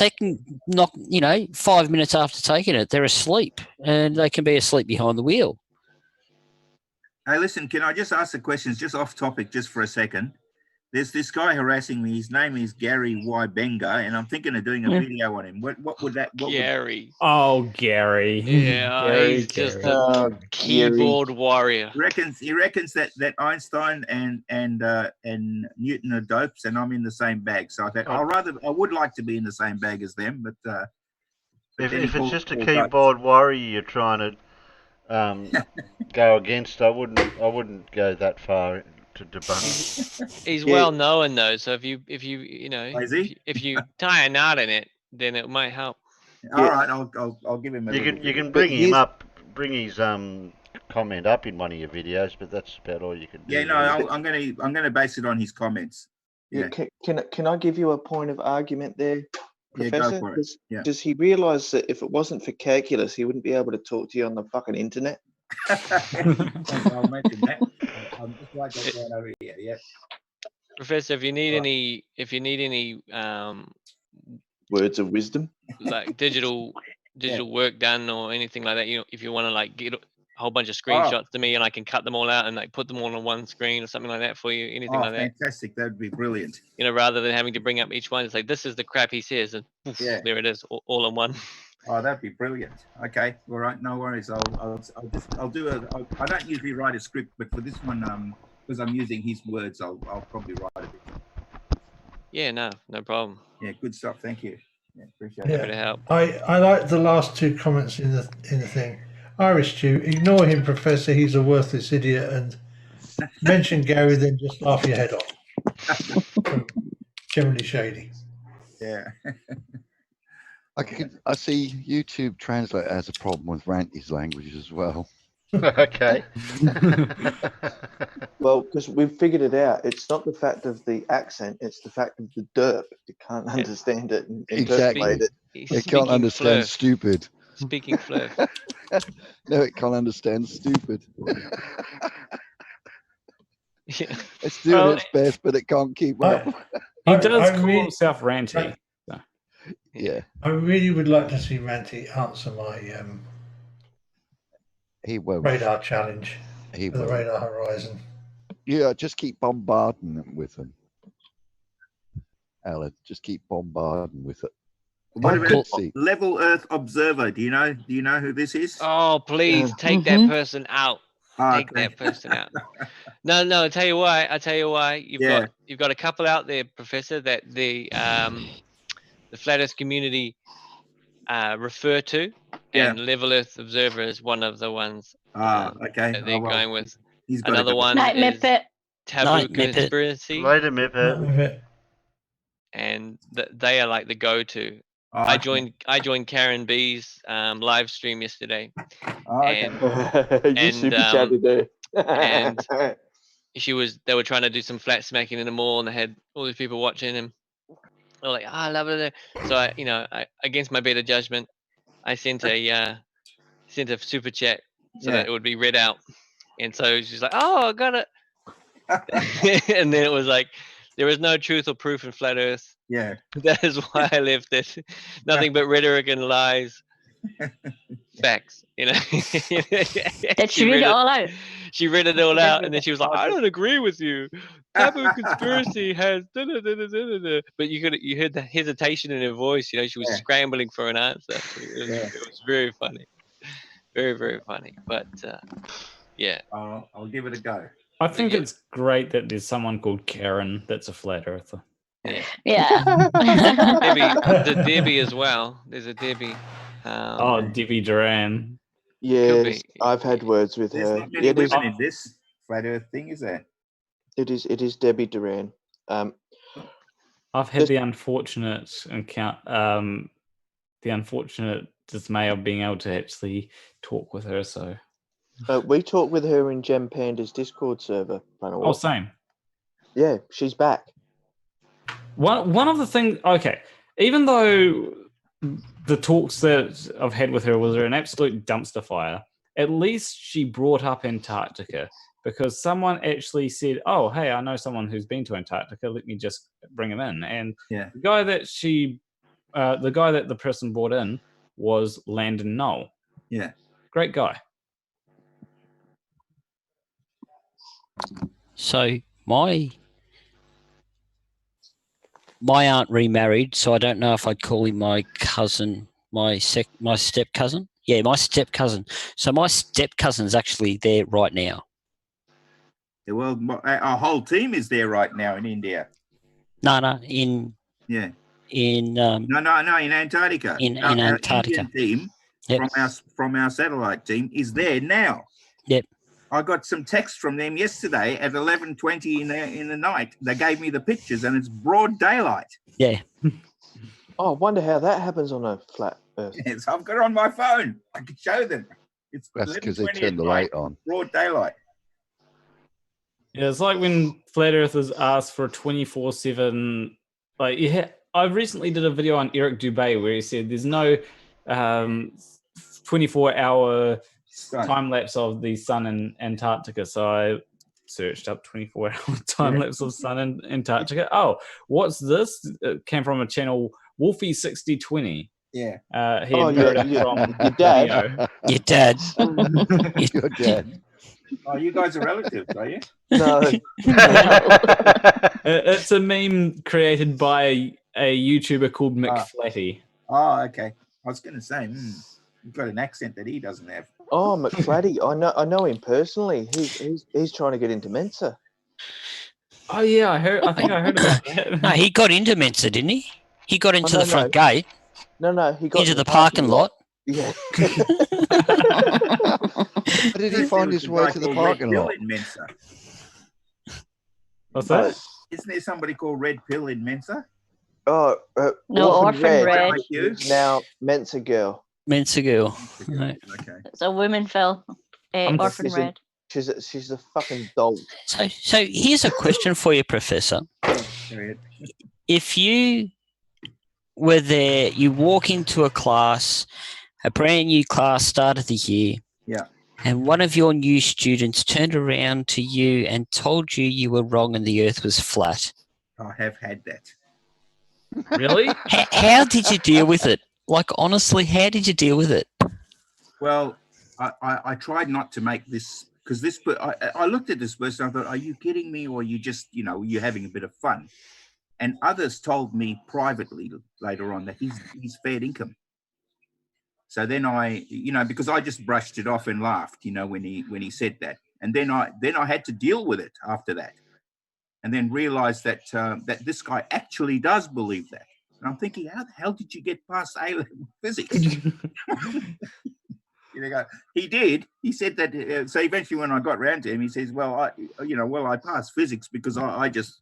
they can knock, 5 minutes after taking it, they're asleep, and they can be asleep behind the wheel. Hey, listen, can I just ask the questions just off topic just for a second? There's this guy harassing me. His name is Gary Y. Benga, and I'm thinking of doing a video on him. What would that... Gary. Oh, Gary. Yeah, he's just a keyboard warrior. He reckons that Einstein and Newton are dopes, and I'm in the same bag. So I thought I would like to be in the same bag as them, but If then he it's called- just a called us. keyboard warrior you're trying to go against, I wouldn't go that far to debunk. He's Yeah. well known though, so if you know Oh, is he? if you tie a knot in it, then it might help. All right, I'll give him a You little can bit. bring But him here's- up, bring his comment up in one of your videos, but that's about all you can do. Yeah, no, really. I'm gonna base it on his comments. Yeah, Can I give you a point of argument there, yeah, go Professor? for it. Yeah. Does he realise that if it wasn't for calculus, he wouldn't be able to talk to you on the fucking internet? I'll mention that. I'm just write that down over here. Yeah. Professor, if you need any Words of wisdom. like digital work done or anything like that, if you want to like get a whole bunch of Oh. screenshots to me and I can cut them all out and like put them all on one screen or something like that for you, anything Oh, like that. fantastic! That'd be brilliant. Rather than having to bring up each one, it's like this is the crap he says, and poof, Yeah. there it is, all in one. Oh, that'd be brilliant. Okay, all right, no worries. I'll do a. I don't usually write a script, but for this one, because I'm using his words, I'll probably write a bit. Yeah, no problem. Yeah, good stuff. Thank you. Yeah, appreciate Happy it. to help. I like the last two comments in the thing. Irish Stew, ignore him, Professor. He's a worthless idiot, and mention Gary, then just laugh your head off. Generally shady. Yeah. I see YouTube Translate has a problem with Ranty's language as well. Okay. Well, because we've figured it out. It's not the fact of the accent; it's the fact of the derp. You can't understand it and Exactly. interpolate it. It can't understand flirt. stupid. Speaking flirt. No, it can't understand stupid. Yeah. It's doing its best, but it can't keep up. He does call himself Ranty. So. Yeah. I really would like to see Ranty answer my He won't. radar challenge He for the won't. Radar Horizon. Yeah, just keep bombarding them with them. Alan, just keep bombarding with it. What about See. Level Earth Observer? Do you know who this is? Oh, please take that person out. Take that person out. No, I tell you why. You've got a couple out there, Professor, that the Flat Earth community refer to, and Level Earth Observer is one of the ones okay. that they're going with. He's got Another one Night is Mippet. Taboo Night Mippet. Conspiracy, Later, Mippet. and they are like the go-to. Oh, I okay. joined Karen B's live stream yesterday, Oh, okay. You super chatted there. and they were trying to do some flat smacking in the mall, and they had all these people watching, and they're like, I love it. So I against my better judgment, I sent a super chat so that it would be read out, and so she's like, oh, I got it. And then it was like, there is no truth or proof in flat Earth. Yeah. That is why I left it. Nothing but rhetoric and lies. Facts, Did she read it all out? She read it all out, and then she was like, I don't agree with you. Taboo Conspiracy has da-da-da-da-da-da. But you heard the hesitation in her voice. She was scrambling for an answer. It was very funny. Very, very funny. But yeah. I'll give it a go. I think it's great that there's someone called Karen that's a flat earther. Yeah. Debbie as well. There's a Debbie. Debbie Duran. Yes, I've had words with There's her. not many women in this flat Earth thing, is there? It is Debbie Duran. I've had the unfortunate dismay of being able to actually talk with her. So we talked with her in Gem Panda's Discord server. Oh, same. Yeah, she's back. One of the things, okay, even though the talks that I've had with her was an absolute dumpster fire, at least she brought up Antarctica, because someone actually said, oh, hey, I know someone who's been to Antarctica, let me just bring him in. And the guy that the person brought in was Landon Knoll. Yeah. Great guy. So my aunt remarried, so I don't know if I'd call him my cousin, my step cousin. Yeah, my step cousin. So my step cousin's actually there right now. Yeah, well, our whole team is there right now in India. No, in in no, in Antarctica. in Our Antarctica. Indian team Yep. from our satellite team is there now. Yep. I got some text from them yesterday at 11:20 in the night. They gave me the pictures, and it's broad daylight. Yeah. Oh, I wonder how that happens on a flat Earth. Yes, I've got it on my phone. I can show them. It's That's because they 11:20 turned the at night, light on. broad daylight. Yeah, it's like when flat earthers ask for 24/7. Like, yeah, I recently did a video on Eric Dubay where he said there's no 24-hour time lapse of the sun in Antarctica. So I searched up 24-hour time lapse of sun in Antarctica. Oh, what's this? It came from a channel, Wolfie 6020. Yeah. He had put it up from your dad. video. Your dad. Your dad. Oh, you guys are relatives, are you? No. It's a meme created by a YouTuber called McFlatty. Oh, okay. I was going to say, you've got an accent that he doesn't have. Oh, McFlatty. I know him personally. He's trying to get into Mensa. Oh yeah, I think I heard about that. No, he got into Mensa, didn't he? He got into the front gate. No, he got into the parking lot. Yeah. How did he find his way to the parking lot? In Mensa. What's that? Isn't there somebody called Red Pill in Mensa? Oh, No, Orphan Red. Now Mensa Girl. Mensa Girl. Right. Okay. It's a woman, Phil. Orphan Red. She's a fucking doll. So here's a question for you, Professor. If you were there, you walk into a class, a brand new class, start of the year. Yeah. And one of your new students turned around to you and told you you were wrong and the earth was flat. I have had that. Really? How did you deal with it? Like, honestly, how did you deal with it? Well, I tried not to make this, because I looked at this person, I thought, are you kidding me? Or you just, you're having a bit of fun. And others told me privately later on that he's fair income. So then because I just brushed it off and laughed, when he said that. And then I had to deal with it after that. And then realized that that this guy actually does believe that. And I'm thinking, how the hell did you get past A-level physics? He did. He said that. So eventually, when I got around to him, he says, "Well, I passed physics because I just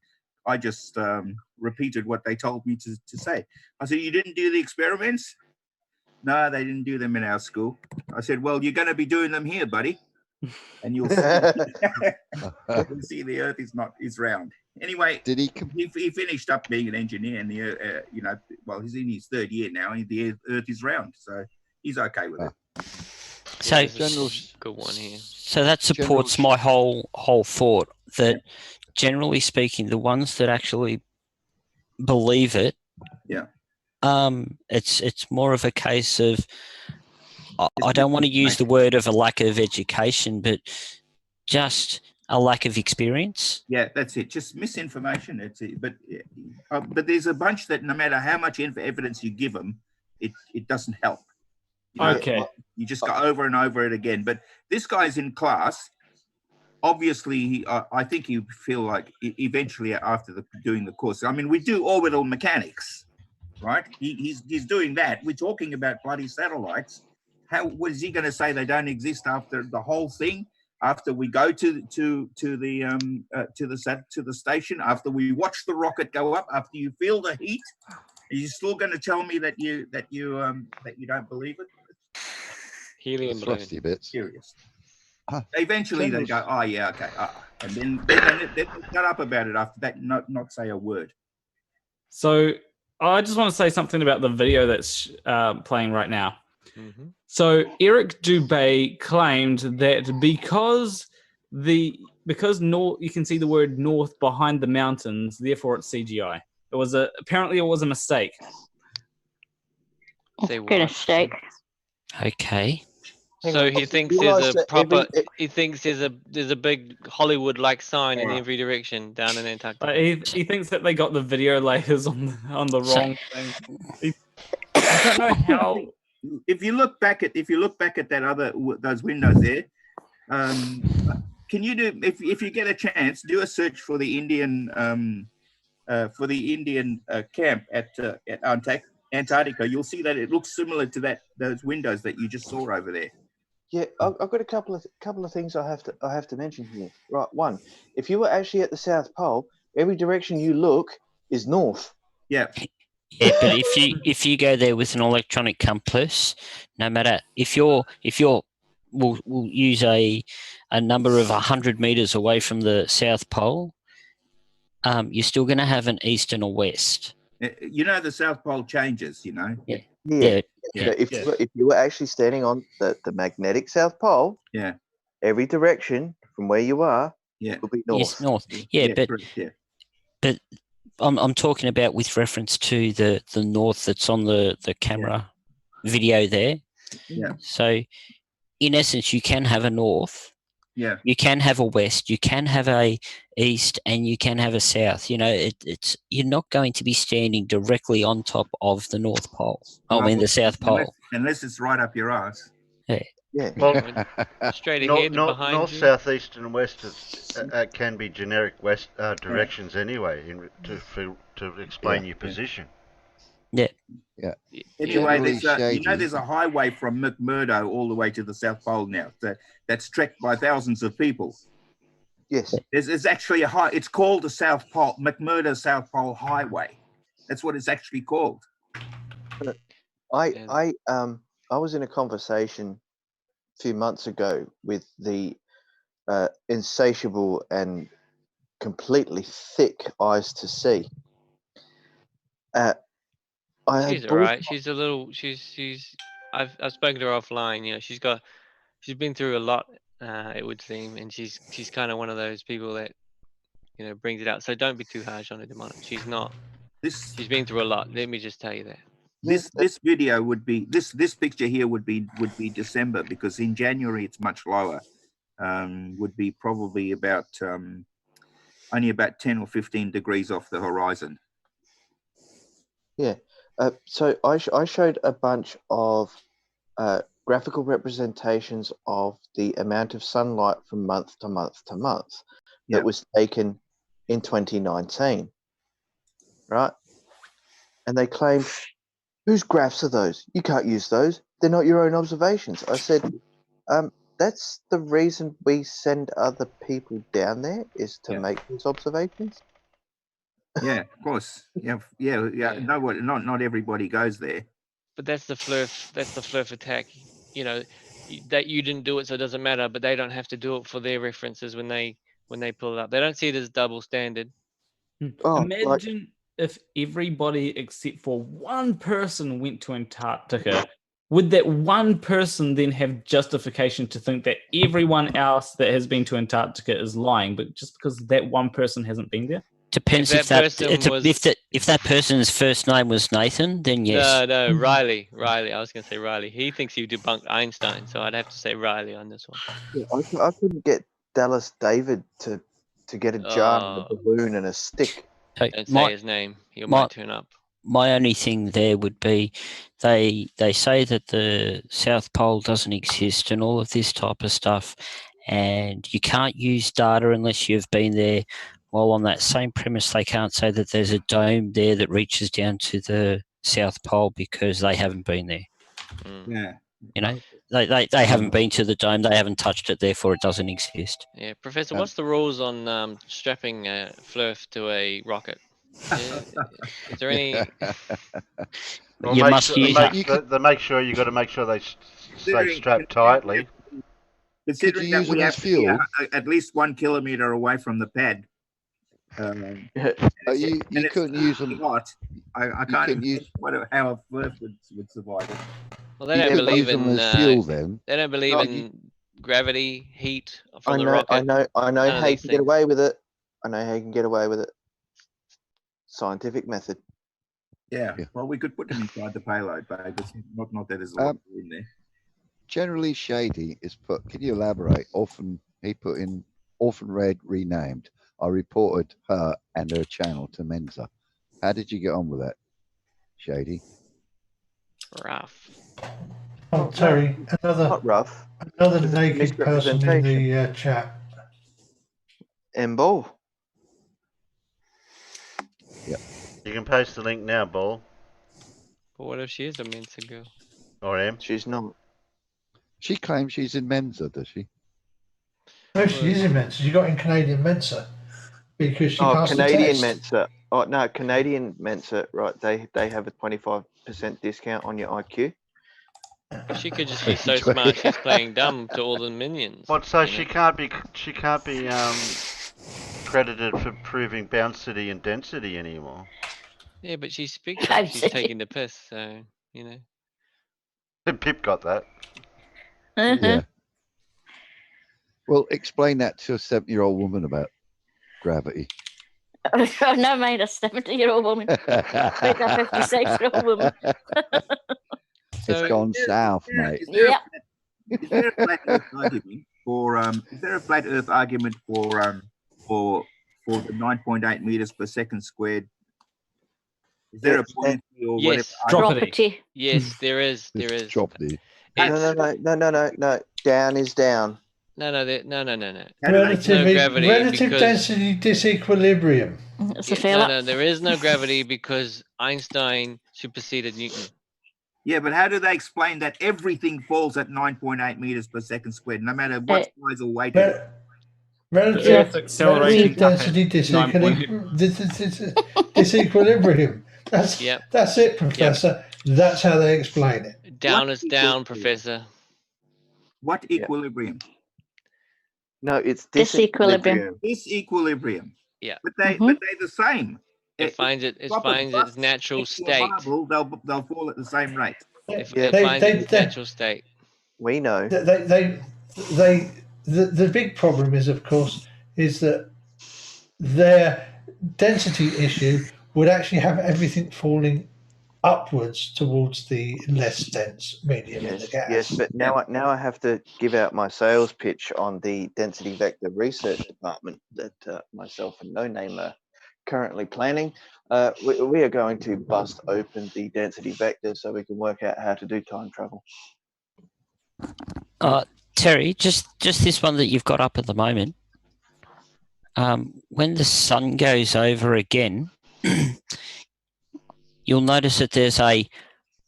repeated what they told me to say." I said, "You didn't do the experiments?" "No, they didn't do them in our school." I said, "Well, you're going to be doing them here, buddy, and you'll see, you'll see the Earth is round." Anyway, did he finished up being an engineer, and he's in his third year now, and the Earth is round, so he's okay with it. So, good one here. So that supports my whole thought that, generally speaking, the ones that actually believe it, it's more of a case of, I don't want to use the word of a lack of education, but just a lack of experience. Yeah, that's it. Just misinformation. But there's a bunch that no matter how much evidence you give them, it doesn't help. Okay. You just go over and over it again. But this guy's in class. Obviously, I think you feel like eventually after doing the course. I mean, we do orbital mechanics, right? He's doing that. We're talking about bloody satellites. What is he going to say? They don't exist after the whole thing? After we go to the station? After we watch the rocket go up? After you feel the heat? Are you still going to tell me that you don't believe it? Helium balloon. Bits. Curious. Eventually they go, oh yeah, okay, and then they shut up about it after that. Not say a word. So I just want to say something about the video that's playing right now. Mm-hmm. So Eric Dubay claimed that because you can see the word north behind the mountains, therefore it's CGI. Apparently it was a mistake. Good mistake. Okay. So he thinks there's a proper. He thinks there's a big Hollywood-like sign in every direction down in Antarctica. He thinks that they got the video layers on the wrong thing. I don't know how. If you look back at that those windows there, can you do if you get a chance, do a search for the Indian for the Indian camp at Antarctica, you'll see that it looks similar to those windows that you just saw over there. Yeah, I've got a couple of things I have to mention here. Right, one, if you were actually at the South Pole, every direction you look is north. Yeah. Yeah, but if you go there with an electronic compass, no matter if you'll use a number of 100 meters away from the South Pole, you're still going to have an east and a west. You know, the South Pole changes. You know. Yeah. So if you were actually standing on the magnetic South Pole, yeah, every direction from where you are, will be north. Yes, north. Yeah, but I'm talking about with reference to the north that's on the camera video there. Yeah. So, in essence, you can have a north. Yeah. You can have a west. You can have a east, and you can have a south. You know, it's you're not going to be standing directly on top of the North Pole. The South Pole. Unless it's right up your ass. Yeah. Yeah. Well, straight ahead, north, behind you. south, east, and west can be generic west directions anyway to explain your position. Yeah. Yeah. Anyway, there's a highway from McMurdo all the way to the South Pole now. That's trekked by thousands of people. Yes. There's actually it's called the South Pole, McMurdo South Pole Highway. That's what it's actually called. I was in a conversation a few months ago with the insatiable and completely thick eyes to see. She's all right. She's a little. She's. I've spoken to her offline. You know, she's been through a lot. It would seem, and she's kind of one of those people that, you know, brings it out. So don't be too harsh on her, Demonic. She's not. She's been through a lot. Let me just tell you that. This video would be this picture here would be December, because in January it's much lower. Would be probably about only about 10 or 15 degrees off the horizon. Yeah. So I showed a bunch of graphical representations of the amount of sunlight from month to month to month that was taken in 2019, right? And they claimed, whose graphs are those? You can't use those. They're not your own observations. I said, that's the reason we send other people down there, is to make these observations. Yeah, of course. Yeah. No, not everybody goes there. But that's the flurf. That's the flurf attack. You know, that you didn't do it, so it doesn't matter. But they don't have to do it for their references when they pull it up. They don't see it as double standard. Imagine if everybody except for one person went to Antarctica. Would that one person then have justification to think that everyone else that has been to Antarctica is lying, but just because that one person hasn't been there? Depends if that person's first name was Nathan, then yes. No, Riley. I was going to say Riley. He thinks you debunked Einstein, so I'd have to say Riley on this one. Yeah, I couldn't get Dallas David to get a jar, and a balloon, and a stick. Don't say his name. He might turn up. My only thing there would be they say that the South Pole doesn't exist and all of this type of stuff, and you can't use data unless you've been there. Well, on that same premise, they can't say that there's a dome there that reaches down to the South Pole because they haven't been there. Yeah. You know, they haven't been to the dome. They haven't touched it. Therefore, it doesn't exist. Yeah, Professor, what's the rules on strapping Flurf to a rocket? Is there any? Well, you must use. They make sure you got to make sure they stay strapped tightly. Considering that we have to be at least 1 kilometer away from the pad. You couldn't use them. I can't use how a Flurf would survive it. Well, they don't believe in fuel. Then they don't believe in gravity, heat from I the know, rocket. I know how you can get away with it. I know how you can get away with it. Scientific method. Yeah. Well, we could put them inside the payload, but it's not that there's a lot in there. Generally, Shady is put. Can you elaborate? He put in Orphan Red renamed. I reported her and her channel to Mensa. How did you get on with that, Shady? Rough. Oh, Terry, not rough. Another naked person in the chat. Embo. Yep. You can post the link now, Ball. But what if she is a Mensa girl? Or am? She's not. She claims she's in Mensa, does she? No, she is in Mensa. She got in Canadian Mensa because she passed Canadian the test. Mensa. Oh no, Canadian Mensa. Right, they have a 25% discount on your IQ. She could just be so smart she's playing dumb to all the minions. What? So you she know? can't be credited for proving bouncity and density anymore. Yeah, but she's big shot. She's taking the piss, so you know. Pip got that. Yeah. Well, explain that to a 70-year-old woman about gravity. Never mind a 70-year-old woman. Like a 56-year-old woman. It's gone south, mate. Yeah. Is there a flat Earth argument for? Is there a flat Earth argument for the 9.8 meters per second squared? Is there a point or Yes. whatever? Property. Yes, there is. There is. Property. No. Down is down. No. Relative density disequilibrium. It's a No, fella. there is no gravity because Einstein superseded Newton. Yeah, but how do they explain that everything falls at 9.8 meters per second squared, no matter what size or weight it is? Relative acceleration density disequilibrium. That's it, Professor. That's how they explain it. Down is down, Professor. What equilibrium? No, it's disequilibrium. Disequilibrium. Yeah. But they're the same. It finds its natural state. Marble, they'll fall at the same rate. It finds its natural state. We know. The big problem is, of course, is that their density issue would actually have everything falling upwards towards the less dense medium in the gas. Yes, but now I have to give out my sales pitch on the density vector research department that myself and No Name are currently planning. We are going to bust open the density vector so we can work out how to do time travel. Terry, just this one that you've got up at the moment. When the sun goes over again, you'll notice that there's a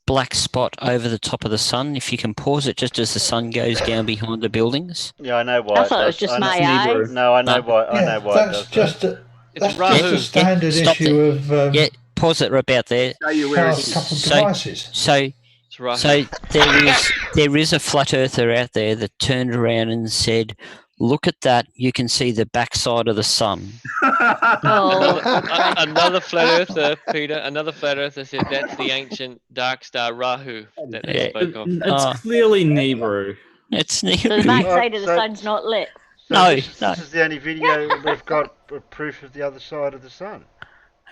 black spot over the top of the sun. If you can pause it just as the sun goes down behind the buildings. Yeah, I know why. I thought it was just my eyes. No, I know why. I know why. That's just a standard Stop issue it. of pause it about there. couple devices. So there is a flat earther out there that turned around and said, "Look at that! You can see the backside of the sun." Another flat earther, Peter. Another flat earther said that's the ancient dark star Rahu that they spoke of. It's clearly Nibiru. It's So Nibiru. the backside of the sun's not lit. This is the only video we've got proof of the other side of the sun.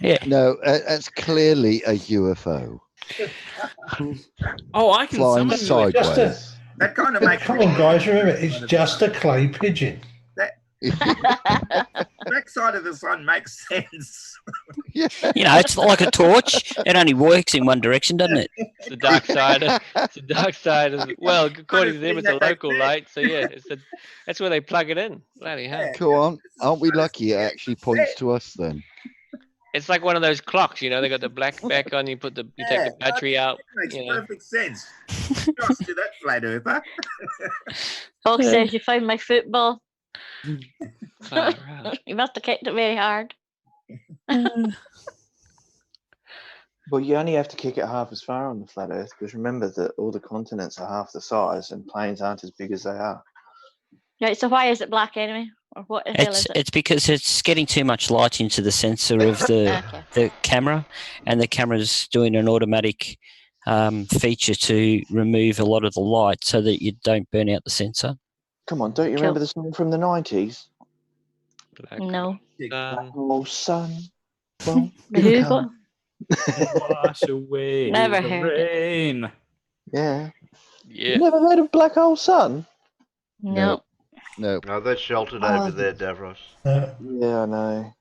Yeah. No, that's clearly a UFO. Oh, I can flying summon sideways. That kind of makes. Come on, guys! Remember, it's just a clay pigeon. Backside of the sun makes sense. You know, it's like a torch. It only works in one direction, doesn't it? It's the dark side. It's the dark side of well, according to them, it's a local light. So yeah, that's where they plug it in. Bloody hell! Come on, aren't we lucky? It actually points to us then. It's like one of those clocks, you know. They got the black back on. You take the battery out. Makes You know. perfect sense. Just to that flat earther. Fox says you found my football. Far out. You must have kicked it very hard. Well, you only have to kick it half as far on the flat Earth because remember that all the continents are half the size and planes aren't as big as they are. Right, so why is it black anyway? Or what the hell is it? It's because it's getting too much light into the sensor of the camera, and the camera's doing an automatic feature to remove a lot of the light so that you don't burn out the sensor. Come on, don't you remember the song from the 90s? No. Black hole sun. Who got? Wash away Never the heard rain. Yeah. Yeah. You never heard of Black Hole Sun? No. No. No, they're sheltered over there, Davros. Yeah, I know.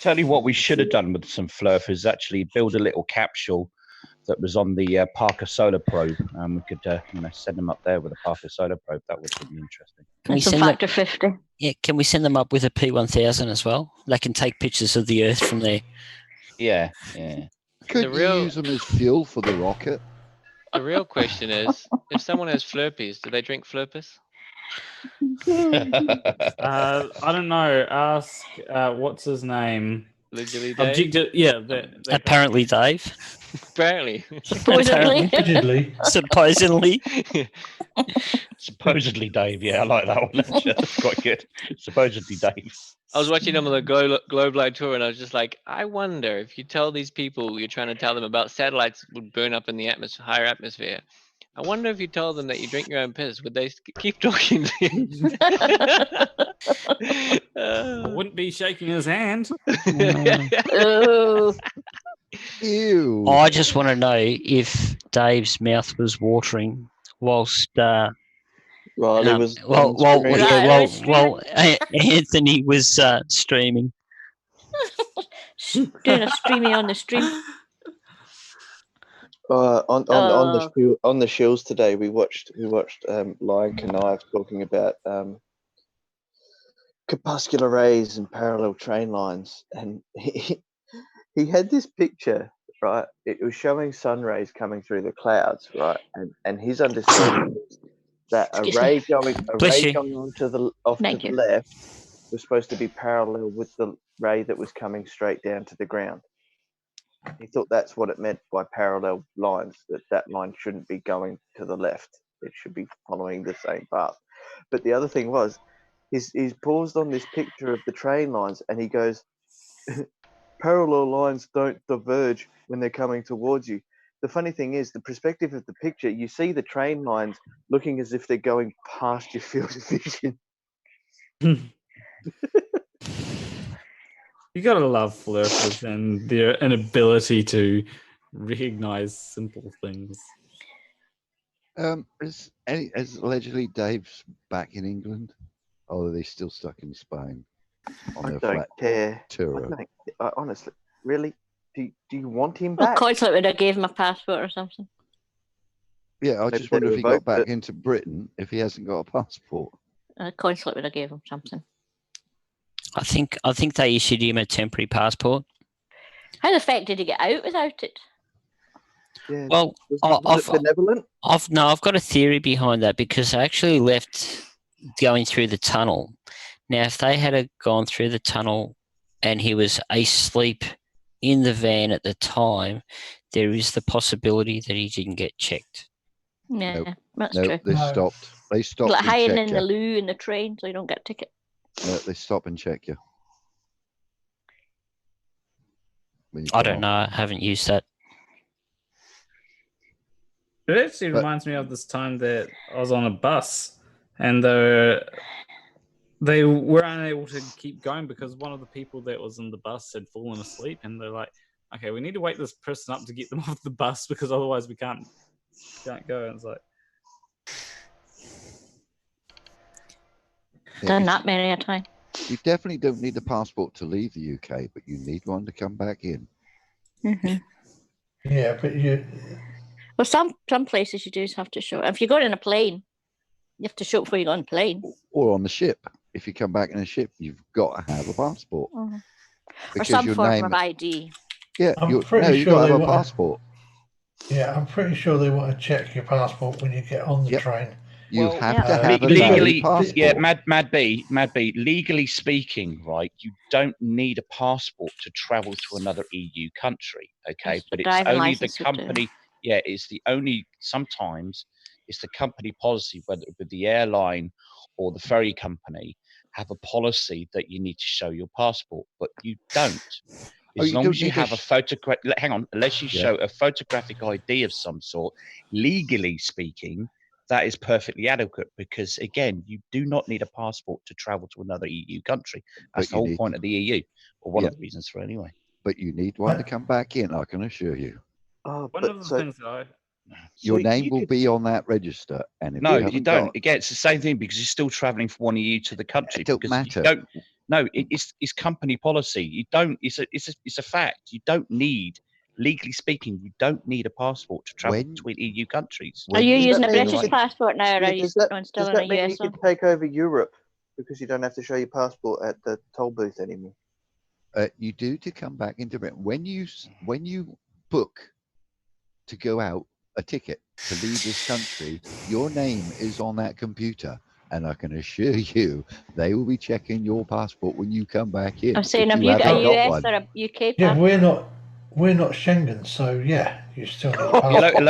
Tell you what we should have done with some fluff is actually build a little capsule that was on the Parker Solar Probe. We could send them up there with a Parker Solar Probe. That would be interesting. Can we It's a send factor 50. Yeah, can we send them up with a P1000 as well? They can take pictures of the Earth from there. Yeah, yeah. Couldn't you use them as fuel for the rocket? The real question is, if someone has Flurpees, do they drink Flurpes? I don't know. Ask what's his name? Allegedly Dave? Objective. Yeah. That Apparently, Dave. Apparently. Supposedly. Allegedly. Supposedly. Supposedly Dave. Yeah, I like that one. Actually. That's quite good. Supposedly Dave. I was watching them on the Globe Light tour, and I was just like, I wonder if you tell these people you're trying to tell them about satellites would burn up in the higher atmosphere. I wonder if you told them that you drink your own piss, would they keep talking to you? I wouldn't be shaking his hand. Oh. Ew. I just want to know if Dave's mouth was watering whilst Riley was Anthony was streaming. Doing a streamy on the stream. On the shills today, we watched Lion Knives talking about corpuscular rays and parallel train lines, and he had this picture, right? It was showing sun rays coming through the clouds, right? And his understanding was that a ray going on to the left was supposed to be parallel with the ray that was coming straight down to the ground. He thought that's what it meant by parallel lines, that line shouldn't be going to the left. It should be following the same path. But the other thing was, he's paused on this picture of the train lines, and he goes, parallel lines don't diverge when they're coming towards you. The funny thing is, the perspective of the picture, you see the train lines looking as if they're going past your field of vision. You gotta love Flurpers and their inability to recognize simple things. Is allegedly Dave's back in England, or are they still stuck in Spain on I their don't flat care. tour? Honestly, really, do you want him Well, back? Consulate would have gave him a passport or something. Yeah, I just wonder if he got back into Britain if he hasn't got a passport. Consulate would have gave him something. I think they issued him a temporary passport. How the fuck did he get out without it? Yeah. Well, was it benevolent? I've got a theory behind that, because I actually left going through the tunnel. Now, if they had gone through the tunnel and he was asleep in the van at the time, there is the possibility that he didn't get checked. Yeah, that's true. They stopped. They stopped. Like hiding in you. the loo in the train, so you don't get a ticket. No, they stop and check you. I don't know. I haven't used that. It actually reminds me of this time that I was on a bus and they were unable to keep going because one of the people that was in the bus had fallen asleep, and they're like, okay, we need to wake this person up to get them off the bus because otherwise we can't go. And it's like, done that many a time. You definitely don't need a passport to leave the UK, but you need one to come back in. Mm-hmm. Yeah, but well, some places you do have to show. If you go in a plane, you have to show it before you go on a plane. Or on the ship. If you come back in a ship, you've got to have a passport. Mm-hmm. Or Because some your form name, of ID. Yeah, I'm pretty you've sure got to they have a want passport. Yeah, I'm pretty sure they want to check your passport when you get on the train. You have to have a legally, valid passport. yeah, Mad B, legally speaking, right, you don't need a passport to travel to another EU country, okay? But it's driving only the license would do. company, sometimes it's the company policy, whether it be the airline or the ferry company, have a policy that you need to show your passport, but you don't. As long as you have a photograph, hang on, unless you show a photographic ID of some sort, legally speaking, that is perfectly adequate because, again, you do not need a passport to travel to another EU country. That's the whole point of the EU, or one of the reasons for it anyway. But you need one to come back in, I can assure you. one of the things that I... Your name will be on that register. And if No, you you don't. Again, it's the same thing because you're still traveling from one EU to the country. It don't because matter. You don't, no, it's company policy. You don't. It's a fact. You don't need, legally speaking, you don't need a passport to travel between EU countries. Are you using a British passport now, or are you still on a mean US you one? could take over Europe because you don't have to show your passport at the toll booth anymore? You do to come back into Britain. When you book to go out a ticket to leave this country, your name is on that computer. And I can assure you, they will be checking your passport when you come back in. I'm saying, if have you got a haven't got US one. or a UK Yeah, passport? we're not Schengen, so yeah, you still need a It'll, passport. it'll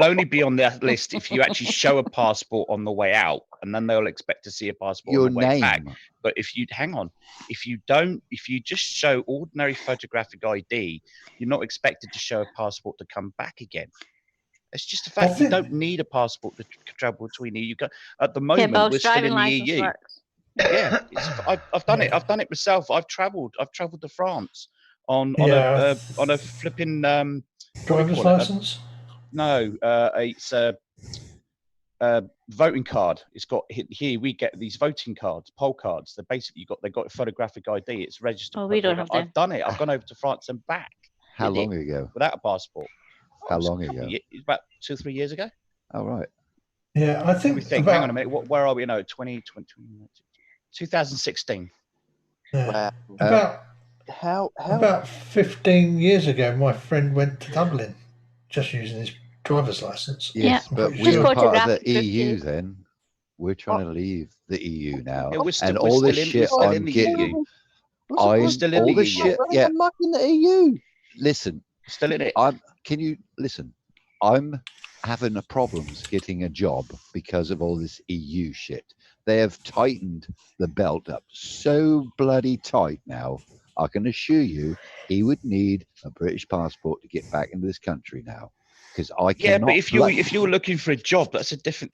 only be on that list if you actually show a passport on the way out, and then they'll expect to see a passport Your on the way back. name. But if you hang on, if you just show ordinary photographic ID, you're not expected to show a passport to come back again. It's just a fact. You don't need a passport to travel between EU. At the moment, Bob's we're still in driving the license EU. works. Yeah, I've done it. I've done it myself. I've travelled to France on Yeah. a flipping Driver's license? No, it's a voting card. It's got here. We get these voting cards, poll cards. They've got photographic ID. It's registered. Oh, we don't have them. I've done it. I've gone over to France and back. How Did it long ago? without a passport? How It was a long couple ago? of years, about 2 or 3 years ago. Oh, right. Yeah, I think. Hang on a minute. Where are we? No, 2016. Yeah. Wow. About 15 years ago, my friend went to Dublin just using his driver's license. Yes, I'm but pretty we sure. were part of the EU then. We're trying to leave the EU now. Yeah, we're and all this shit I'm getting. We're still in all the this EU. shit. Yeah. Muck in the EU. Listen. Still in it. Can you listen? I'm having problems getting a job because of all this EU shit. They have tightened the belt up so bloody tight now. I can assure you, he would need a British passport to get back into this country now, because I Yeah, cannot. but if you're looking for a job, that's a different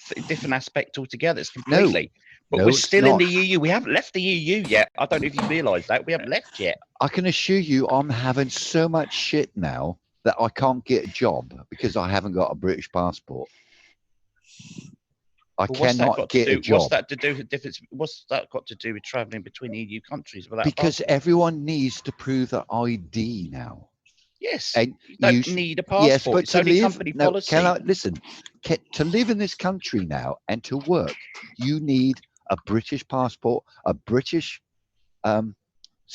aspect altogether. It's completely. But no, we're it's still in not. the EU. We haven't left the EU yet. I don't know if you realise that we haven't left yet. I can assure you, I'm having so much shit now that I can't get a job because I haven't got a British passport. I But what's that cannot got to get a do? job. What's that to do with difference? What's that got to do with travelling between EU countries without a Because passport? everyone needs to prove their ID now. Yes, And you don't need a passport. Yes, but it's to only live, company no, policy. can I listen? To live in this country now and to work, you need a British passport, a British certificate.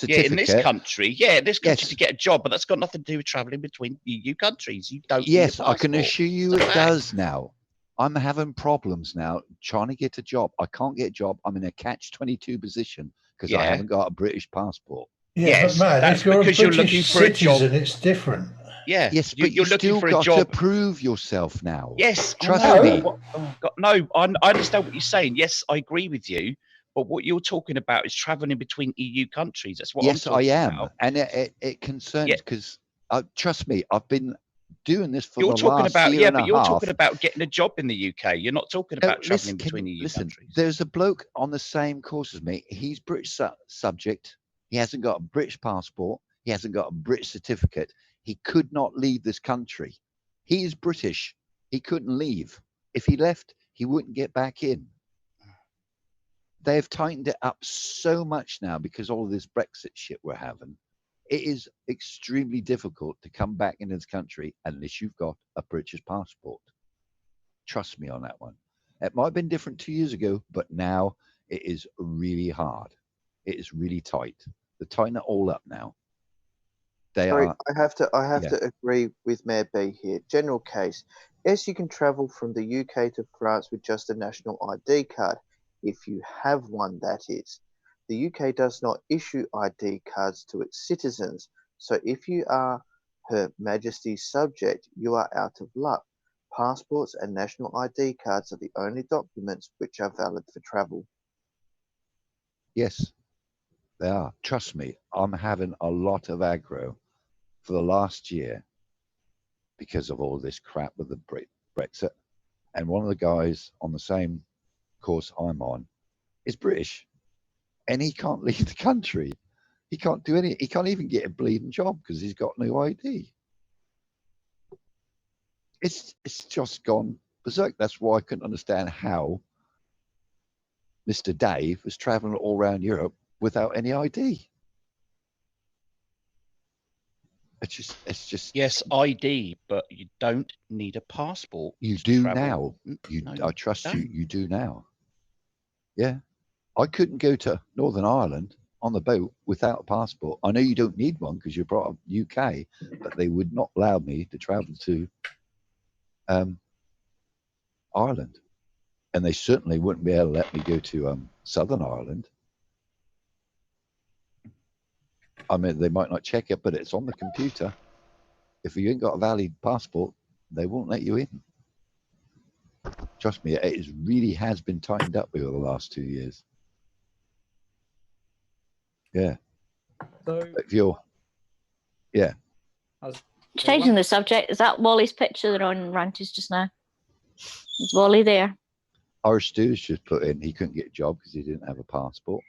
Yeah, in this country, to get a job, but that's got nothing to do with travelling between EU countries. You don't. Yes, need a I can passport. assure you It's a it fact. does now. I'm having problems now trying to get a job. I can't get a job. I'm in a catch-22 position because I Yeah. haven't got a British passport. Yeah, Yes, but man, that's if you're a because British you're looking for a job. citizen, it's different. Yeah. Yes, but you're you looking still for a got job. to prove yourself now. Yes, Trust I know. me. Oh, God, no, I understand what you're saying. Yes, I agree with you. But what you're talking about is travelling between EU countries. That's what Yes, I'm I talking am, about. and it concerns Yeah. because trust me, I've been doing this for You're the talking last about year and but a you're half. talking about getting a job in the UK. You're not talking about travelling between EU countries. There's a bloke on the same course as me. He's British subject. He hasn't got a British passport. He hasn't got a British certificate. He could not leave this country. He is British. He couldn't leave. If he left, he wouldn't get back in. They have tightened it up so much now because all of this Brexit shit we're having. It is extremely difficult to come back into this country unless you've got a British passport. Trust me on that one. It might have been different 2 years ago, but now it is really hard. It is really tight. They're tightening it all up now. Sorry, I have to agree with Mayor B here. General case. Yes, you can travel from the UK to France with just a national ID card, if you have one, that is. The UK does not issue ID cards to its citizens, so if you are Her Majesty's subject, you are out of luck. Passports and national ID cards are the only documents which are valid for travel. Yes, they are. Trust me, I'm having a lot of aggro for the last year because of all this crap with the Brexit. And one of the guys on the same course I'm on is British, and he can't leave the country. He can't do any. He can't even get a bleeding job because he's got no ID. It's just gone berserk. That's why I couldn't understand how Mr. Dave was traveling all around Europe without any ID. It's just. Yes, ID, but you don't need a passport. You to do travel. now. No, I trust you. don't. You do now. Yeah, I couldn't go to Northern Ireland on the boat without a passport. I know you don't need one because you're brought up UK, but they would not allow me to travel to Ireland, and they certainly wouldn't be able to let me go to Southern Ireland. I mean, they might not check it, but it's on the computer. If you ain't got a valid passport, they won't let you in. Trust me, it really has been tightened up over the last 2 years. Yeah. So, if you're, yeah. Changing the subject, is that Wally's picture they're on Ranties just now? Is Wally there? Our students just put in he couldn't get a job because he didn't have a passport.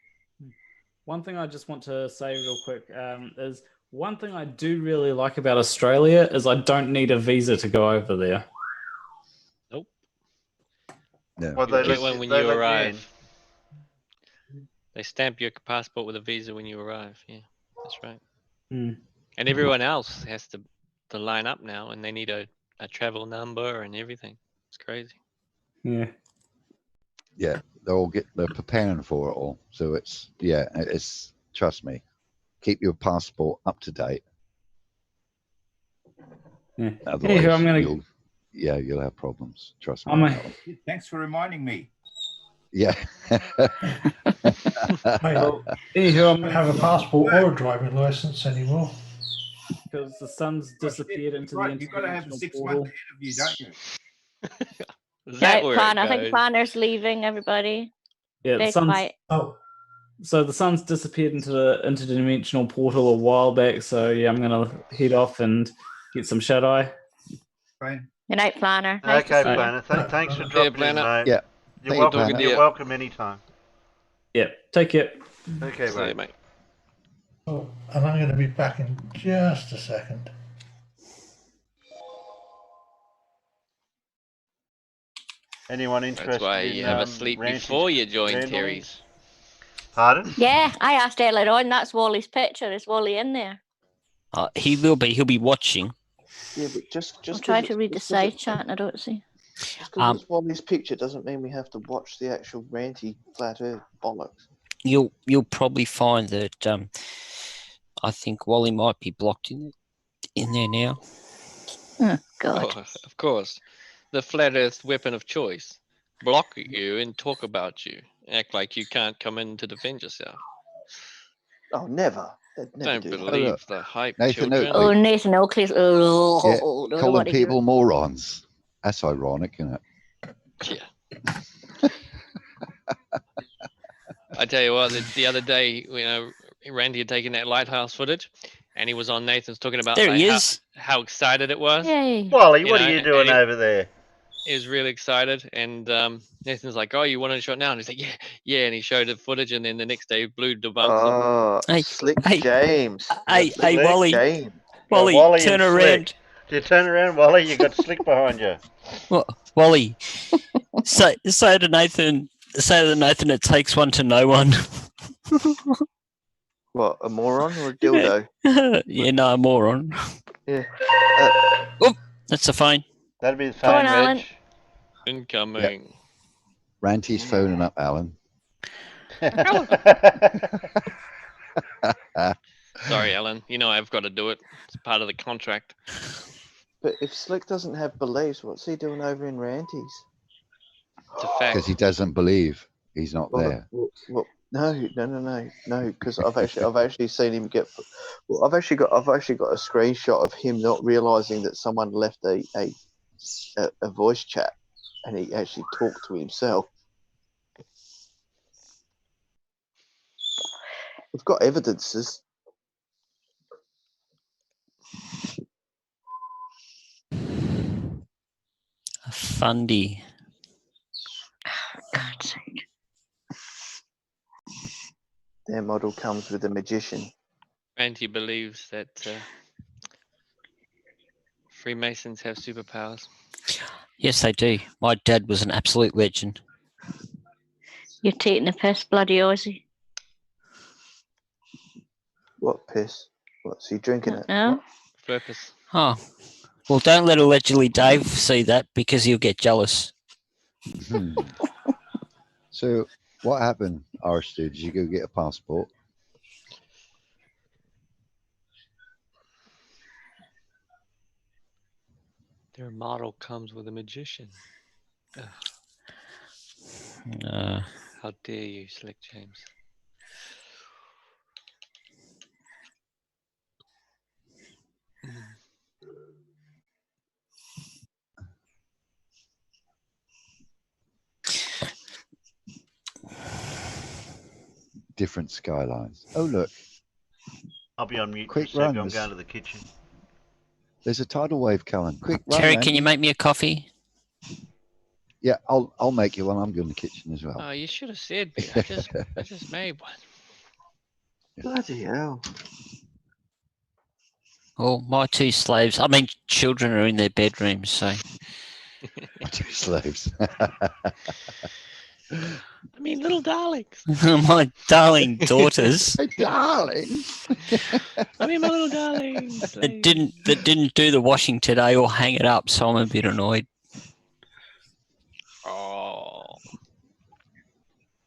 One thing I just want to say real quick is one thing I do really like about Australia is I don't need a visa to go over there. Nope. No. Well, You get one when you arrive. They stamp your passport with a visa when you arrive. Yeah, that's right. Mm. And everyone else has to line up now, and they need a travel number and everything. It's crazy. Yeah. Yeah, they're preparing for it all. So it's trust me, keep your passport up to date. Yeah. Otherwise, Anywho, you'll have problems. Trust me. Thanks for reminding me. Yeah. Anywho, I don't have a passport or a driving license anymore. Because the sun's disappeared into the You've got to have a international 6-month portal. interview, don't you? Right, Plan. I think Planner's leaving, everybody. Yeah, the Very sun's. quiet. Oh. So the sun's disappeared into the interdimensional portal a while back. So yeah, I'm gonna head off and get some shut eye. Fine. Good night, Planner. Nice Okay, to see Planner. Thanks for dropping in, Planner. mate. Yeah. You're Thank you, welcome. Planner. You're welcome anytime. Yeah. Take it. Okay, See you, mate. Oh, and I'm going to be back in just a second. Anyone interested? That's why you have a sleep before you join Terry's. Pardon? Yeah, I asked earlier on. That's Wally's picture. Is Wally in there? He will be. He'll be watching. Yeah, but just I'm trying to read the side chat and I don't see. Just because it's Wally's picture doesn't mean we have to watch the actual ranty flat earth bollocks. You'll probably find that I think Wally might be blocked in there now. Oh, God. Oh, of course. The flat earth weapon of choice. Block you and talk about you. Act like you can't come in to defend yourself. Oh, never. They'd never Don't do that. believe the hype, Nathan children. Oh, Nathan Oakley's. Oh, Yeah, don't calling want to hear people it. morons. That's ironic, isn't it? Yeah. I tell you what, the other day, Randy had taken that lighthouse footage, and he was on Nathan's talking about There he is. how excited it was. Yay. Wally, what are you doing and over there? he was really excited, and Nathan's like, "Oh, you want to shot now?" And he's like, "Yeah," and he showed the footage, and then the next day, Blue debunked it. Slick James. Hey, Slick James. Wally, and turn around. Slick. You turn around, Wally. You got Slick behind you. Wally, say to Nathan, it takes one to know one. What, a moron or a dildo? Yeah, no, a moron. Yeah. Oh, that's the phone. That'd be the Go on, phone, Alan. Reg. Incoming. Ranty's phoning up Alan. Sorry, Alan. I've got to do it. It's part of the contract. But if Slick doesn't have beliefs, what's he doing over in Ranty's? It's a fact. Because he doesn't believe he's not there. Well, no. Because I've actually seen him get. Well, I've actually got a screenshot of him not realizing that someone left a voice chat, and he actually talked to himself. We've got evidences. Fundy. God's sake. Their model comes with a magician. Randy believes that Freemasons have superpowers. Yes, they do. My dad was an absolute legend. You're taking the piss, bloody Ozzie. What piss? What's he drinking it? No. Purpose. Oh, well, don't let allegedly Dave see that because he'll get jealous. So, what happened, Aristu? Did you go get a passport? Their model comes with a magician. Ugh. How dare you, Slick James? Different skylines. Oh, look. I'll be on mute Quick for a sec. I'm runs. going to the kitchen. There's a tidal wave coming. Quick run, Terry, then. can you make me a coffee? Yeah, I'll make you one. I'm going to the kitchen as well. Oh, you should have said, Pete. I just made one. Bloody hell. Well, my two slaves, children are in their bedrooms, so. My two slaves. Little darlings. My darling daughters. Hey, darling. my little darlings. That didn't do the washing today or hang it up, so I'm a bit annoyed. Oh.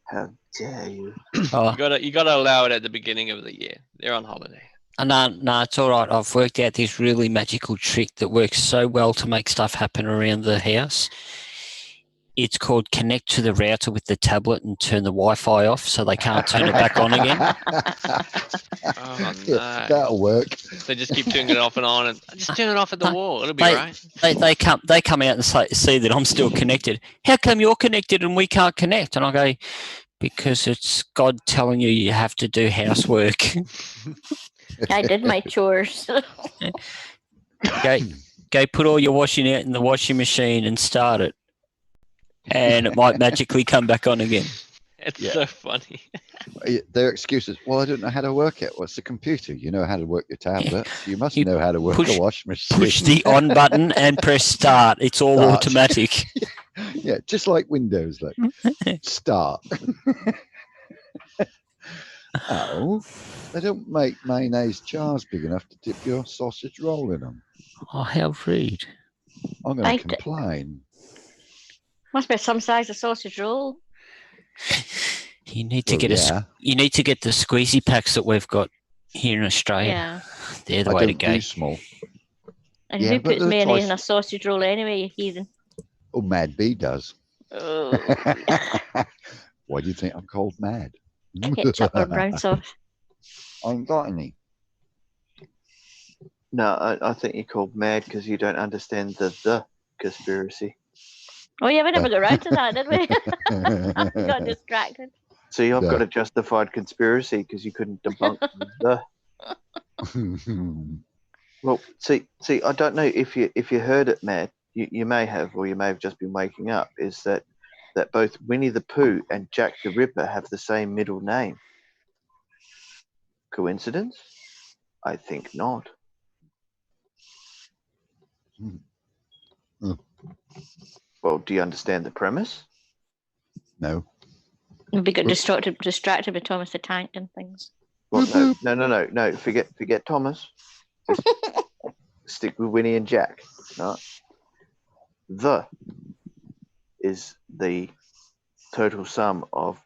How dare you? Oh. You gotta allow it at the beginning of the year. They're on holiday. No, it's all right. I've worked out this really magical trick that works so well to make stuff happen around the house. It's called connect to the router with the tablet and turn the Wi-Fi off so they can't turn it back on again. Oh, no. Yeah, that'll work. They just keep turning it off and on, and just turn it off at the wall. It'll be They, right. They come out and see that I'm still connected. How come you're connected and we can't connect? And I go, because it's God telling you have to do housework. I did my chores. Go put all your washing out in the washing machine and start it. And it might magically come back on again. It's so funny. Their excuses. Well, I don't know how to work it. What's the computer? You know how to work your tablet. You must know how to work a washing machine. Push the on button and press start. It's all automatic. Yeah, just like Windows. Like start. Oh, they don't make mayonnaise jars big enough to dip your sausage roll in them. Oh, how rude. I'm going to complain. Must be some size of sausage roll. You need to you need to get the squeezy packs that we've got here in Australia. Yeah. They're the way to go. Do small. And who puts mayonnaise in a sausage roll anyway, you heathen? Oh, Mad Bee does. Oh. Why do you think I'm called Mad? Ketchup or brown sauce? I ain't got any. No, I think you're called mad because you don't understand the conspiracy. Oh yeah, we never got around to that, did we? Got distracted. See, I've got a justified conspiracy because you couldn't debunk the. Well, see, I don't know if you heard it, Matt. You may have, or you may have just been waking up. Is that both Winnie the Pooh and Jack the Ripper have the same middle name? Coincidence? I think not. Well, do you understand the premise? No. We got distracted with Thomas the Tank and things. Well, no. Forget Thomas. Just stick with Winnie and Jack. No. The is the total sum of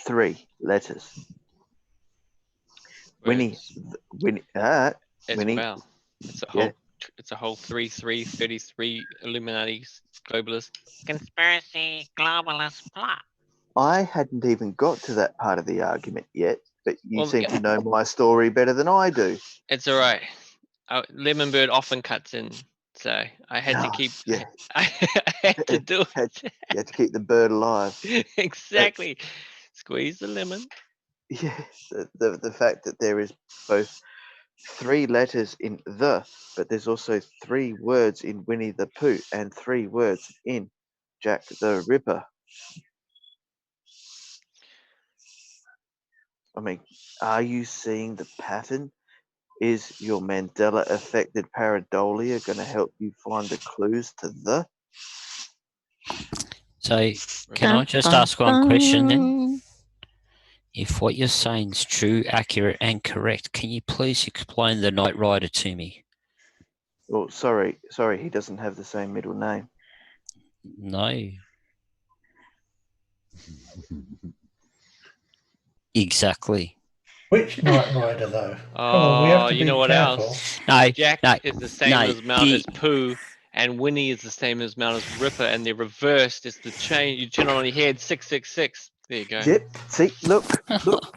3 letters. Winnie. Wow. It's a whole 33 Illuminati globalist conspiracy globalist plot. I hadn't even got to that part of the argument yet, but you seem to know my story better than I do. It's all right. Lemon Bird often cuts in, so I had to keep. Yeah. I had to do it. You had to keep the bird alive. Exactly. Squeeze the lemon. Yeah. The fact that there is both 3 letters in the, but there's also 3 words in Winnie the Pooh and 3 words in Jack the Ripper. I mean, are you seeing the pattern? Is your Mandela affected pareidolia going to help you find the clues to the? So, can I just ask one question then? If what you're saying is true, accurate, and correct, can you please explain the Knight Rider to me? Well, sorry, he doesn't have the same middle name. No. Exactly. Which Knight Rider, though? Oh, we have to you be know what careful. else? No, Jack is the same amount as Pooh, and Winnie is the same amount as Ripper, and they're reversed. It's the chain. You turn on your head, 666. There you go. Yep. See, look,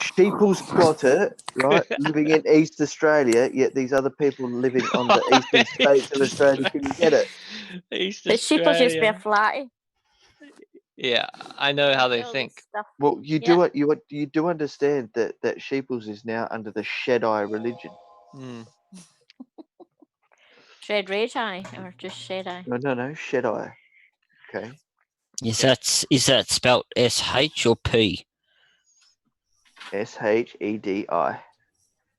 Sheeple's got it, right? Living in East Australia, yet these other people living on the eastern states of Australia couldn't get it. East But Sheeple's used to be a Australia. flatty. Yeah, I know how they All this think. stuff. Well, you do understand that Sheeples is now under the Shedai religion. Hmm. Shed Rage Eye or just Shed Eye? No, Shedai. Okay. Is that spelt SH or P? Shedi.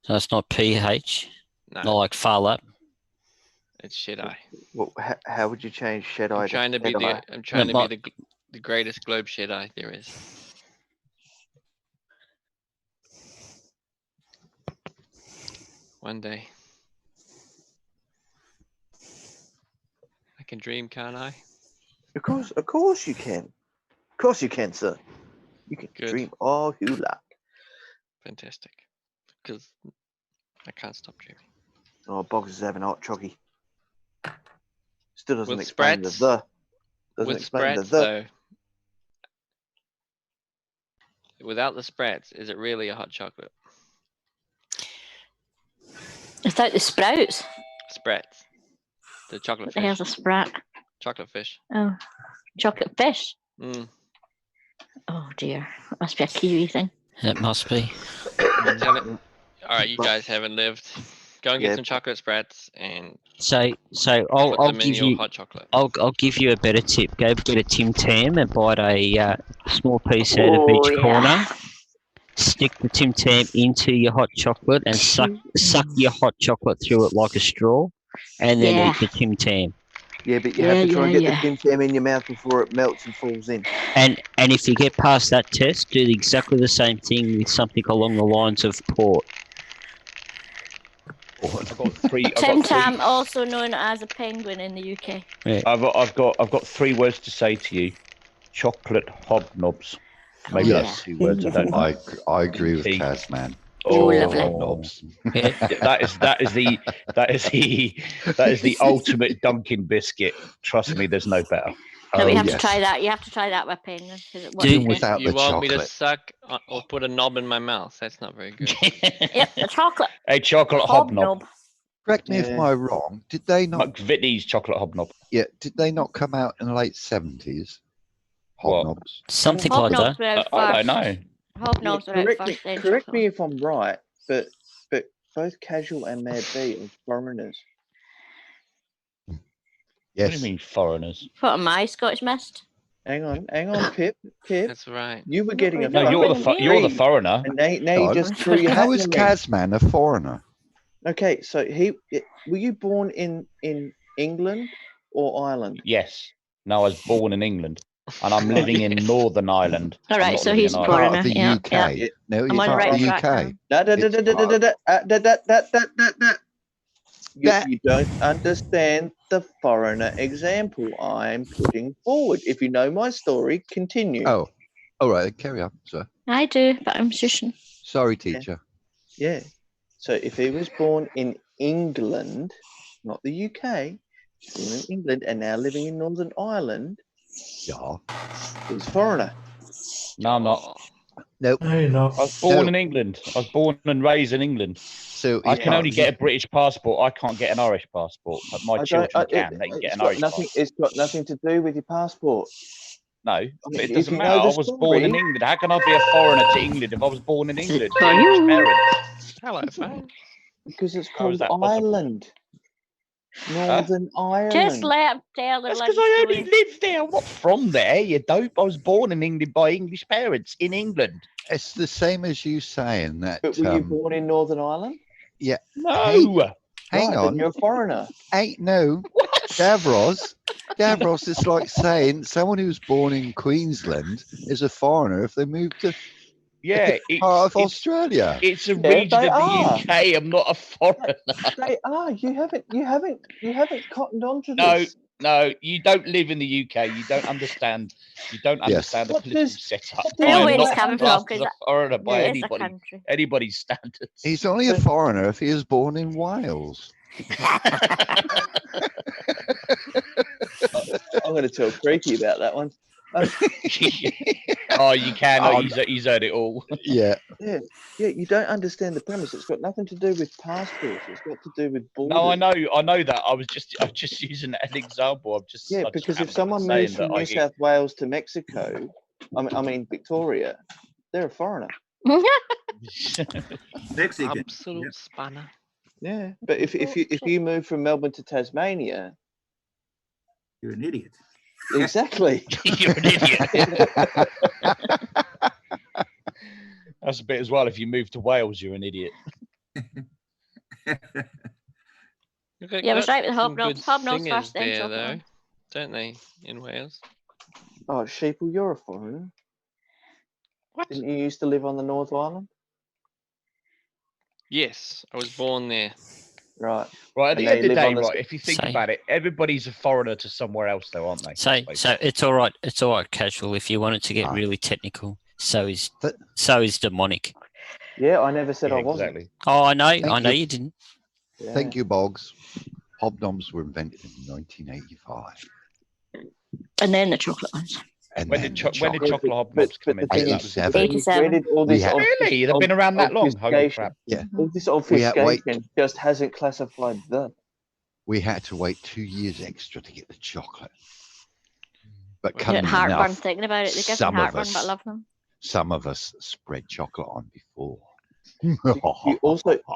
So it's not PH. No. Not like Farlap. It's Shedai. Well, how would you change Shedai I'm trying to be Shedai? the greatest globe Shedai there is. One day. I can dream, can't I? Of course you can. Of course you can, sir. You can dream all you like. Fantastic. Because I can't stop dreaming. Oh, Boggs is having hot choggy. Still doesn't With explain sprats, the. Doesn't with explain sprats, the. though. Without the sprats, is it really a hot chocolate? Without the sprouts? Sprats. The chocolate What the fish. hell's a sprat? Chocolate fish. Oh, chocolate fish. Mm. Oh dear, it must be a Kiwi thing. It must be. All right, you guys haven't lived. Go and get some chocolate sprats and So put I'll them in give your you hot chocolate. I'll give you a better tip. Go get a Tim Tam and bite a small piece out of each corner. Stick the Tim Tam into your hot chocolate and suck your hot chocolate through it like a straw, and then eat the Tim Tam. Yeah, but you have to try and get the Tim Tam in your mouth before it melts and falls in. And if you get past that test, do exactly the same thing with something along the lines of port. I've got three. Tim Tam, also known as a penguin in the UK. Yeah. I've got 3 words to say to you: chocolate hobnobs. Maybe that's 2 words. I don't know. I agree with Kaz, man. Oh, lovely. Hobnobs. that is the ultimate Dunkin' biscuit. Trust me, there's no better. No, you have to try that. You have to try that with penguin. You want me to suck or put a knob in my mouth? That's not very good. Yep, a chocolate. A chocolate hobnob. Correct me if I'm wrong. Did they not? McVitie's chocolate hobnob. Yeah. Did they not come out in the late 70s? Hobnobs. Something Hobnobs like that. I don't know. Hobnobs are out first. Correct me if I'm right, but both Casual and Mad B are foreigners. Yes. What do you mean foreigners? What am I, Scottish Mist? Hang on, Pip. That's right. You were getting a No, you're the foreigner. And now you just threw your How hat is in the ring. Kazman a foreigner? Okay, so were you born in England or Ireland? Yes. No, I was born in England, and I'm living in Northern Ireland. All right, so he's a Part foreigner. of the Yeah, UK. yeah. No, I'm he's on the part of right the track UK. You don't understand the foreigner example I'm putting forward. If you know my story, continue. Oh, all right. Carry on, sir. I do, but I'm shushing. Sorry, teacher. Yeah. So if he was born in England, not the UK, born in England and now living in Northern Ireland, yeah, he's a foreigner. No, I'm not. Nope. No, you're not. I was born in England. I was born and raised in England. So I can only get a British passport. I can't get an Irish passport. But my children can. They can get an Irish passport. It's got nothing to do with your passport. No, but it doesn't you know matter. I the was born in story- England. How can I be a foreigner to England if I was born in England? For English you. parents. Hello, fine. Because it's How is called that possible? Ireland. Northern Ireland. Just let him tell the That's little because I only story. lived there. I'm not from there, you dope. I was born in England by English parents in England. It's the same as you saying that. But were you born in Northern Ireland? Yeah. No. Hang Right, on. then you're a foreigner. Ain't no. Davros is like saying someone who's born in Queensland is a foreigner if they move to Yeah, part of Australia. It's a Yeah, region they of the are. UK. I'm not a foreigner. They are. You haven't cottoned on to No, this. no, you don't live in the UK. You don't understand. You don't understand the What political does- setup. what does- I know I'm where he's not coming from, classed as because a foreigner by it is a country. anybody's standards. He's only a foreigner if he is born in Wales. going to tell Creaky about that one. Oh, you can. He's heard it all. Yeah. Yeah. You don't understand the premise. It's got nothing to do with passports. It's got to do with borders. No, I know that. I was just using an example. Because if someone moves from New South Wales to Mexico, I mean Victoria, they're a foreigner. Mexican. Absolute spanner. Yeah, but if you move from Melbourne to Tasmania, you're an idiot. Exactly. You're an idiot. That's a bit as well. If you move to Wales, you're an idiot. Yeah, I was right with Hobnobs. Hobnobs first, then there, Chocolate though, Ones. don't they, in Wales? Oh, Sheeple, you're a foreigner. What? Didn't you used to live on the North Island? Yes, I was born there. Right. Right, at the end of the day, right, if you think about it, everybody's a foreigner to somewhere else, though, aren't they? So it's all right. It's all right, casual. If you wanted to get really technical, so is demonic. Yeah, I never said I wasn't. Exactly. Oh, I know. I know you didn't. Yeah. Thank you, Boggs. Hobnobs were invented in 1985. And then the chocolate ones. And when did chocolate hobnobs come in? 87. 87. Really? They've been around that long? Holy crap. Yeah. All this obfuscation just hasn't classified them. We had to wait 2 years extra to get the chocolate. But I get coming heartburn enough, thinking about it. They give me some of heartburn, us- but I love them. some of us spread chocolate on before. Do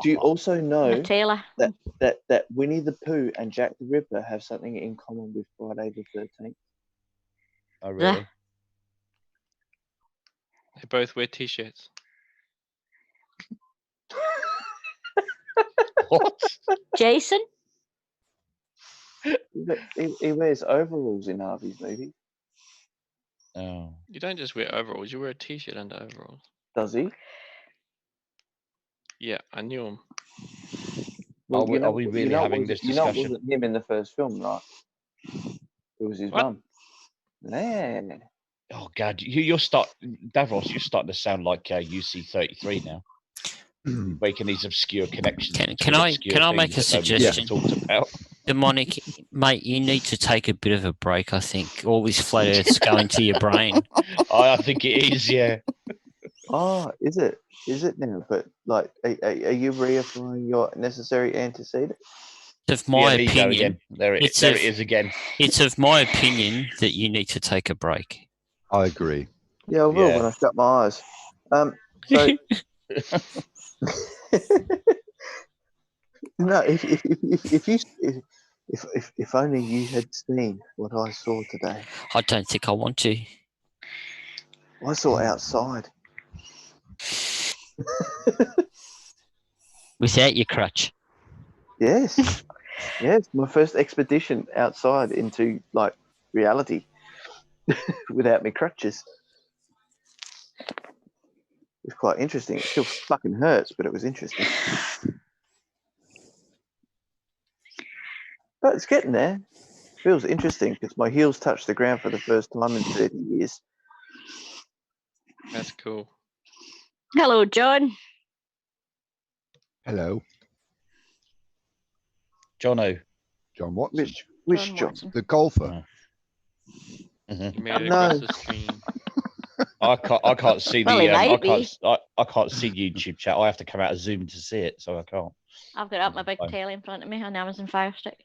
you also know Nutella. that Winnie the Pooh and Jack the Ripper have something in common with Friday the 13th? Oh, really? They both wear t-shirts. What? Jason? He wears overalls in Harvey's movie. Oh. You don't just wear overalls, you wear a t-shirt under overalls. Does he? Yeah, I knew him. Well, Are we really having this You know, it discussion? wasn't him in the first film, right? It was his mum. Yeah. Oh, God. You're Davros, you're starting to sound like UC33 now. Making these obscure connections. Can I make a suggestion? Talked about. Demonic, mate, you need to take a bit of a break. I think all this flat Earth's going to your brain. I think it is, yeah. Oh, is it? Is it now? But like, are you reaffirming your necessary antecedent? It's of my there you go opinion. again. There it is again. It's of my opinion that you need to take a break. I agree. Yeah, I will when I shut my eyes. So no, if only you had seen what I saw today. I don't think I want to. I saw outside. Without your crutch. Yes. Yes, my first expedition outside into like reality without me crutches. It was quite interesting. It still fucking hurts, but it was interesting. But it's getting there. Feels interesting because my heels touched the ground for the first time in 30 years. That's cool. Hello, John. Hello. Jono. John Watson. Which John? The golfer. You made it across the stream. I can't see Well, he might I can't see YouTube chat. I have to come out of Zoom to see it, so I can't. I've got up my big telly in front of me on Amazon Fire Stick.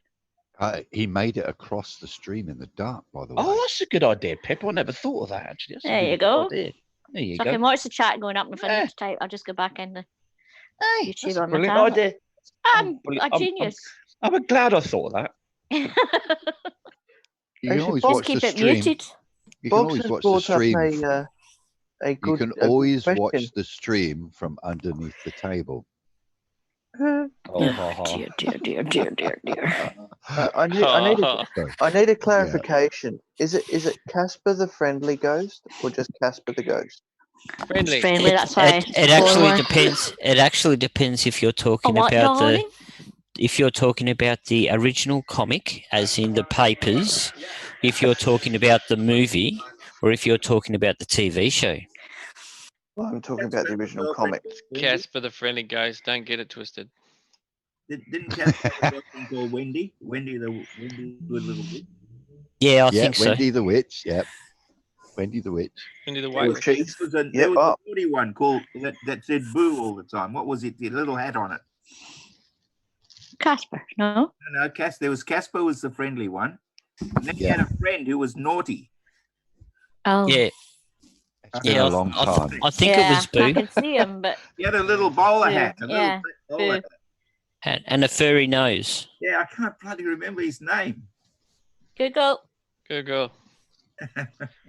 He made it across the stream in the dark, by the way. Oh, that's a good idea, Pip. I never thought of that, actually. That's a There really you good go. idea. There you So go. I can watch the chat going up, and if I need to type, I'll just go back in the That's YouTube a on my brilliant tablet. idea. I'm a genius. I'm glad I thought of that. You can always Just watch keep the it stream. muted. You can Boggs always has watch the brought up stream. a good, You can a always good watch question. the stream from underneath the table. Oh, Dear. I need a clarification. Is it Casper the friendly ghost or just Casper the ghost? Friendly. Friendly, that's why. It actually depends. It actually depends if you're talking what, about darling? if you're talking about the original comic, as in the papers, if you're talking about the movie, or if you're talking about the TV show. Well, I'm talking about the original comic. Casper the friendly ghost, don't get it twisted. Didn't Casper call Wendy? Wendy the good little witch? Yeah, I Yeah, think so. Wendy the Witch. Yep. Wendy the Witch. Wendy the There White was, Witch. there was a naughty one called that said boo all the time. What was it? The little hat on it. Casper, no? No, there was Casper was the friendly one. And then he had a friend who was naughty. Oh. Yeah. been a long time. I think it was I Boo. can see him, but He had a little bowler Boo, hat. A little yeah, bowler Boo. hat. And a furry nose. Yeah, I can't bloody remember his name. Google. Google.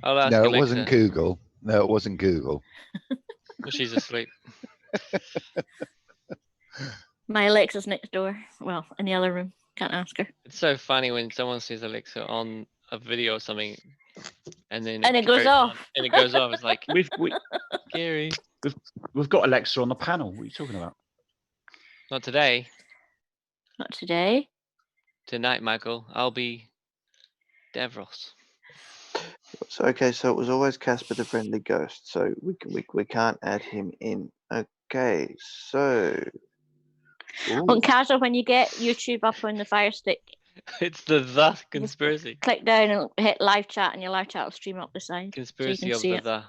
I'll ask No, it Alexa. wasn't Google. No, it wasn't Google. Well, she's asleep. My Alexa's next door. Well, in the other room. Can't ask her. It's so funny when someone says Alexa on a video or something, and then And it goes carries off. on, and it goes off. It's like We've scary. got Alexa on the panel. What are you talking about? Not today. Not today. Tonight, Michael. I'll be Davros. So okay, so it was always Casper the Friendly Ghost. So we can't add him in. Okay, so On Castle, when you get YouTube up on the Fire Stick, It's the conspiracy. click down and hit live chat, and your live chat will stream up the side. Conspiracy so you can of see the.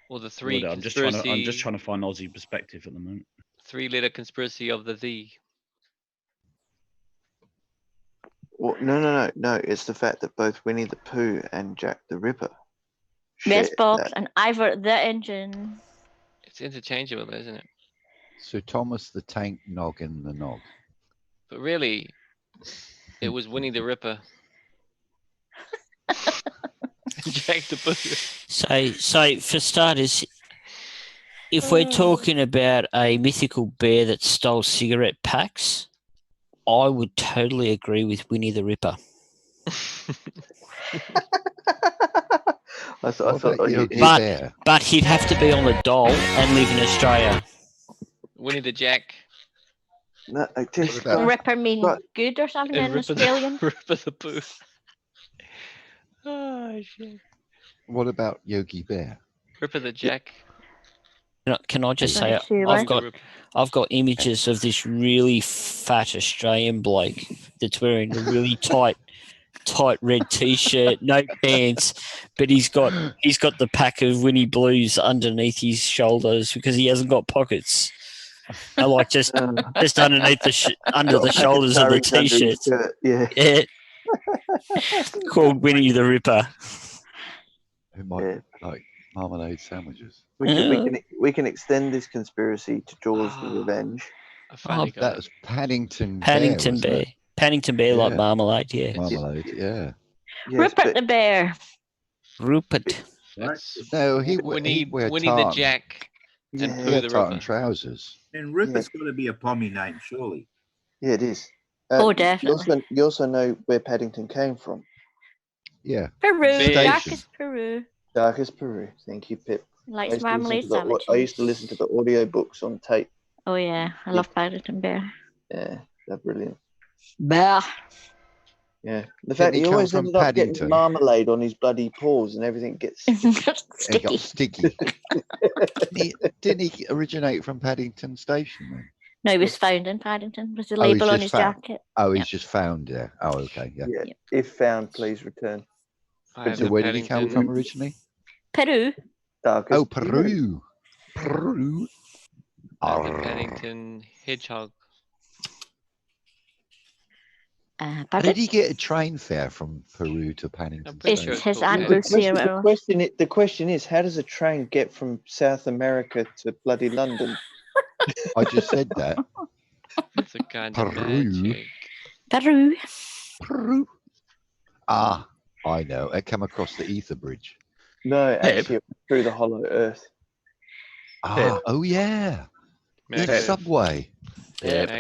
Or the three I'm just conspiracy. trying to find Ozzie Perspective at the moment. 3-letter conspiracy of the. Well, no. It's the fact that both Winnie the Pooh and Jack the Ripper. Yes, share Box that. and Ivor the Engine. It's interchangeable, isn't it? So Thomas the Tank Noggin the Nog. But really, it was Winnie the Ripper. Jack the Booger. So for starters, if we're talking about a mythical bear that stole cigarette packs, I would totally agree with Winnie the Ripper. I thought But he'd have to be on the dole and live in Australia. Winnie the Jack. No, Ripper mean good or something in Australian. Ripper the Pooh. Oh shit. What about Yogi Bear? Ripper the Jack. Can I just say I've got images of this really fat Australian bloke that's wearing a really tight red t-shirt, no pants, but he's got the pack of Winnie Blues underneath his shoulders because he hasn't got pockets. I like just underneath under the shoulders of the t-shirt. Yeah. Called Winnie the Ripper. Who might like marmalade sandwiches? We can extend this conspiracy to Jaws the Revenge. That was Paddington Bear. Paddington Bear like marmalade, yeah. Marmalade, yeah. Rupert the Bear. Rupert. No, he Winnie wear the Jack and Pooh the tartan Ripper. trousers. And Ripper's got to be a pommy name, surely. Yeah, it is. Definitely. You also know where Paddington came from. Yeah. Peru. Darkest Peru. Darkest Peru. Thank you, Pip. Likes marmalade sandwiches. I used to listen to the audio books on tape. Oh yeah, I love Paddington Bear. Yeah, they're brilliant. Bear. Yeah, the fact he always ended up getting marmalade on his bloody paws and everything gets sticky. Didn't he originate from Paddington Station then? No, he was found in Paddington with the label on his jacket. Oh, he's just found there. Oh, okay, yeah. If found, please return. So where did he come from originally? Peru. Oh, Peru. Peru. Paddington Hedgehog. How did he get a train fare from Peru to Paddington? It's his Aunt Lucy. The question is, how does a train get from South America to bloody London? I just said that. It's a kind of Peru. magic. Peru. Peru. Ah, I know. It came across the Ether Bridge. No, actually, through the Hollow Earth. Ah, oh yeah. The subway. Pip.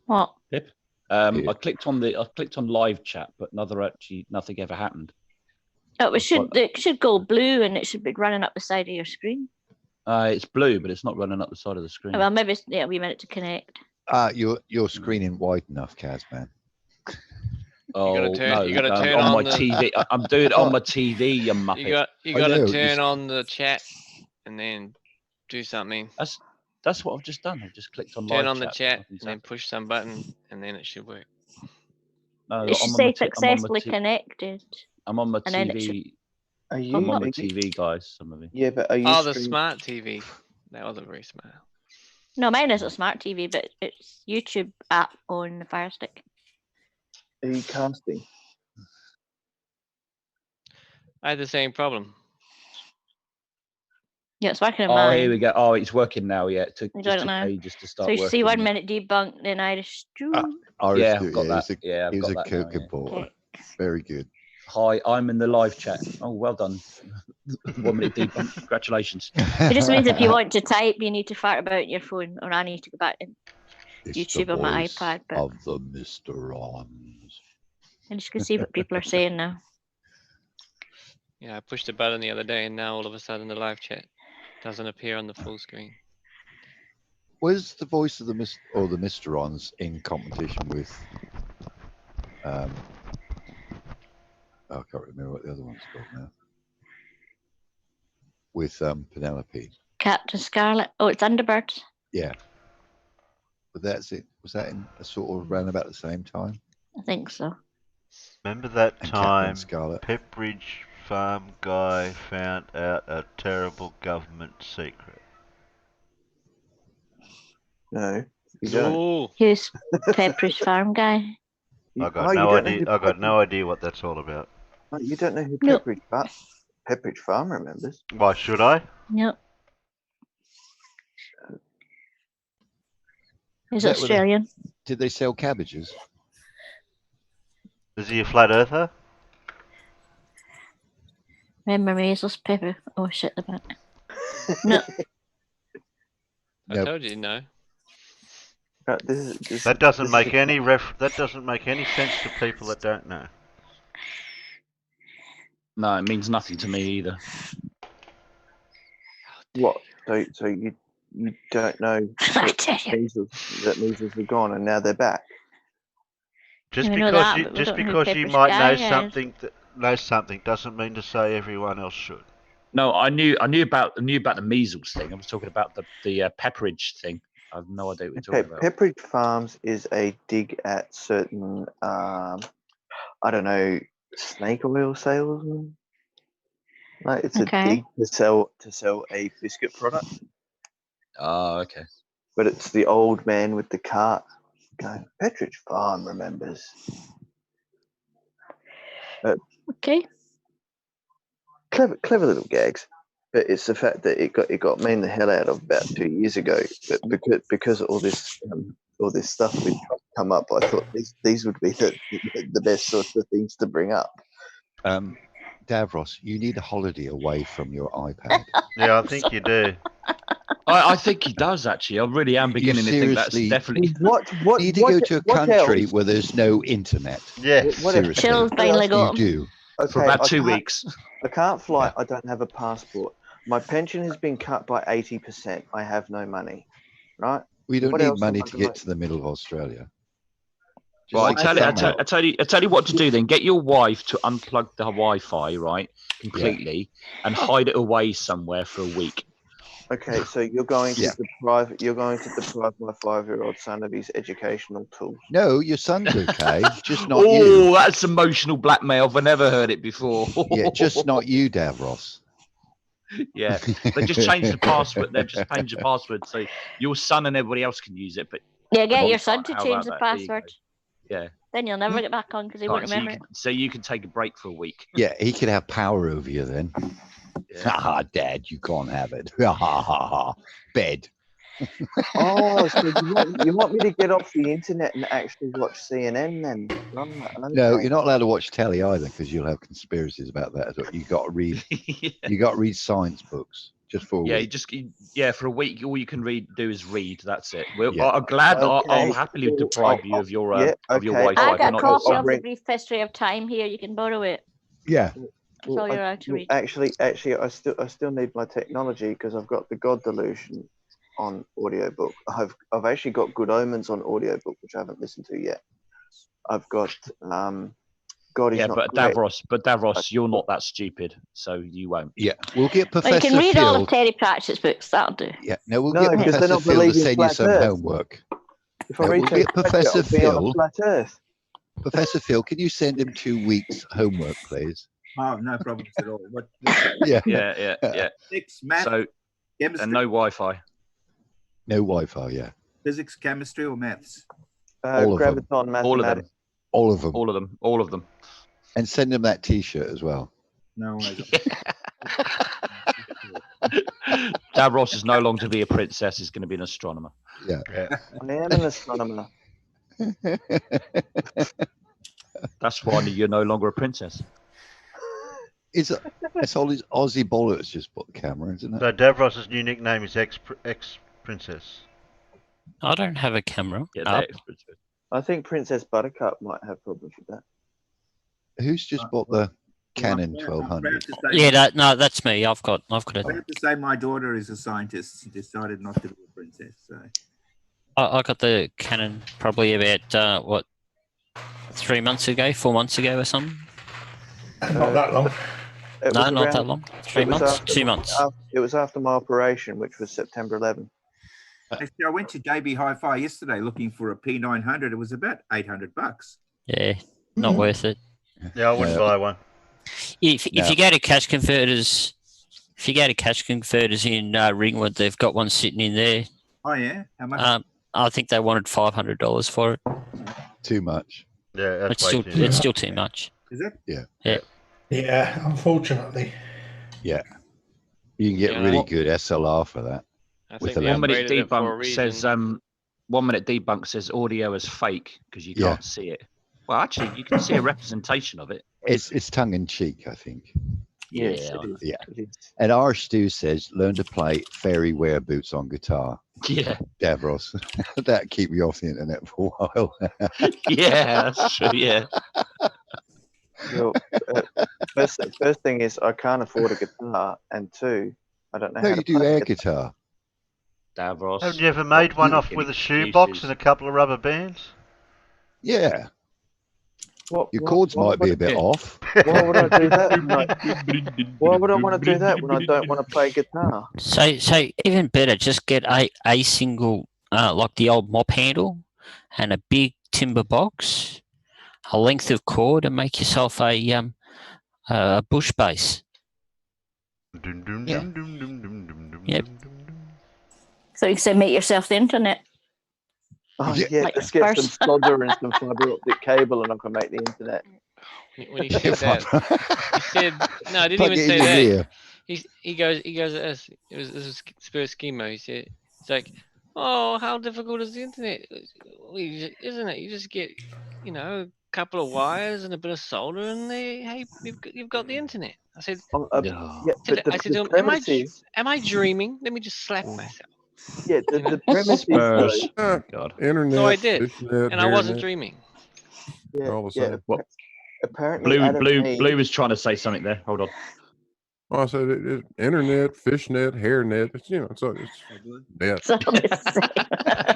What? Pip. I clicked on live chat, but nothing ever happened. Oh, it should go blue and it should be running up the side of your screen. It's blue, but it's not running up the side of the screen. Well, maybe we meant it to connect. Your screen ain't wide enough, Kazman. Oh, you gotta turn on my TV. I'm doing it on my TV, you muppet. You gotta turn on the chat and then do something. That's what I've just done. I've just clicked on Turn live on the chat Nothing's and then push some button and then it should work. No, It should say successfully connected. I'm on my And then it should- TV. Are I'm you? on Are my you- TV, guys. Some of you. Yeah, but are you? Oh, the stream- smart TV. That wasn't very smart. No, mine is a smart TV, but it's YouTube app on the Fire Stick. Are you casting? I had the same problem. Yeah, it's working on Oh, mine. here we go. Oh, it's working now. Yeah, it took I just don't know. ages to start So you working. see 1 minute debunk, then Irish stew. Irish Yeah, stew, I've got that. He Yeah, I've was got a that now, Coke yeah. importer. Very good. Hi, I'm in the live chat. Oh, well done. 1 minute debunk. Congratulations. It just means if you want to type, you need to fart about on your phone, or I need to go back and It's YouTube the on my voice iPad. But of the Mr. Ons. I just can see what people are saying now. Yeah, I pushed a button the other day, and now all of a sudden the live chat doesn't appear on the full screen. Was the voice of the Mr. Ons in competition with? I can't remember what the other one's called now. With Penelope. Captain Scarlet. Oh, it's Underbirds. Yeah. But that's it. Was that in a sort of around about the same time? I think so. Remember that And time Captain Scarlet. Pepperidge Farm guy found out a terrible government secret? No, you don't. Who's Pepperidge Farm guy? I Oh, got you no don't know idea. who I got no idea what that's all about. Oh, you don't know who No. Pepperidge Farm remembers? Why should I? Nope. He's Is that where they- Australian. Did they sell cabbages? Is he a flat earther? Remember measles, pepper. Oh shit, the bat. No. I told you no. That doesn't make any that doesn't make any sense to people that don't know. No, it means nothing to me either. What? So you don't know that measles are gone and now they're back? Just We know because that, you but we just don't know who because you Pepperidge might Guy know is. something doesn't mean to say everyone else should. No, I knew about the measles thing. I was talking about the Pepperidge thing. I have no idea what you're talking about. Pepperidge Farms is a dig at certain, I don't know, snake oil salesmen. Like it's a dig to sell a biscuit product. Oh, okay. But it's the old man with the cart going, Pepperidge Farm remembers. Okay. Clever little gags. But it's the fact that it got me the hell out of about 2 years ago. But because all this stuff would come up, I thought these would be the best sorts of things to bring up. Davros, you need a holiday away from your iPad. Yeah, I think you do. I think he does actually. I really am beginning to think that's definitely. You need to go to a country where there's no internet. Yes. Seriously. Chill's finally got You him. do. For about 2 weeks. I can't fly. I don't have a passport. My pension has been cut by 80%. I have no money. Right? We don't What need else money am I to get gonna- to the middle of Australia. Right, Just I tell you what to do then. Get your wife to unplug the Wi-Fi, right, completely, and hide it away somewhere for a week. Okay, so you're going to deprive my 5-year-old son of his educational tools. No, your son's okay, just not Oh, you. that's emotional blackmail. I've never heard it before. Yeah, just not you, Davros. Yeah, they just changed the password. They've just changed the password so your son and everybody else can use it. But Yeah, get Mom your son can't. to How change about the that? There you go. password. Yeah. Then you'll never get back on because he won't Right, remember it. so you can take a break for a week. Yeah, he could have power over you then. Ha ha, Dad, you can't have it. Ha ha ha ha. Bed. Oh, so you want me to get off the internet and actually watch CNN then? No, you're not allowed to watch telly either because you'll have conspiracies about that. You got to read. You got to read science books just for a Yeah, week. for a week, all you can do is read. That's it. Well, Yeah. I'm glad that Okay. I'll happily deprive you of your Wi-Fi. I got but a not your copy son. of the Brief History of Time here. You can borrow it. Yeah. That's all you're allowed to read. Actually, I still need my technology because I've got the God Delusion on audiobook. I've actually got Good Omens on audiobook, which I haven't listened to yet. I've got God is Yeah, not but great. Davros, you're not that stupid, so you won't. Yeah, we'll get Well, Professor you can read all Phil. of Terry Pratchett's books. That'll do. Yeah, no, we'll No, get because they're Professor not Phil to believing send you flat some Earth. homework. If I No, read we'll Terry get Pratchett, Professor I'll be on a Phil. flat Earth. Professor Phil, can you send him 2 weeks homework, please? Oh, no problems at all. What? Yeah. Yeah. Physics, math, So, chemistry, and no Wi-Fi. No Wi-Fi, yeah. physics, chemistry, or maths? All of them. Graviton mathematics. All of them. All of them. All of them. All of them. And send him that T-shirt as well. No way. Davros is no longer to be a princess. He's going to be an astronomer. Yeah. I am an astronomer. That's why you're no longer a princess. It's all his Ozzie Bollocks just put the camera, isn't it? So Davros's new nickname is ex Princess. I don't have a camera. Yeah, up. I think Princess Buttercup might have problems with that. Who's just bought the Canon 1200? Yeah, no, that's me. I've got I it. have to say, my daughter is a scientist. She decided not to be a princess. So I got the Canon probably about 3 months ago, 4 months ago, or something. Not that long. No, not that long. 3 months, 2 months. It was after my operation, which was September 11. actually, I went to JB Hi-Fi yesterday looking for a P900. It was about $800. Yeah, not worth it. Yeah, I wouldn't buy one. If you go to cash converters, in Ringwood, they've got one sitting in there. Oh yeah, how much? I think they wanted $500 for it. Too much. Yeah, that's It's still too much. Is it? Yeah. Yeah, unfortunately. Yeah. You can get Yeah, really well- good SLR for that. I With think the they 1 minute upgraded it for a debunk says reason. 1 minute debunk says audio is fake because you Yeah. can't see it. Well, actually, you can see a representation of it. It's tongue in cheek, I think. Yes, Yeah. it is. Yeah. It is. And our Stu says, learn to play fairy wear boots on guitar. Yeah. Davros. That keep you off the internet for a while. Yeah, that's true. Yeah. Well, first thing is I can't afford a guitar, and two, I don't know No, how you to do play air a guitar. guitar. Davros. Haven't you ever made one off with a shoebox and a couple of rubber bands? Yeah. What, Your what- chords why might be a would bit I- off. Why would I do that? Why would I want to do that when I don't want to play guitar? So even better, just get a single like the old mop handle and a big timber box, a length of cord, and make yourself a bush bass. Yeah. Yep. So you can make yourself the internet. Oh Yeah. yeah, Like let's get some first. solder and some fiber optic cable, and I can make the internet. When he said that, he said no, I didn't Plug even it say in your that. ear. He goes this was Spurs Schemo. He said it's like, oh, how difficult is the internet? Well, isn't it? You just get a couple of wires and a bit of solder, and hey, you've got the internet. I said, Yeah, but I said to him, premise is, am I dreaming? Let me just slap myself. yeah, the premise is though, Spurs. Ah, God. internet, So I did, fishnet, and I wasn't hairnet, dreaming. yeah, all the yeah. same. What? Apparently, Adam and Eve- Blue was trying to say something there. Hold on. Well, I said internet, fishnet, hairnet. It's it's net. So it's-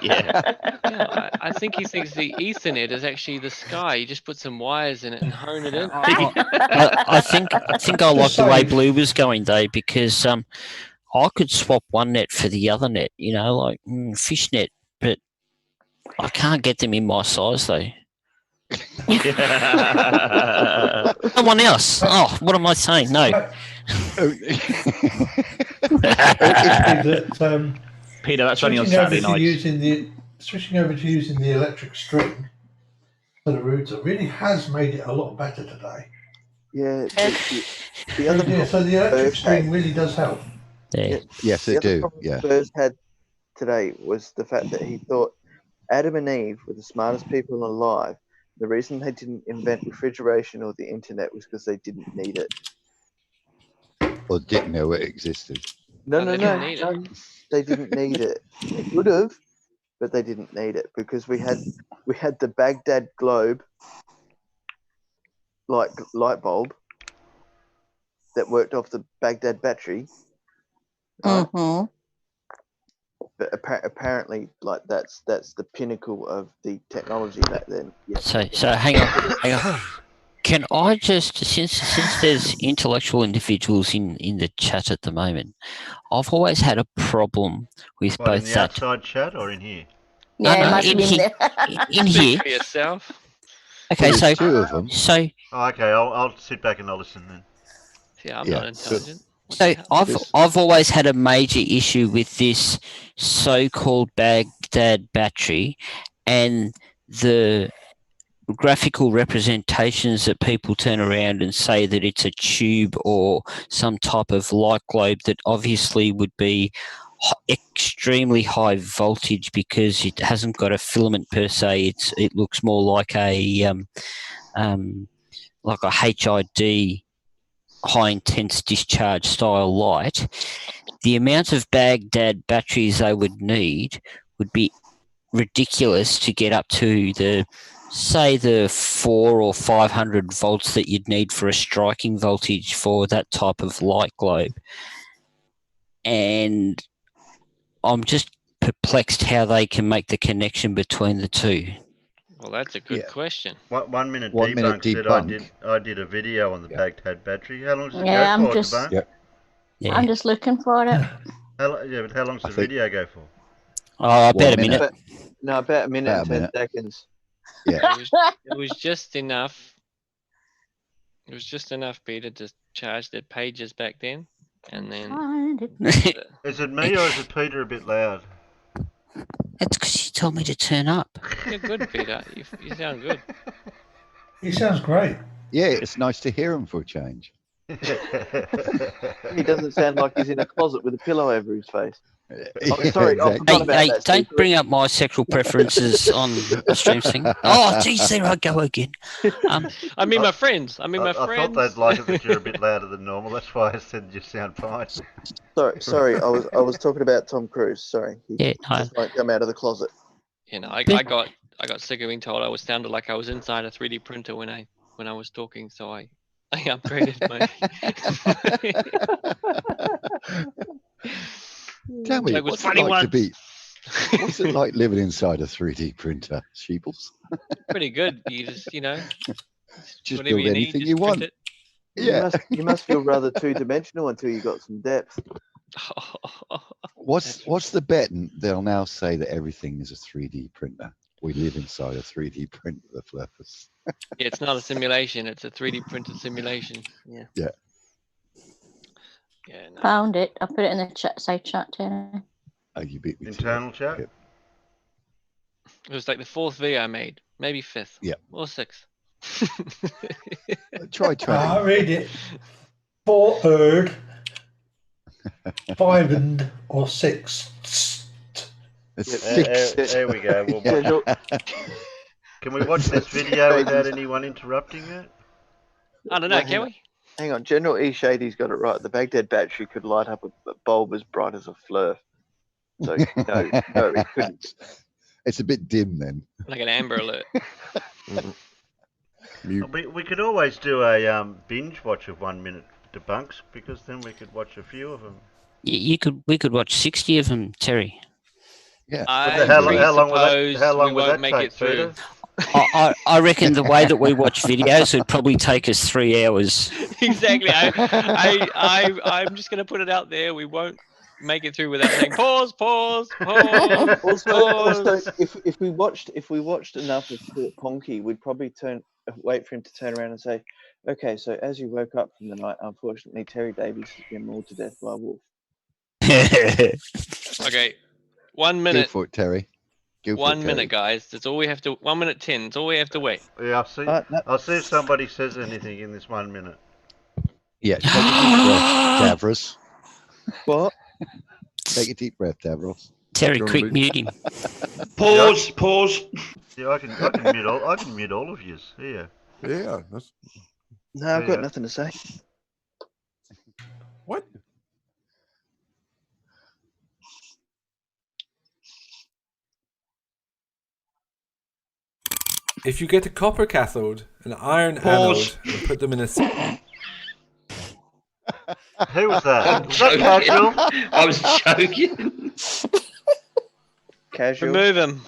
Yeah. Yeah, I think he thinks the Ethernet is actually the sky. You just put some wires in it and hone it in. I think I like the way Blue was going though, because I could swap one net for the other net, like fishnet, but I can't get them in my size though. Someone else. Oh, what am I saying? No. Peter, that's only on Saturday nights. Switching over to using the electric string for the router really has made it a lot better today. Yeah, the other So the electric Spurs string had- really does help. Yeah. Yes, the they other do. problem Yeah. Spurs had today was the fact that he thought Adam and Eve were the smartest people alive. The reason they didn't invent refrigeration or the internet was because they didn't need it. Or didn't know it existed. No, No, no, they no, didn't need no. They didn't need it. They would have, but they didn't need it because we had the Baghdad globe light bulb that worked off the Baghdad battery. Mm-hmm. But apparently, like that's the pinnacle of the technology back then. Yeah. So hang on. Can I just, since there's intellectual individuals in the chat at the moment, I've always had a problem with What, in both the that. outside chat or in here? Yeah, it No, must in be in here. there. In Speak here. for yourself. Okay, Well, so there's two of them. So Oh, okay, I'll sit back and I'll listen then. Yeah, I'm Yeah, not intelligent. What So the hell? I've always had a major issue with this so-called Baghdad battery and the graphical representations that people turn around and say that it's a tube or some type of light globe that obviously would be extremely high voltage because it hasn't got a filament per se. It looks more like a HID, high intense discharge style light. The amount of Baghdad batteries they would need would be ridiculous to get up to the 400 or 500 volts that you'd need for a striking voltage for that type of light globe. And I'm just perplexed how they can make the connection between the two. Well, that's a good question. 1 minute 1 minute debunk said debunk. I did a video on the Baghdad battery. How long does it Yeah, go I'm for, just. debunk? I'm just looking for it. But how long does the video go for? Oh, about a minute. No, about a minute About a and 10 minute. seconds. Yeah. It was just enough. It was just enough, Peter, to charge the pages back then, and then. Is it me or is it Peter a bit loud? That's because you told me to turn up. You're good, Peter. You sound good. He sounds great. Yeah, it's nice to hear him for a change. He doesn't sound like he's in a closet with a pillow over his face. Oh, sorry, I exactly. forgot about that. Don't Steve. bring up my sexual preferences on the stream thing. Oh, geez, there I go again. I mean, my friends. I I thought they'd like it that you're a bit louder than normal. That's why I said you sound fine. Sorry, I was talking about Tom Cruise. Sorry, he Yeah, just won't come out of the closet. You know, I got sick of being told I sounded like I was inside a 3D printer when I was talking, so I upgraded my. Tell me, Like with what's funny it like to ones. be? What's it like living inside a 3D printer, Sheebles? Pretty good. You just, Just whatever build you anything need, you just want. print Yeah. You must feel rather two-dimensional until you got some depth. it. What's the bet? And they'll now say that everything is a 3D printer. We live inside a 3D printer, the flippers. Yeah, it's not a simulation. It's a 3D printed simulation. Yeah. Yeah. Yeah. No. Found it. I put it in the side chat, Terry. Oh, you beat me to Internal it. chat? Yep. It was like the 4th video I made, maybe 5th. Yeah. Or 6th. Try 20. I read it. 4 5 and or 6. There we go. We'll can we watch this video without anyone interrupting it? I don't know, can we? Hang on, General E. Shady's got it right. The Baghdad battery could light up a bulb as bright as a fleur. So no, it couldn't. It's a bit dim then. Like an Amber Alert. We could always do a binge watch of 1 minute debunks because then we could watch a few of them. We could watch 60 of them, Terry. Yeah. How long would that make take, it through. Peter? I reckon the way that we watch videos would probably take us 3 hours. Exactly. I'm just going to put it out there. We won't make it through without saying pause. Also, if we watched enough of Philip Ponky, we'd probably wait for him to turn around and say, "Okay, so as you woke up from the night, unfortunately, Terry Davies has been mauled to death by a wolf." Okay, 1 minute. Go for it, Terry. Go for 1 it, minute, Terry. guys. That's all we have to. 1 minute 10. That's all we have to wait. Yeah, I'll see if somebody says anything in this 1 minute. Yeah, take a deep breath, Davros. What? Take a deep breath, Davros. Terry, quick, mute him. Pause. Yeah, I can mute all of yous. Here. Yeah. No, I've got nothing to say. What? If you get a copper cathode, an iron anode, and put them in a... Who was that? Was that Casual? I was joking. Casual. Remove him.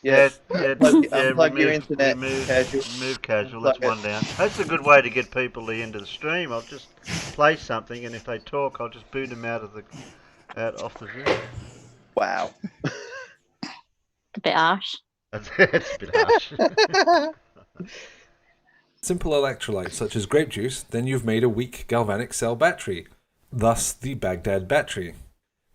Yeah, Unplug your internet. Casual. Remove Casual. That's one down. That's a good way to get people to the end of the stream. I'll just play something, and if they talk, I'll just boot them out off the Zoom. Wow. A bit harsh. It's a bit harsh. simple electrolyte such as grape juice, then you've made a weak galvanic cell battery, thus the Baghdad battery.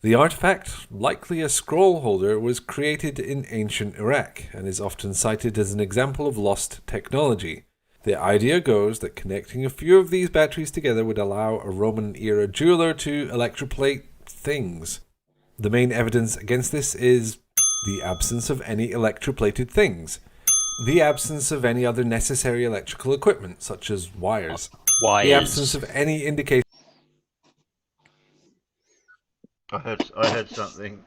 The artifact, likely a scroll holder, was created in ancient Iraq and is often cited as an example of lost technology. The idea goes that connecting a few of these batteries together would allow a Roman-era jeweler to electroplate things. The main evidence against this is the absence of any electroplated things. The absence of any other necessary electrical equipment, such as wires. The absence of any indication. I heard something.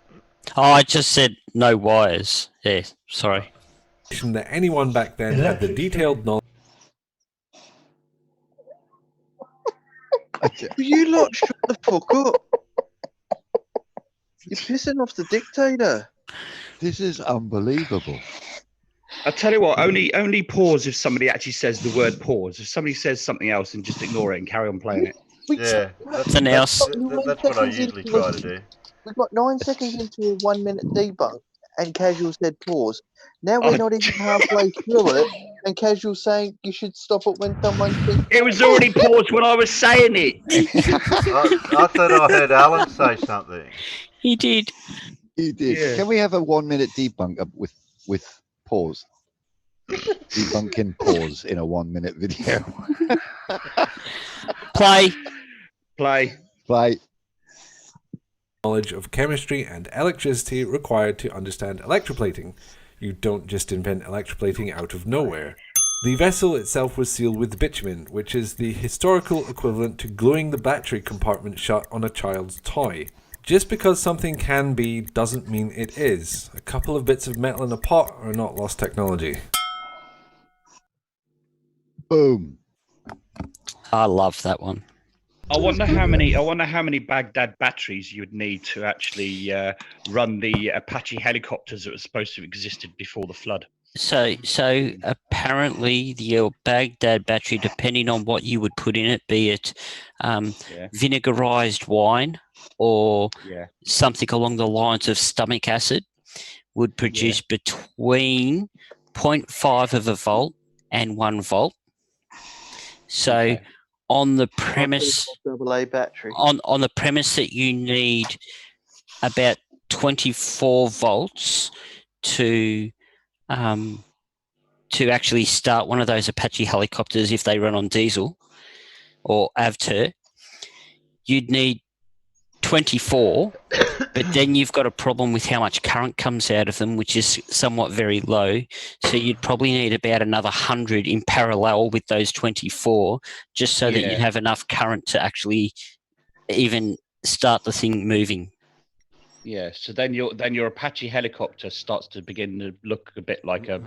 Oh, I just said no wires. Yeah, sorry. That anyone back then had the detailed knowledge. Will you lot shut the fuck up? You're pissing off the dictator. This is unbelievable. I tell you what, only pause if somebody actually says the word pause. If somebody says something else, and just ignore it and carry on playing it. Yeah, that's what I usually try to do. We got 9 seconds into a 1 minute debug, and Casual said pause. Now we're not even halfway through it, and Casual saying you should stop it when someone says. It was already paused when I was saying it. I thought I heard Alan say something. He did. He did. Yeah. Can we have a 1 minute debunk up with pause? Debunking pause in a 1 minute video. Play. Knowledge of chemistry and electricity required to understand electroplating. You don't just invent electroplating out of nowhere. The vessel itself was sealed with bitumen, which is the historical equivalent to gluing the battery compartment shut on a child's toy. Just because something can be doesn't mean it is. A couple of bits of metal in a pot are not lost technology. Boom. I love that one. I wonder how many Baghdad batteries you would need to actually run the Apache helicopters that were supposed to have existed before the flood. So apparently the Baghdad battery, depending on what you would put in it, be it vinegarized wine or something along the lines of stomach acid, would produce between 0.5 of a volt and 1 volt. So on the premise AA battery. on the premise that you need about 24 volts to actually start one of those Apache helicopters if they run on diesel or AVTER, you'd need 24, but then you've got a problem with how much current comes out of them, which is somewhat very low. So you'd probably need about another 100 in parallel with those 24, just so that you have enough current to actually even start the thing moving. Yeah, so then your Apache helicopter starts to begin to look a bit like a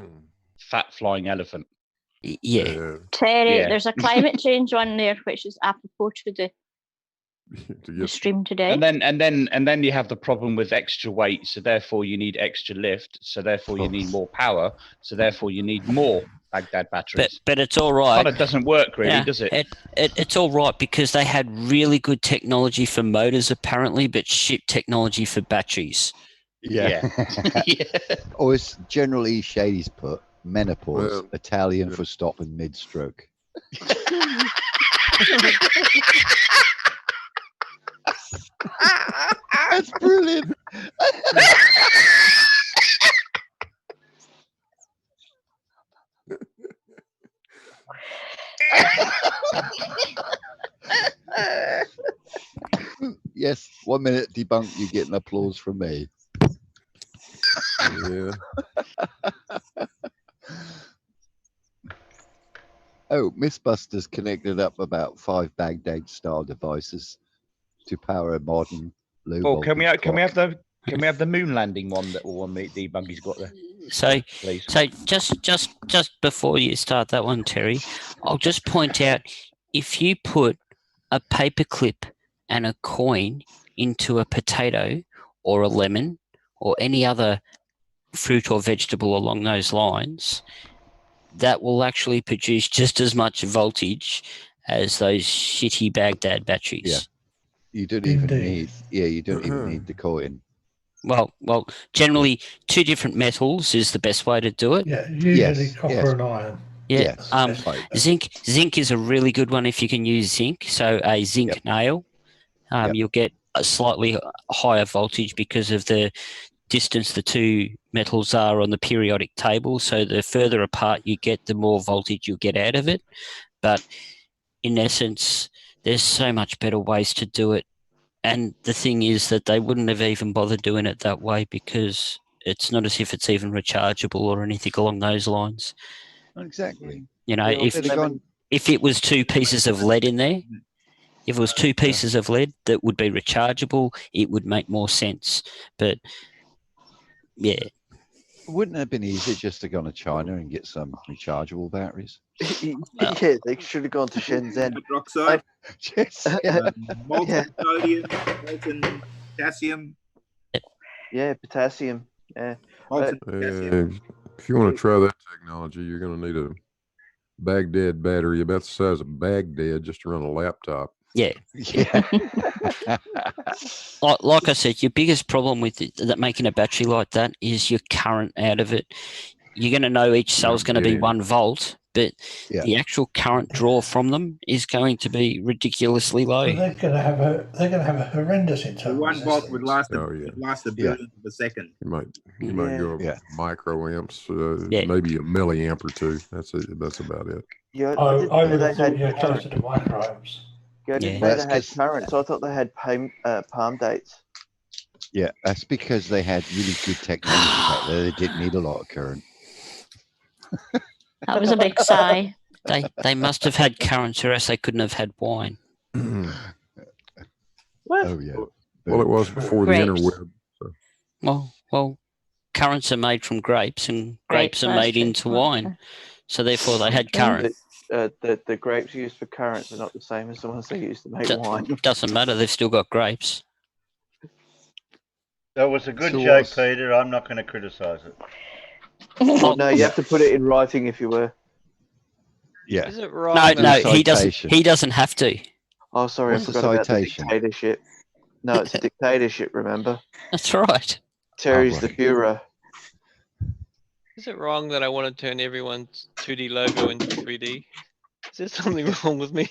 fat flying elephant. Yeah. Terry, there's a climate change one there, which is apropos to the stream today. And then you have the problem with extra weight, so therefore you need extra lift, so therefore you need more power, so therefore you need more Baghdad batteries. But it's all right. Kind of doesn't work really, does it? It's all right because they had really good technology for motors apparently, but shit technology for batteries. Yeah. Or as General E. Shady's put, menopause, Italian for stopping mid-stroke. That's brilliant. Yes, 1 minute debunk, you get an applause from me. Yeah. Oh, Mythbusters connected up about 5 Baghdad-style devices to power a modern low. Oh, can we have the moon landing one that one debunky's got there? So, please. So just before you start that one, Terry, I'll just point out, if you put a paperclip and a coin into a potato or a lemon or any other fruit or vegetable along those lines, that will actually produce just as much voltage as those shitty Baghdad batteries. Yeah. You don't even need. Yeah, you don't even need the coin. Well, generally, 2 different metals is the best way to do it. Yeah, usually copper and iron. Yeah. Yes, right. Zinc is a really good one if you can use zinc. So a zinc nail, you'll get a slightly higher voltage because of the distance the two metals are on the periodic table. So the further apart you get, the more voltage you'll get out of it. But in essence, there's so much better ways to do it. And the thing is that they wouldn't have even bothered doing it that way because it's not as if it's even rechargeable or anything along those lines. Exactly. You know, They'd have gone- if it was two pieces of lead in there, if it was two pieces of lead that would be rechargeable, it would make more sense. But yeah. Wouldn't it have been easier just to go to China and get some rechargeable batteries? Yeah, they should have gone to Shenzhen. Hydroxide, Yeah. molten sodium, molten potassium. Yeah, potassium. Yeah. Molten If you want to try that technology, you're going to need a Baghdad battery about the size of Baghdad just to run a laptop. Yeah. Like I said, your biggest problem with making a battery like that is your current out of it. You're going to know each cell's going to be 1 volt, but the actual current draw from them is going to be ridiculously low. Well, they're going to have a horrendous internal. 1 volt would last Oh, last a billionth of a second. You might go microamps, Yeah. maybe a milliamp or two. That's it. That's about it. Yeah, I didn't would know have they thought had you're closer to microamps. Yeah, I didn't Well, know that's they had 'cause- currents. I thought they had palm dates. Yeah, that's because they had really good technology back there. They didn't need a lot of current. That was a big sigh. They must have had currents or else they couldn't have had wine. What? Oh yeah. Well, it was before the Grapes. interweb. So. Well, currants are made from grapes and grapes are that's made true. into wine. So therefore they had current. The grapes used for currants are not the same as the ones they used to make wine. Doesn't matter, they've still got grapes. That was a good So joke, what's- Peter. I'm not going to criticise it. Oh, no, you have to put it in writing if you were. Yeah. Is it wrong? No, that- he doesn't. Citation. He doesn't have to. Oh, sorry, What's I the forgot about the citation? dictatorship. No, it's a dictatorship, remember? That's right. Terry's the right. Führer. Is it wrong that I want to turn everyone's 2D logo into 3D? Is there something wrong with me?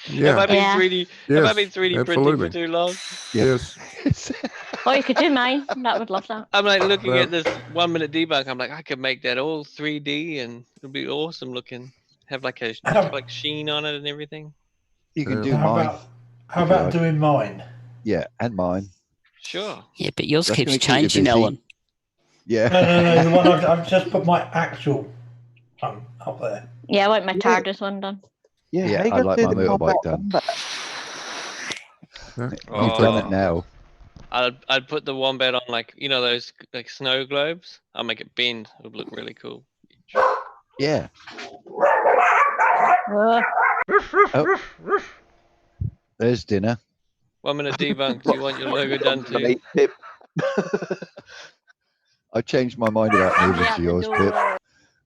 Yeah. Have I been Yeah. 3D? Have I Yes, been 3D absolutely. printing for too long? Yes. Oh, you could do mine. That would love that. I'm like looking Well- at this 1 minute debug. I'm like, I could make that all 3D and it'll be awesome looking. Have like a sheen on it and everything. You can Yeah. do How mine. about, how if you about like. doing mine? Yeah, and mine. Sure. Yeah, but yours That's keeps gonna keep you changing, busy. Ellen. Yeah. No, the one I've just put my actual up there. Yeah, I want my Yeah. TARDIS one done. Yeah, Yeah, how you I'd gonna like do my the motorbike combat done. wombat? You've done it now. I'd put the wombat on like those like snow globes. I'll make it bend. It'll look really cool. Yeah. Oh, Oh. There's dinner. 1 minute debunk. Do you want your logo done too? Mate, Pip. I changed my mind about moving to yours, Pip.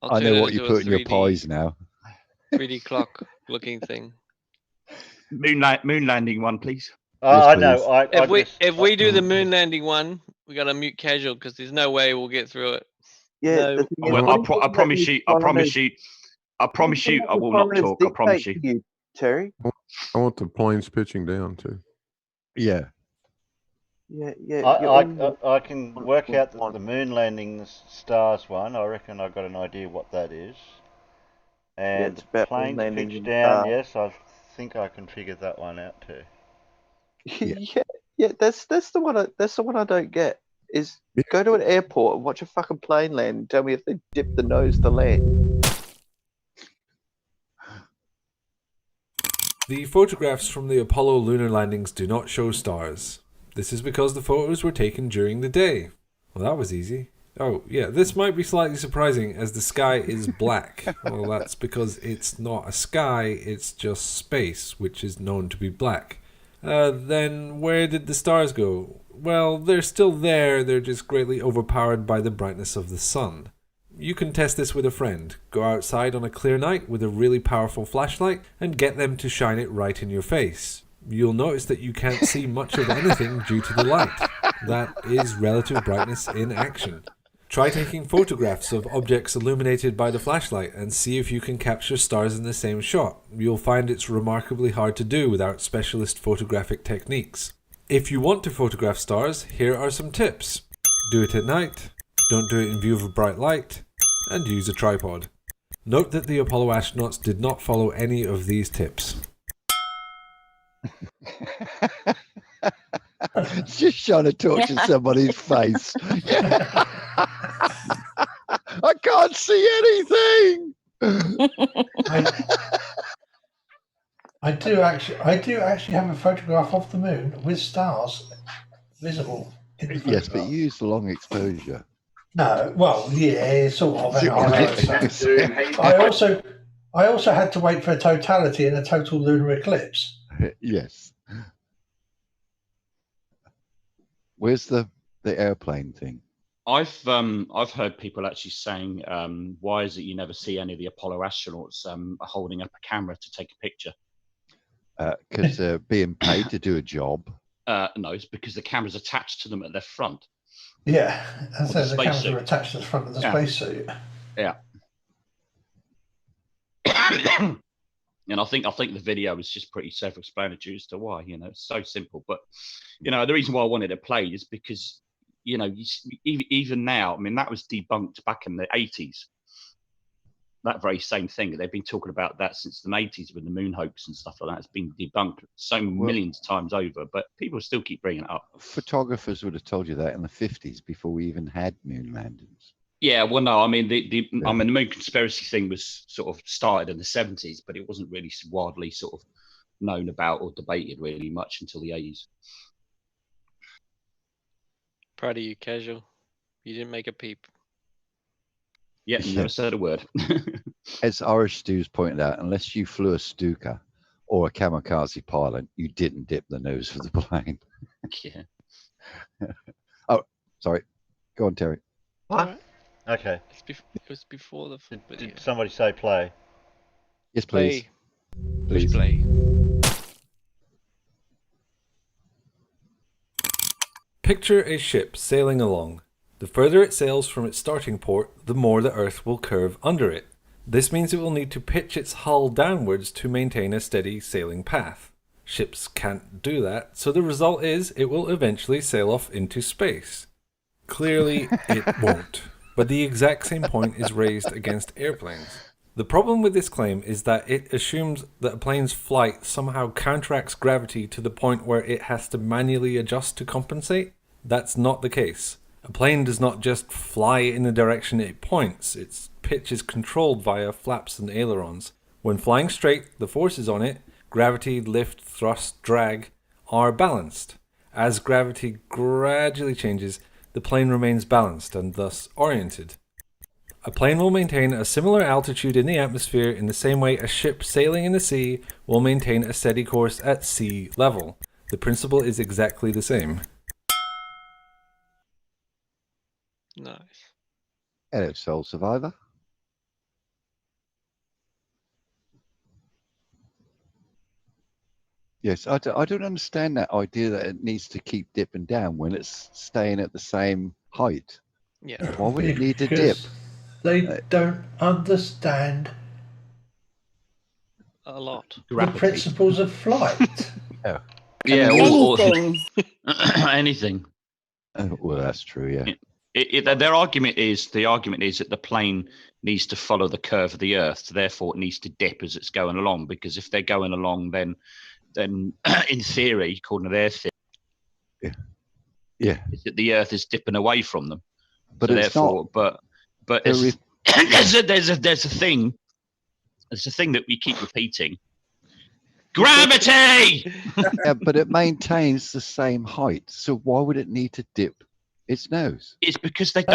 I'll I turn know it what you into a put in your 3D pies now. 3D clock looking thing. Moon landing one, please. I know. If we do the moon landing one, we got to mute casual because there's no way we'll get through it. Yeah, No. the thing is, Well, what I do you think promise that you. these I promise foreigners- you. I promise you. I what do will the not foreigners talk. I promise dictate you. to Terry? I want the planes pitching down too. Yeah. Yeah, yeah. I can work out the moon landing the stars one. I reckon I got an idea what that is. And it's about moon planes landing pitch in down. stars. Yes, I think I can figure that one out too. Yeah, that's the one I don't get. Is go to an airport and watch a fucking plane land and tell me if they dip the nose to land. The photographs from the Apollo lunar landings do not show stars. This is because the photos were taken during the day. Well, that was easy. Oh, yeah, this might be slightly surprising as the sky is black. Well, that's because it's not a sky, it's just space, which is known to be black. Then where did the stars go? Well, they're still there, they're just greatly overpowered by the brightness of the sun. You can test this with a friend. Go outside on a clear night with a really powerful flashlight and get them to shine it right in your face. You'll notice that you can't see much of anything due to the light. That is relative brightness in action. Try taking photographs of objects illuminated by the flashlight and see if you can capture stars in the same shot. You'll find it's remarkably hard to do without specialist photographic techniques. If you want to photograph stars, here are some tips. Do it at night, don't do it in view of a bright light, and use a tripod. Note that the Apollo astronauts did not follow any of these tips. Just trying to torture somebody's face. I can't see anything. I do actually have a photograph of the moon with stars visible in the photograph. Yes, but you use the long exposure. No, well, yeah, sort of. I also had to wait for totality in a total lunar eclipse. Yes. Where's the airplane thing? I've heard people actually saying, why is it you never see any of the Apollo astronauts holding up a camera to take a picture? Because they're being paid to do a job. No, it's because the camera's attached to them at their front. Yeah, and so the cameras spacesuit. are attached to the front of the spacesuit. Yeah. And I think the video is just pretty self-explanatory as to why. It's so simple. But the reason why I wanted it played is because even now, I mean, that was debunked back in the 80s. That very same thing. They've been talking about that since the 80s with the moon hoax and stuff like that. It's been debunked so millions of times over, but people still keep bringing it up. Photographers would have told you that in the 50s before we even had moon landings. Yeah, well, no, I mean, the moon conspiracy thing was sort of started in the 70s, but it wasn't really widely sort of known about or debated really much until the 80s. Proud of you, Casual. You didn't make a peep. Yeah, never said a word. As Irish Stu's pointed out, unless you flew a Stuka or a kamikaze pilot, you didn't dip the nose of the plane. Yeah. Oh, sorry. Go on, Terry. What? Okay. It was before the video. Did somebody say play? Yes, please. Please play. Picture a ship sailing along. The further it sails from its starting port, the more the Earth will curve under it. This means it will need to pitch its hull downwards to maintain a steady sailing path. Ships can't do that, so the result is it will eventually sail off into space. Clearly, it won't. But the exact same point is raised against airplanes. The problem with this claim is that it assumes that a plane's flight somehow counteracts gravity to the point where it has to manually adjust to compensate. That's not the case. A plane does not just fly in the direction it points. Its pitch is controlled via flaps and ailerons. When flying straight, the forces on it, gravity, lift, thrust, drag, are balanced. As gravity gradually changes, the plane remains balanced and thus oriented. A plane will maintain a similar altitude in the atmosphere in the same way a ship sailing in the sea will maintain a steady course at sea level. The principle is exactly the same. Nice. Hello, Soul Survivor. Yes, I don't understand that idea that it needs to keep dipping down when it's staying at the same height. Yeah. Why would it need to dip? They don't understand a lot. the principles of flight. Oh. Yeah, Anything. Anything. Well, that's true. Yeah. Their argument is that the plane needs to follow the curve of the Earth, so therefore it needs to dip as it's going along. Because if they're going along, then in theory, according to their theory, is that the Earth is dipping away from them. But so it's therefore, not. But there's a thing that we keep repeating. Gravity. Yeah, but it maintains the same height. So why would it need to dip its nose? It's because they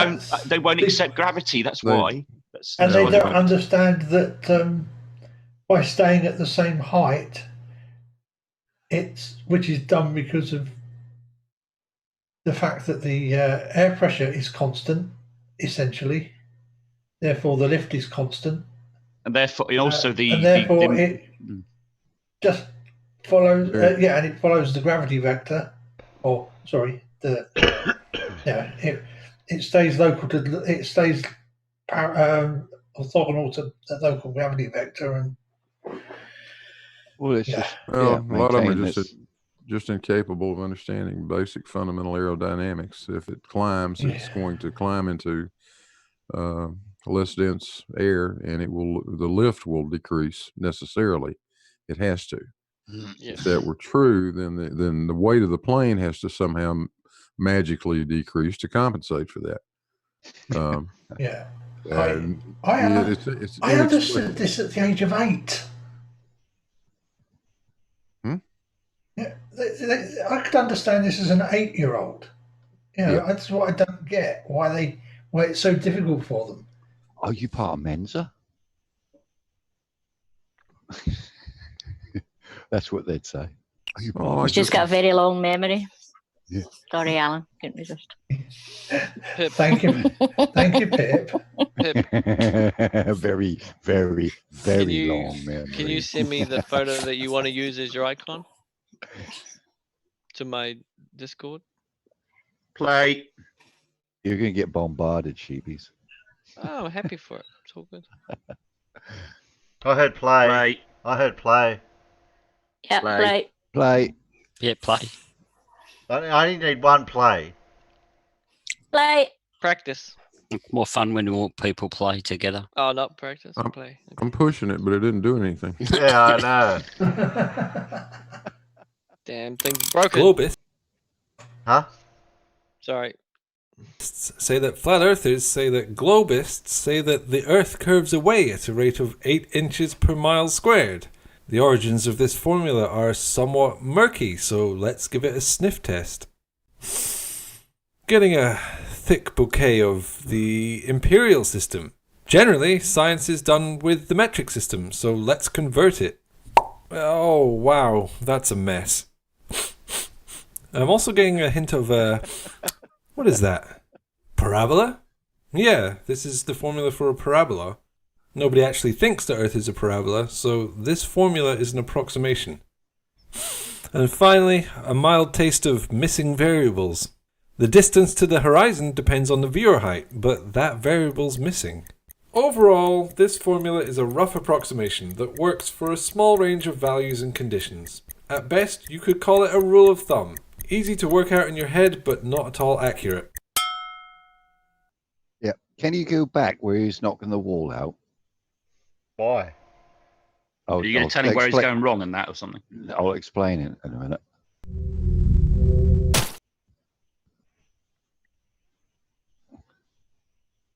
won't accept gravity. That's why. And they don't understand that by staying at the same height, which is done because of the fact that the air pressure is constant, essentially. Therefore, the lift is constant. And therefore, also it just follows. And it follows the gravity vector. Or sorry, it stays local to it stays orthogonal to the local gravity vector, and well, it's yeah. just Well, yeah, a lot of them maintaining are this. just incapable of understanding basic fundamental aerodynamics. If it climbs, it's going to climb into less dense air, and the lift will decrease necessarily. It has to. If that were true, then the weight of the plane has to somehow magically decrease to compensate for that. Yeah. It's I understood inexplicable. this at the age of 8. Yeah, I could understand this as an 8-year-old. You know, that's what I don't get. Why it's so difficult for them. Are you part of Mensa? That's what they'd say. Are you part He's just got a very long memory. Yeah. Sorry, Alan. Couldn't resist. Thank you, Pip. Very, very, very long memory. Can you send me the photo that you want to use as your icon to my Discord? Play. You're going to get bombarded, sheepies. Oh, I'm happy for it. It's all good. I heard play. I heard play. Yeah, play. Play. Yeah, play. I only need one play. Play. Practice. More fun when more people play together. Oh, not practice. Play. I'm pushing it, but it didn't do anything. Yeah, I know. Damn thing's broken. Globus. Huh? Sorry. Say that flat earthers say that globists say that the earth curves away at a rate of 8 inches per mile squared. The origins of this formula are somewhat murky, so let's give it a sniff test. Getting a thick bouquet of the imperial system. Generally, science is done with the metric system, so let's convert it. Oh, wow, that's a mess. I'm also getting a hint of what is that? Parabola? Yeah, this is the formula for a parabola. Nobody actually thinks the Earth is a parabola, so this formula is an approximation. And finally, a mild taste of missing variables. The distance to the horizon depends on the viewer height, but that variable's missing. Overall, this formula is a rough approximation that works for a small range of values and conditions. At best, you could call it a rule of thumb. Easy to work out in your head, but not at all accurate. Yeah. Can you go back where he's knocking the wall out? Why? Are you going to tell him where he's going wrong and that or something? I'll explain it in a minute.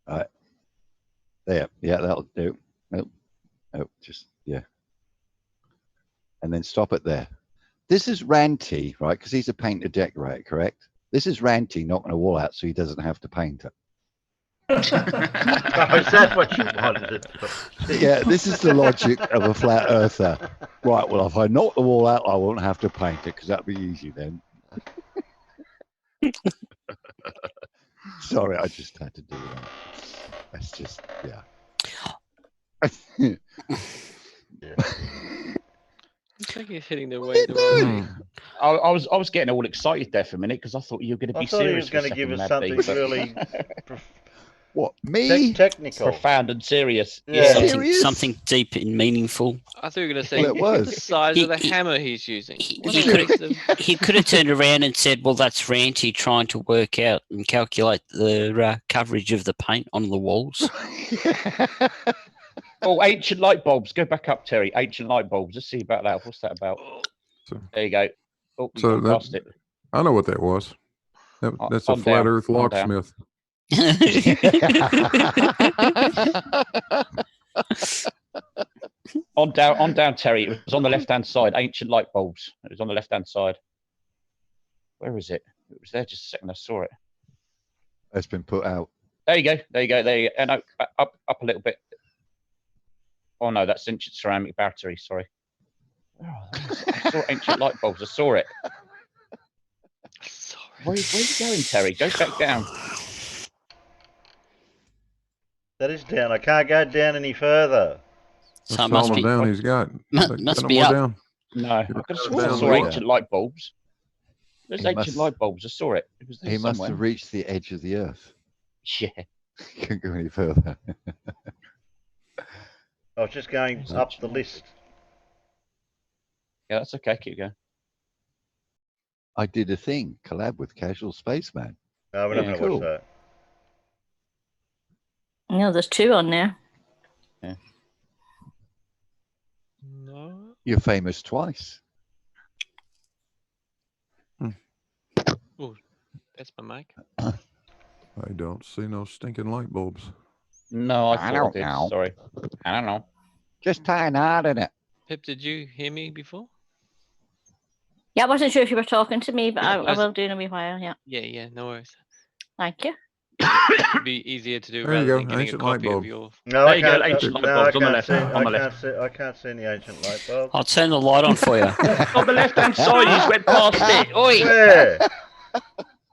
All right. There. Yeah, that'll do. Nope. Nope. Just, yeah. And then stop it there. This is Ranty, right? Because he's a painter decorator, correct? This is Ranty knocking a wall out so he doesn't have to paint it. Oh, is that what you wanted? Yeah, this is the logic of a flat earther. Right, well, if I knock the wall out, I won't have to paint it because that'll be easy then. Sorry, I just had to do that. That's just, yeah. It's like he's hitting the way. I was getting all excited there for a minute because I thought you were going to be serious. I thought he was going to give us something really. What, me? Technical. Profound and serious. Yeah. Something deep and meaningful. I thought you were going to say Well, it was. the size of the hammer he's using. He could have turned around and said, well, that's Ranty trying to work out and calculate the coverage of the paint on the walls. Oh, ancient light bulbs. Go back up, Terry. Ancient light bulbs. Let's see about that. What's that about? There you go. Oh, So you passed it. I know what that was. That's a On flat down, Earth on down. locksmith. On down, Terry. It was on the left-hand side. Ancient light bulbs. It was on the left-hand side. Where is it? It was there just a second. I saw it. It's been put out. There you go. There you go. There you go. And up a little bit. Oh no, that's ancient ceramic battery. Sorry. Oh, I saw ancient light bulbs. I saw it. Where are you going, Terry? Go back down. That is down. I can't go down any further. So That's must all be down he's got. must Got be more up. down. No, I could have sworn I down saw lower. ancient light bulbs. There's He ancient must- light bulbs. I saw it. It was there He must somewhere. have reached the edge of the earth. Yeah. Couldn't go any further. I was just going up the list. Yeah, that's okay. Keep going. I did a thing, collab with Casual Spaceman. No, we're not going to watch that. No, there's 2 on there. Yeah. No. You're famous twice. Oh, that's my mic. I don't see no stinking light bulbs. No, I thought don't I did. know. Sorry. I don't know. Just tying hard in it. Pip, did you hear me before? Yeah, I wasn't sure if you were talking to me, but I will do in a wee while. Yeah. Yeah, no worries. Thank you. It'd be easier to do There you rather go, than getting a ancient light copy of bulb. your. No, There I you go, can't. ancient light No, I bulbs on the can't left, see. on the left. I can't see any ancient light bulb. I'll turn the light on for you. On the left-hand side, you just went past it. Oi! Where?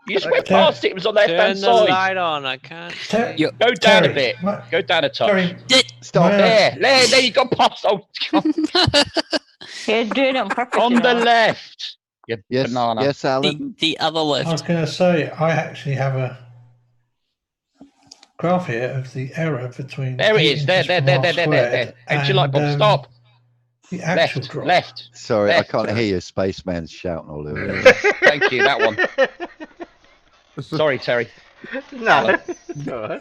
You just went past it. It was on the left-hand Turn the side. light on. I can't. see. Go down a Terry, bit. what- Go down a touch. Terry, Stop. There you got past. Oh, God. You're doing it on purpose. On you the know. left. You Yes, banana. yes, Alan. The other I was left. going to say, I actually have a graph here of the error between. There it 8 is. There. inches from R squared Ancient light bulb. and, Stop. The actual drop. Left. Sorry, Left. I can't hear you. Spaceman shouting all over. you. Thank you. That one. Sorry, Terry. No. No.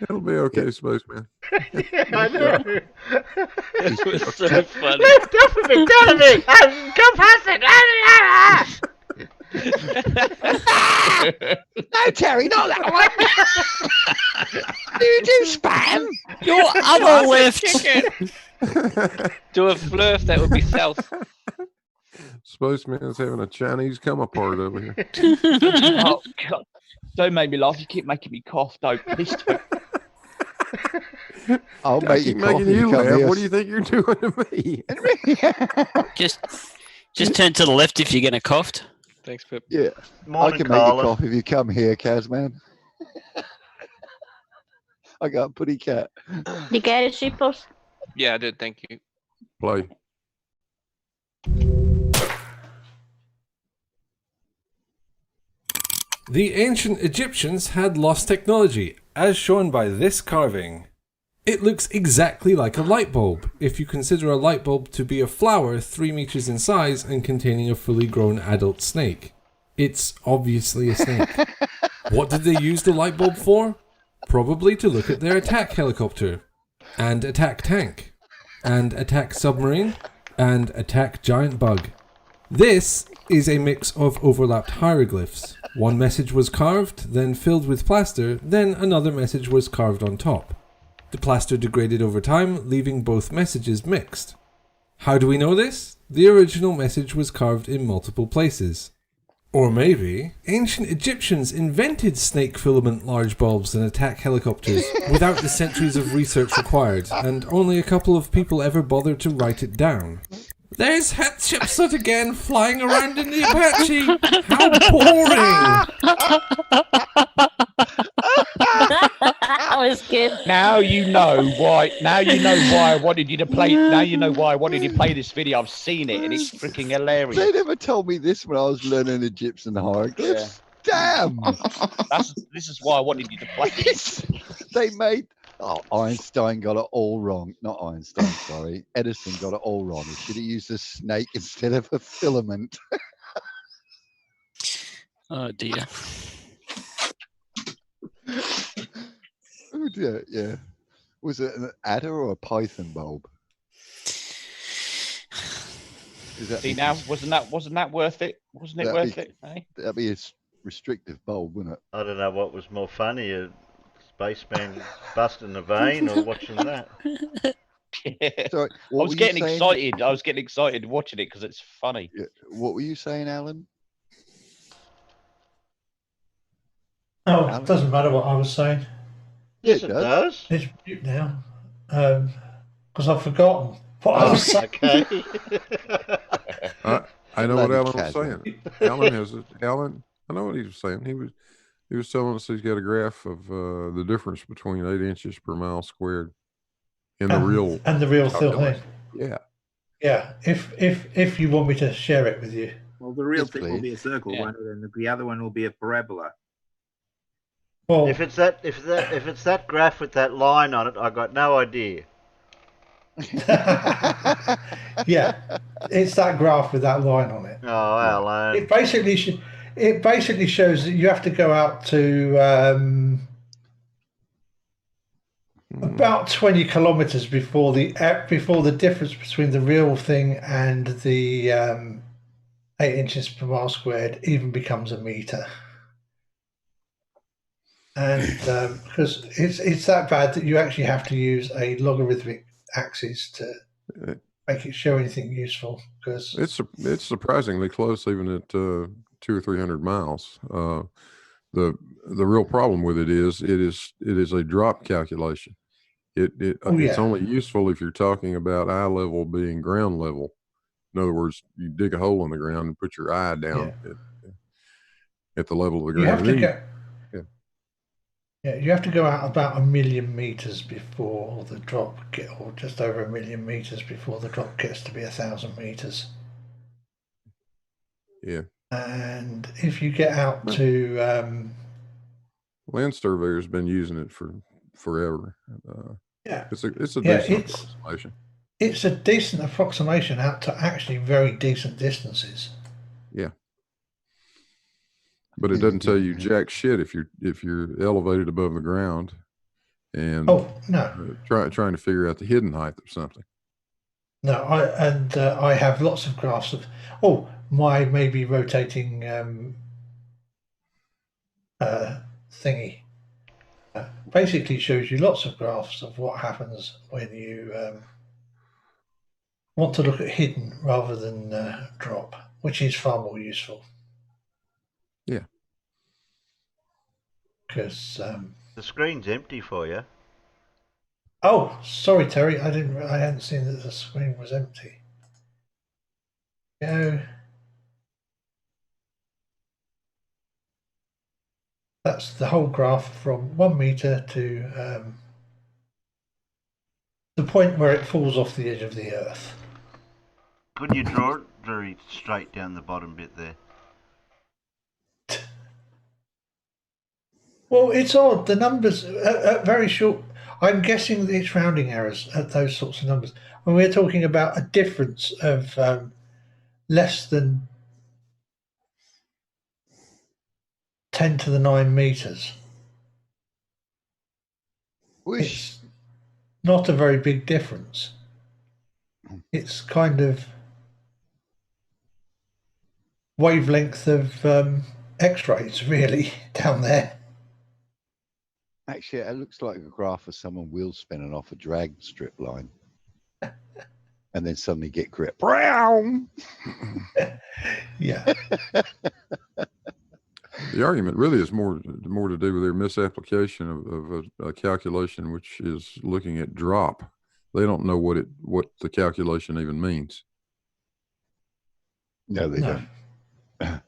It'll be okay, Spaceman. I know. It was so funny. Lift off of me, down me! Come past it! No, Terry, not that one. Do you do spam? Your other left. Do a flurf, that would be south. Spaceman's having a Chinese come apart over here. Oh, God. Don't make me laugh. You keep making me cough. Don't. Please don't. I'll I make you keep cough making if you come laugh. here. What do you think you're doing to me? Just turn to the left if you're going to cough. Thanks, Pip. Yeah, Morning, I can make Colin. you cough if you come here, Kazman. I got a pretty cat. You get it, Sheeples? Yeah, I did. Thank you. Play. The ancient Egyptians had lost technology, as shown by this carving. It looks exactly like a light bulb, if you consider a light bulb to be a flower 3 meters in size and containing a fully grown adult snake. It's obviously a snake. What did they use the light bulb for? Probably to look at their attack helicopter, and attack tank, and attack submarine, and attack giant bug. This is a mix of overlapped hieroglyphs. One message was carved, then filled with plaster, then another message was carved on top. The plaster degraded over time, leaving both messages mixed. How do we know this? The original message was carved in multiple places. Or maybe ancient Egyptians invented snake filament large bulbs and attack helicopters without the centuries of research required, and only a couple of people ever bothered to write it down. There's Hatshepsut again, flying around in the Apache. How boring! That was good. Now you know why. Now you know why I wanted you to play. Now you know why I wanted you to play this video. I've seen it, and it's freaking hilarious. They never told me this when I was learning Egyptian hieroglyphs. Damn! This is why I wanted you to play this. They made. Oh, Einstein got it all wrong. Not Einstein, sorry. Edison got it all wrong. He should have used a snake instead of a filament. Oh dear. Oh dear, yeah. Was it an adder or a python bulb? Is that See now, wasn't that worth it? Wasn't it That'd worth be- it? Eh? That'd be a restrictive bulb, wouldn't it? I don't know what was more funny, a spaceman busting a vein or watching that. Sorry, I what was were you getting saying? excited. I was getting excited watching it because it's funny. Yeah, what were you saying, Alan? Oh, it doesn't matter what I was saying. Yes, it does. It's mute now. Because I've forgotten what I was saying. Okay. I know what Bloody Alan was casual. saying. Alan, I know what he was saying. He was telling us he's got a graph of the difference between 8 inches per mile squared in the real And the real thing. calculation. Yeah. Yeah. If you want me to share it with you. Well, the real Yes, thing will please. be a circle, Yeah. won't it? And the other one will be a parabola. Well, if it's that graph with that line on it, I got no idea. yeah, it's that graph with that line on it. Oh, Alan. It basically shows that you have to go out to about 20 kilometers before the difference between the real thing and the 8 inches per mile squared even becomes a meter. And because it's that bad that you actually have to use a logarithmic axis to make it show anything useful. Because it's surprisingly close, even at 200 or 300 miles. The real problem with it is a drop calculation. It's only useful if you're talking about eye level being ground level. In other words, you dig a hole in the ground and put your eye down at the level of the ground. You have to go out about 1 million meters before the drop or just over 1 million meters before the drop gets to be 1,000 meters. Yeah. And if you get out to land surveyors been using it for forever. It's a decent approximation. It's a decent approximation out to actually very decent distances. Yeah. But it doesn't tell you jack shit if you're elevated above the ground and trying to figure out the hidden height of something. No, I have lots of graphs of my maybe rotating thingy basically shows you lots of graphs of what happens when you want to look at hidden rather than drop, which is far more useful. Yeah. Because the screen's empty for you. Oh, sorry, Terry. I hadn't seen that the screen was empty. Go. That's the whole graph from 1 meter to the point where it falls off the edge of the Earth. Couldn't you draw it very straight down the bottom bit there? Well, it's odd. The numbers are very short. I'm guessing that it's rounding errors at those sorts of numbers. When we're talking about a difference of less than 10 to the 9 meters. It's not a very big difference. It's kind of wavelength of X-rays, really, down there. Actually, it looks like a graph of someone wheel spinning off a drag strip line. And then suddenly get grip. Brown. Yeah. The argument really is more to do with their misapplication of a calculation, which is looking at drop. They don't know what the calculation even means. No, they don't.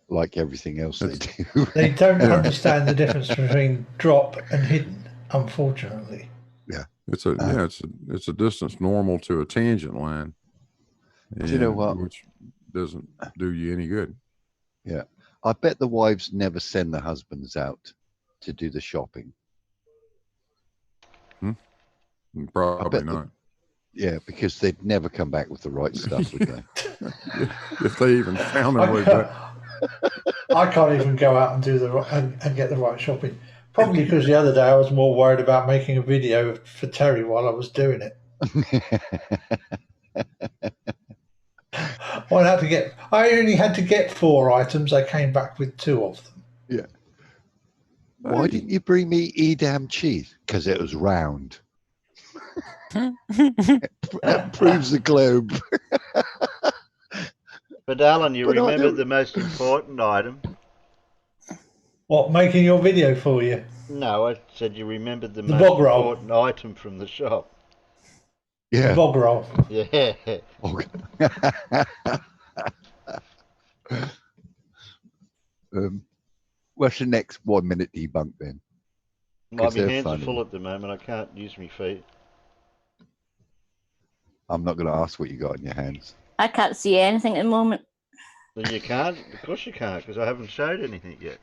Like everything else they do. They don't understand the difference between drop and hidden, unfortunately. Yeah. It's a distance normal to a tangent line. Do you know what? Which doesn't do you any good. Yeah. I bet the wives never send the husbands out to do the shopping. Probably not. Yeah, because they'd never come back with the right stuff, would they? If they even found their way back. I can't even go out and do and get the right shopping. Probably because the other day I was more worried about making a video for Terry while I was doing it. I only had to get 4 items. I came back with 2 of them. Yeah. Why didn't you bring me Edam cheese? Because it was round. That proves the globe. But Alan, you remembered the most important item. What, making your video for you? No, I said you remembered the bog most roll. important item from the shop. Yeah. The bog roll. Yeah. What's the next 1 minute debunk then? My hands are full at the moment. I can't use my feet. I'm not going to ask what you got in your hands. I can't see anything at the moment. Then you can't? Of course you can't, because I haven't showed anything yet.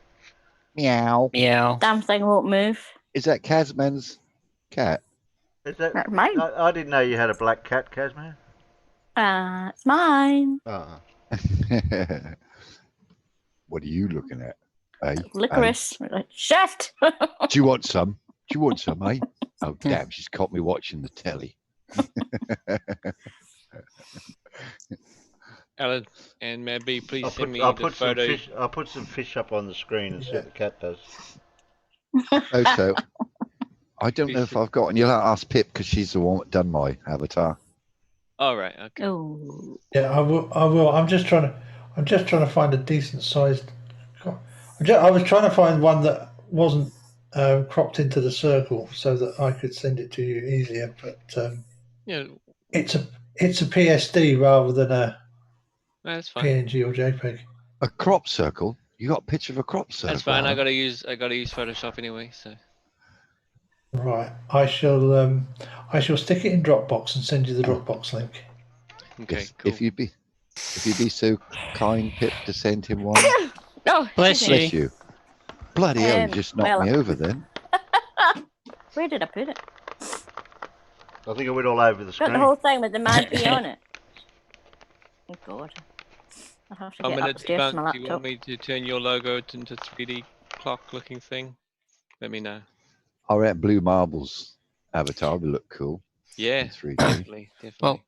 Meow. Meow. Damn thing won't move. Is that Casman's cat? Is that? That's mine. I didn't know you had a black cat, Casman. It's mine. Uh-uh. What are you looking at? Eh? Licorice. Shift. Do you want some? Do you want some, eh? Oh, damn, she's caught me watching the telly. Alan and Mabby, please send me I'll the put some photo. fish. I'll put some fish up on the screen and see what the cat does. Also, I don't know if I've got, and you'll have to ask Pip because she's the one that done my avatar. All right. Okay. Oh. Yeah, I will. I'm just trying to find a decent sized. I was trying to find one that wasn't cropped into the circle so that I could send it to you easier. But Yeah. it's a PSD rather than a That's fine. PNG or JPEG. A crop circle? You got a picture of a crop circle? That's fine. I gotta use Photoshop anyway. So. Right. I shall stick it in Dropbox and send you the Dropbox link. Okay. If, Cool. if you'd be so kind, Pip, to send him one. Oh, Bless Bless you. Bloody hell, you just knocked well, me over then. Where did I put it? I think I went all over the Got screen. the whole thing with the mad bee on it. Oh God. I'll have to I'm get gonna upstairs to my debunk. Do you want laptop. me to turn your logo into 3D clock-looking thing? Let me know. I reckon Blue Marbles avatar would look cool. Yeah, in 3D. definitely. Well,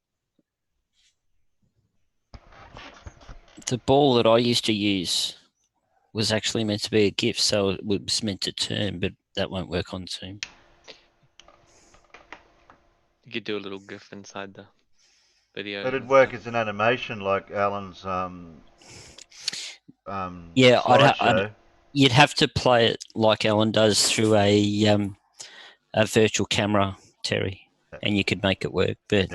the ball that I used to use was actually meant to be a GIF, so it was meant to turn, but that won't work on Zoom. You could do a little GIF inside the video. But it'd work as an animation like Alan's Yeah, slideshow. you'd have to play it like Alan does through a virtual camera, Terry, and you could make it work. But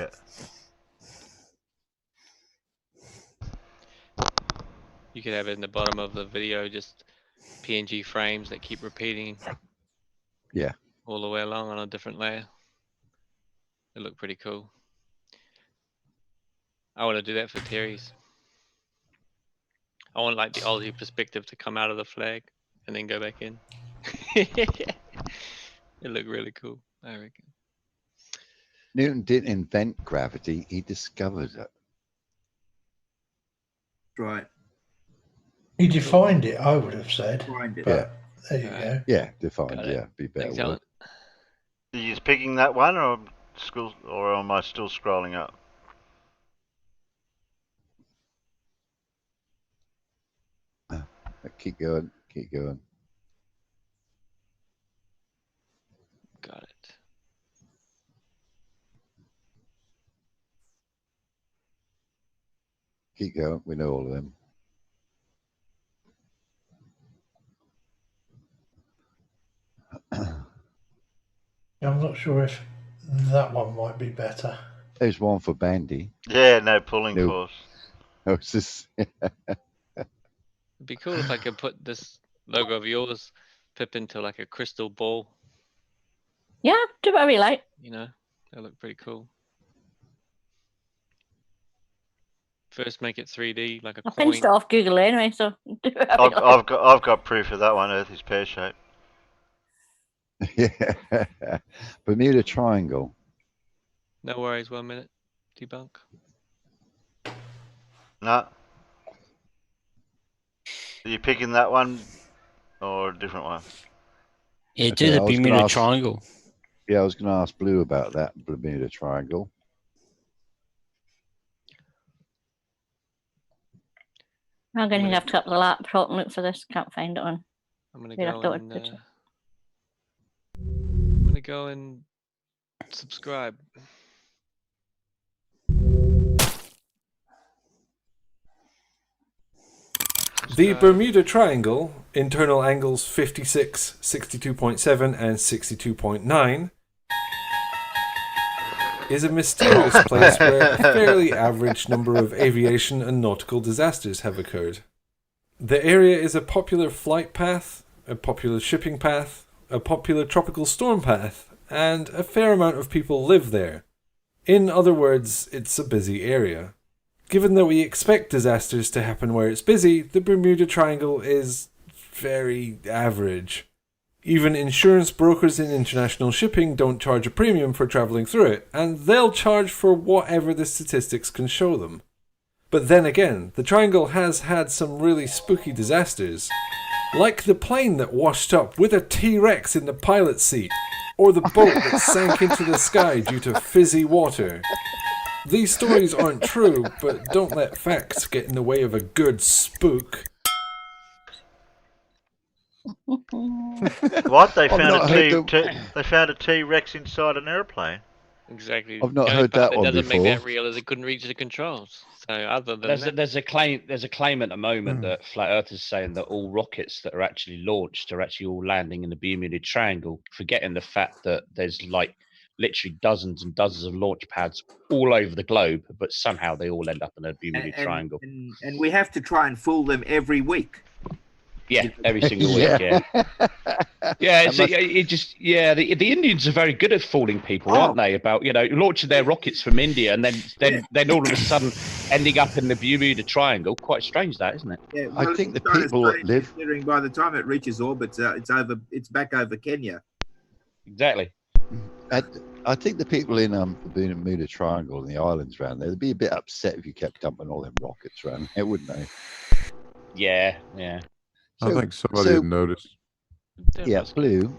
you could have it in the bottom of the video, just PNG frames that keep repeating. Yeah. All the way along on a different layer. It looked pretty cool. I want to do that for Terry's. I want like the Aussie perspective to come out of the flag and then go back in. It looked really cool, I reckon. Newton didn't invent gravity, he discovered it. Right. He defined it, I would have said. Defined it. But there you go. Yeah, defined, Got it. yeah, be better Thanks, word. Alan. Are you picking that one, or am I still scrolling up? Keep going, keep going. Got it. Keep going, we know all of them. I'm not sure if that one might be better. There's one for Bandy. Yeah, no pulling No. force. Oh, it's just It'd be cool if I could put this logo of yours, Pip, into like a crystal ball. Yeah, do whatever you like. You know, that look pretty cool. First, make it 3D like a I coin. pinched it off Google anyway, so do whatever you like. I've got proof of that one. Earth is pear shaped. yeah. Bermuda Triangle. No worries. 1 minute. Debunk. No. Are you picking that one or a different one? yeah, Okay, do the I was gonna Bermuda ask- Triangle. Yeah, I was going to ask Blue about that Bermuda Triangle. I'm going to have to cut the laptop and look for this. Can't find it on. I'm gonna Where I go thought and I'd put it. I'm gonna go and subscribe. The Bermuda Triangle, internal angles 56, 62.7 and 62.9, is a mysterious place where a fairly average number of aviation and nautical disasters have occurred. The area is a popular flight path, a popular shipping path, a popular tropical storm path, and a fair amount of people live there. In other words, it's a busy area. Given that we expect disasters to happen where it's busy, the Bermuda Triangle is very average. Even insurance brokers in international shipping don't charge a premium for travelling through it, and they'll charge for whatever the statistics can show them. But then again, the Triangle has had some really spooky disasters, like the plane that washed up with a T-Rex in the pilot seat, or the boat that sank into the sky due to fizzy water. These stories aren't true, but don't let facts get in the way of a good spook. What? They found a T-Rex inside an airplane. Exactly. I've not The only heard part that one doesn't make before. that real is it couldn't reach the controls. So other than that, There's a claim at the moment that Flat Earth is saying that all rockets that are actually launched are actually all landing in the Bermuda Triangle, forgetting the fact that there's like literally dozens and dozens of launch pads all over the globe, but somehow they all end up in the Bermuda Triangle. And we have to try and fool them every week. Yeah, every single week. Yeah, yeah. The Indians are very good at fooling people, aren't they? About launching their rockets from India and then all of a sudden ending up in the Bermuda Triangle. Quite strange, that isn't it? Yeah, well, I think the China's people that live. considering by the time it reaches orbit, it's back over Kenya. Exactly. I think the people in the Bermuda Triangle and the islands around there, they'd be a bit upset if you kept dumping all them rockets around there, wouldn't they? Yeah, yeah. I think somebody had noticed. Yeah, Blue.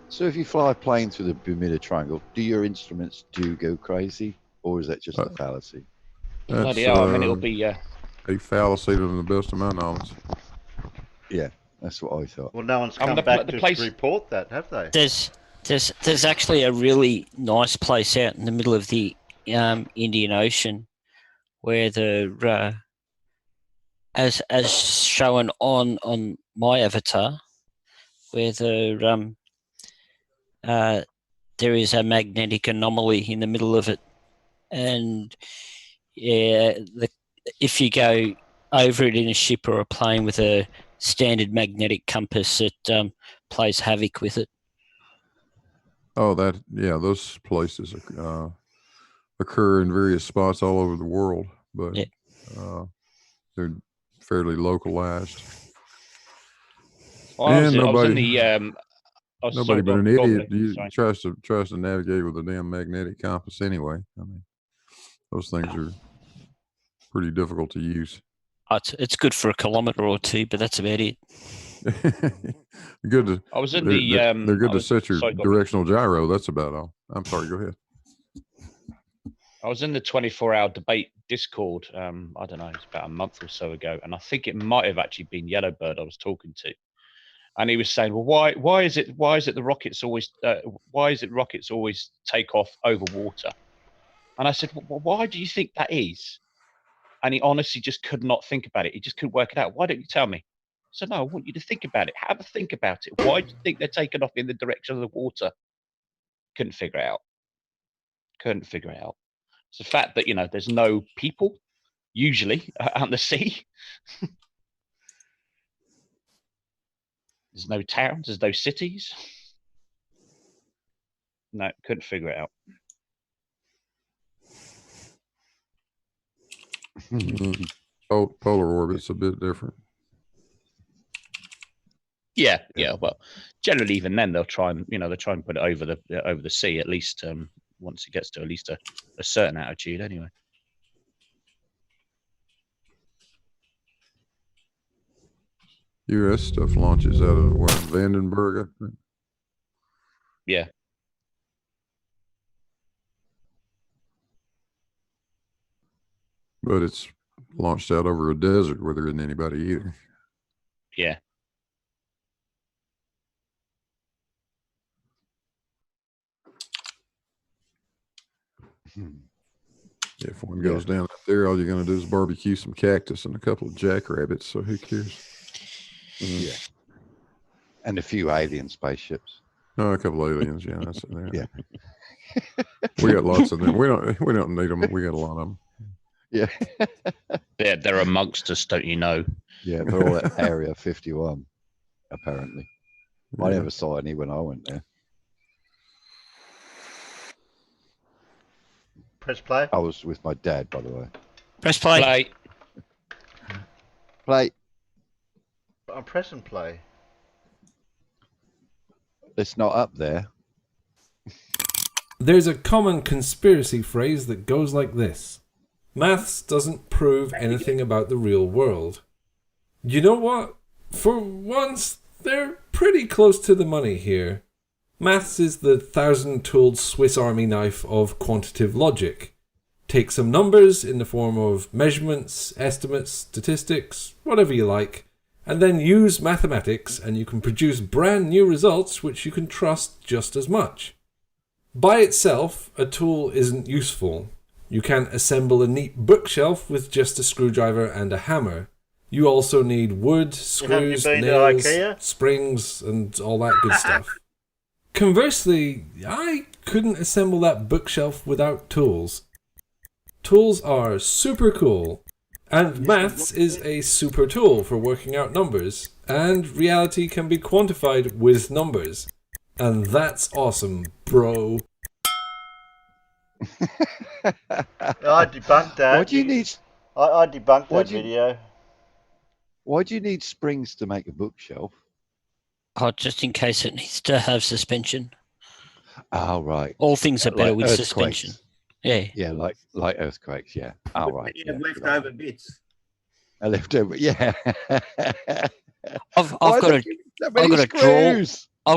So if you fly a plane through the Bermuda Triangle, do your instruments go crazy, or is that just a fallacy? That's it'll be a fallacy to the best of my knowledge. Yeah, that's what I thought. Well, no one's come back to report that, have they? There's actually a really nice place out in the middle of the Indian Ocean where the as shown on my avatar, where there is a magnetic anomaly in the middle of it, and if you go over it in a ship or a plane with a standard magnetic compass, it plays havoc with it. Oh, those places occur in various spots all over the world, but they're fairly localized. Nobody but an idiot tries to navigate with a damn magnetic compass anyway. I mean, those things are pretty difficult to use. It's good for a kilometre or two, but that's about it. Good to. I was in they're good to set your directional gyro. That's about all. I'm sorry. Go ahead. I was in the 24-hour debate Discord. I don't know, it's about a month or so ago, and I think it might have actually been Yellowbird I was talking to, and he was saying, "Well, why is it the rockets always take off over water?" And I said, "Well, why do you think that is?" And he honestly just could not think about it. He just couldn't work it out. Why don't you tell me? I said, "No, I want you to think about it. Have a think about it. Why do you think they're taking off in the direction of the water?" Couldn't figure it out. It's the fact that there's no people usually out in the sea. There's no towns. There's no cities. No, couldn't figure it out. Polar orbit's a bit different. Yeah. Well, generally, even then they'll try and put it over the sea at least once it gets to at least a certain altitude anyway. U.S. stuff launches out of Vandenberg, I think. Yeah. But it's launched out over a desert where there isn't anybody either. Yeah. If one goes down up there, all you're going to do is barbecue some cactus and a couple of jackrabbits. So who cares? Yeah. And a few alien spaceships. Oh, a couple of aliens. Yeah, that's it. Yeah. We got lots of them. We don't need them. We got a lot of them. Yeah. They're amongst us, don't you know? Yeah, they're all at Area 51, apparently. I never saw any when I went there. Press play. I was with my dad, by the way. Press play. Play. I'm pressing play. it's not up there. There's a common conspiracy phrase that goes like this. Maths doesn't prove anything about the real world. You know what? For once, they're pretty close to the money here. Maths is the 1,000-tooled Swiss Army knife of quantitative logic. Take some numbers in the form of measurements, estimates, statistics, whatever you like, and then use mathematics and you can produce brand new results which you can trust just as much. By itself, a tool isn't useful. You can't assemble a neat bookshelf with just a screwdriver and a hammer. You also need wood, screws, nails, springs, and all that good stuff. Conversely, I couldn't assemble that bookshelf without tools. Tools are super cool, and maths is a super tool for working out numbers, and reality can be quantified with numbers. And that's awesome, bro. I debunked that. Why do you need? I debunked that video. Why do you need springs to make a bookshelf? Oh, just in case it needs to have suspension. Oh, right. All things are better Like with earthquakes. suspension. Yeah. Yeah, like earthquakes. Yeah. Oh, right. You have leftover bits. A leftover. Yeah. I've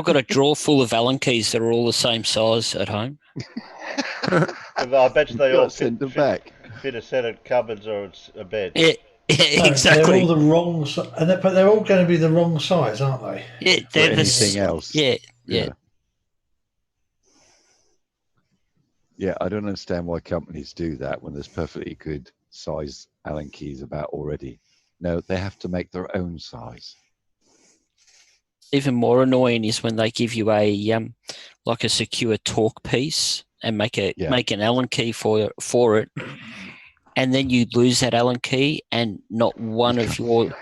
got a drawer full of Allen keys that are all the same size at home. I bet you they all send them back. fit a set of cupboards or a bed. Yeah, No, exactly. They're all the wrong, but they're all going to be the wrong size, aren't they? Yeah, they're anything else. Yeah. Yeah, I don't understand why companies do that when there's perfectly good size Allen keys about already. No, they have to make their own size. Even more annoying is when they give you a like a secure torque piece and make an Allen key for it, and then you lose that Allen key, and not one of your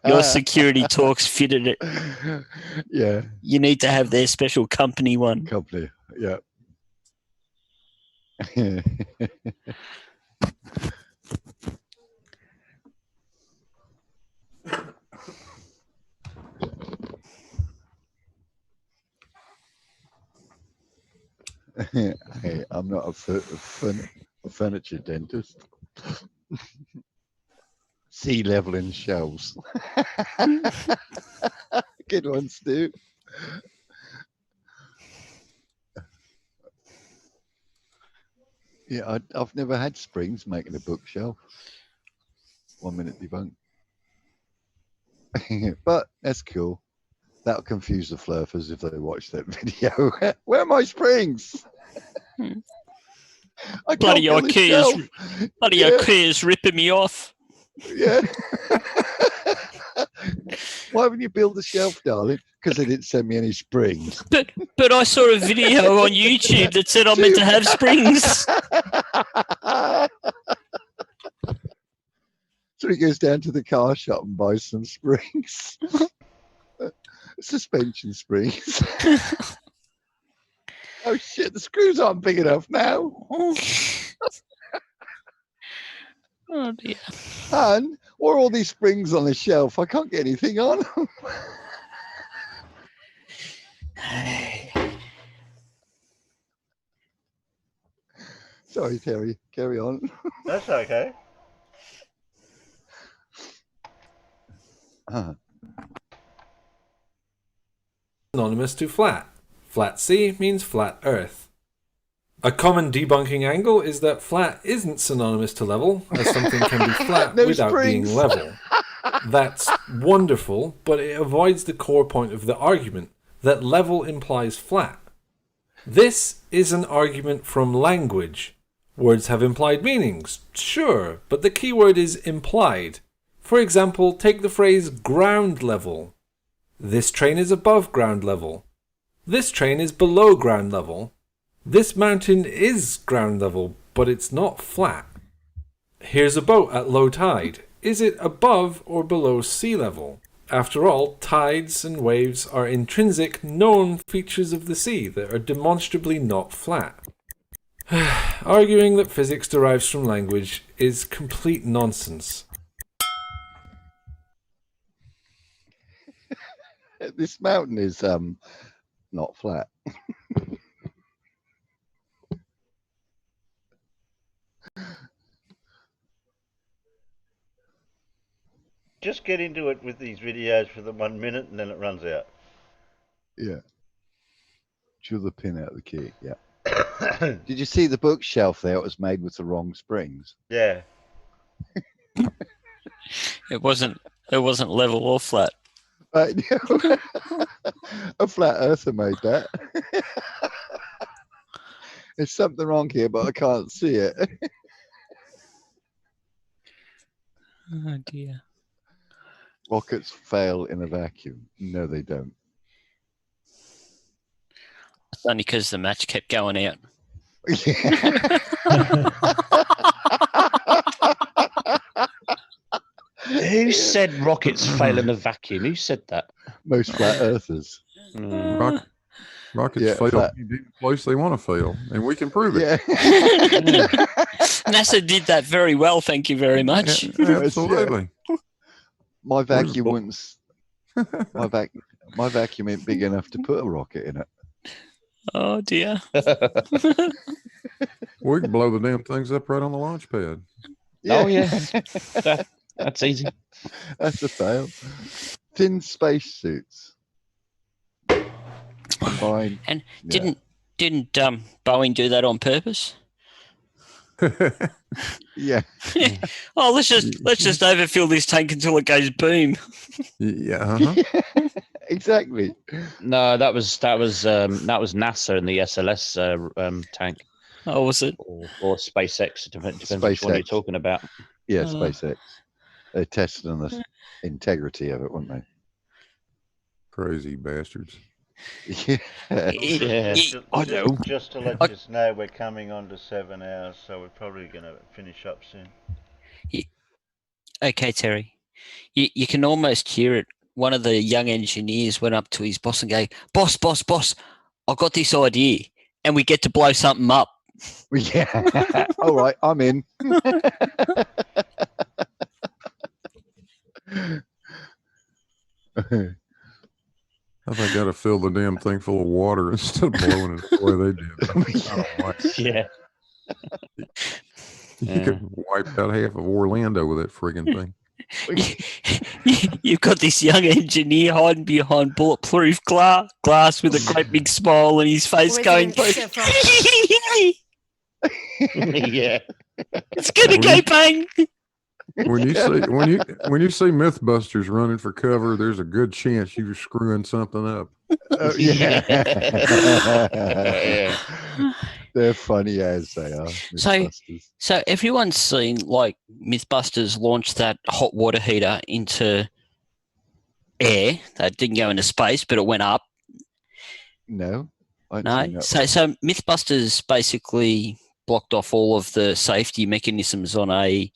your security torques fitted it. Yeah, you need to have their special company one. Company, yeah. Hey, I'm not a furniture dentist. Sea leveling shelves. Good one, Stu. Yeah, I've never had springs making a bookshelf. 1 minute debunk. But that's cool. That'll confuse the flurfers if they watch that video. Where are my springs? Bloody IKEA's ripping me off. Yeah. Why wouldn't you build a shelf, darling? Because they didn't send me any springs. But I saw a video on YouTube that said I'm meant to have springs. So he goes down to the car shop and buys some springs. Suspension springs. Oh shit, the screws aren't big enough now. Oh dear. And what are all these springs on the shelf? I can't get anything on. Sorry, Terry. Carry on. That's okay. Synonymous to flat. Flat sea means flat earth. A common debunking angle is that flat isn't synonymous to level, as something can be flat without being level. That's wonderful, but it avoids the core point of the argument, that level implies flat. This is an argument from language. Words have implied meanings, sure, but the key word is implied. For example, take the phrase ground level. This train is above ground level. This train is below ground level. This mountain is ground level, but it's not flat. Here's a boat at low tide. Is it above or below sea level? After all, tides and waves are intrinsic, known features of the sea that are demonstrably not flat. Arguing that physics derives from language is complete nonsense. This mountain is not flat. Just get into it with these videos for the 1 minute and then it runs out. Yeah. Drew the pin out of the key. Yeah. Did you see the bookshelf there? It was made with the wrong springs. Yeah. It wasn't level or flat. A flat earther made that. There's something wrong here, but I can't see it. Oh dear. Rockets fail in a vacuum. No, they don't. It's only because the match kept going out. Who said rockets fail in a vacuum? Who said that? Most flat earthers. Rockets fail flat. in the place they want to fail, and we can prove it. Yeah. NASA did that very well. Thank you very much. Absolutely. My vacuum wouldn't. My vacuum ain't big enough to put a rocket in it. Oh dear. We can blow the damn things up right on the launch pad. Oh yeah, that's easy. That's a fail. Thin spacesuits. Fine. And didn't Boeing do that on purpose? Yeah. Oh, let's just overfill this tank until it goes boom. Yeah. Exactly. No, that was NASA and the SLS tank. Oh, was it? Or SpaceX? Depends which one you're talking about. Yeah, SpaceX. They tested on the integrity of it, weren't they? Crazy bastards. Yeah. I know. Just to let you know, we're coming on to 7 hours, so we're probably going to finish up soon. Okay, Terry. You can almost hear it. One of the young engineers went up to his boss and go, boss, I've got this idea, and we get to blow something up. Yeah. All right, I'm in. I think I got to fill the damn thing full of water instead of blowing it the way they did. I don't like it. Yeah. You could wipe out half of Orlando with that friggin' thing. You've got this young engineer hiding behind bulletproof glass with a great big smile on his face going, yeah. It's going to go bang. When you see MythBusters running for cover, there's a good chance you're screwing something up. Yeah. They're funny as they are. So everyone's seen like MythBusters launch that hot water heater into air. That didn't go into space, but it went up. No. No. So MythBusters basically blocked off all of the safety mechanisms on a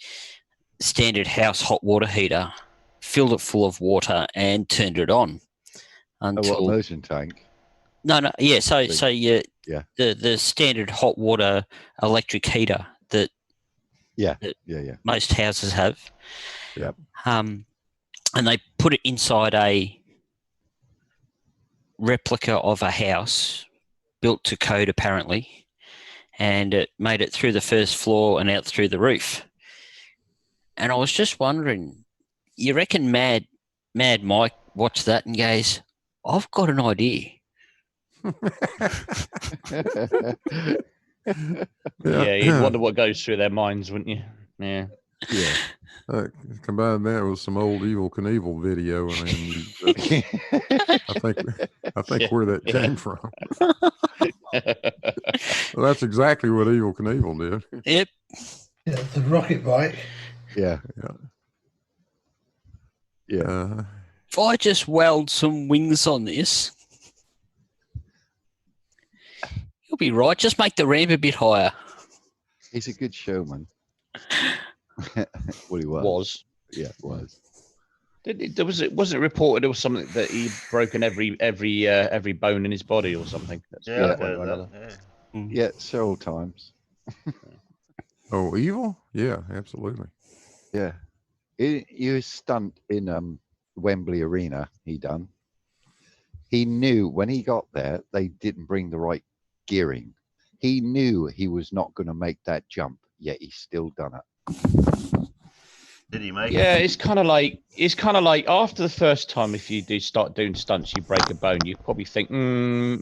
standard house hot water heater, filled it full of water, and turned it on. Until immersion tank? No, yeah. So the standard hot water electric heater that most houses have. Yep. And they put it inside a replica of a house built to code apparently, and it made it through the first floor and out through the roof. And I was just wondering, you reckon Mad Mike watched that and goes, I've got an idea. Yeah, you'd wonder what goes through their minds, wouldn't you? Yeah. Yeah. Combine that with some old Evil Knievel video, and I think where that came from. Well, that's exactly what Evil Knievel did. Yep. Yeah, the rocket bike. Yeah. If I just weld some wings on this, you'll be right. Just make the ramp a bit higher. He's a good showman. Well, he was. Yeah, it was. Wasn't it reported it was something that he'd broken every bone in his body or something? Yeah, several times. Oh, Evil? Yeah, absolutely. Yeah. He was stunt in Wembley Arena, he done. he knew when he got there, they didn't bring the right gearing. He knew he was not going to make that jump, yet he still done it. Did he make Yeah, it? it's kind of like after the first time, if you do start doing stunts, you break a bone, you probably think, not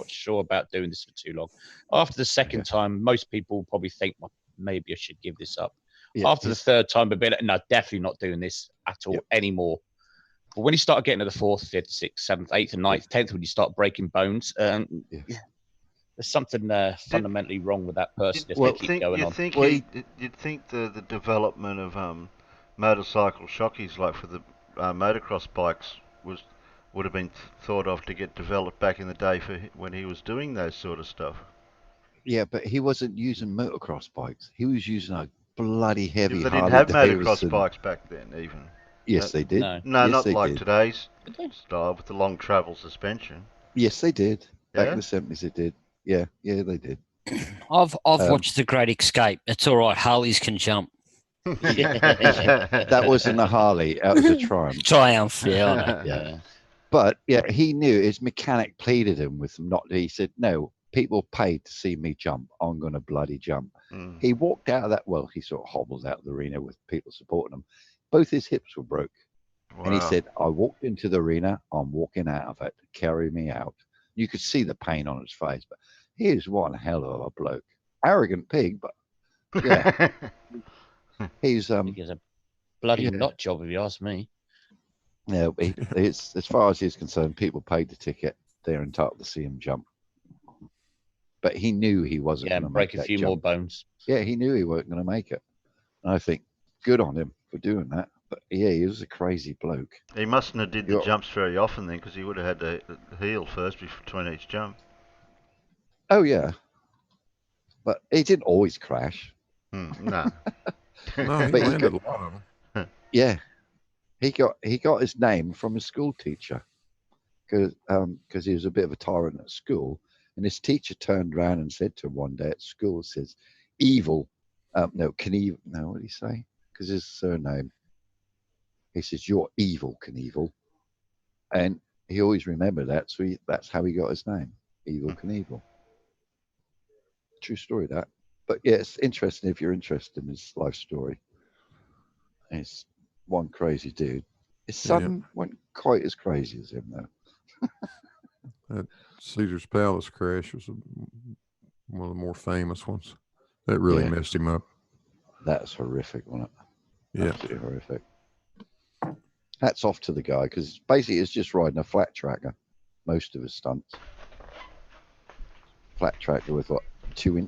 sure about doing this for too long. After the second time, most people probably think, well, maybe I should give this up. Yeah, After the third time, a bit, no, definitely not doing this at all anymore. But when you start getting to the fourth, fifth, sixth, seventh, eighth, and ninth, 10th, when you start breaking bones, there's something fundamentally wrong with that person if they keep going on. You'd think the development of motorcycle shockies, like for the motocross bikes, would have been thought of to get developed back in the day for when he was doing those sort of stuff. Yeah, but he wasn't using motocross bikes. He was using a bloody heavy They didn't Harley have Davidson. motocross bikes back then, even. Yes, they did. No, Yes, not they like did. today's style with the long travel suspension. Yes, they did. Back Yeah? in the 70s, they did. Yeah, they did. I've watched The Great Escape. It's all right. Harleys can jump. That wasn't a Harley. That was a Triumph. Triumph, yeah, I know, yeah. But yeah, he knew his mechanic pleaded him with him not. He said, "No, people paid to see me jump. I'm going to bloody jump." He walked out of that. Well, he sort of hobbles out of the arena with people supporting him. Both his hips were broke, and he Wow. said, "I walked into the arena. I'm walking out of it. Carry me out." You could see the pain on his face, but he is one hell of a bloke. Arrogant pig, but yeah, he's a bloody nut job if you ask me. Yeah, it's as far as he's concerned, people paid the ticket. They're entitled to see him jump. But he knew he wasn't going to break make a few that more jump. bones. Yeah, he knew he wasn't going to make it. And I think good on him for doing that. But yeah, he was a crazy bloke. He mustn't have did the You're- jumps very often then, because he would have had to heel first between each jump. Oh yeah, but he didn't always crash. No. No, he But landed a lot of them. Yeah, he got his name from his school teacher because he was a bit of a tyrant at school, and his teacher turned around and said to him one day at school, says, "Evil, what did he say? Because his surname, he says, "You're evil, Knievel," and he always remembered that, so that's how he got his name, Evil Knievel. True story, that. But yeah, it's interesting if you're interested in his life story. He's one crazy dude. His son wasn't quite as crazy as him, though. That Caesar's Palace crash was one of the more famous ones. That really messed him up. That's horrific, wasn't it? Yeah. Absolutely horrific. Hats off to the guy, because basically it's just riding a flat tracker, most of his stunts. Flat tracker with what, 3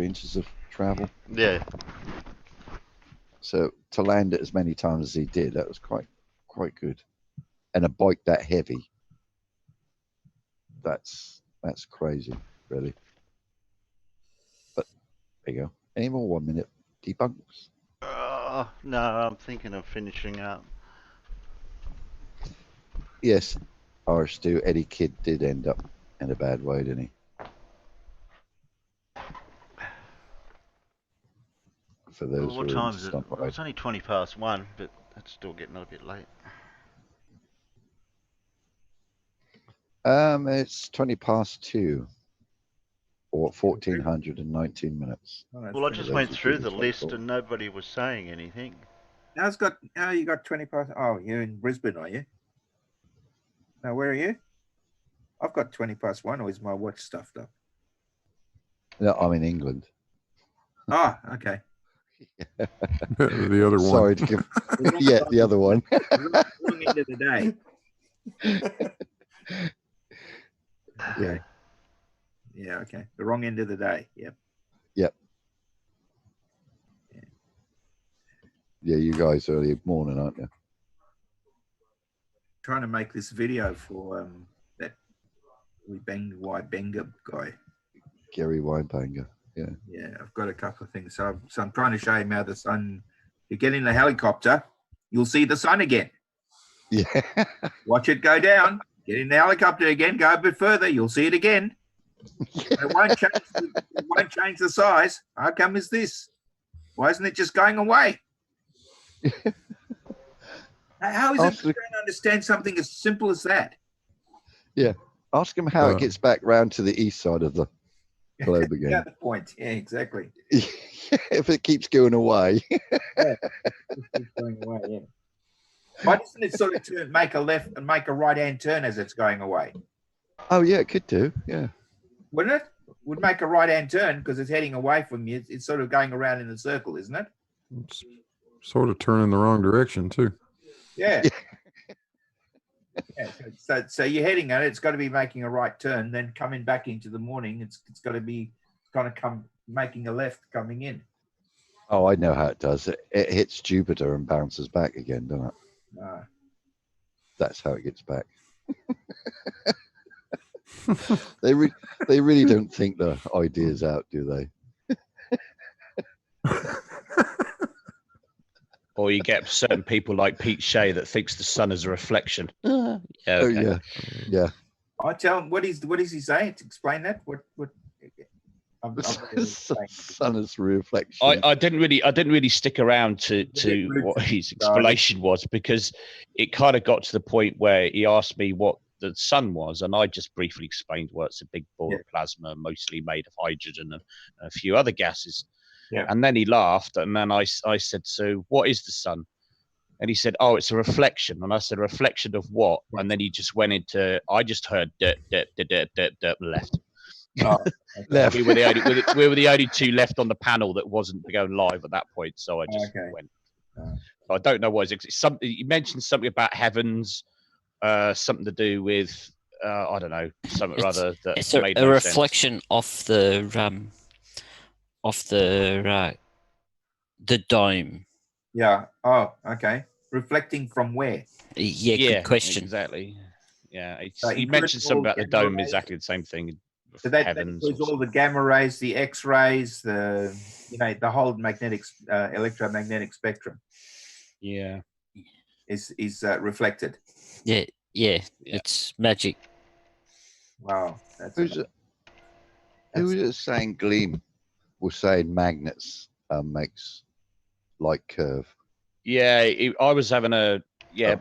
inches of travel? Yeah. So to land it as many times as he did, that was quite good. And a bike that heavy, that's crazy, really. But there you go. Any more 1 minute debunks? No, I'm thinking of finishing up. Yes, Irish Stu, Eddie Kidd did end up in a bad way, didn't he? For those What who are time into is it? stunt Well, it's only 1:20, but that's still getting a bit late. It's 2:20 or 1419 minutes. Well, I just went through the list and nobody was saying anything. Now you got 20 past. Oh, you're in Brisbane, are you? Now, where are you? I've got 20 past 1, or is my watch stuffed up? No, I'm in England. Oh, okay. The other one. Sorry to give. Yeah, the other one. Wrong end of the day. Yeah. Yeah, okay. The wrong end of the day. Yep. Yep. Yeah, you guys early morning, aren't you? Trying to make this video for that Benga guy. Gary Weinbanger. Yeah. Yeah, I've got a couple of things. So I'm trying to show him how the sun. You get in the helicopter, you'll see the sun again. Yeah. Watch it go down. Get in the helicopter again. Go a bit further. You'll see it again. It won't change the size. How come is this? Why isn't it just going away? How is it you don't understand something as simple as that? Yeah. Ask him how it gets back round to the east side of the globe Yeah, again. the point. Yeah, exactly. If it keeps going away. Yeah, it keeps going away. Yeah. Why doesn't it sort of make a left and make a right-hand turn as it's going away? Oh yeah, it could do. Yeah. Wouldn't it? Would make a right-hand turn because it's heading away from you. It's sort of going around in a circle, isn't it? It's sort of turning the wrong direction too. Yeah. Yeah, so you're heading at it. It's got to be making a right turn. Then coming back into the morning, it's got to be come making a left coming in. Oh, I know how it does. It hits Jupiter and bounces back again, doesn't it? That's how it gets back. They really don't think the ideas out, do they? Or you get certain people like Pete Shea that thinks the sun is a reflection. Yeah. Oh Okay. yeah. I tell him what does he say to explain that? What? Sun is a reflection. I didn't really stick around to what his explanation was, because it kind of got to the point where he asked me what the sun was, and I just briefly explained, well, it's a big ball of plasma, mostly made of hydrogen and a few other gases. Yeah. And then he laughed, and then I said, so what is the sun? And he said, oh, it's a reflection. And I said, a reflection of what? And then he just went into, I just heard dirt, left. Oh, left. we were the only two left on the panel that wasn't going live at that point, so I just went. I don't know what you mentioned something about heavens, something to do with I don't know, something or other that it's made a no reflection sense. off the dome. Yeah. Oh, okay. Reflecting from where? Yeah, good question. Exactly. Yeah, So he includes mentioned something all about the gamma dome, rays? exactly the same thing. So that Heavens includes or all the gamma rays, the X-rays, the whole electromagnetic spectrum. Yeah. Is reflected. Yeah, it's magic. Wow. Who's it saying Gleam was saying magnets makes light curve? Yeah, I was having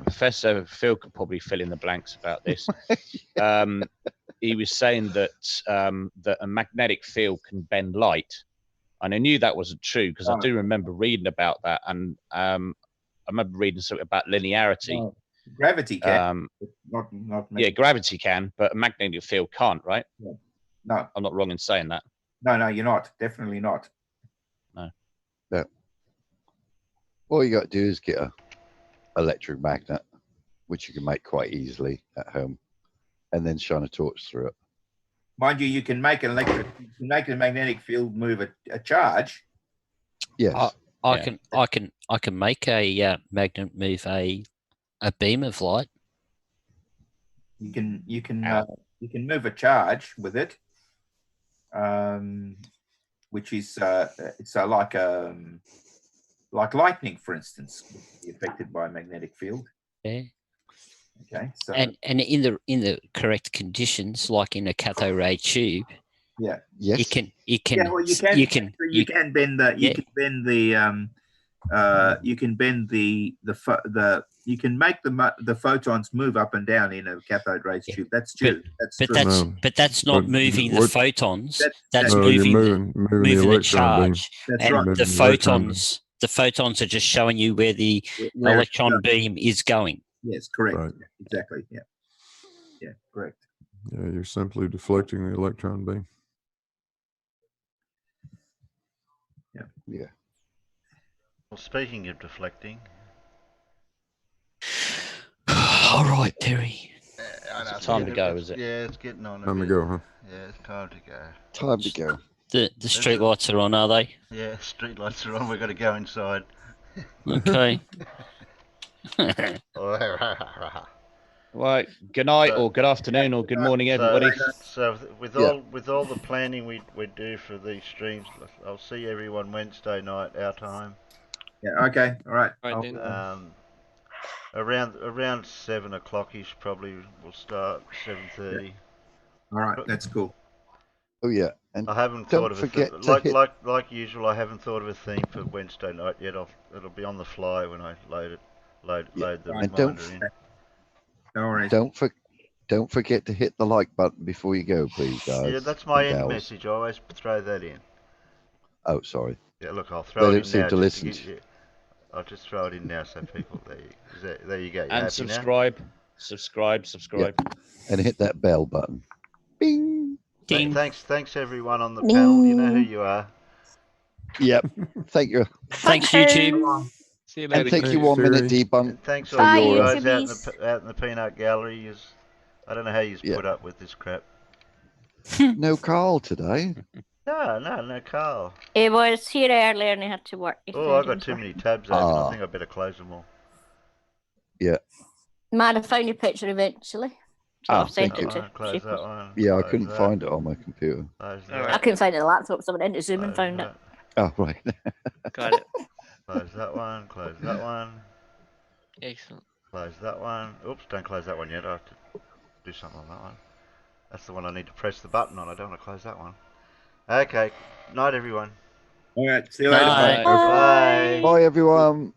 Professor Phil could probably fill in the blanks about this. He was saying that that a magnetic field can bend light, and I knew that wasn't true because I do remember reading about that, and I remember reading something about linearity. Gravity can. Not gravity can, but a magnetic field can't, right? Yeah. No, I'm not wrong in saying that. No, you're not. Definitely not. No. Yeah. All you got to do is get a electric magnet, which you can make quite easily at home, and then shine a torch through it. Mind you, you can make a magnetic field move a charge. Yes. I can make a magnet move a beam of light. You can move a charge with it, which is it's like lightning, for instance, would be affected by a magnetic field. Yeah. Okay. So and in the correct conditions, like in a cathode ray tube. Yeah. Yes. You can you can bend you can make the photons move up and down in a cathode ray tube. That's true. But that's not moving the photons. That's no, moving moving the electron beam. charge. That's and right. The photons are just showing you where the electron beam is going. Yes, correct. Right. Yeah, exactly. Yeah. Yeah, correct. Yeah, you're simply deflecting the electron beam. Yeah. Yeah. Well, speaking of deflecting. All right, Terry. It's time to go, is it? Yeah, it's getting on. Time to go, huh? Yeah, it's time to go. Time to go. The street lights are on, are they? Yeah, street lights are on. We've got to go inside. Okay. Right. Good night, or good afternoon, or good morning, everybody. So with all the planning we do for these streams, I'll see everyone Wednesday night, our time. Yeah. Okay. All right. Around 7 o'clock-ish, probably we'll start 7:30. Yeah. All right, that's cool. Oh yeah, and I haven't don't thought of forget like usual. I haven't thought of a theme for Wednesday night yet. It'll be on the fly when I load the and reminder in. No worries. Don't forget to hit the like button before you go, please, guys. Yeah, that's my and end gals. message. I always throw that in. Oh, sorry. Yeah, look, I'll throw They it don't in seem now. to Just to listen. get you. I'll just throw it in now so people. There you go. You And happy now? subscribe. And hit that bell button. Bing. Ding. Thanks everyone on the panel. You know who you are. Yep. Thank you. Thanks, YouTube. See you And later. thank you, 1 minute debunk. And thanks for all you your, guys out in the peanut gallery. I don't know how you Yeah. put up with this crap. No Carl today. No, Carl. He was here earlier and he had to work. He Oh, said I've he got was too working. many tabs open. I Ah. think I better close them all. Yeah. Man, I found your picture eventually. So I've sent thank it you. to Close people. that one. Yeah, I close couldn't that, find it on my computer. Close All that. right. I couldn't find it on the laptop, so I went into Zoom and found it. Oh, right. Got it. Close that one. Close that one. Excellent. Close that one. Oops, don't close that one yet. I have to do something on that one. That's the one I need to press the button on. I don't want to close that one. Okay. Night, everyone. All right. See you later. Bye. Bye, everyone.